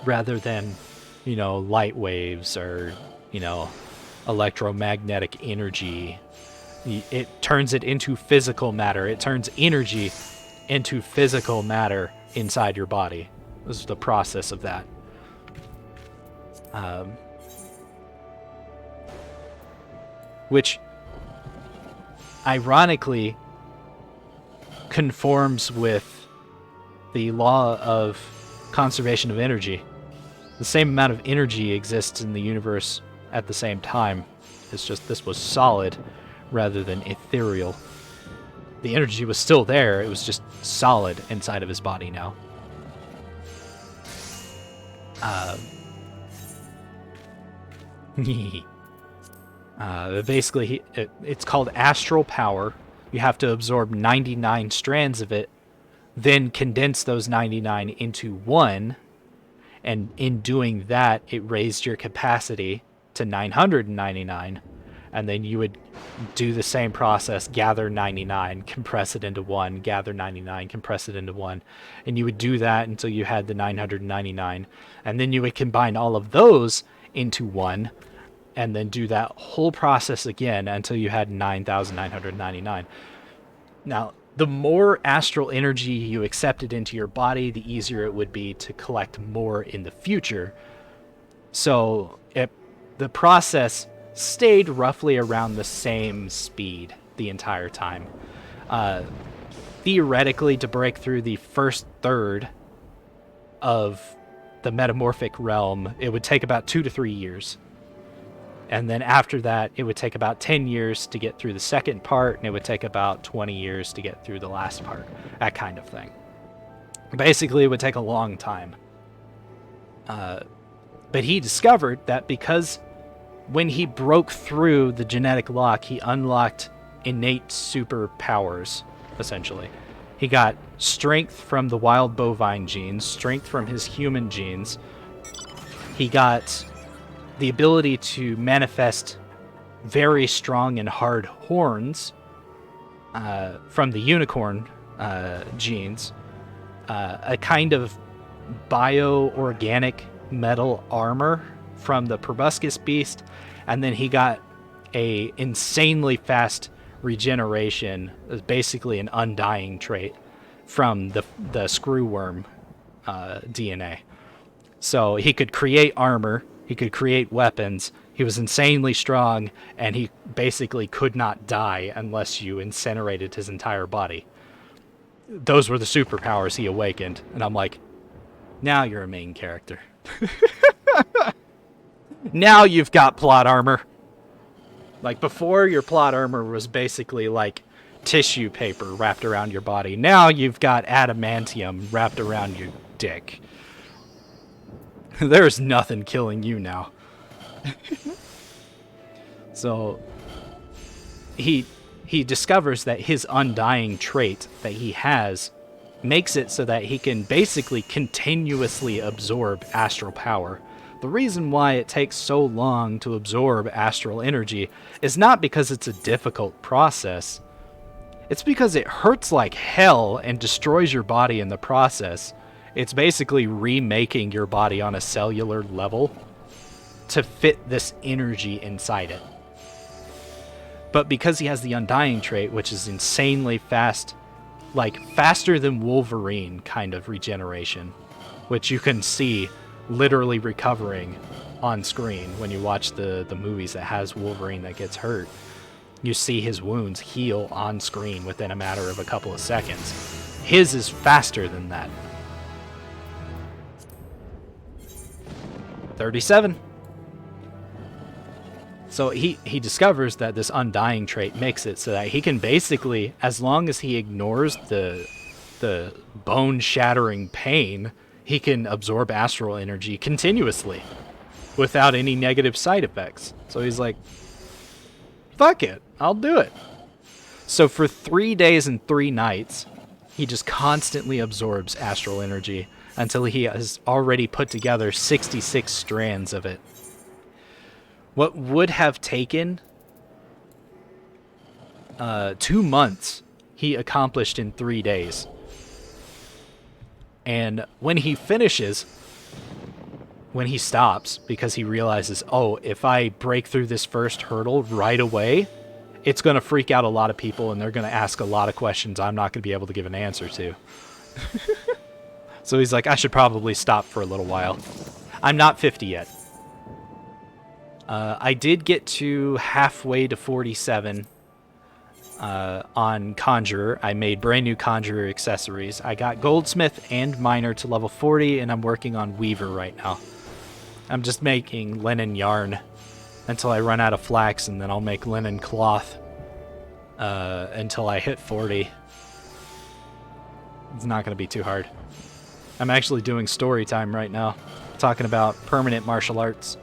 rather than, light waves or, electromagnetic energy. It turns it into physical matter. It turns energy into physical matter inside your body. This is the process of that. Which ironically conforms with the law of conservation of energy. The same amount of energy exists in the universe at the same time. It's just this was solid rather than ethereal. The energy was still there, it was just solid inside of his body now. Basically, it's called astral power. You have to absorb 99 strands of it, then condense those 99 into one, and in doing that, it raised your capacity to 999, and then you would do the same process, gather 99, compress it into one, gather 99, compress it into one, and you would do that until you had the 999, and then you would combine all of those into one, and then do that whole process again until you had 9,999. Now, the more astral energy you accepted into your body, the easier it would be to collect more in the future. So the process stayed roughly around the same speed the entire time. Theoretically, to break through the first third of the metamorphic realm, it would take about 2 to 3 years. And then after that, it would take about 10 years to get through the second part, and it would take about 20 years to get through the last part. That kind of thing. Basically, it would take a long time. But he discovered that because when he broke through the genetic lock, he unlocked innate superpowers, essentially. He got strength from the wild bovine genes, strength from his human genes. He got the ability to manifest very strong and hard horns from the unicorn genes, a kind of bio-organic metal armor from the proboscis beast, and then he got a insanely fast regeneration, basically an undying trait, from the screwworm DNA. So he could create armor, he could create weapons, he was insanely strong, and he basically could not die unless you incinerated his entire body. Those were the superpowers he awakened, and I'm like, now you're a main character. Now you've got plot armor. Like, before, your plot armor was basically like tissue paper wrapped around your body. Now you've got adamantium wrapped around your dick. There's nothing killing you now. So he discovers that his undying trait that he has makes it so that he can basically continuously absorb astral power. The reason why it takes so long to absorb astral energy is not because it's a difficult process. It's because it hurts like hell and destroys your body in the process. It's basically remaking your body on a cellular level to fit this energy inside it. But because he has the undying trait, which is insanely fast, like faster than Wolverine kind of regeneration, which you can see literally recovering on screen when you watch the movies that has Wolverine that gets hurt. You see his wounds heal on screen within a matter of a couple of seconds. His is faster than that. 37. So he discovers that this undying trait makes it so that he can basically, as long as he ignores the bone-shattering pain, he can absorb astral energy continuously without any negative side effects. So he's like, fuck it, I'll do it. So for 3 days and 3 nights, he just constantly absorbs astral energy until he has already put together 66 strands of it. What would have taken 2 months, he accomplished in 3 days. And when he finishes, when he stops, because he realizes, oh, if I break through this first hurdle right away, it's going to freak out a lot of people, and they're going to ask a lot of questions I'm not going to be able to give an answer to. So he's like, I should probably stop for a little while. I'm not 50 yet. I did get to halfway to 47 on Conjurer. I made brand new Conjurer accessories. I got Goldsmith and Miner to level 40, and I'm working on Weaver right now. I'm just making linen yarn until I run out of flax, and then I'll make linen cloth until I hit 40. It's not going to be too hard. I'm actually doing story time right now, talking about permanent martial arts.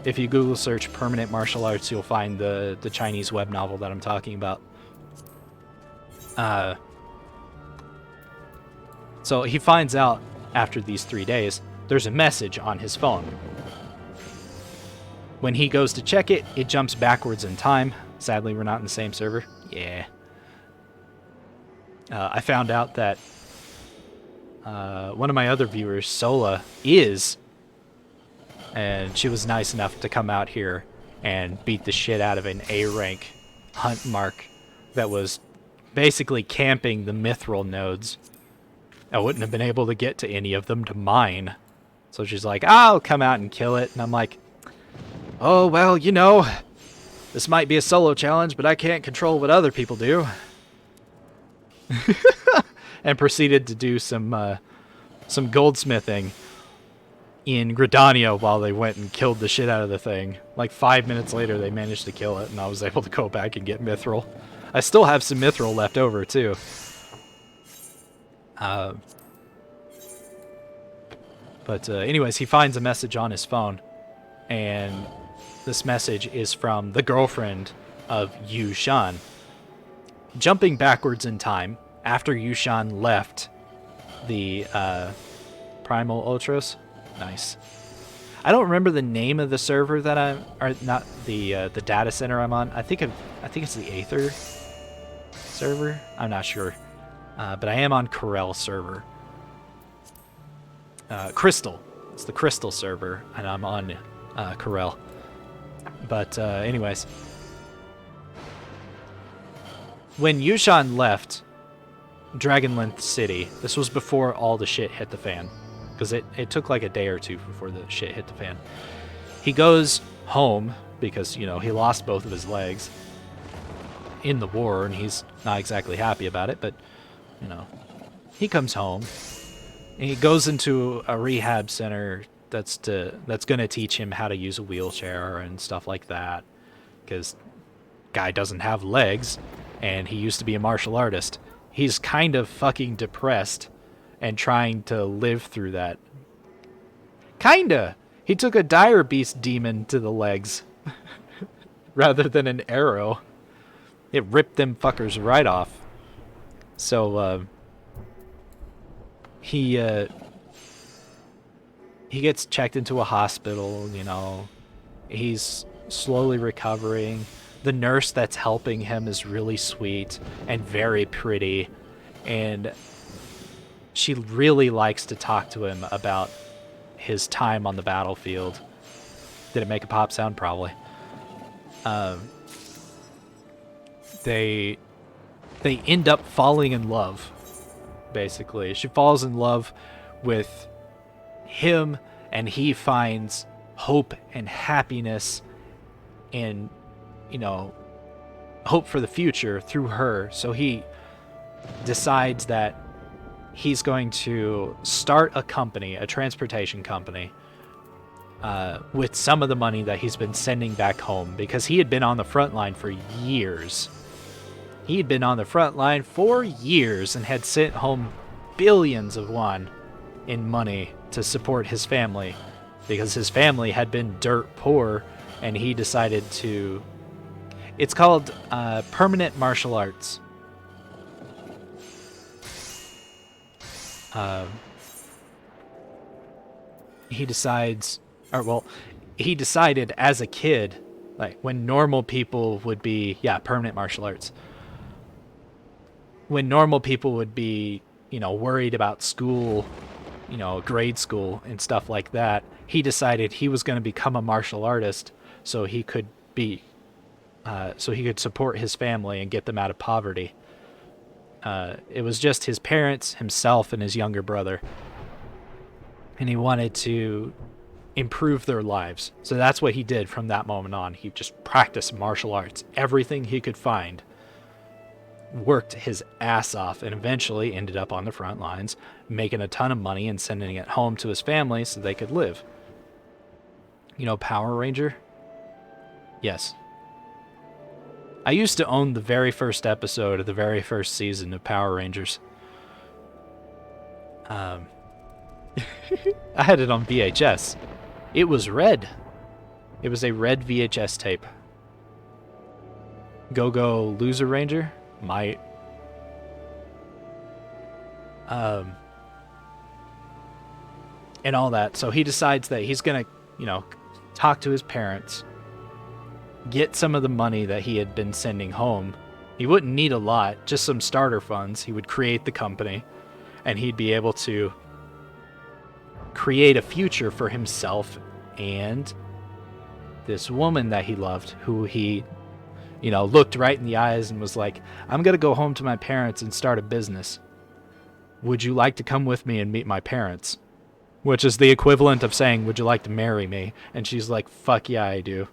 If you Google search permanent martial arts, you'll find the Chinese web novel that I'm talking about. So he finds out after these 3 days, there's a message on his phone. When he goes to check it, it jumps backwards in time. Sadly, we're not in the same server. Yeah. I found out that one of my other viewers, Sola, is, and she was nice enough to come out here and beat the shit out of an A rank hunt mark that was basically camping the mithril nodes. I wouldn't have been able to get to any of them to mine. So she's like, I'll come out and kill it. And I'm like, oh, well, you know, this might be a solo challenge, but I can't control what other people do. And proceeded to do some goldsmithing in Gridania while they went and killed the shit out of the thing. Like 5 minutes later, they managed to kill it, and I was able to go back and get mithril. I still have some mithril left over, too. But anyways, he finds a message on his phone, and this message is from the girlfriend of Yu Shan. Jumping backwards in time, after Yu Shan left the Primal Ultros. Nice. I don't remember the name of the server that I'm, or not the data center I'm on. I think it's the Aether server. I'm not sure, but I am on Corel server. Crystal. It's the Crystal server, and I'm on Corel. But anyways, when Yushan left Dragonlance City, this was before all the shit hit the fan, because it took like a day or two before the shit hit the fan. He goes home because, you know, he lost both of his legs in the war, and he's not exactly happy about it, but, you know, he comes home, and he goes into a rehab center that's going to teach him how to use a wheelchair and stuff like that, because guy doesn't have legs, and he used to be a martial artist. He's kind of fucking depressed and trying to live through that. Kinda. He took a dire beast demon to the legs rather than an arrow. It ripped them fuckers right off. So he gets checked into a hospital, you know. He's slowly recovering. The nurse that's helping him is really sweet and very pretty, and she really likes to talk to him about his time on the battlefield. Did it make a pop sound? Probably. They end up falling in love, basically. She falls in love with him, and he finds hope and happiness and, you know, hope for the future through her. So he decides that he's going to start a company, a transportation company, with some of the money that he's been sending back home, because he had been on the front line for years. He had been on the front line for years and had sent home billions of won in money to support his family, because his family had been dirt poor, and he decided to... It's called permanent martial arts. He decides, or well, he decided as a kid, like when normal people would be, permanent martial arts. When normal people would be, you know, worried about school, you know, grade school and stuff like that, he decided he was going to become a martial artist so he could be, so he could support his family and get them out of poverty. It was just his parents, himself, and his younger brother. And he wanted to improve their lives. So that's what he did from that moment on. He just practiced martial arts. Everything he could find. Worked his ass off and eventually ended up on the front lines, making a ton of money and sending it home to his family so they could live. You know Power Ranger? Yes. I used to own the very first episode of the very first season of Power Rangers. I had it on VHS. It was red. It was a red VHS tape. Go-Go Loser Ranger? Might. And all that. So he decides that he's gonna, you know, talk to his parents, get some of the money that he had been sending home. He wouldn't need a lot, just some starter funds. He would create the company, and he'd be able to create a future for himself and this woman that he loved, who he, you know, looked right in the eyes and was like, I'm gonna go home to my parents and start a business. Would you like to come with me and meet my parents? Which is the equivalent of saying, would you like to marry me? And she's like, fuck yeah, I do.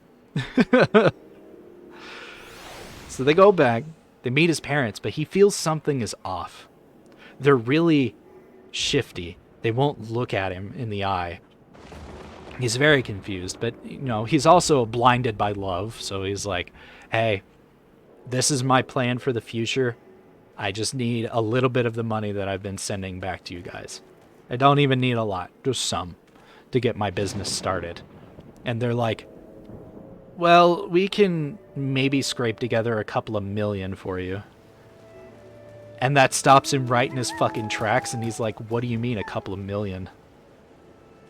So they go back, they meet his parents, but he feels something is off. They're really shifty. They won't look at him in the eye. He's very confused, but, you know, he's also blinded by love. So he's like, hey, this is my plan for the future. I just need a little bit of the money that I've been sending back to you guys. I don't even need a lot, just some, to get my business started. And they're like, well, we can maybe scrape together a couple of million for you. And that stops him right in his fucking tracks, and he's like, what do you mean a couple of million?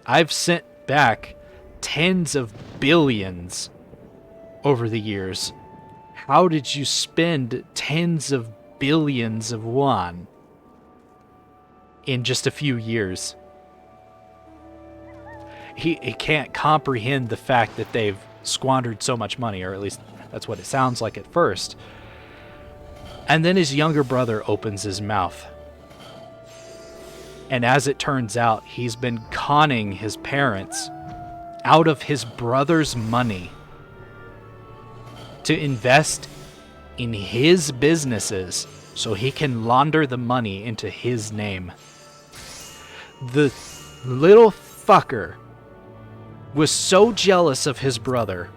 I've sent back tens of billions over the years. How did you spend tens of billions of won in just a few years? He can't comprehend the fact that they've squandered so much money, or at least that's what it sounds like at first. And then his younger brother opens his mouth. And as it turns out, he's been conning his parents out of his brother's money to invest in his businesses so he can launder the money into his name. The little fucker was so jealous of his brother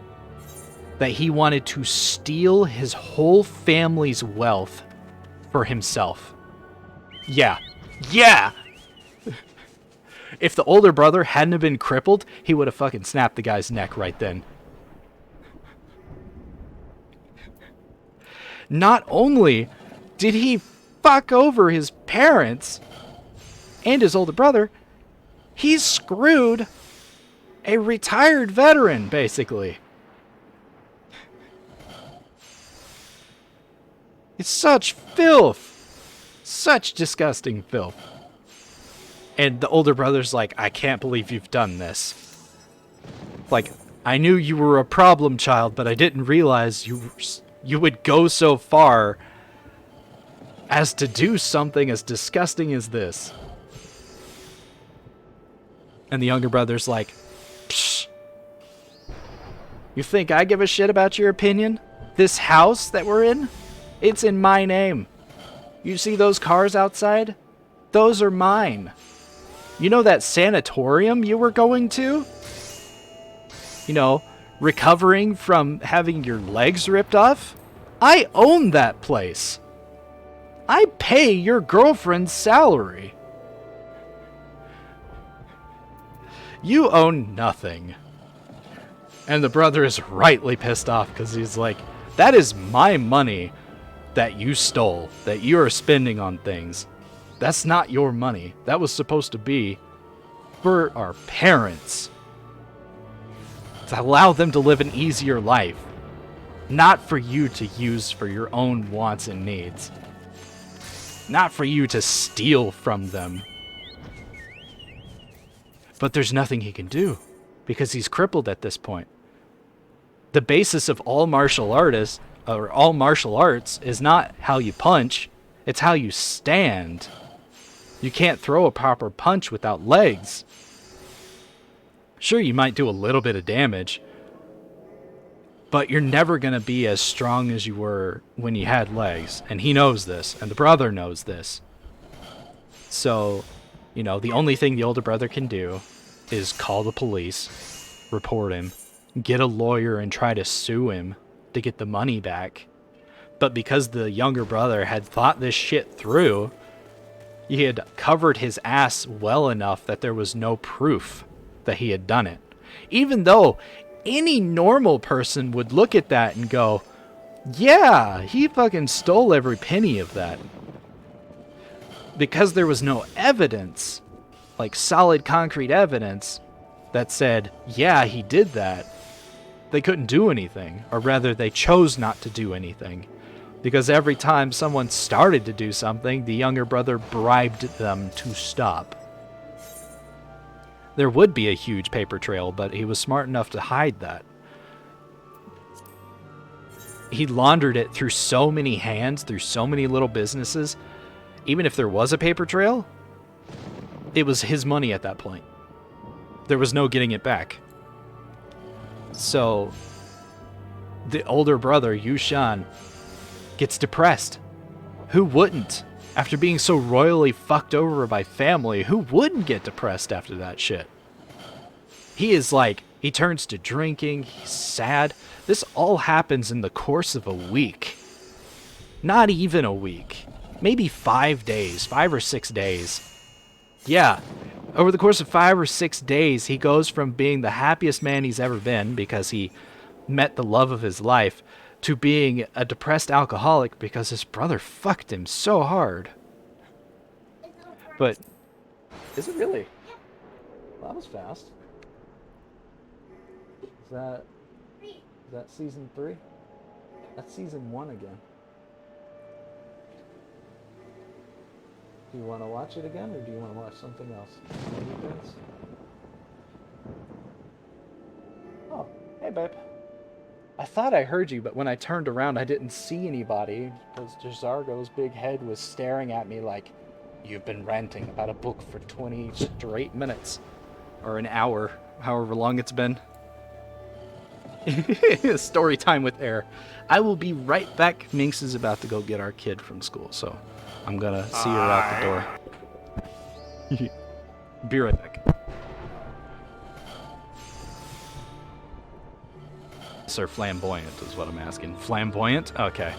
that he wanted to steal his whole family's wealth for himself. Yeah. If the older brother hadn't have been crippled, he would have fucking snapped the guy's neck right then. Not only did he fuck over his parents and his older brother, he screwed a retired veteran, basically. It's such filth. Such disgusting filth. And the older brother's like, I can't believe you've done this. Like, I knew you were a problem child, but I didn't realize you would go so far as to do something as disgusting as this. And the younger brother's like, psh, you think I give a shit about your opinion? This house that we're in? It's in my name. You see those cars outside? Those are mine. You know that sanatorium you were going to? You know, recovering from having your legs ripped off? I own that place. I pay your girlfriend's salary. You own nothing. And the brother is rightly pissed off because he's like, that is my money that you stole, that you are spending on things. That's not your money. That was supposed to be for our parents. To allow them to live an easier life. Not for you to use for your own wants and needs. Not for you to steal from them. But there's nothing he can do, because he's crippled at this point. The basis of all martial artists, or all martial arts, is not how you punch, it's how you stand. You can't throw a proper punch without legs. Sure, you might do a little bit of damage, but you're never going to be as strong as you were when you had legs. And he knows this, and the brother knows this. So, you know, the only thing the older brother can do is call the police, report him, get a lawyer and try to sue him to get the money back. But because the younger brother had thought this shit through, he had covered his ass well enough that there was no proof that he had done it. Even though any normal person would look at that and go, yeah, he fucking stole every penny of that. Because there was no evidence, like solid concrete evidence, that said, yeah, he did that, they couldn't do anything. Or rather, they chose not to do anything. Because every time someone started to do something, the younger brother bribed them to stop. There would be a huge paper trail, but he was smart enough to hide that. He laundered it through so many hands, through so many little businesses. Even if there was a paper trail, it was his money at that point. There was no getting it back. So, the older brother, Yushan, gets depressed. Who wouldn't? After being so royally fucked over by family, who wouldn't get depressed after that shit? He is like, he turns to drinking, he's sad. This all happens in the course of a week. Not even a week. Maybe 5 days, 5 or 6 days. Yeah, over the course of 5 or 6 days, he goes from being the happiest man he's ever been because he met the love of his life to being a depressed alcoholic because his brother fucked him so hard. But, is it really? Well, that was fast. Is that season 3? That's season 1 again. Do you want to watch it again, or do you want to watch something else? Oh, hey babe. I thought I heard you, but when I turned around, I didn't see anybody, because Jazargo's big head was staring at me like, you've been ranting about a book for 20 straight minutes. Or an hour, however long it's been. Story time with Air. I will be right back. Minx is about to go get our kid from school, so I'm gonna see her out the door. Be right back. Sir, flamboyant is what I'm asking. Flamboyant? Okay.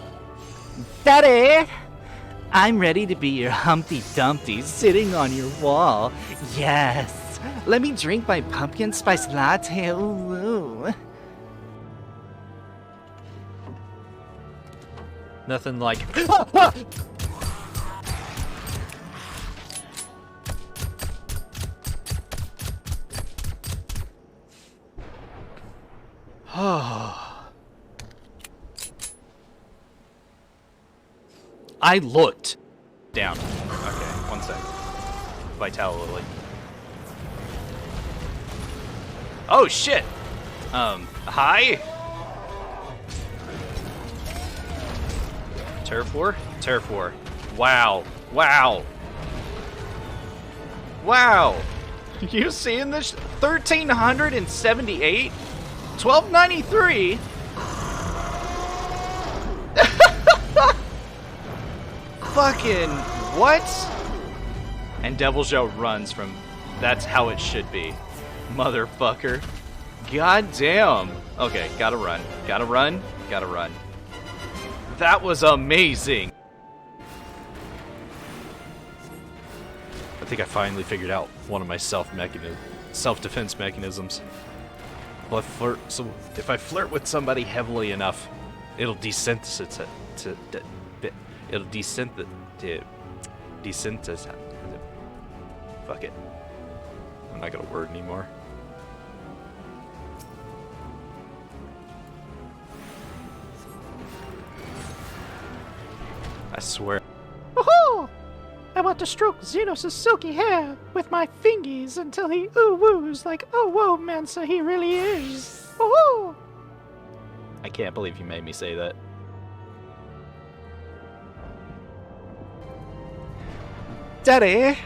Daddy! I'm ready to be your Humpty Dumpty sitting on your wall. Yes. Let me drink my pumpkin spice latte. Ooh. Nothing like... I looked down. Okay, one sec. Vitality. Oh shit! Hi? Turf War? Turf War. Wow. Wow. Wow! You seeing this? 1378? 1293? Fucking what? And Devil's Joe runs from... That's how it should be. Motherfucker. God damn. Okay, gotta run. Gotta run. Gotta run. That was amazing. I think I finally figured out one of my self-defense mechanisms. Well, if I flirt with somebody heavily enough, it'll desensitize it'll desensitize. Fuck it. I'm not gonna word anymore. I swear. Woohoo! I want to stroke Xenos' silky hair with my fingies until he ooh-woos like, oh whoa, Mansa, he really is. Woohoo! I can't believe you made me say that. Daddy!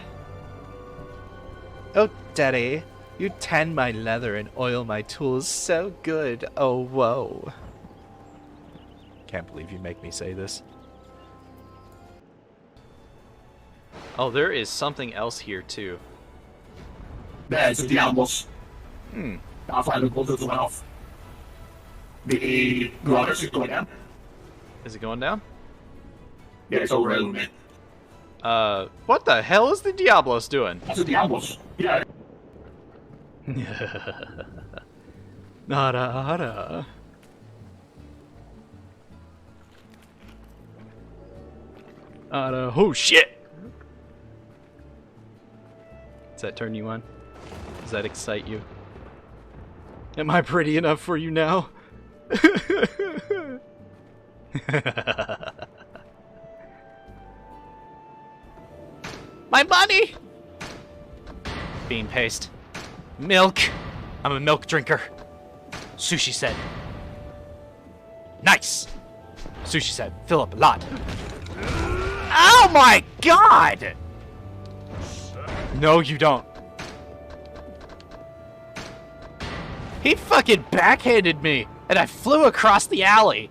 Oh, Daddy, you tan my leather and oil my tools so good. Oh, whoa. Can't believe you make me say this. Oh, there is something else here, too. Beste diablos. Da faller på det av. Vi rör oss inte igen. Is it going down? Yeah, it's over at man. What the hell is the Diablos doing? That's the Diablos. Yeah. Nada, nada. Oh shit! Does that turn you on? Does that excite you? Am I pretty enough for you now? My money! Bean paste. Milk. I'm a milk drinker. Sushi said. Nice! Sushi said, fill up a lot. Oh my god! No, you don't. He fucking backhanded me, and I flew across the alley.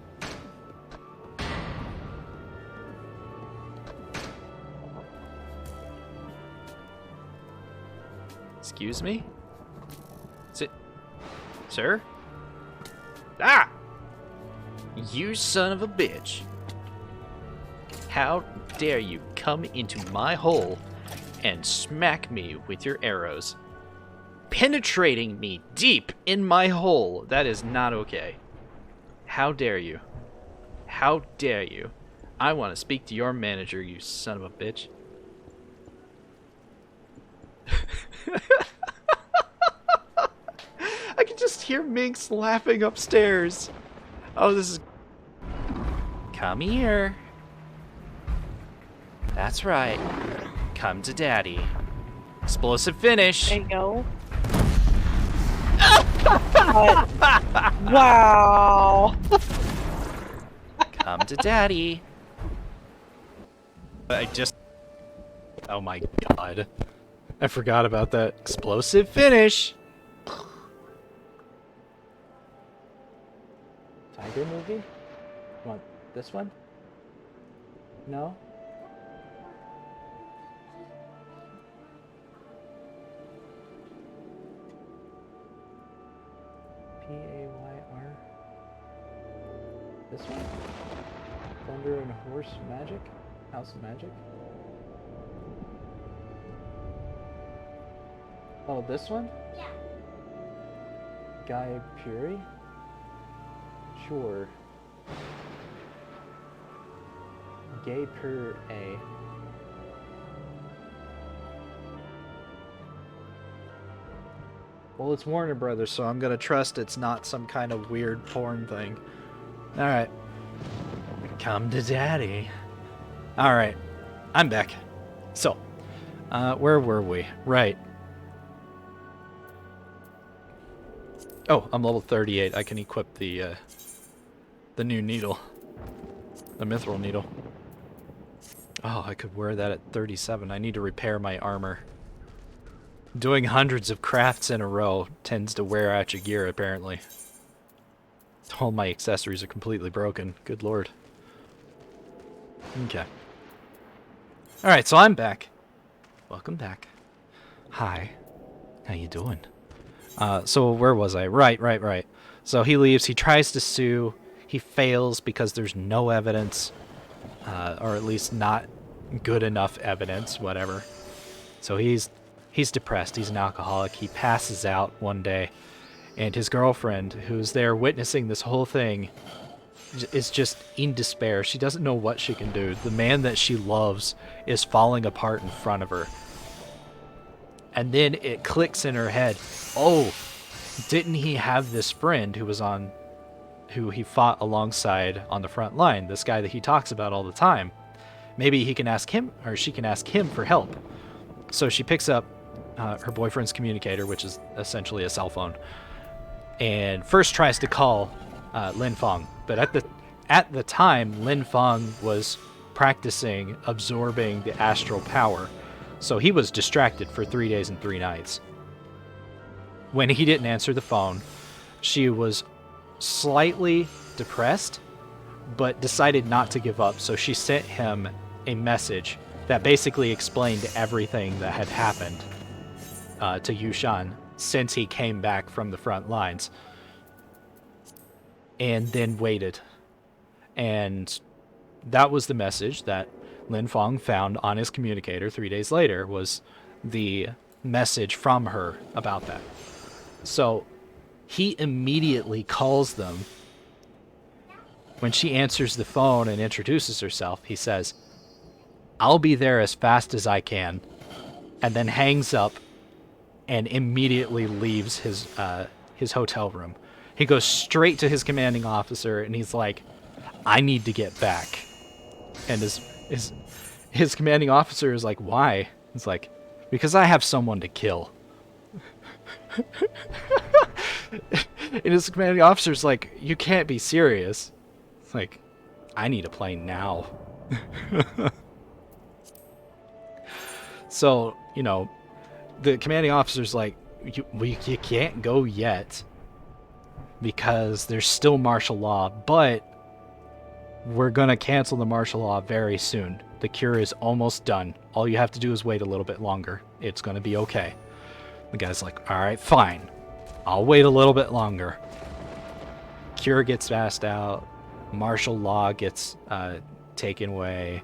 Excuse me? Sir? Ah! You son of a bitch. How dare you come into my hole and smack me with your arrows? Penetrating me deep in my hole. That is not okay. How dare you? How dare you? I want to speak to your manager, you son of a bitch. I can just hear Minx laughing upstairs. Oh, this is... Come here. That's right. Come to Daddy. Explosive finish. There you go. Wow. Come to Daddy. I just... Oh my god. I forgot about that. Explosive finish. Tiger movie? Want this one? No? P-A-Y-R. This one? Thunder and Horse Magic? House of Magic? Oh, this one? Yeah. Guy Fury? Sure. Gay per A. Well, it's Warner Brothers, so I'm gonna trust it's not some kind of weird porn thing. Alright. Come to Daddy. Alright. I'm back. So, where were we? Right. Oh, I'm level 38. I can equip the new needle. The mithril needle. Oh, I could wear that at 37. I need to repair my armor. Doing hundreds of crafts in a row tends to wear out your gear, apparently. All my accessories are completely broken. Good lord. Okay. Alright, so I'm back. Welcome back. Hi. How you doing? So where was I? Right. So he leaves, he tries to sue, he fails because there's no evidence, or at least not good enough evidence, whatever. So he's depressed, he's an alcoholic, he passes out one day, and his girlfriend, who's there witnessing this whole thing, is just in despair. She doesn't know what she can do. The man that she loves is falling apart in front of her. And then it clicks in her head, oh, didn't he have this friend who he fought alongside on the front line, this guy that he talks about all the time? Maybe he can ask him, or she can ask him for help. So she picks up her boyfriend's communicator, which is essentially a cell phone, and first tries to call Lin Feng. But at the time, Lin Feng was practicing absorbing the astral power, so he was distracted for 3 days and 3 nights. When he didn't answer the phone, she was slightly depressed, but decided not to give up, so she sent him a message that basically explained everything that had happened to Yushan since he came back from the front lines, and then waited. And that was the message that Lin Feng found on his communicator 3 days later, was the message from her about that. So he immediately calls them. When she answers the phone and introduces herself, he says, "I'll be there as fast as I can," and then hangs up and immediately leaves his hotel room. He goes straight to his commanding officer and he's like, "I need to get back." And his commanding officer is like, "Why?" It's like, "Because I have someone to kill." And his commanding officer's like, "You can't be serious." It's like, "I need a plane now." So, you know, the commanding officer's like, you can't go yet because there's still martial law, but we're going to cancel the martial law very soon. The cure is almost done. All you have to do is wait a little bit longer. It's going to be okay. The guy's like, "All right, fine. I'll wait a little bit longer." Cure gets passed out. Martial law gets taken away.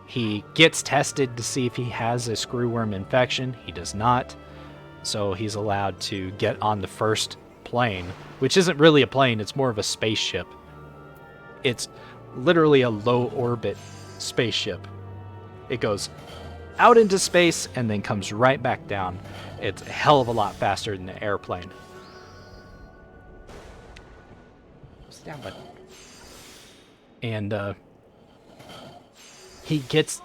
He gets tested to see if he has a screwworm infection. He does not. So he's allowed to get on the first plane, which isn't really a plane. It's more of a spaceship. It's literally a low orbit spaceship. It goes out into space and then comes right back down. It's a hell of a lot faster than an airplane. Stand by. And he gets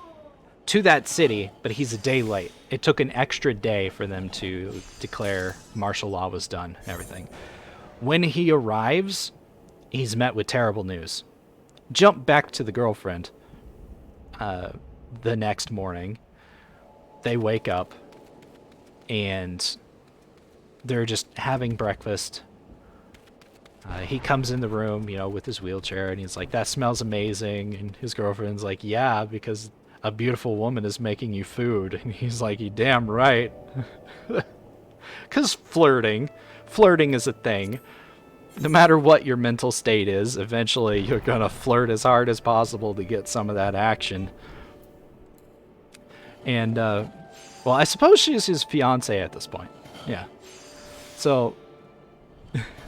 to that city, but he's a day late. It took an extra day for them to declare martial law was done and everything. When he arrives, he's met with terrible news. Jump back to the girlfriend. The next morning, they wake up and they're just having breakfast. He comes in the room, you know, with his wheelchair, and he's like, "That smells amazing." And his girlfriend's like, "Yeah, because a beautiful woman is making you food." And he's like, "You damn right." Because flirting is a thing. No matter what your mental state is, eventually you're going to flirt as hard as possible to get some of that action. And, well, I suppose she's his fiancée at this point. Yeah. So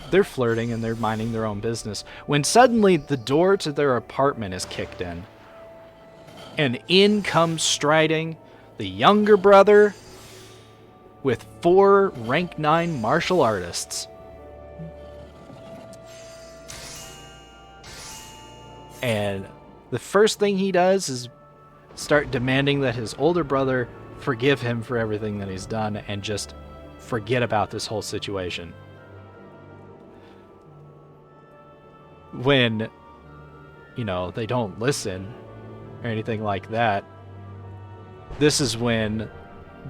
they're flirting and they're minding their own business when suddenly the door to their apartment is kicked in. And in comes striding the younger brother with 4 rank 9 martial artists. And the first thing he does is start demanding that his older brother forgive him for everything that he's done and just forget about this whole situation. When, you know, they don't listen or anything like that, this is when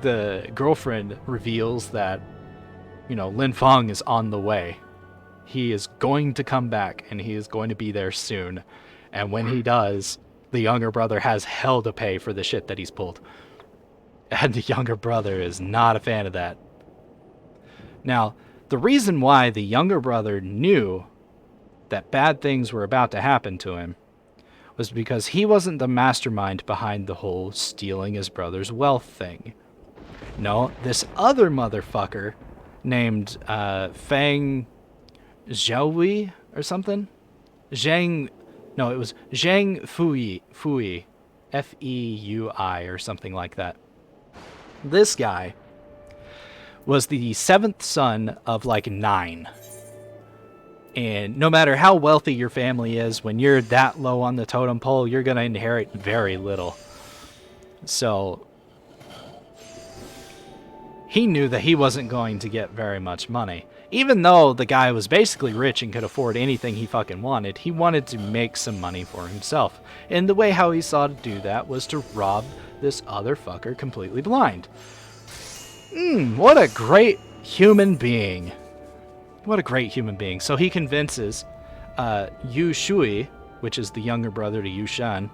the girlfriend reveals that, you know, Lin Feng is on the way. He is going to come back and he is going to be there soon. And when he does, the younger brother has hell to pay for the shit that he's pulled. And the younger brother is not a fan of that. Now, the reason why the younger brother knew that bad things were about to happen to him was because he wasn't the mastermind behind the whole stealing his brother's wealth thing. No, this other motherfucker named Feng Zhaohui or something? It was Zhang Fui, F-E-U-I or something like that. This guy was the 7th son of like 9. And no matter how wealthy your family is, when you're that low on the totem pole, you're going to inherit very little. So he knew that he wasn't going to get very much money. Even though the guy was basically rich and could afford anything he fucking wanted, he wanted to make some money for himself. And the way how he saw to do that was to rob this other fucker completely blind. What a great human being. What a great human being. So he convinces Yu Shui, which is the younger brother to Yu Shan,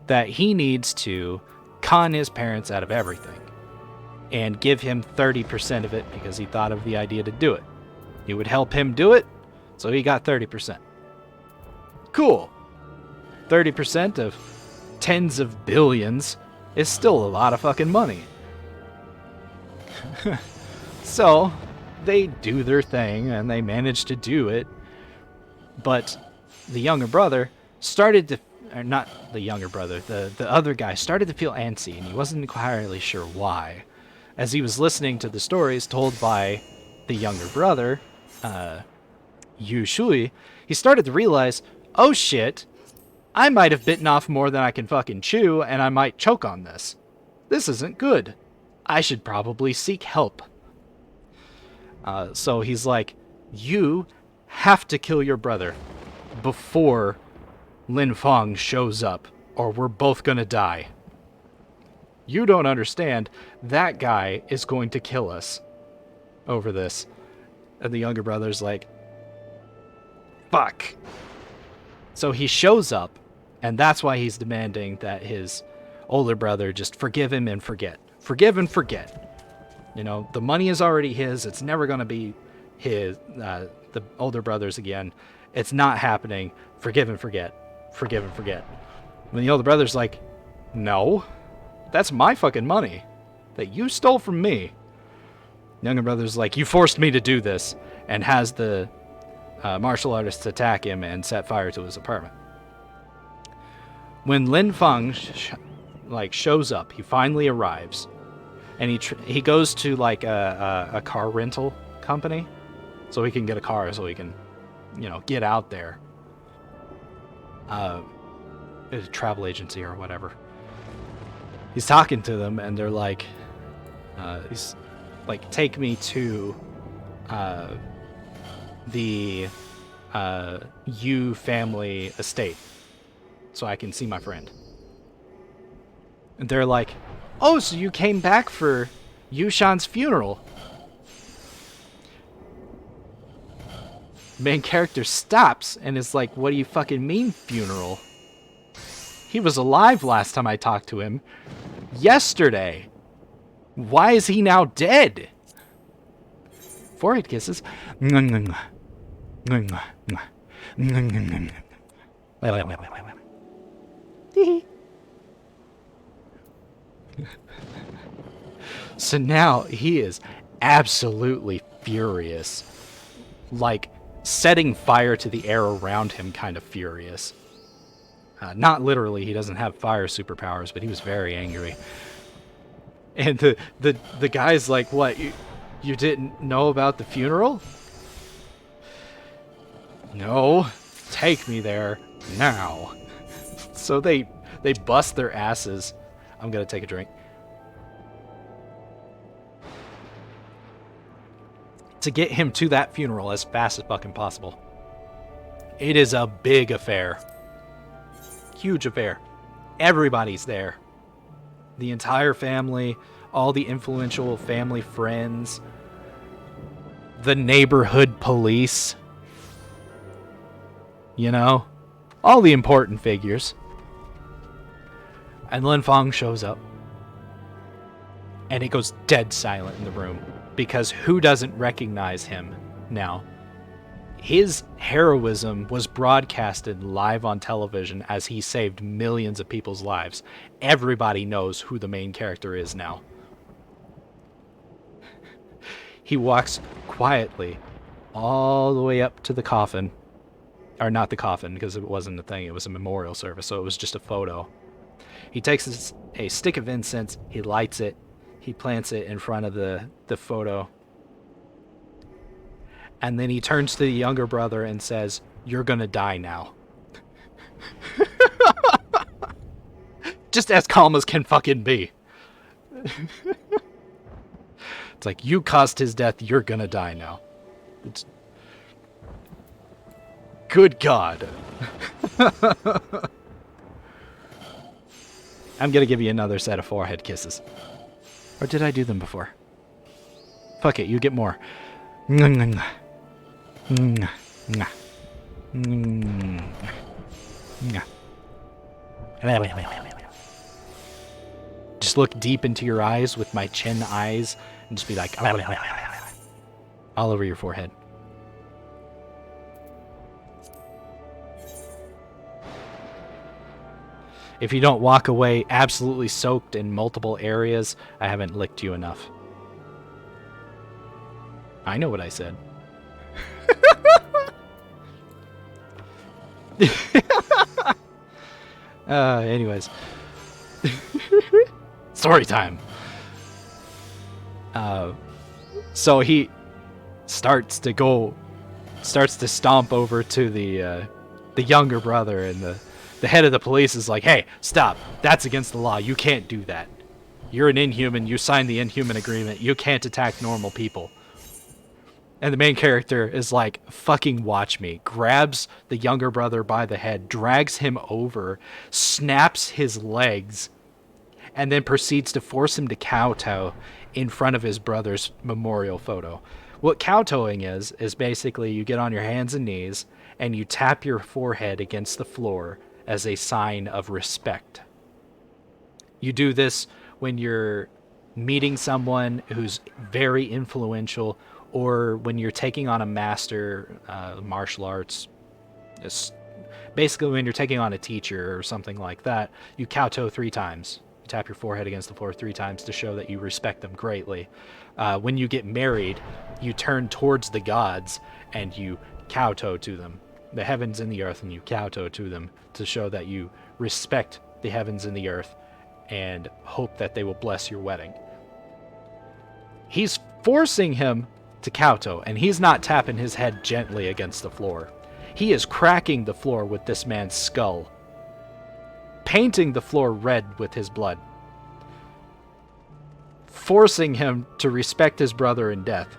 that he needs to con his parents out of everything and give him 30% of it because he thought of the idea to do it. He would help him do it, so he got 30%. Cool. 30% of tens of billions is still a lot of fucking money. So, they do their thing, and they manage to do it. But the younger brother started to... Or not the younger brother, the other guy started to feel antsy, and he wasn't entirely sure why. As he was listening to the stories told by the younger brother, Yu Shui, he started to realize, oh shit, I might have bitten off more than I can fucking chew, and I might choke on this. This isn't good. I should probably seek help. So he's like, you have to kill your brother before Lin Feng shows up, or we're both gonna die. You don't understand. That guy is going to kill us over this. And the younger brother's like, fuck. So he shows up, and that's why he's demanding that his older brother just forgive him and forget. Forgive and forget. You know, the money is already his. It's never going to be his, the older brother's again. It's not happening. Forgive and forget. Forgive and forget. And the older brother's like, no, that's my fucking money that you stole from me. The younger brother's like, you forced me to do this, and has the martial artists attack him and set fire to his apartment. When Lin Feng shows up, he finally arrives, and he goes to like a car rental company, so he can get a car, so he can, you know, get out there. A travel agency or whatever. He's talking to them, and they're like, he's like, take me to the Yu family estate so I can see my friend. And they're like, oh, so you came back for Yushan's funeral. Main character stops and is like, what do you fucking mean funeral? He was alive last time I talked to him. Yesterday. Why is he now dead? Forehead kisses. So now he is absolutely furious. Like, setting fire to the air around him kind of furious. Not literally, he doesn't have fire superpowers, but he was very angry. And the guy's like, what, you didn't know about the funeral? No, take me there now. So they bust their asses. I'm gonna take a drink. To get him to that funeral as fast as fucking possible. It is a big affair. Huge affair. Everybody's there. The entire family, all the influential family friends, the neighborhood police, you know, all the important figures. And Lin Feng shows up. And it goes dead silent in the room. Because who doesn't recognize him now? His heroism was broadcasted live on television as he saved millions of people's lives. Everybody knows who the main character is now. He walks quietly all the way up to the coffin. Or not the coffin, because it wasn't a thing. It was a memorial service, so it was just a photo. He takes a stick of incense, he lights it, he plants it in front of the photo. And then he turns to the younger brother and says, "You're gonna die now." Just as calm as can fucking be. It's like, you caused his death, you're gonna die now. It's... Good God. I'm gonna give you another set of forehead kisses. Or did I do them before? Fuck it, you get more. Just look deep into your eyes with my chin eyes and just be like, all over your forehead. If you don't walk away absolutely soaked in multiple areas, I haven't licked you enough. I know what I said. Anyways. Story time. So he starts to stomp over to the younger brother, and the head of the police is like, hey, stop. That's against the law. You can't do that. You're an inhuman. You signed the inhuman agreement. You can't attack normal people. And the main character is like, fucking watch me. Grabs the younger brother by the head, drags him over, snaps his legs, and then proceeds to force him to kowtow in front of his brother's memorial photo. What kowtowing is basically you get on your hands and knees and you tap your forehead against the floor as a sign of respect. You do this when you're meeting someone who's very influential, or when you're taking on a master martial arts. Basically, when you're taking on a teacher or something like that, you kowtow 3 times. You tap your forehead against the floor 3 times to show that you respect them greatly. When you get married, you turn towards the gods and you kowtow to them. The heavens and the earth, and you kowtow to them to show that you respect the heavens and the earth and hope that they will bless your wedding. He's forcing him to kowtow, and he's not tapping his head gently against the floor. He is cracking the floor with this man's skull, painting the floor red with his blood, forcing him to respect his brother in death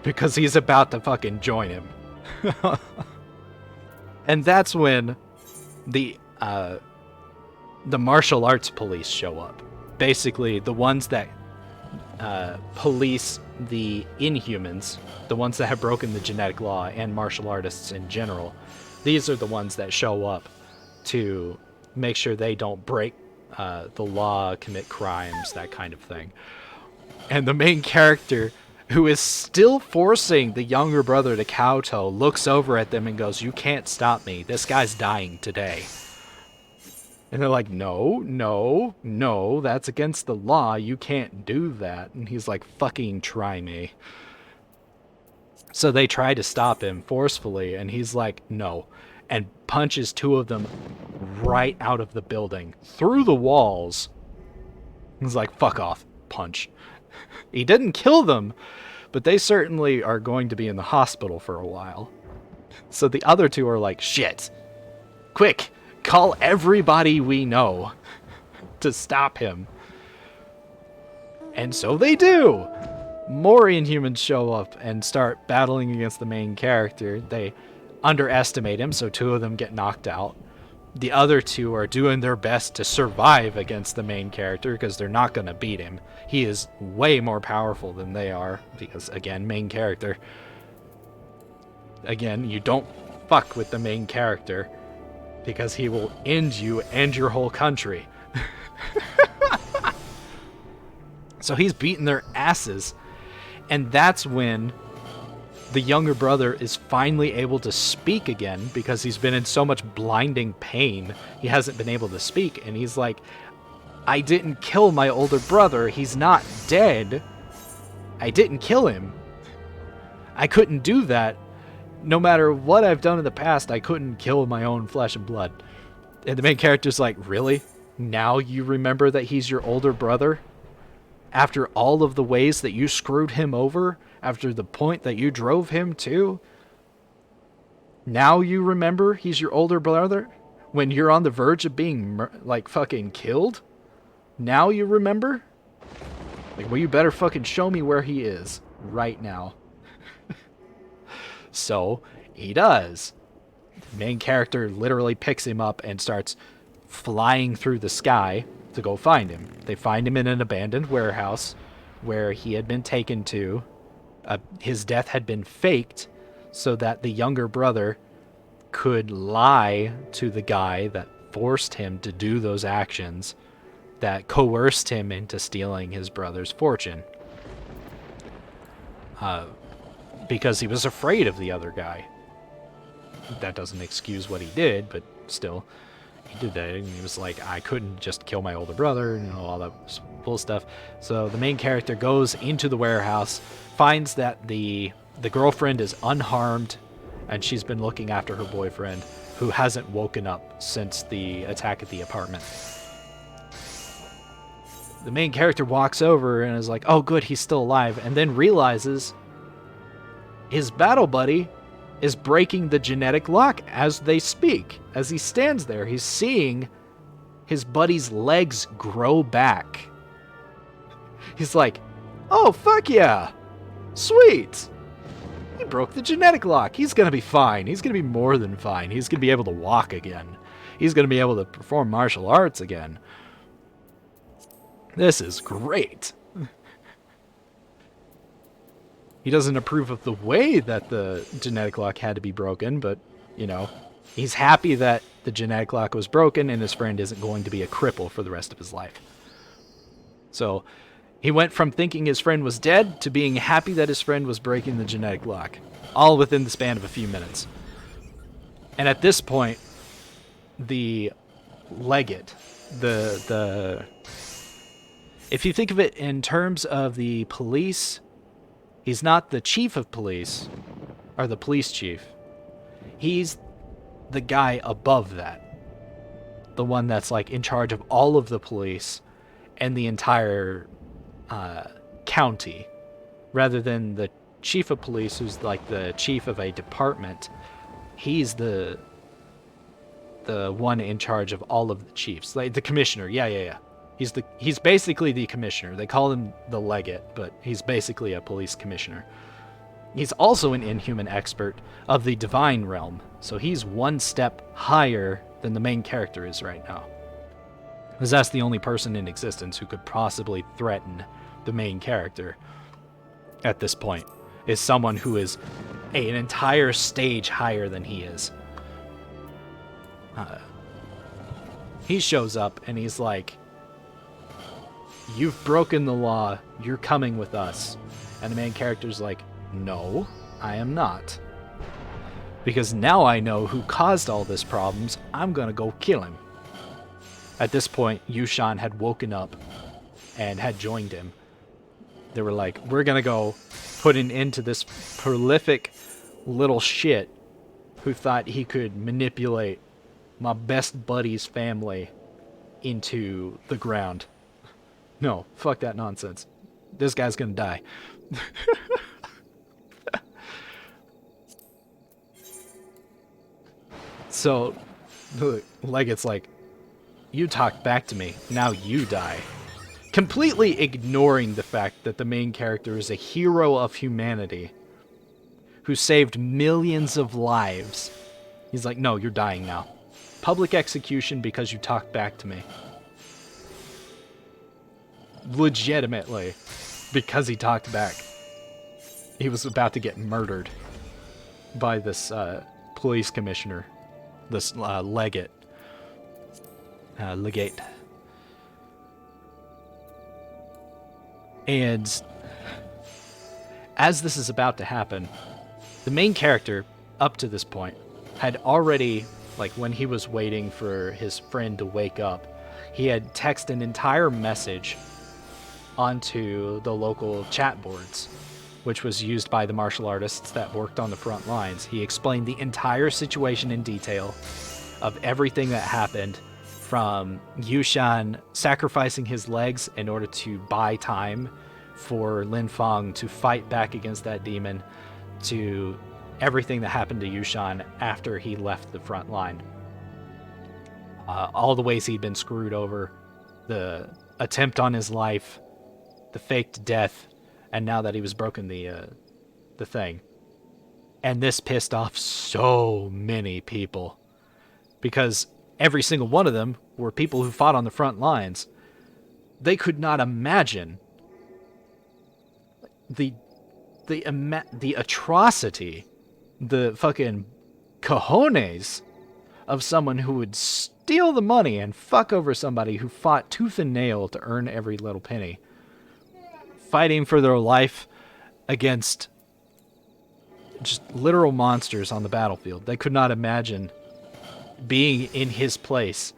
because he's about to fucking join him. And that's when the martial arts police show up. Basically, the ones that police the Inhumans, the ones that have broken the genetic law, and martial artists in general. These are the ones that show up to make sure they don't break the law, commit crimes, that kind of thing. And the main character, who is still forcing the younger brother to kowtow, looks over at them and goes, "You can't stop me. This guy's dying today." And they're like, no, that's against the law. You can't do that. And he's like, fucking try me. So they try to stop him forcefully, and he's like, no. And punches 2 of them right out of the building, through the walls. He's like, fuck off, punch. He didn't kill them, but they certainly are going to be in the hospital for a while. So the other 2 are like, shit, quick. Call everybody we know to stop him. And so they do. More Inhumans show up and start battling against the main character. They underestimate him, so 2 of them get knocked out. The other 2 are doing their best to survive against the main character because they're not going to beat him. He is way more powerful than they are because, again, main character. Again, you don't fuck with the main character, because he will end you and your whole country. So he's beating their asses. And that's when the younger brother is finally able to speak again, because he's been in so much blinding pain, he hasn't been able to speak. And he's like, I didn't kill my older brother. He's not dead. I didn't kill him. I couldn't do that. No matter what I've done in the past, I couldn't kill my own flesh and blood. And the main character's like, really? Now you remember that he's your older brother? After all of the ways that you screwed him over? After the point that you drove him to? Now you remember he's your older brother? When you're on the verge of being, like, fucking killed? Now you remember? Like, well, you better fucking show me where he is. Right now. So, he does. The main character literally picks him up and starts flying through the sky to go find him. They find him in an abandoned warehouse where he had been taken to. His death had been faked so that the younger brother could lie to the guy that forced him to do those actions, that coerced him into stealing his brother's fortune. Because he was afraid of the other guy. That doesn't excuse what he did, but still. he did that, and he was like, I couldn't just kill my older brother, all that bull stuff. So the main character goes into the warehouse, finds that the girlfriend is unharmed, and she's been looking after her boyfriend, who hasn't woken up since the attack at the apartment. The main character walks over and is like, oh good, he's still alive, and then realizes his battle buddy is breaking the genetic lock as they speak. As he stands there, he's seeing his buddy's legs grow back. He's like, oh fuck yeah, sweet. He broke the genetic lock. He's gonna be fine. He's gonna be more than fine. He's gonna be able to walk again. He's gonna be able to perform martial arts again. This is great. He doesn't approve of the way that the genetic lock had to be broken, but, he's happy that the genetic lock was broken and his friend isn't going to be a cripple for the rest of his life. So, he went from thinking his friend was dead to being happy that his friend was breaking the genetic lock, all within the span of a few minutes. And at this point, the legate, if you think of it in terms of the police, he's not the chief of police, or the police chief. He's the guy above that. The one that's like in charge of all of the police and the entire county. Rather than the chief of police, who's like the chief of a department. He's the one in charge of all of the chiefs. Like the commissioner, yeah. He's basically the commissioner. They call him the legate, but he's basically a police commissioner. He's also an inhuman expert of the divine realm, so he's one step higher than the main character is right now. Because that's the only person in existence who could possibly threaten the main character at this point, is someone who is an entire stage higher than he is. He shows up and he's like, you've broken the law, you're coming with us. And the main character's like, no, I am not. Because now I know who caused all this problems, I'm gonna go kill him. At this point, Yushan had woken up and had joined him. They were like, we're gonna go put an end to this prolific little shit who thought he could manipulate my best buddy's family into the ground. No, fuck that nonsense. This guy's gonna die. So, the Legate's like, you talked back to me, now you die. Completely ignoring the fact that the main character is a hero of humanity who saved millions of lives. He's like, no, you're dying now. Public execution because you talked back to me. Legitimately, because he talked back. He was about to get murdered by this police commissioner, this legate. Legate. And as this is about to happen, the main character, up to this point, had already, like when he was waiting for his friend to wake up, he had texted an entire message onto the local chat boards, which was used by the martial artists that worked on the front lines. He explained the entire situation in detail of everything that happened, from Yushan sacrificing his legs in order to buy time for Lin Fang to fight back against that demon, to everything that happened to Yushan after he left the front line. All the ways he'd been screwed over, the attempt on his life, the faked death, and now that he was broken the thing. And this pissed off so many people, because every single one of them were people who fought on the front lines. They could not imagine the atrocity, the fucking cojones of someone who would steal the money and fuck over somebody who fought tooth and nail to earn every little penny, fighting for their life against just literal monsters on the battlefield. They could not imagine being in his place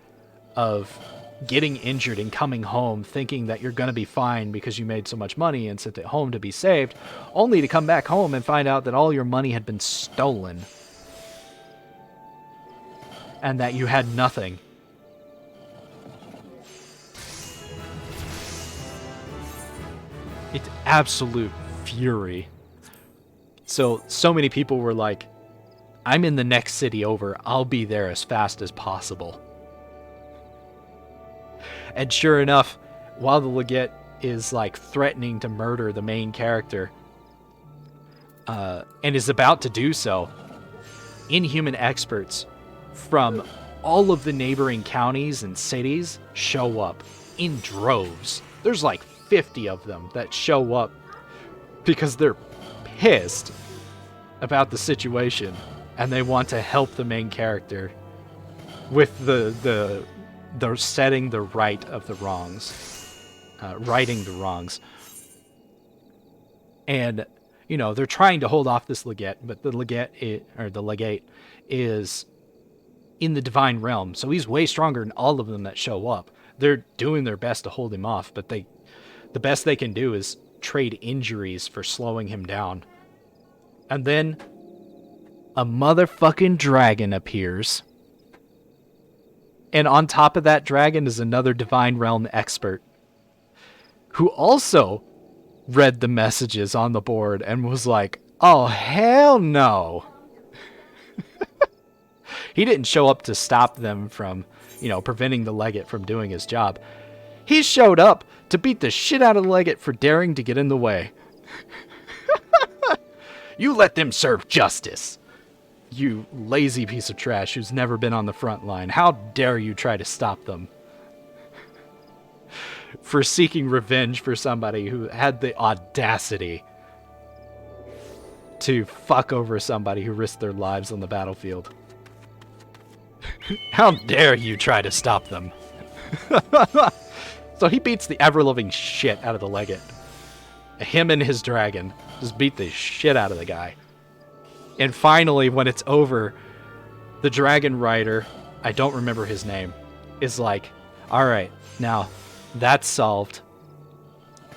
of getting injured and coming home thinking that you're going to be fine because you made so much money and sent it home to be saved, only to come back home and find out that all your money had been stolen and that you had nothing. It's absolute fury. So many people were like, I'm in the next city over, I'll be there as fast as possible. And sure enough, while the Legate is like threatening to murder the main character, and is about to do so, inhuman experts from all of the neighboring counties and cities show up in droves. There's like 50 of them that show up because they're pissed about the situation and they want to help the main character with the setting the right of the wrongs, righting the wrongs. And you know, they're trying to hold off this Legate, but the Legate is in the Divine Realm, so he's way stronger than all of them that show up. They're doing their best to hold him off, but the best they can do is trade injuries for slowing him down. And then a motherfucking dragon appears. And on top of that dragon is another Divine Realm expert who also read the messages on the board and was like, oh, hell no. He didn't show up to stop them from, you know, preventing the Legate from doing his job. He showed up to beat the shit out of the Legate for daring to get in the way. You let them serve justice. You lazy piece of trash who's never been on the front line. How dare you try to stop them? For seeking revenge for somebody who had the audacity to fuck over somebody who risked their lives on the battlefield. How dare you try to stop them? So he beats the ever-loving shit out of the Legate. Him and his dragon just beat the shit out of the guy. And finally, when it's over, the dragon rider, I don't remember his name, is like, alright, now that's solved.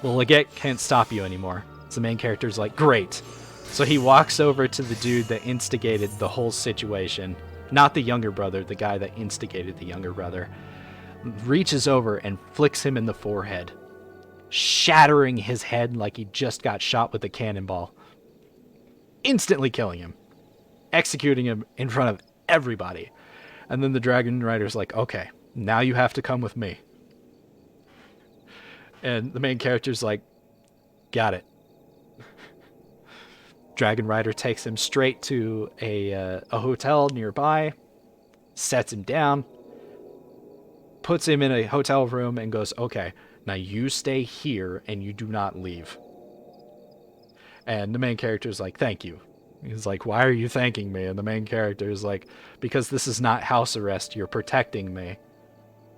The Legate can't stop you anymore. So the main character's like, great. So he walks over to the dude that instigated the whole situation. Not the younger brother, the guy that instigated the younger brother. Reaches over and flicks him in the forehead, shattering his head like he just got shot with a cannonball. Instantly killing him. Executing him in front of everybody. And then the dragon rider's like, okay, now you have to come with me. And the main character's like, got it. Dragon Rider takes him straight to a hotel nearby, sets him down, puts him in a hotel room and goes, okay, now you stay here and you do not leave. And the main character's like, thank you. He's like, why are you thanking me? And the main character is like, because this is not house arrest. You're protecting me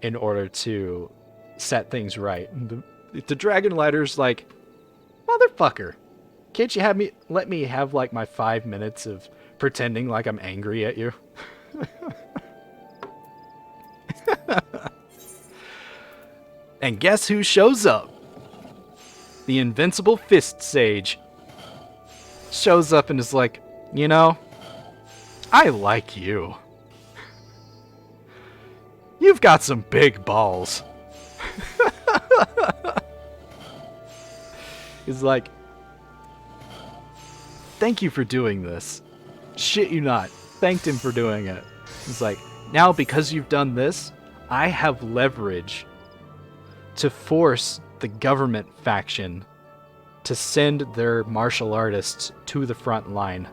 in order to set things right. And the Dragon Rider's like, motherfucker. Can't you let me have like my 5 minutes of pretending like I'm angry at you? And guess who shows up? The invincible Fist Sage shows up and is like, you know, I like you. You've got some big balls. He's like, thank you for doing this. Shit you not. Thanked him for doing it. He's like, now because you've done this, I have leverage to force the government faction to send their martial artists to the front line.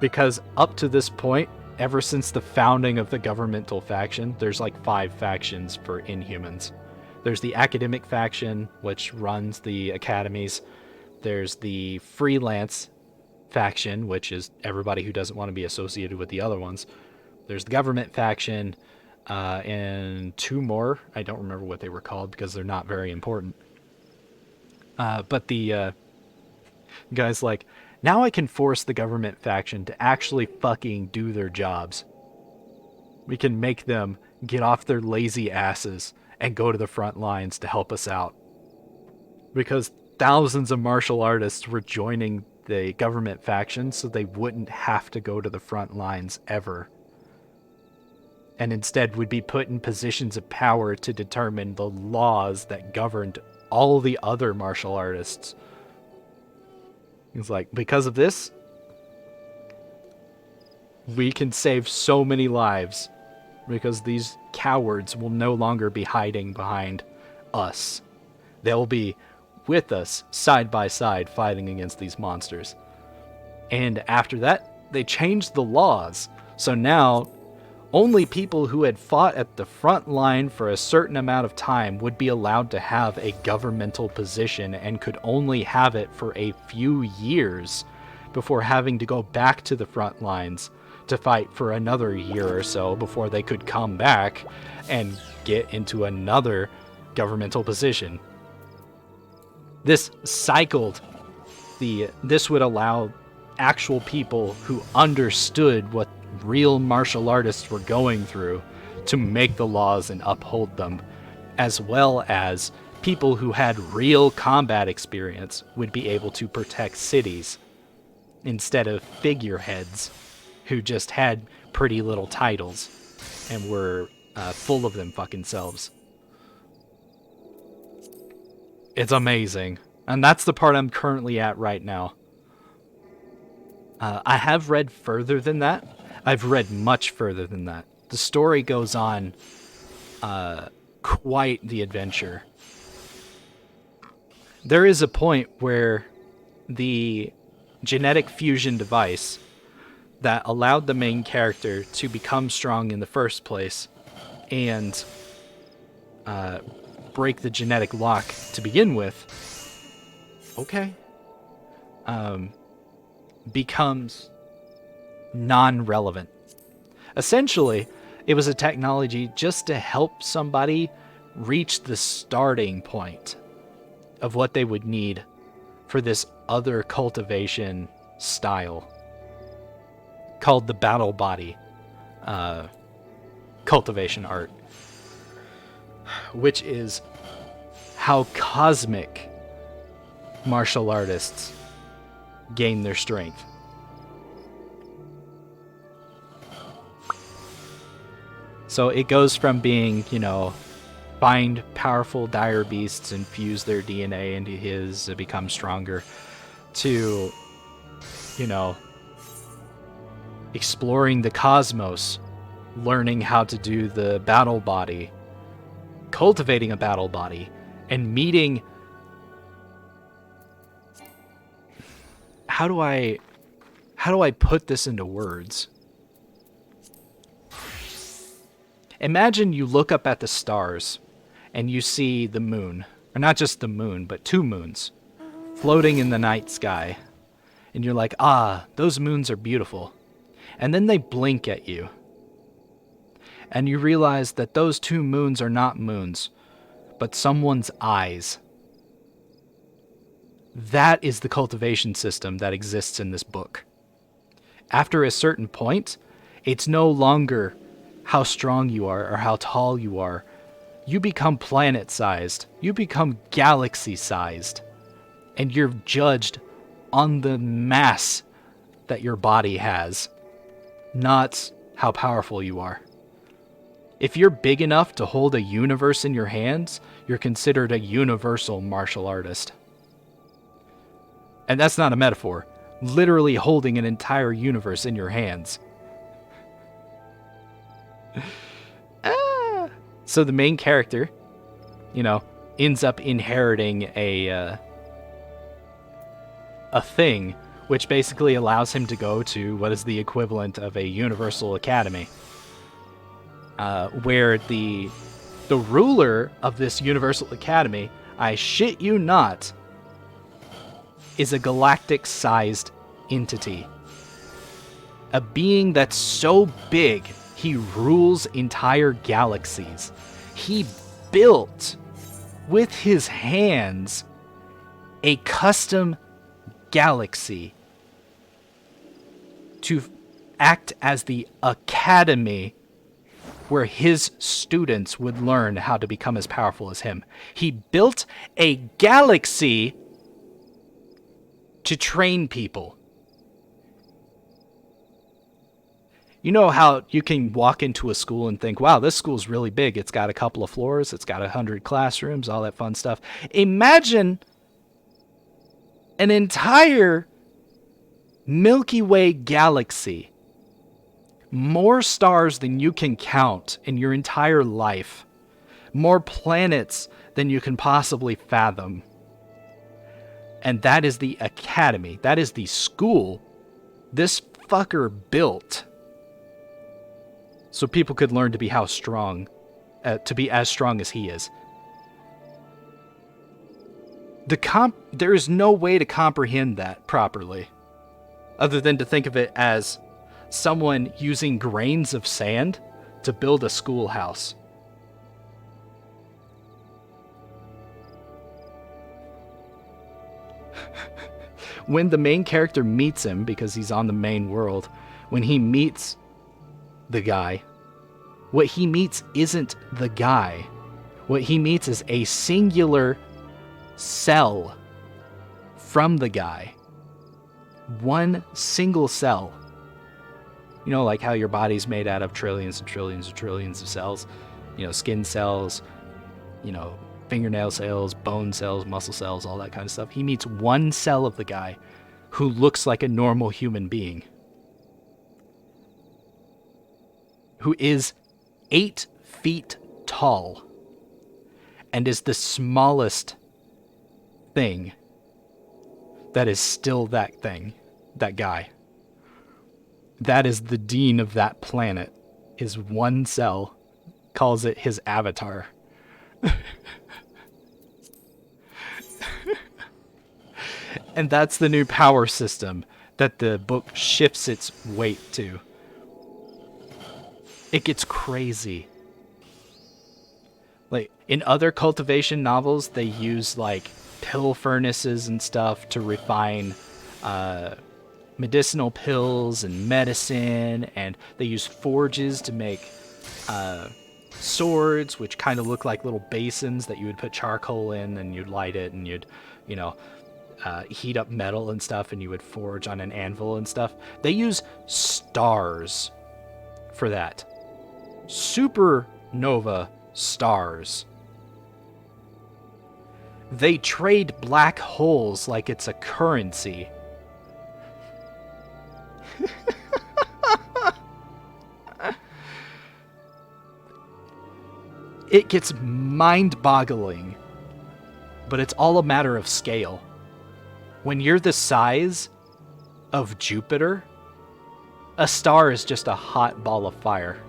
Because up to this point, ever since the founding of the governmental faction, there's like 5 factions for Inhumans. There's the academic faction, which runs the academies. There's the freelance faction, which is everybody who doesn't want to be associated with the other ones. There's the government faction, and 2 more. I don't remember what they were called because they're not very important. But the guy's like, now I can force the government faction to actually fucking do their jobs. We can make them get off their lazy asses and go to the front lines to help us out. Because thousands of martial artists were joining the government faction so they wouldn't have to go to the front lines ever. And instead would be put in positions of power to determine the laws that governed all the other martial artists. He's like, because of this, we can save so many lives because these cowards will no longer be hiding behind us. They'll be with us, side by side, fighting against these monsters. And after that, they changed the laws. So now, only people who had fought at the front line for a certain amount of time would be allowed to have a governmental position and could only have it for a few years before having to go back to the front lines to fight for another year or so before they could come back and get into another governmental position. This cycled this would allow actual people who understood what real martial artists were going through to make the laws and uphold them, as well as people who had real combat experience would be able to protect cities instead of figureheads who just had pretty little titles and were full of them fucking selves. It's amazing. And that's the part I'm currently at right now. I have read further than that. I've read much further than that. The story goes on quite the adventure. There is a point where the genetic fusion device that allowed the main character to become strong in the first place and break the genetic lock to begin with, becomes non-relevant. Essentially, it was a technology just to help somebody reach the starting point of what they would need for this other cultivation style called the battle body cultivation art, which is how cosmic martial artists gain their strength. So it goes from being, find powerful dire beasts and fuse their DNA into his to become stronger, to, exploring the cosmos, learning how to do the battle body, cultivating a battle body, and meeting... How do I put this into words? Imagine you look up at the stars and you see the moon, or not just the moon, but two moons floating in the night sky. And you're like, those moons are beautiful. And then they blink at you. And you realize that those two moons are not moons, but someone's eyes. That is the cultivation system that exists in this book. After a certain point, it's no longer how strong you are or how tall you are. You become planet-sized. You become galaxy-sized. And you're judged on the mass that your body has, not how powerful you are. If you're big enough to hold a universe in your hands, you're considered a universal martial artist. And that's not a metaphor. Literally holding an entire universe in your hands. So the main character, ends up inheriting a thing, which basically allows him to go to what is the equivalent of a universal academy, where the ruler of this universal academy, I shit you not, is a galactic-sized entity. A being that's so big, he rules entire galaxies. He built, with his hands, a custom galaxy to act as the academy where his students would learn how to become as powerful as him. He built a galaxy to train people. You know how you can walk into a school and think, wow, this school's really big. It's got a couple of floors. It's got 100 classrooms, all that fun stuff. Imagine an entire Milky Way galaxy. More stars than you can count in your entire life. More planets than you can possibly fathom. And that is the academy. That is the school this fucker built. So people could learn to be as strong as he is. There is no way to comprehend that properly, other than to think of it as someone using grains of sand to build a schoolhouse. When the main character meets him, because he's on the main world, when he meets the guy, what he meets isn't the guy. What he meets is a singular cell from the guy. One single cell. You know, like how your body's made out of trillions and trillions and trillions of cells. You know, skin cells, you know, fingernail cells, bone cells, muscle cells, all that kind of stuff. He meets one cell of the guy who looks like a normal human being. Who is 8 feet tall and is the smallest thing that is still that thing, that guy. That is the dean of that planet. His one cell calls it his avatar. And that's the new power system that the book shifts its weight to. It gets crazy. Like, in other cultivation novels, they use, like, pill furnaces and stuff to refine medicinal pills and medicine, and they use forges to make swords, which kind of look like little basins that you would put charcoal in, and you'd light it, and you'd, you know, heat up metal and stuff, and you would forge on an anvil and stuff. They use stars for that. Supernova stars. They trade black holes like it's a currency. It gets mind-boggling, but it's all a matter of scale. When you're the size of Jupiter, a star is just a hot ball of fire.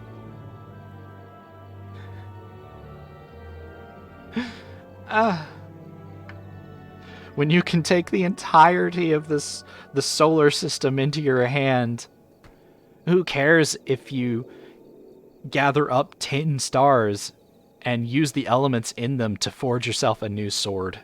When you can take the entirety of the solar system into your hand, who cares if you gather up 10 stars and use the elements in them to forge yourself a new sword?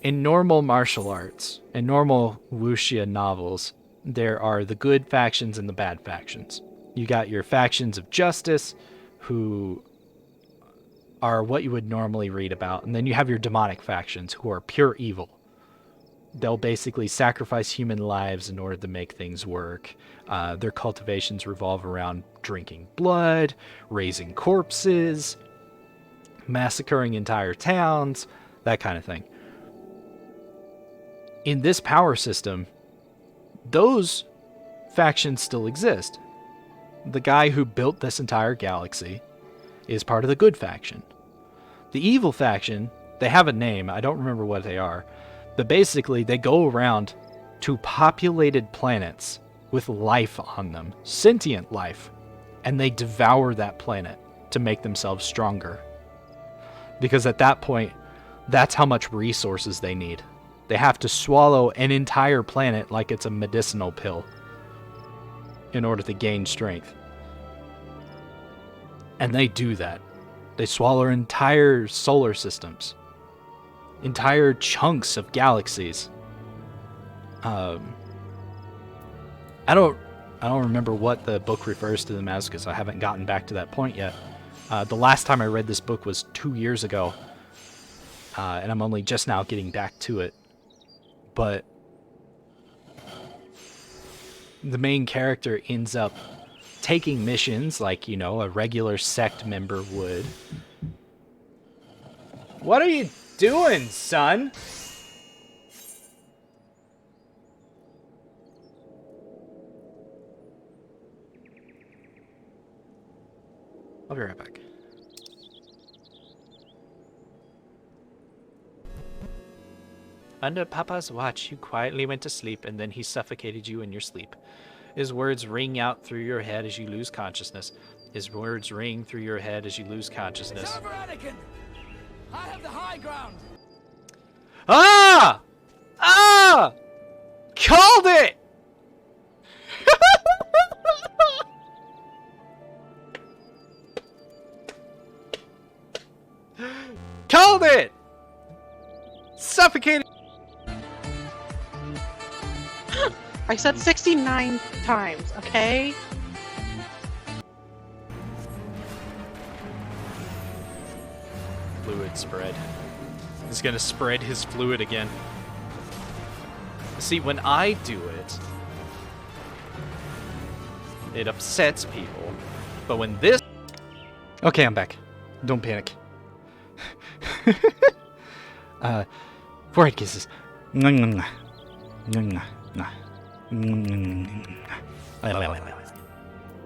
In normal martial arts, in normal wuxia novels, there are the good factions and the bad factions. You got your factions of justice, who are what you would normally read about, and then you have your demonic factions, who are pure evil. They'll basically sacrifice human lives in order to make things work. Their cultivations revolve around drinking blood, raising corpses, massacring entire towns, that kind of thing. In this power system, those factions still exist. The guy who built this entire galaxy is part of the good faction. The evil faction, they have a name, I don't remember what they are, but basically they go around to populated planets with life on them, sentient life, and they devour that planet to make themselves stronger. Because at that point, that's how much resources they need. They have to swallow an entire planet like it's a medicinal pill in order to gain strength. And they do that. They swallow entire solar systems, entire chunks of galaxies, I don't remember what the book refers to them as because I haven't gotten back to that point yet. The last time I read this book was 2 years ago, and I'm only just now getting back to it. But the main character ends up taking missions like, you know, a regular sect member would. What are you doing, son? I'll be right back. Under Papa's watch, you quietly went to sleep, and then he suffocated you in your sleep. His words ring out through your head as you lose consciousness. His words ring through your head as you lose consciousness. It's over, Anakin! I have the high ground! Ah! Ah! Called it! Called it! Suffocated. I said 69 times, okay? Fluid spread. He's gonna spread his fluid again. See, when I do it, it upsets people. But when this... Okay, I'm back. Don't panic. Forehead kisses.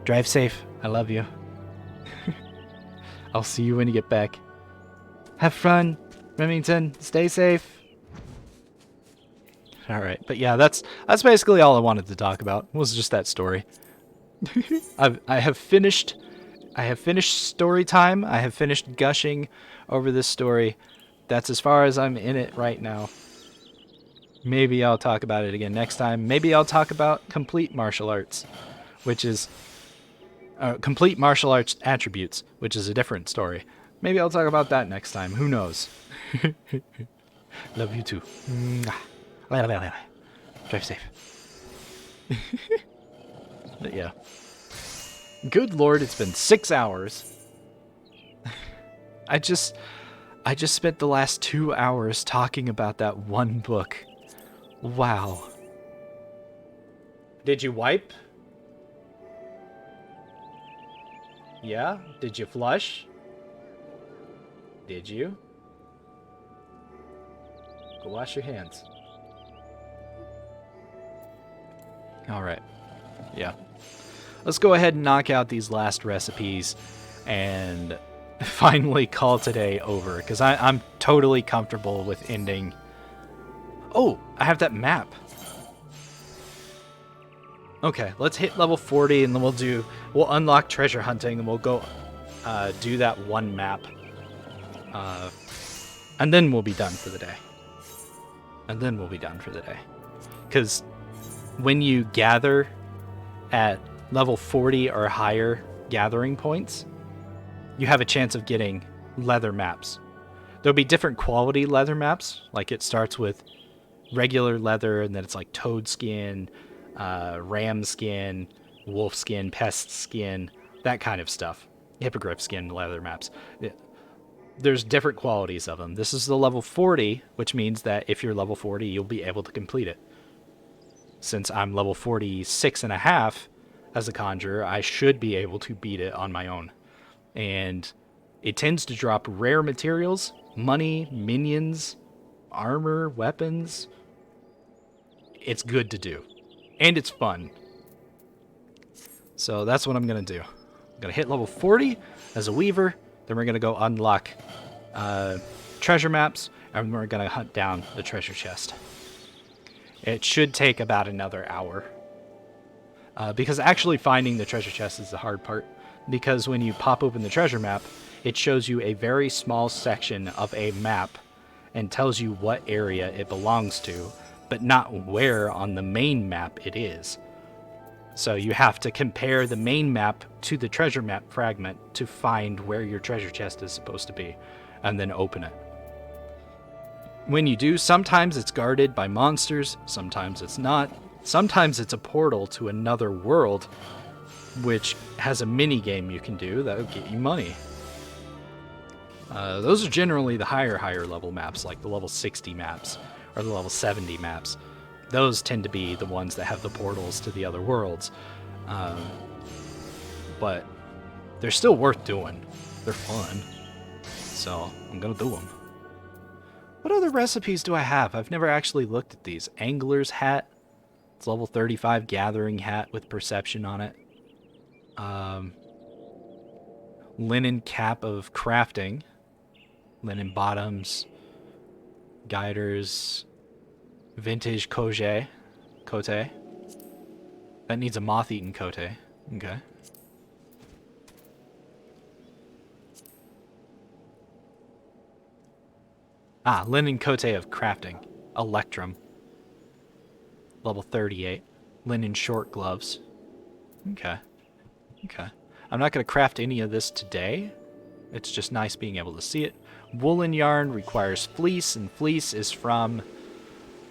Drive safe. I love you. I'll see you when you get back. Have fun, Remington. Stay safe. All right, but yeah, that's basically all I wanted to talk about. Was just that story. I have finished story time. I have finished gushing over this story. That's as far as I'm in it right now. Maybe I'll talk about it again next time. Maybe I'll talk about complete martial arts, which is complete martial arts attributes, which is a different story. Maybe I'll talk about that next time. Who knows? Love you too. Drive safe. But yeah. Good lord, it's been 6 hours. I just spent the last 2 hours talking about that one book. Wow. Did you wipe? Yeah? Did you flush? Did you? Go wash your hands. Alright. Yeah. Let's go ahead and knock out these last recipes and finally call today over, because I'm totally comfortable with ending. Oh, I have that map. Okay, let's hit level 40 and then we'll unlock treasure hunting and we'll go do that one map. And then we'll be done for the day. Because when you gather at level 40 or higher gathering points, you have a chance of getting leather maps. There'll be different quality leather maps. Like it starts with regular leather, and then it's like toad skin, ram skin, wolf skin, pest skin, that kind of stuff. Hippogriff skin leather maps. There's different qualities of them. This is the level 40, which means that if you're level 40, you'll be able to complete it. Since I'm level 46 and a half as a conjurer, I should be able to beat it on my own. And it tends to drop rare materials, money, minions, armor, weapons. It's good to do. And it's fun. So that's what I'm going to do. I'm going to hit level 40 as a weaver. Then we're going to go unlock treasure maps. And we're going to hunt down the treasure chest. It should take about another hour. Because actually finding the treasure chest is the hard part. Because when you pop open the treasure map, it shows you a very small section of a map and tells you what area it belongs to, but not where on the main map it is. So you have to compare the main map to the treasure map fragment to find where your treasure chest is supposed to be, and then open it. when you do, sometimes it's guarded by monsters, sometimes it's not. Sometimes it's a portal to another world, which has a mini game you can do that'll get you money. Those are generally the higher level maps, like the level 60 maps or the level 70 maps. Those tend to be the ones that have the portals to the other worlds. But they're still worth doing. They're fun. So I'm gonna do them. What other recipes do I have? I've never actually looked at these. Angler's hat. It's level 35 gathering hat with perception on it. Linen cap of crafting. Linen bottoms. Guiders. Vintage cote. That needs a moth-eaten cote. Okay. Ah, linen cote of crafting. Electrum. Level 38. Linen short gloves. Okay. Okay. I'm not going to craft any of this today. It's just nice being able to see it. Woolen yarn requires fleece, and fleece is from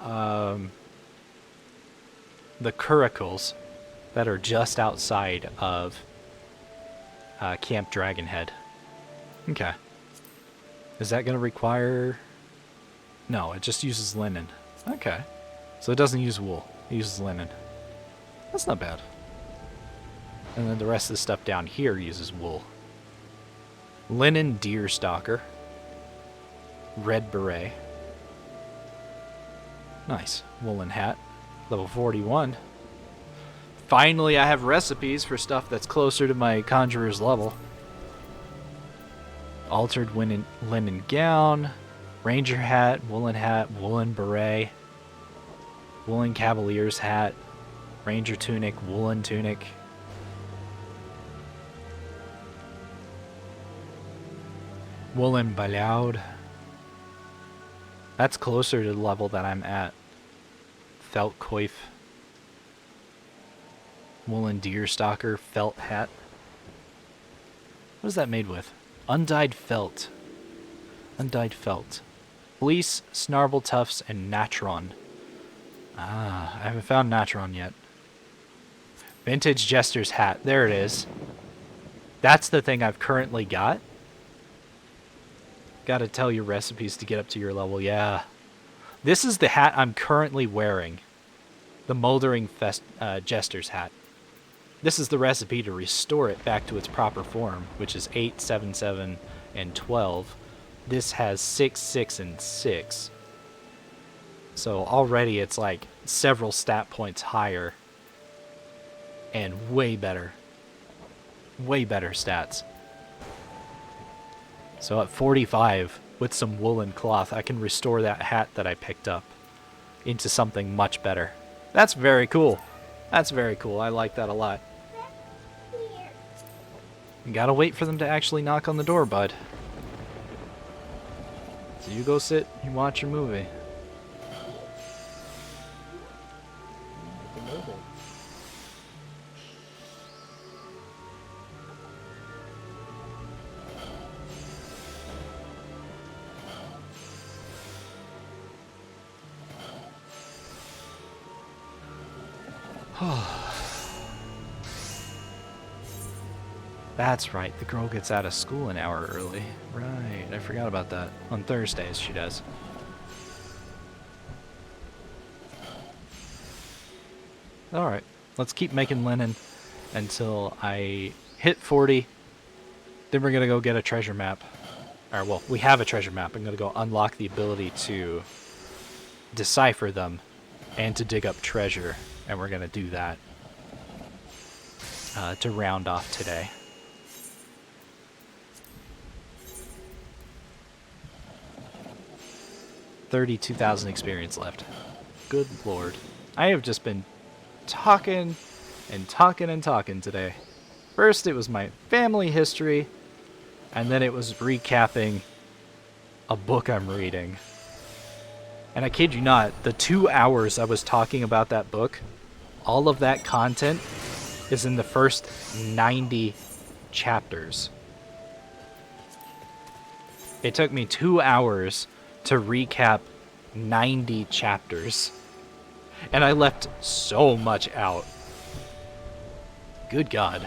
the curricles that are just outside of Camp Dragonhead. Okay. Is that going to require... No, it just uses linen. Okay. So it doesn't use wool. It uses linen. That's not bad. And then the rest of the stuff down here uses wool. Linen deer stalker. Red beret. Nice. Woolen hat. Level 41. Finally, I have recipes for stuff that's closer to my conjurer's level. Altered linen gown. Ranger hat. Woolen beret. Woolen cavalier's hat. Ranger tunic. Woolen tunic. Woolen balaud. That's closer to the level that I'm at. Felt coif. Woolen deer stalker felt hat. What is that made with? Undyed felt. Undyed felt. Fleece, snarble tufts, and natron. Ah, I haven't found natron yet. Vintage jester's hat. There it is. That's the thing I've currently got. Gotta tell your recipes to get up to your level, yeah. This is the hat I'm currently wearing. The Moldering Jester's hat. This is the recipe to restore it back to its proper form, which is 8, 7, 7, and 12. This has 6, 6, and 6. So already it's like several stat points higher. And way better. Way better stats. So at 45, with some woolen cloth, I can restore that hat that I picked up into something much better. That's very cool. That's very cool. I like that a lot. You gotta wait for them to actually knock on the door, bud. So you go sit, you watch your movie. That's right, the girl gets out of school an hour early. Right, I forgot about that. On Thursdays she does. Alright, let's keep making linen until I hit 40. Then we're gonna go get a treasure map. Or, well, we have a treasure map. I'm gonna go unlock the ability to decipher them and to dig up treasure. And we're gonna do that to round off today. $32,000 experience left. Good lord. I have just been talking and talking and talking today. First it was my family history, and then it was recapping a book I'm reading. And I kid you not, the 2 hours I was talking about that book, all of that content is in the first 90 chapters. It took me 2 hours to recap 90 chapters. And I left so much out. Good God.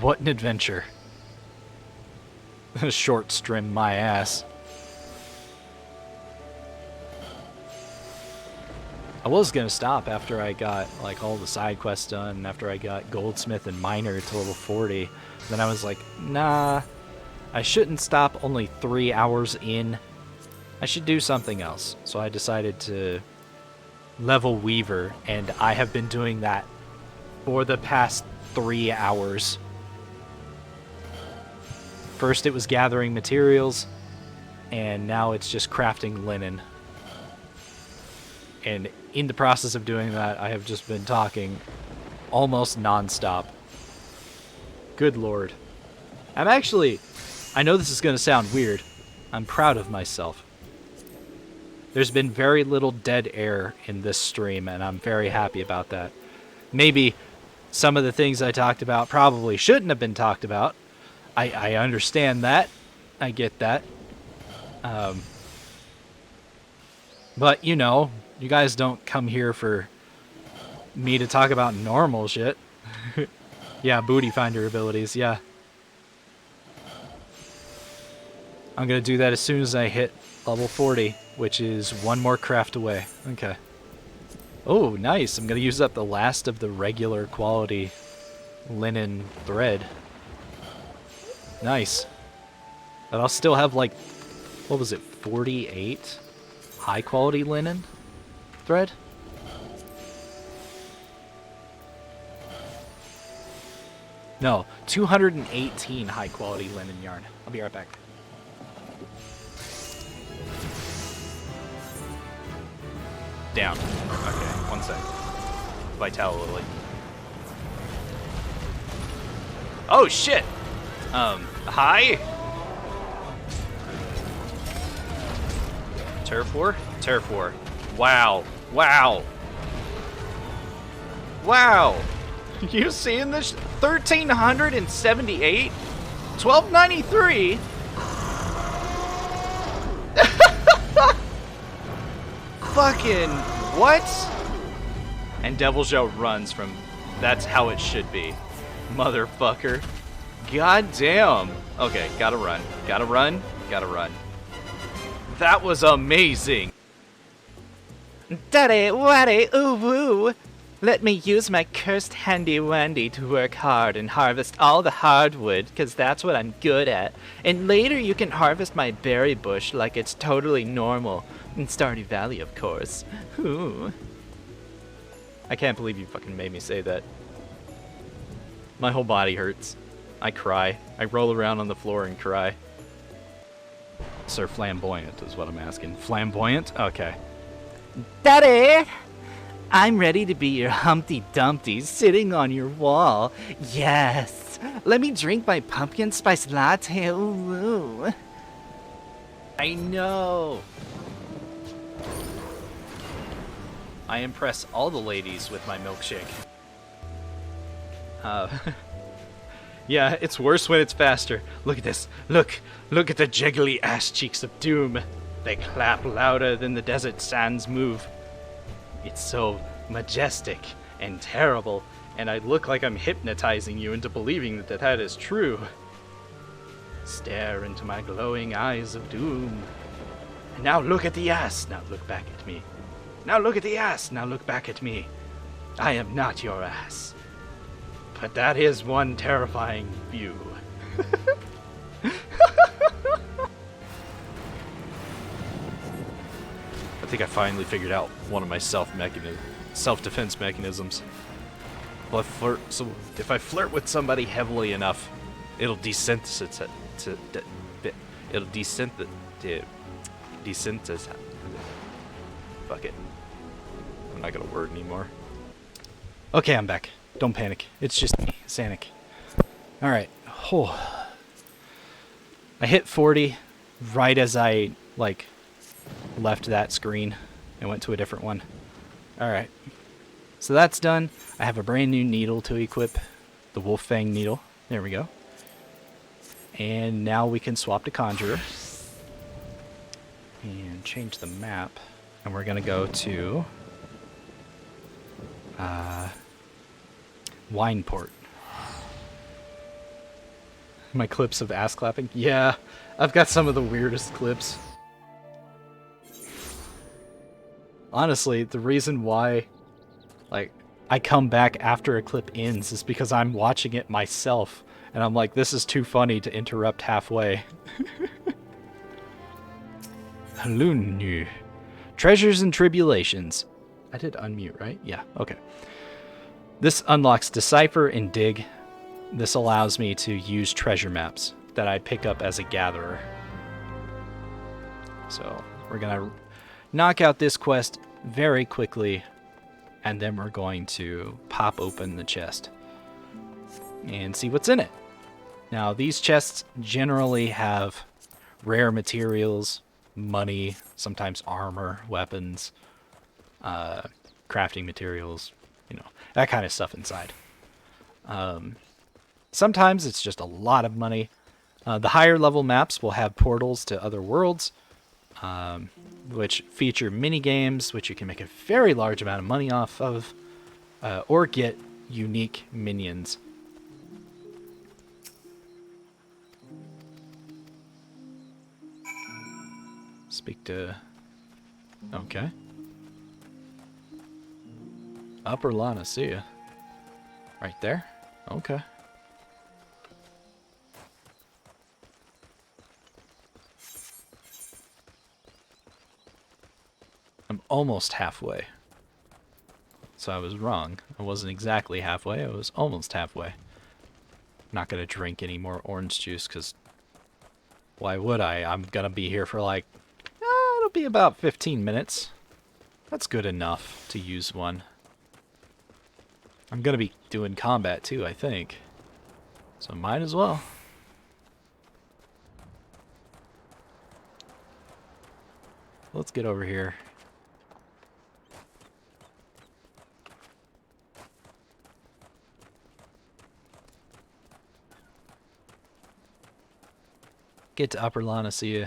What an adventure. Short strim my ass. I was gonna stop after I got like all the side quests done, after I got Goldsmith and Miner to level 40. Then I was like, nah, I shouldn't stop only 3 hours in. I should do something else. So I decided to level Weaver, and I have been doing that for the past 3 hours. First it was gathering materials, and now it's just crafting linen. And in the process of doing that, I have just been talking almost non-stop. Good Lord. I'm actually, I know this is going to sound weird, I'm proud of myself. There's been very little dead air in this stream, and I'm very happy about that. Maybe some of the things I talked about probably shouldn't have been talked about. I understand that. I get that. But, you know, you guys don't come here for me to talk about normal shit. Yeah, booty finder abilities, yeah. I'm gonna do that as soon as I hit level 40, which is one more craft away. Okay. Oh, nice. I'm gonna use up the last of the regular quality linen thread. Nice. But I'll still have like, what was it, 48 high quality linen thread? No, 218 high quality linen yarn. I'll be right back. Down. Okay, 1 sec. Vitality. Oh shit! Hi? Turf War? Turf War. Wow. Wow. Wow! You seeing this? 1,378? 1,293? Fucking what? And Deviljho runs from... That's how it should be. Motherfucker. God damn. Okay, gotta run. Gotta run. Gotta run. That was amazing. Daddy, waddy, ooh woo. Let me use my cursed handy-wandy to work hard and harvest all the hardwood, because that's what I'm good at. And later you can harvest my berry bush like it's totally normal. In Stardew Valley, of course. Ooh. I can't believe you fucking made me say that. My whole body hurts. I cry. I roll around on the floor and cry. Sir Flamboyant is what I'm asking. Flamboyant? Okay. Daddy! I'm ready to be your Humpty Dumpty sitting on your wall. Yes! Let me drink my pumpkin spice latte. Ooh. I know! I impress all the ladies with my milkshake. Yeah, it's worse when it's faster. Look at this. Look at the jiggly ass cheeks of doom. They clap louder than the desert sands move. It's so majestic and terrible, and I look like I'm hypnotizing you into believing that that is true. Stare into my glowing eyes of doom. And now look at the ass. Now look back at me. Now look at the ass. Now look back at me. I am not your ass. But that is one terrifying view. I think I finally figured out one of my self-defense mechanisms. Well, if I flirt with somebody heavily enough, it'll desensitize. It'll desensitize. Fuck it. I'm not gonna word anymore. Okay, I'm back. Don't panic. It's just me, Sanic. Alright. Oh. I hit 40 right as I, like, left that screen and went to a different one. Alright. So that's done. I have a brand new needle to equip. The Wolf Fang needle. There we go. And now we can swap to Conjurer. And change the map. And we're gonna go to Wineport. My clips of ass clapping? Yeah, I've got some of the weirdest clips. Honestly, the reason why, like, I come back after a clip ends is because I'm watching it myself, and I'm like, this is too funny to interrupt halfway. Halunu. Treasures and Tribulations. I did unmute, right? Yeah, okay. This unlocks Decipher and Dig. This allows me to use treasure maps that I pick up as a gatherer. So we're gonna knock out this quest very quickly, and then we're going to pop open the chest and see what's in it. Now, these chests generally have rare materials, money, sometimes armor, weapons, crafting materials, you know, that kind of stuff inside. Sometimes it's just a lot of money. The higher level maps will have portals to other worlds, which feature mini games, which you can make a very large amount of money off of, or get unique minions. Speak to... Okay. Upper Lana, see ya. Right there? Okay. I'm almost halfway. So I was wrong. I wasn't exactly halfway, I was almost halfway. Not gonna drink any more orange juice, because why would I? I'm gonna be here for like, it'll be about 15 minutes. That's good enough to use one. I'm gonna be doing combat too, I think. So might as well. Let's get over here. Get to Upper Lana, see ya.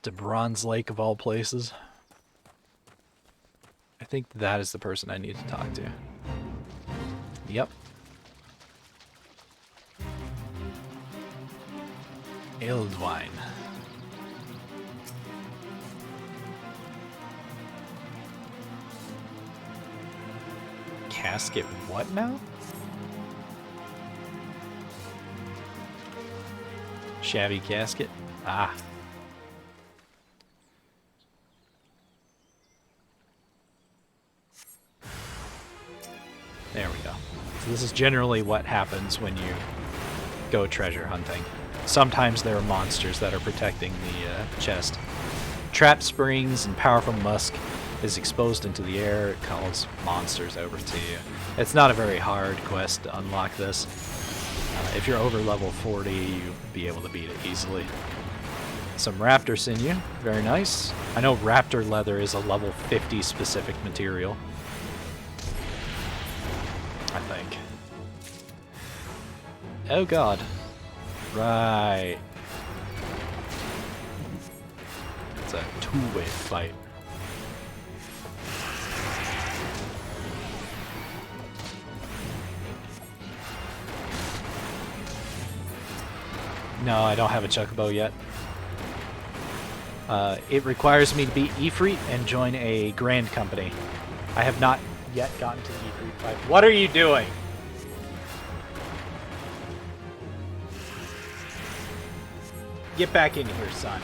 To Bronze Lake of all places. I think that is the person I need to talk to. Yep. Eldwine. Casket what now? Shabby casket? Ah. There we go. So this is generally what happens when you go treasure hunting. Sometimes there are monsters that are protecting the chest. Trap springs and powerful musk is exposed into the air. It calls monsters over to you. It's not a very hard quest to unlock this. If you're over level 40, you'll be able to beat it easily. Some raptor sinew, very nice. I know raptor leather is a level 50 specific material. I think. Oh god. Right. It's a two-way fight. No, I don't have a Chocobo yet. It requires me to be Ifrit and join a Grand Company. I have not yet gotten to the Ifrit fight. What are you doing? Get back in here, son.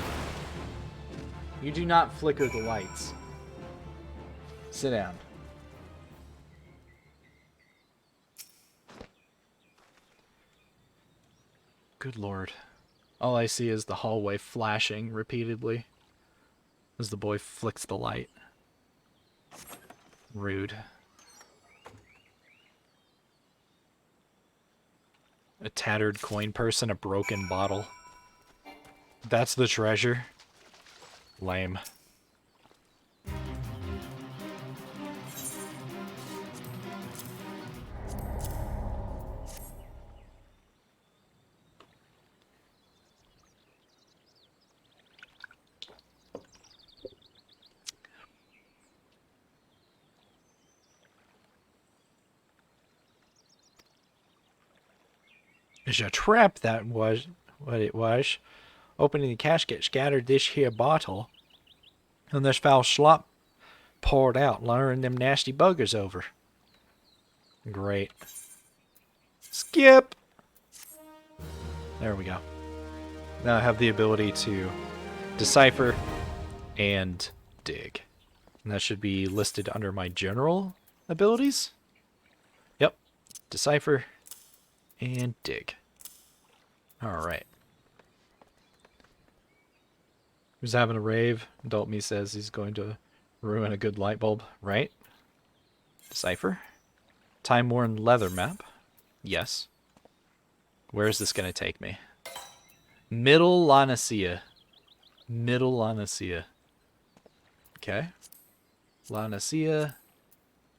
You do not flicker the lights. Sit down. Good lord. All I see is the hallway flashing repeatedly as the boy flicks the light. Rude. A tattered coin purse and a broken bottle. That's the treasure? Lame. Is a trap, that was what it was. Opening the casket scattered this here bottle, and this foul slop poured out, luring them nasty buggers over. Great. Skip! There we go. Now I have the ability to decipher and dig. And that should be listed under my general abilities. Yep. Decipher and dig. Alright. Who's having a rave? Adult me says he's going to ruin a good light bulb. Right? Decipher. Time-worn leather map. Yes. Where is this going to take me? Middle Lanacea. Middle Lanacea. Okay. Lanacea.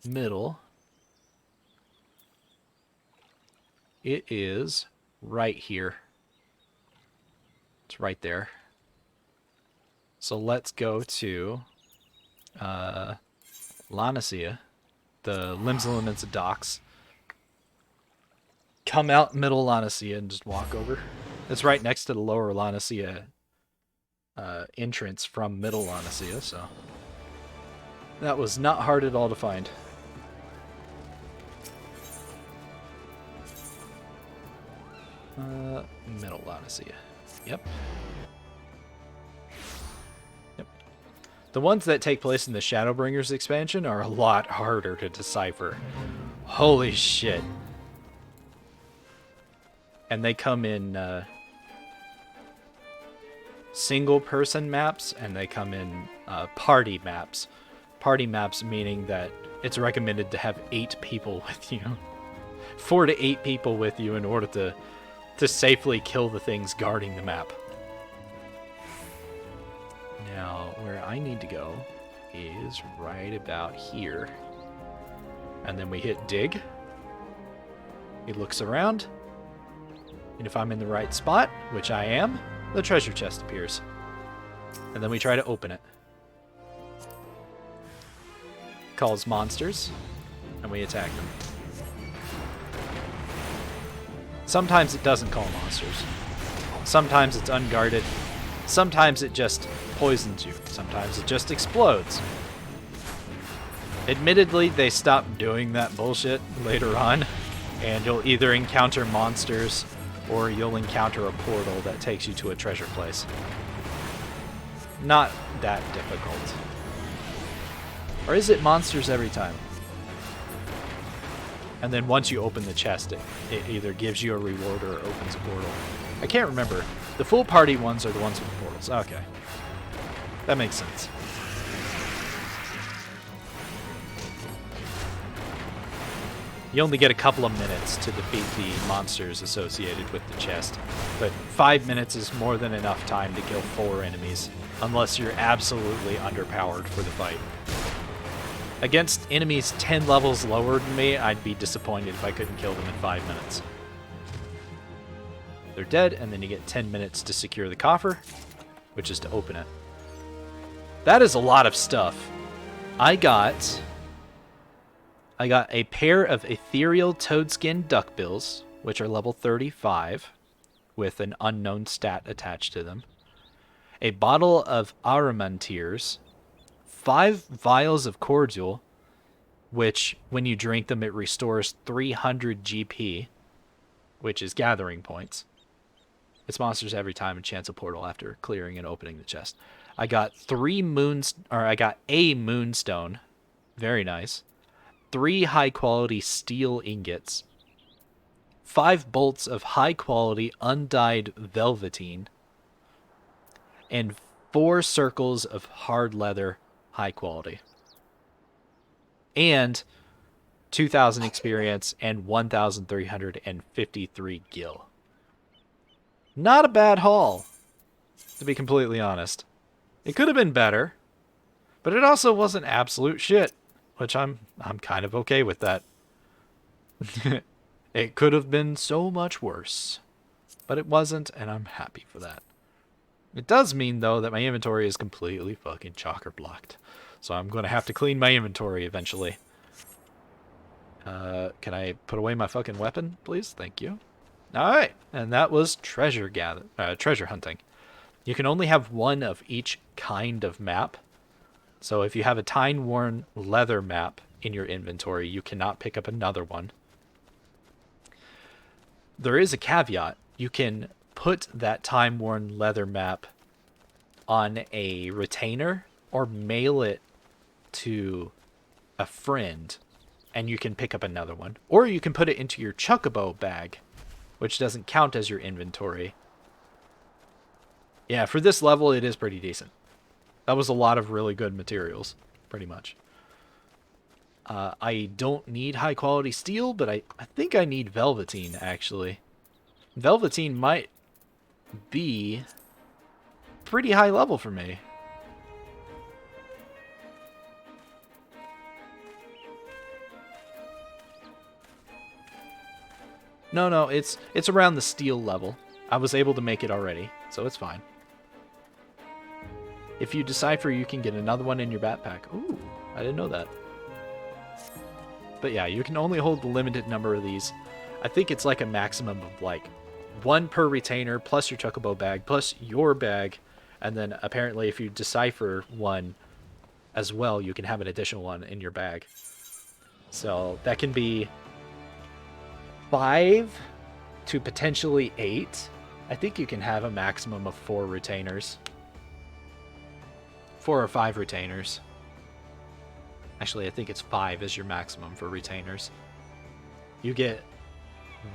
Middle. It is right here. It's right there. So let's go to Lanacea, the limbs and limits of docks. Come out middle Lanacea and just walk over. It's right next to the lower Lanacea entrance from middle Lanacea, so that was not hard at all to find. Middle Lanacea. Yep. Yep. The ones that take place in the Shadowbringers expansion are a lot harder to decipher. Holy shit. And they come in single-person maps, and they come in party maps. Party maps meaning that it's recommended to have 8 people with you. 4 to 8 people with you in order to safely kill the things guarding the map. Now, where I need to go is right about here. And then we hit dig. He looks around. And if I'm in the right spot, which I am, the treasure chest appears. And then we try to open it. Calls monsters, and we attack them. Sometimes it doesn't call monsters. Sometimes it's unguarded. Sometimes it just poisons you. Sometimes it just explodes. Admittedly, they stopped doing that bullshit later on, and you'll either encounter monsters or you'll encounter a portal that takes you to a treasure place. Not that difficult. Or is it monsters every time? And then once you open the chest, it either gives you a reward or opens a portal. I can't remember. The full party ones are the ones with portals. Okay. That makes sense. You only get a couple of minutes to defeat the monsters associated with the chest, but 5 minutes is more than enough time to kill 4 enemies, unless you're absolutely underpowered for the fight. Against enemies 10 levels lower than me, I'd be disappointed if I couldn't kill them in 5 minutes. They're dead, and then you get 10 minutes to secure the coffer, which is to open it. That is a lot of stuff. I got a pair of ethereal toadskin duckbills, which are level 35, with an unknown stat attached to them. A bottle of Aramantiers, 5 vials of cordial, which when you drink them it restores 300 GP, which is gathering points. It's monsters every time and chance a portal after clearing and opening the chest. I got a moonstone, very nice. 3 high-quality steel ingots, 5 bolts of high-quality undyed velveteen, and 4 circles of hard leather high quality. And 2,000 experience and 1,353 gil. Not a bad haul, to be completely honest. It could have been better, but it also wasn't absolute shit, which I'm kind of okay with that. It could have been so much worse, but it wasn't, and I'm happy for that. It does mean, though, that my inventory is completely fucking chocker-blocked. So I'm going to have to clean my inventory eventually. Can I put away my fucking weapon, please? Thank you. Alright, and that was treasure hunting. You can only have one of each kind of map. So if you have a time-worn leather map in your inventory, you cannot pick up another one. There is a caveat. You can put that time-worn leather map on a retainer or mail it to a friend, and you can pick up another one. Or you can put it into your chocobo bag, which doesn't count as your inventory. Yeah, for this level, it is pretty decent. That was a lot of really good materials, pretty much. I don't need high-quality steel, but I think I need velveteen, actually. Velveteen might be pretty high level for me. No, it's around the steel level. I was able to make it already, so it's fine. If you decipher, you can get another one in your backpack. Ooh, I didn't know that. But yeah, you can only hold the limited number of these. I think it's like a maximum of like one per retainer, plus your chocobo bag, plus your bag, and then apparently if you decipher one as well, you can have an additional one in your bag. So that can be 5 to potentially 8. I think you can have a maximum of 4 retainers. 4 or 5 retainers. Actually, I think it's 5 is your maximum for retainers. You get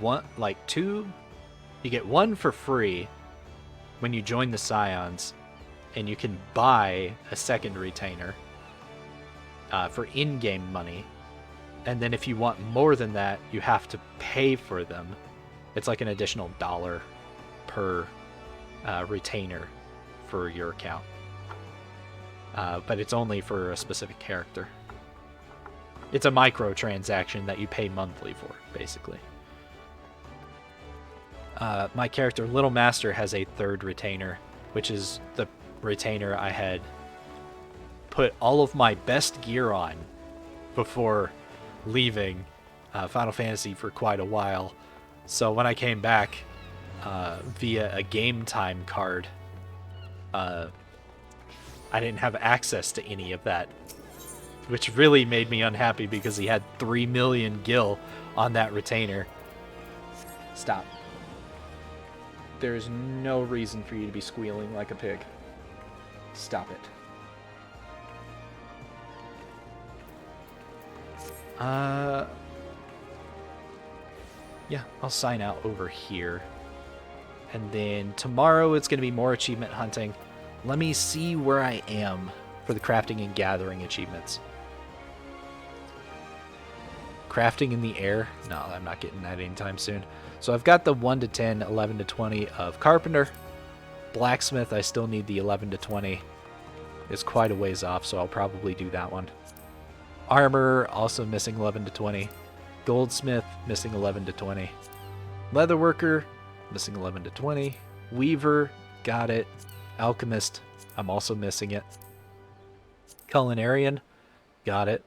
one, like 2. You get 1 for free when you join the Scions, and you can buy a second retainer for in-game money. And then if you want more than that, you have to pay for them. It's like an additional $1 per retainer for your account. But it's only for a specific character. It's a microtransaction that you pay monthly for, basically. My character, Little Master, has a 3rd retainer, which is the retainer I had put all of my best gear on before leaving Final Fantasy for quite a while. So when I came back via a game time card, I didn't have access to any of that, which really made me unhappy because he had 3 million gil on that retainer. Stop. There's no reason for you to be squealing like a pig. Stop it. Yeah, I'll sign out over here. And then tomorrow it's going to be more achievement hunting. Let me see where I am for the crafting and gathering achievements. Crafting in the air? No, I'm not getting that anytime soon. So I've got the 1 to 10, 11 to 20 of Carpenter. Blacksmith, I still need the 11 to 20. It's quite a ways off, so I'll probably do that one. Armor, also missing 11 to 20. Goldsmith, missing 11 to 20. Leatherworker, missing 11 to 20. Weaver, got it. Alchemist, I'm also missing it. Culinarian, got it.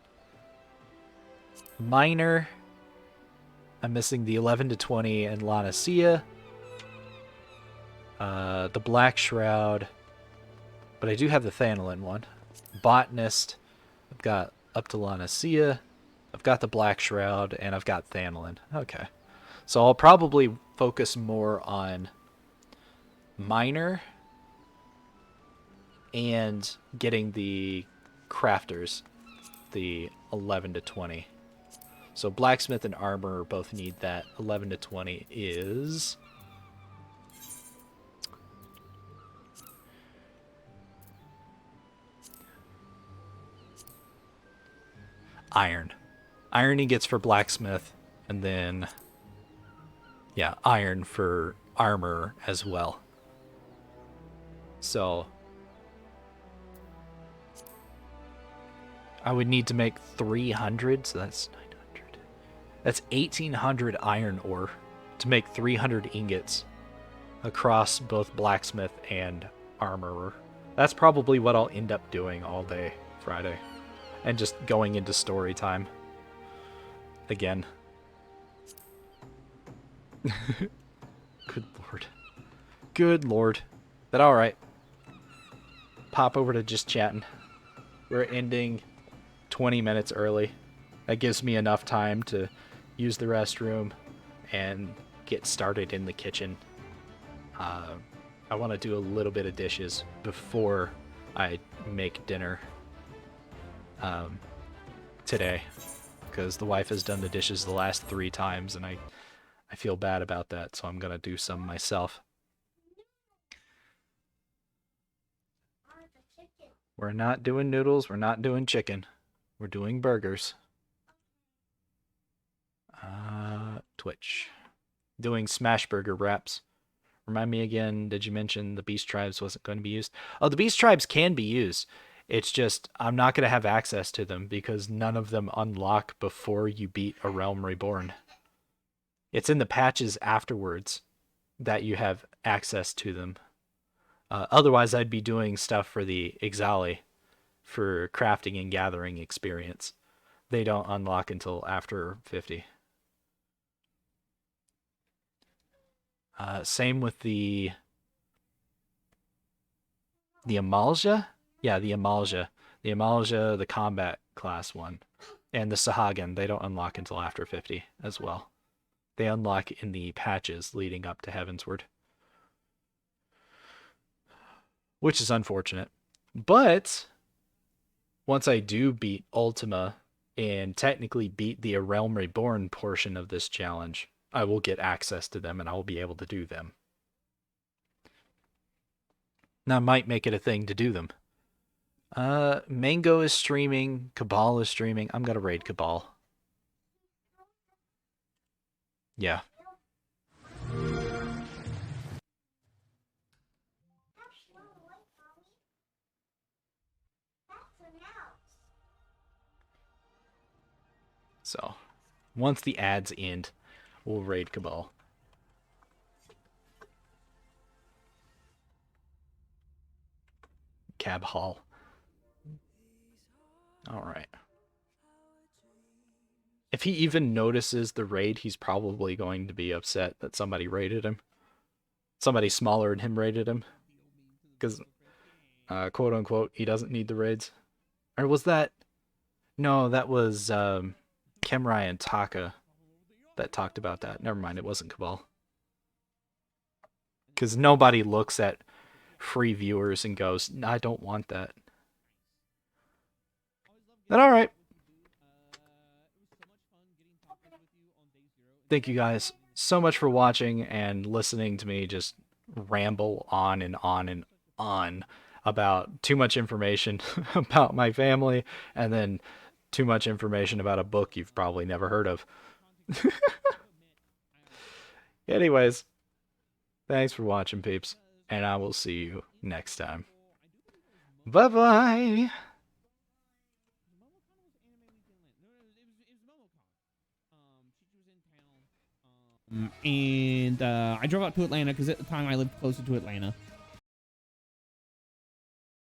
Miner, I'm missing the 11 to 20 and Lanacia. The Black Shroud, but I do have the Thanalin one. Botanist, I've got up to Lanacia. I've got the Black Shroud, and I've got Thanalin. Okay. So I'll probably focus more on Miner and getting the crafters, the 11 to 20. So Blacksmith and Armor both need that. 11 to 20 is... Iron. Iron he gets for Blacksmith, and then... yeah, Iron for Armor as well. So... I would need to make 300, so that's 900. That's 1,800 iron ore to make 300 ingots across both Blacksmith and Armorer. That's probably what I'll end up doing all day Friday. And just going into story time. Again. Good lord. Good lord. But alright. Pop over to just chatting. We're ending 20 minutes early. That gives me enough time to use the restroom and get started in the kitchen. I want to do a little bit of dishes before I make dinner today, because the wife has done the dishes the last 3 times, and I feel bad about that, so I'm going to do some myself. We're not doing noodles, we're not doing chicken. We're doing burgers. Twitch. Doing smash burger wraps. Remind me again, did you mention the Beast Tribes wasn't going to be used? Oh, the Beast Tribes can be used. It's just, I'm not going to have access to them because none of them unlock before you beat A Realm Reborn. It's in the patches afterwards that you have access to them. Otherwise, I'd be doing stuff for the Ixali for crafting and gathering experience. They don't unlock until after 50. Same with the Amalja? Yeah, the Amalja. The Amalja, the combat class one. And the Sahagan, they don't unlock until after 50 as well. They unlock in the patches leading up to Heavensward. Which is unfortunate. But once I do beat Ultima and technically beat the A Realm Reborn portion of this challenge, I will get access to them and I will be able to do them. Now, I might make it a thing to do them. Mango is streaming. Cabal is streaming. I'm going to raid Cabal. Yeah. So, once the ads end, we'll raid Cabal. Cab Hall. Alright. If he even notices the raid, he's probably going to be upset that somebody raided him. Somebody smaller than him raided him. Because, quote unquote, he doesn't need the raids. Or was that... No, that was Kemrai and Taka that talked about that. Never mind, it wasn't Cabal. Because nobody looks at free viewers and goes, I don't want that. But alright. Thank you guys so much for watching and listening to me just ramble on and on and on about too much information about my family and then too much information about a book you've probably never heard of. Anyways, thanks for watching, peeps, and I will see you next time. Bye-bye! And I drove out to Atlanta because at the time I lived closer to Atlanta.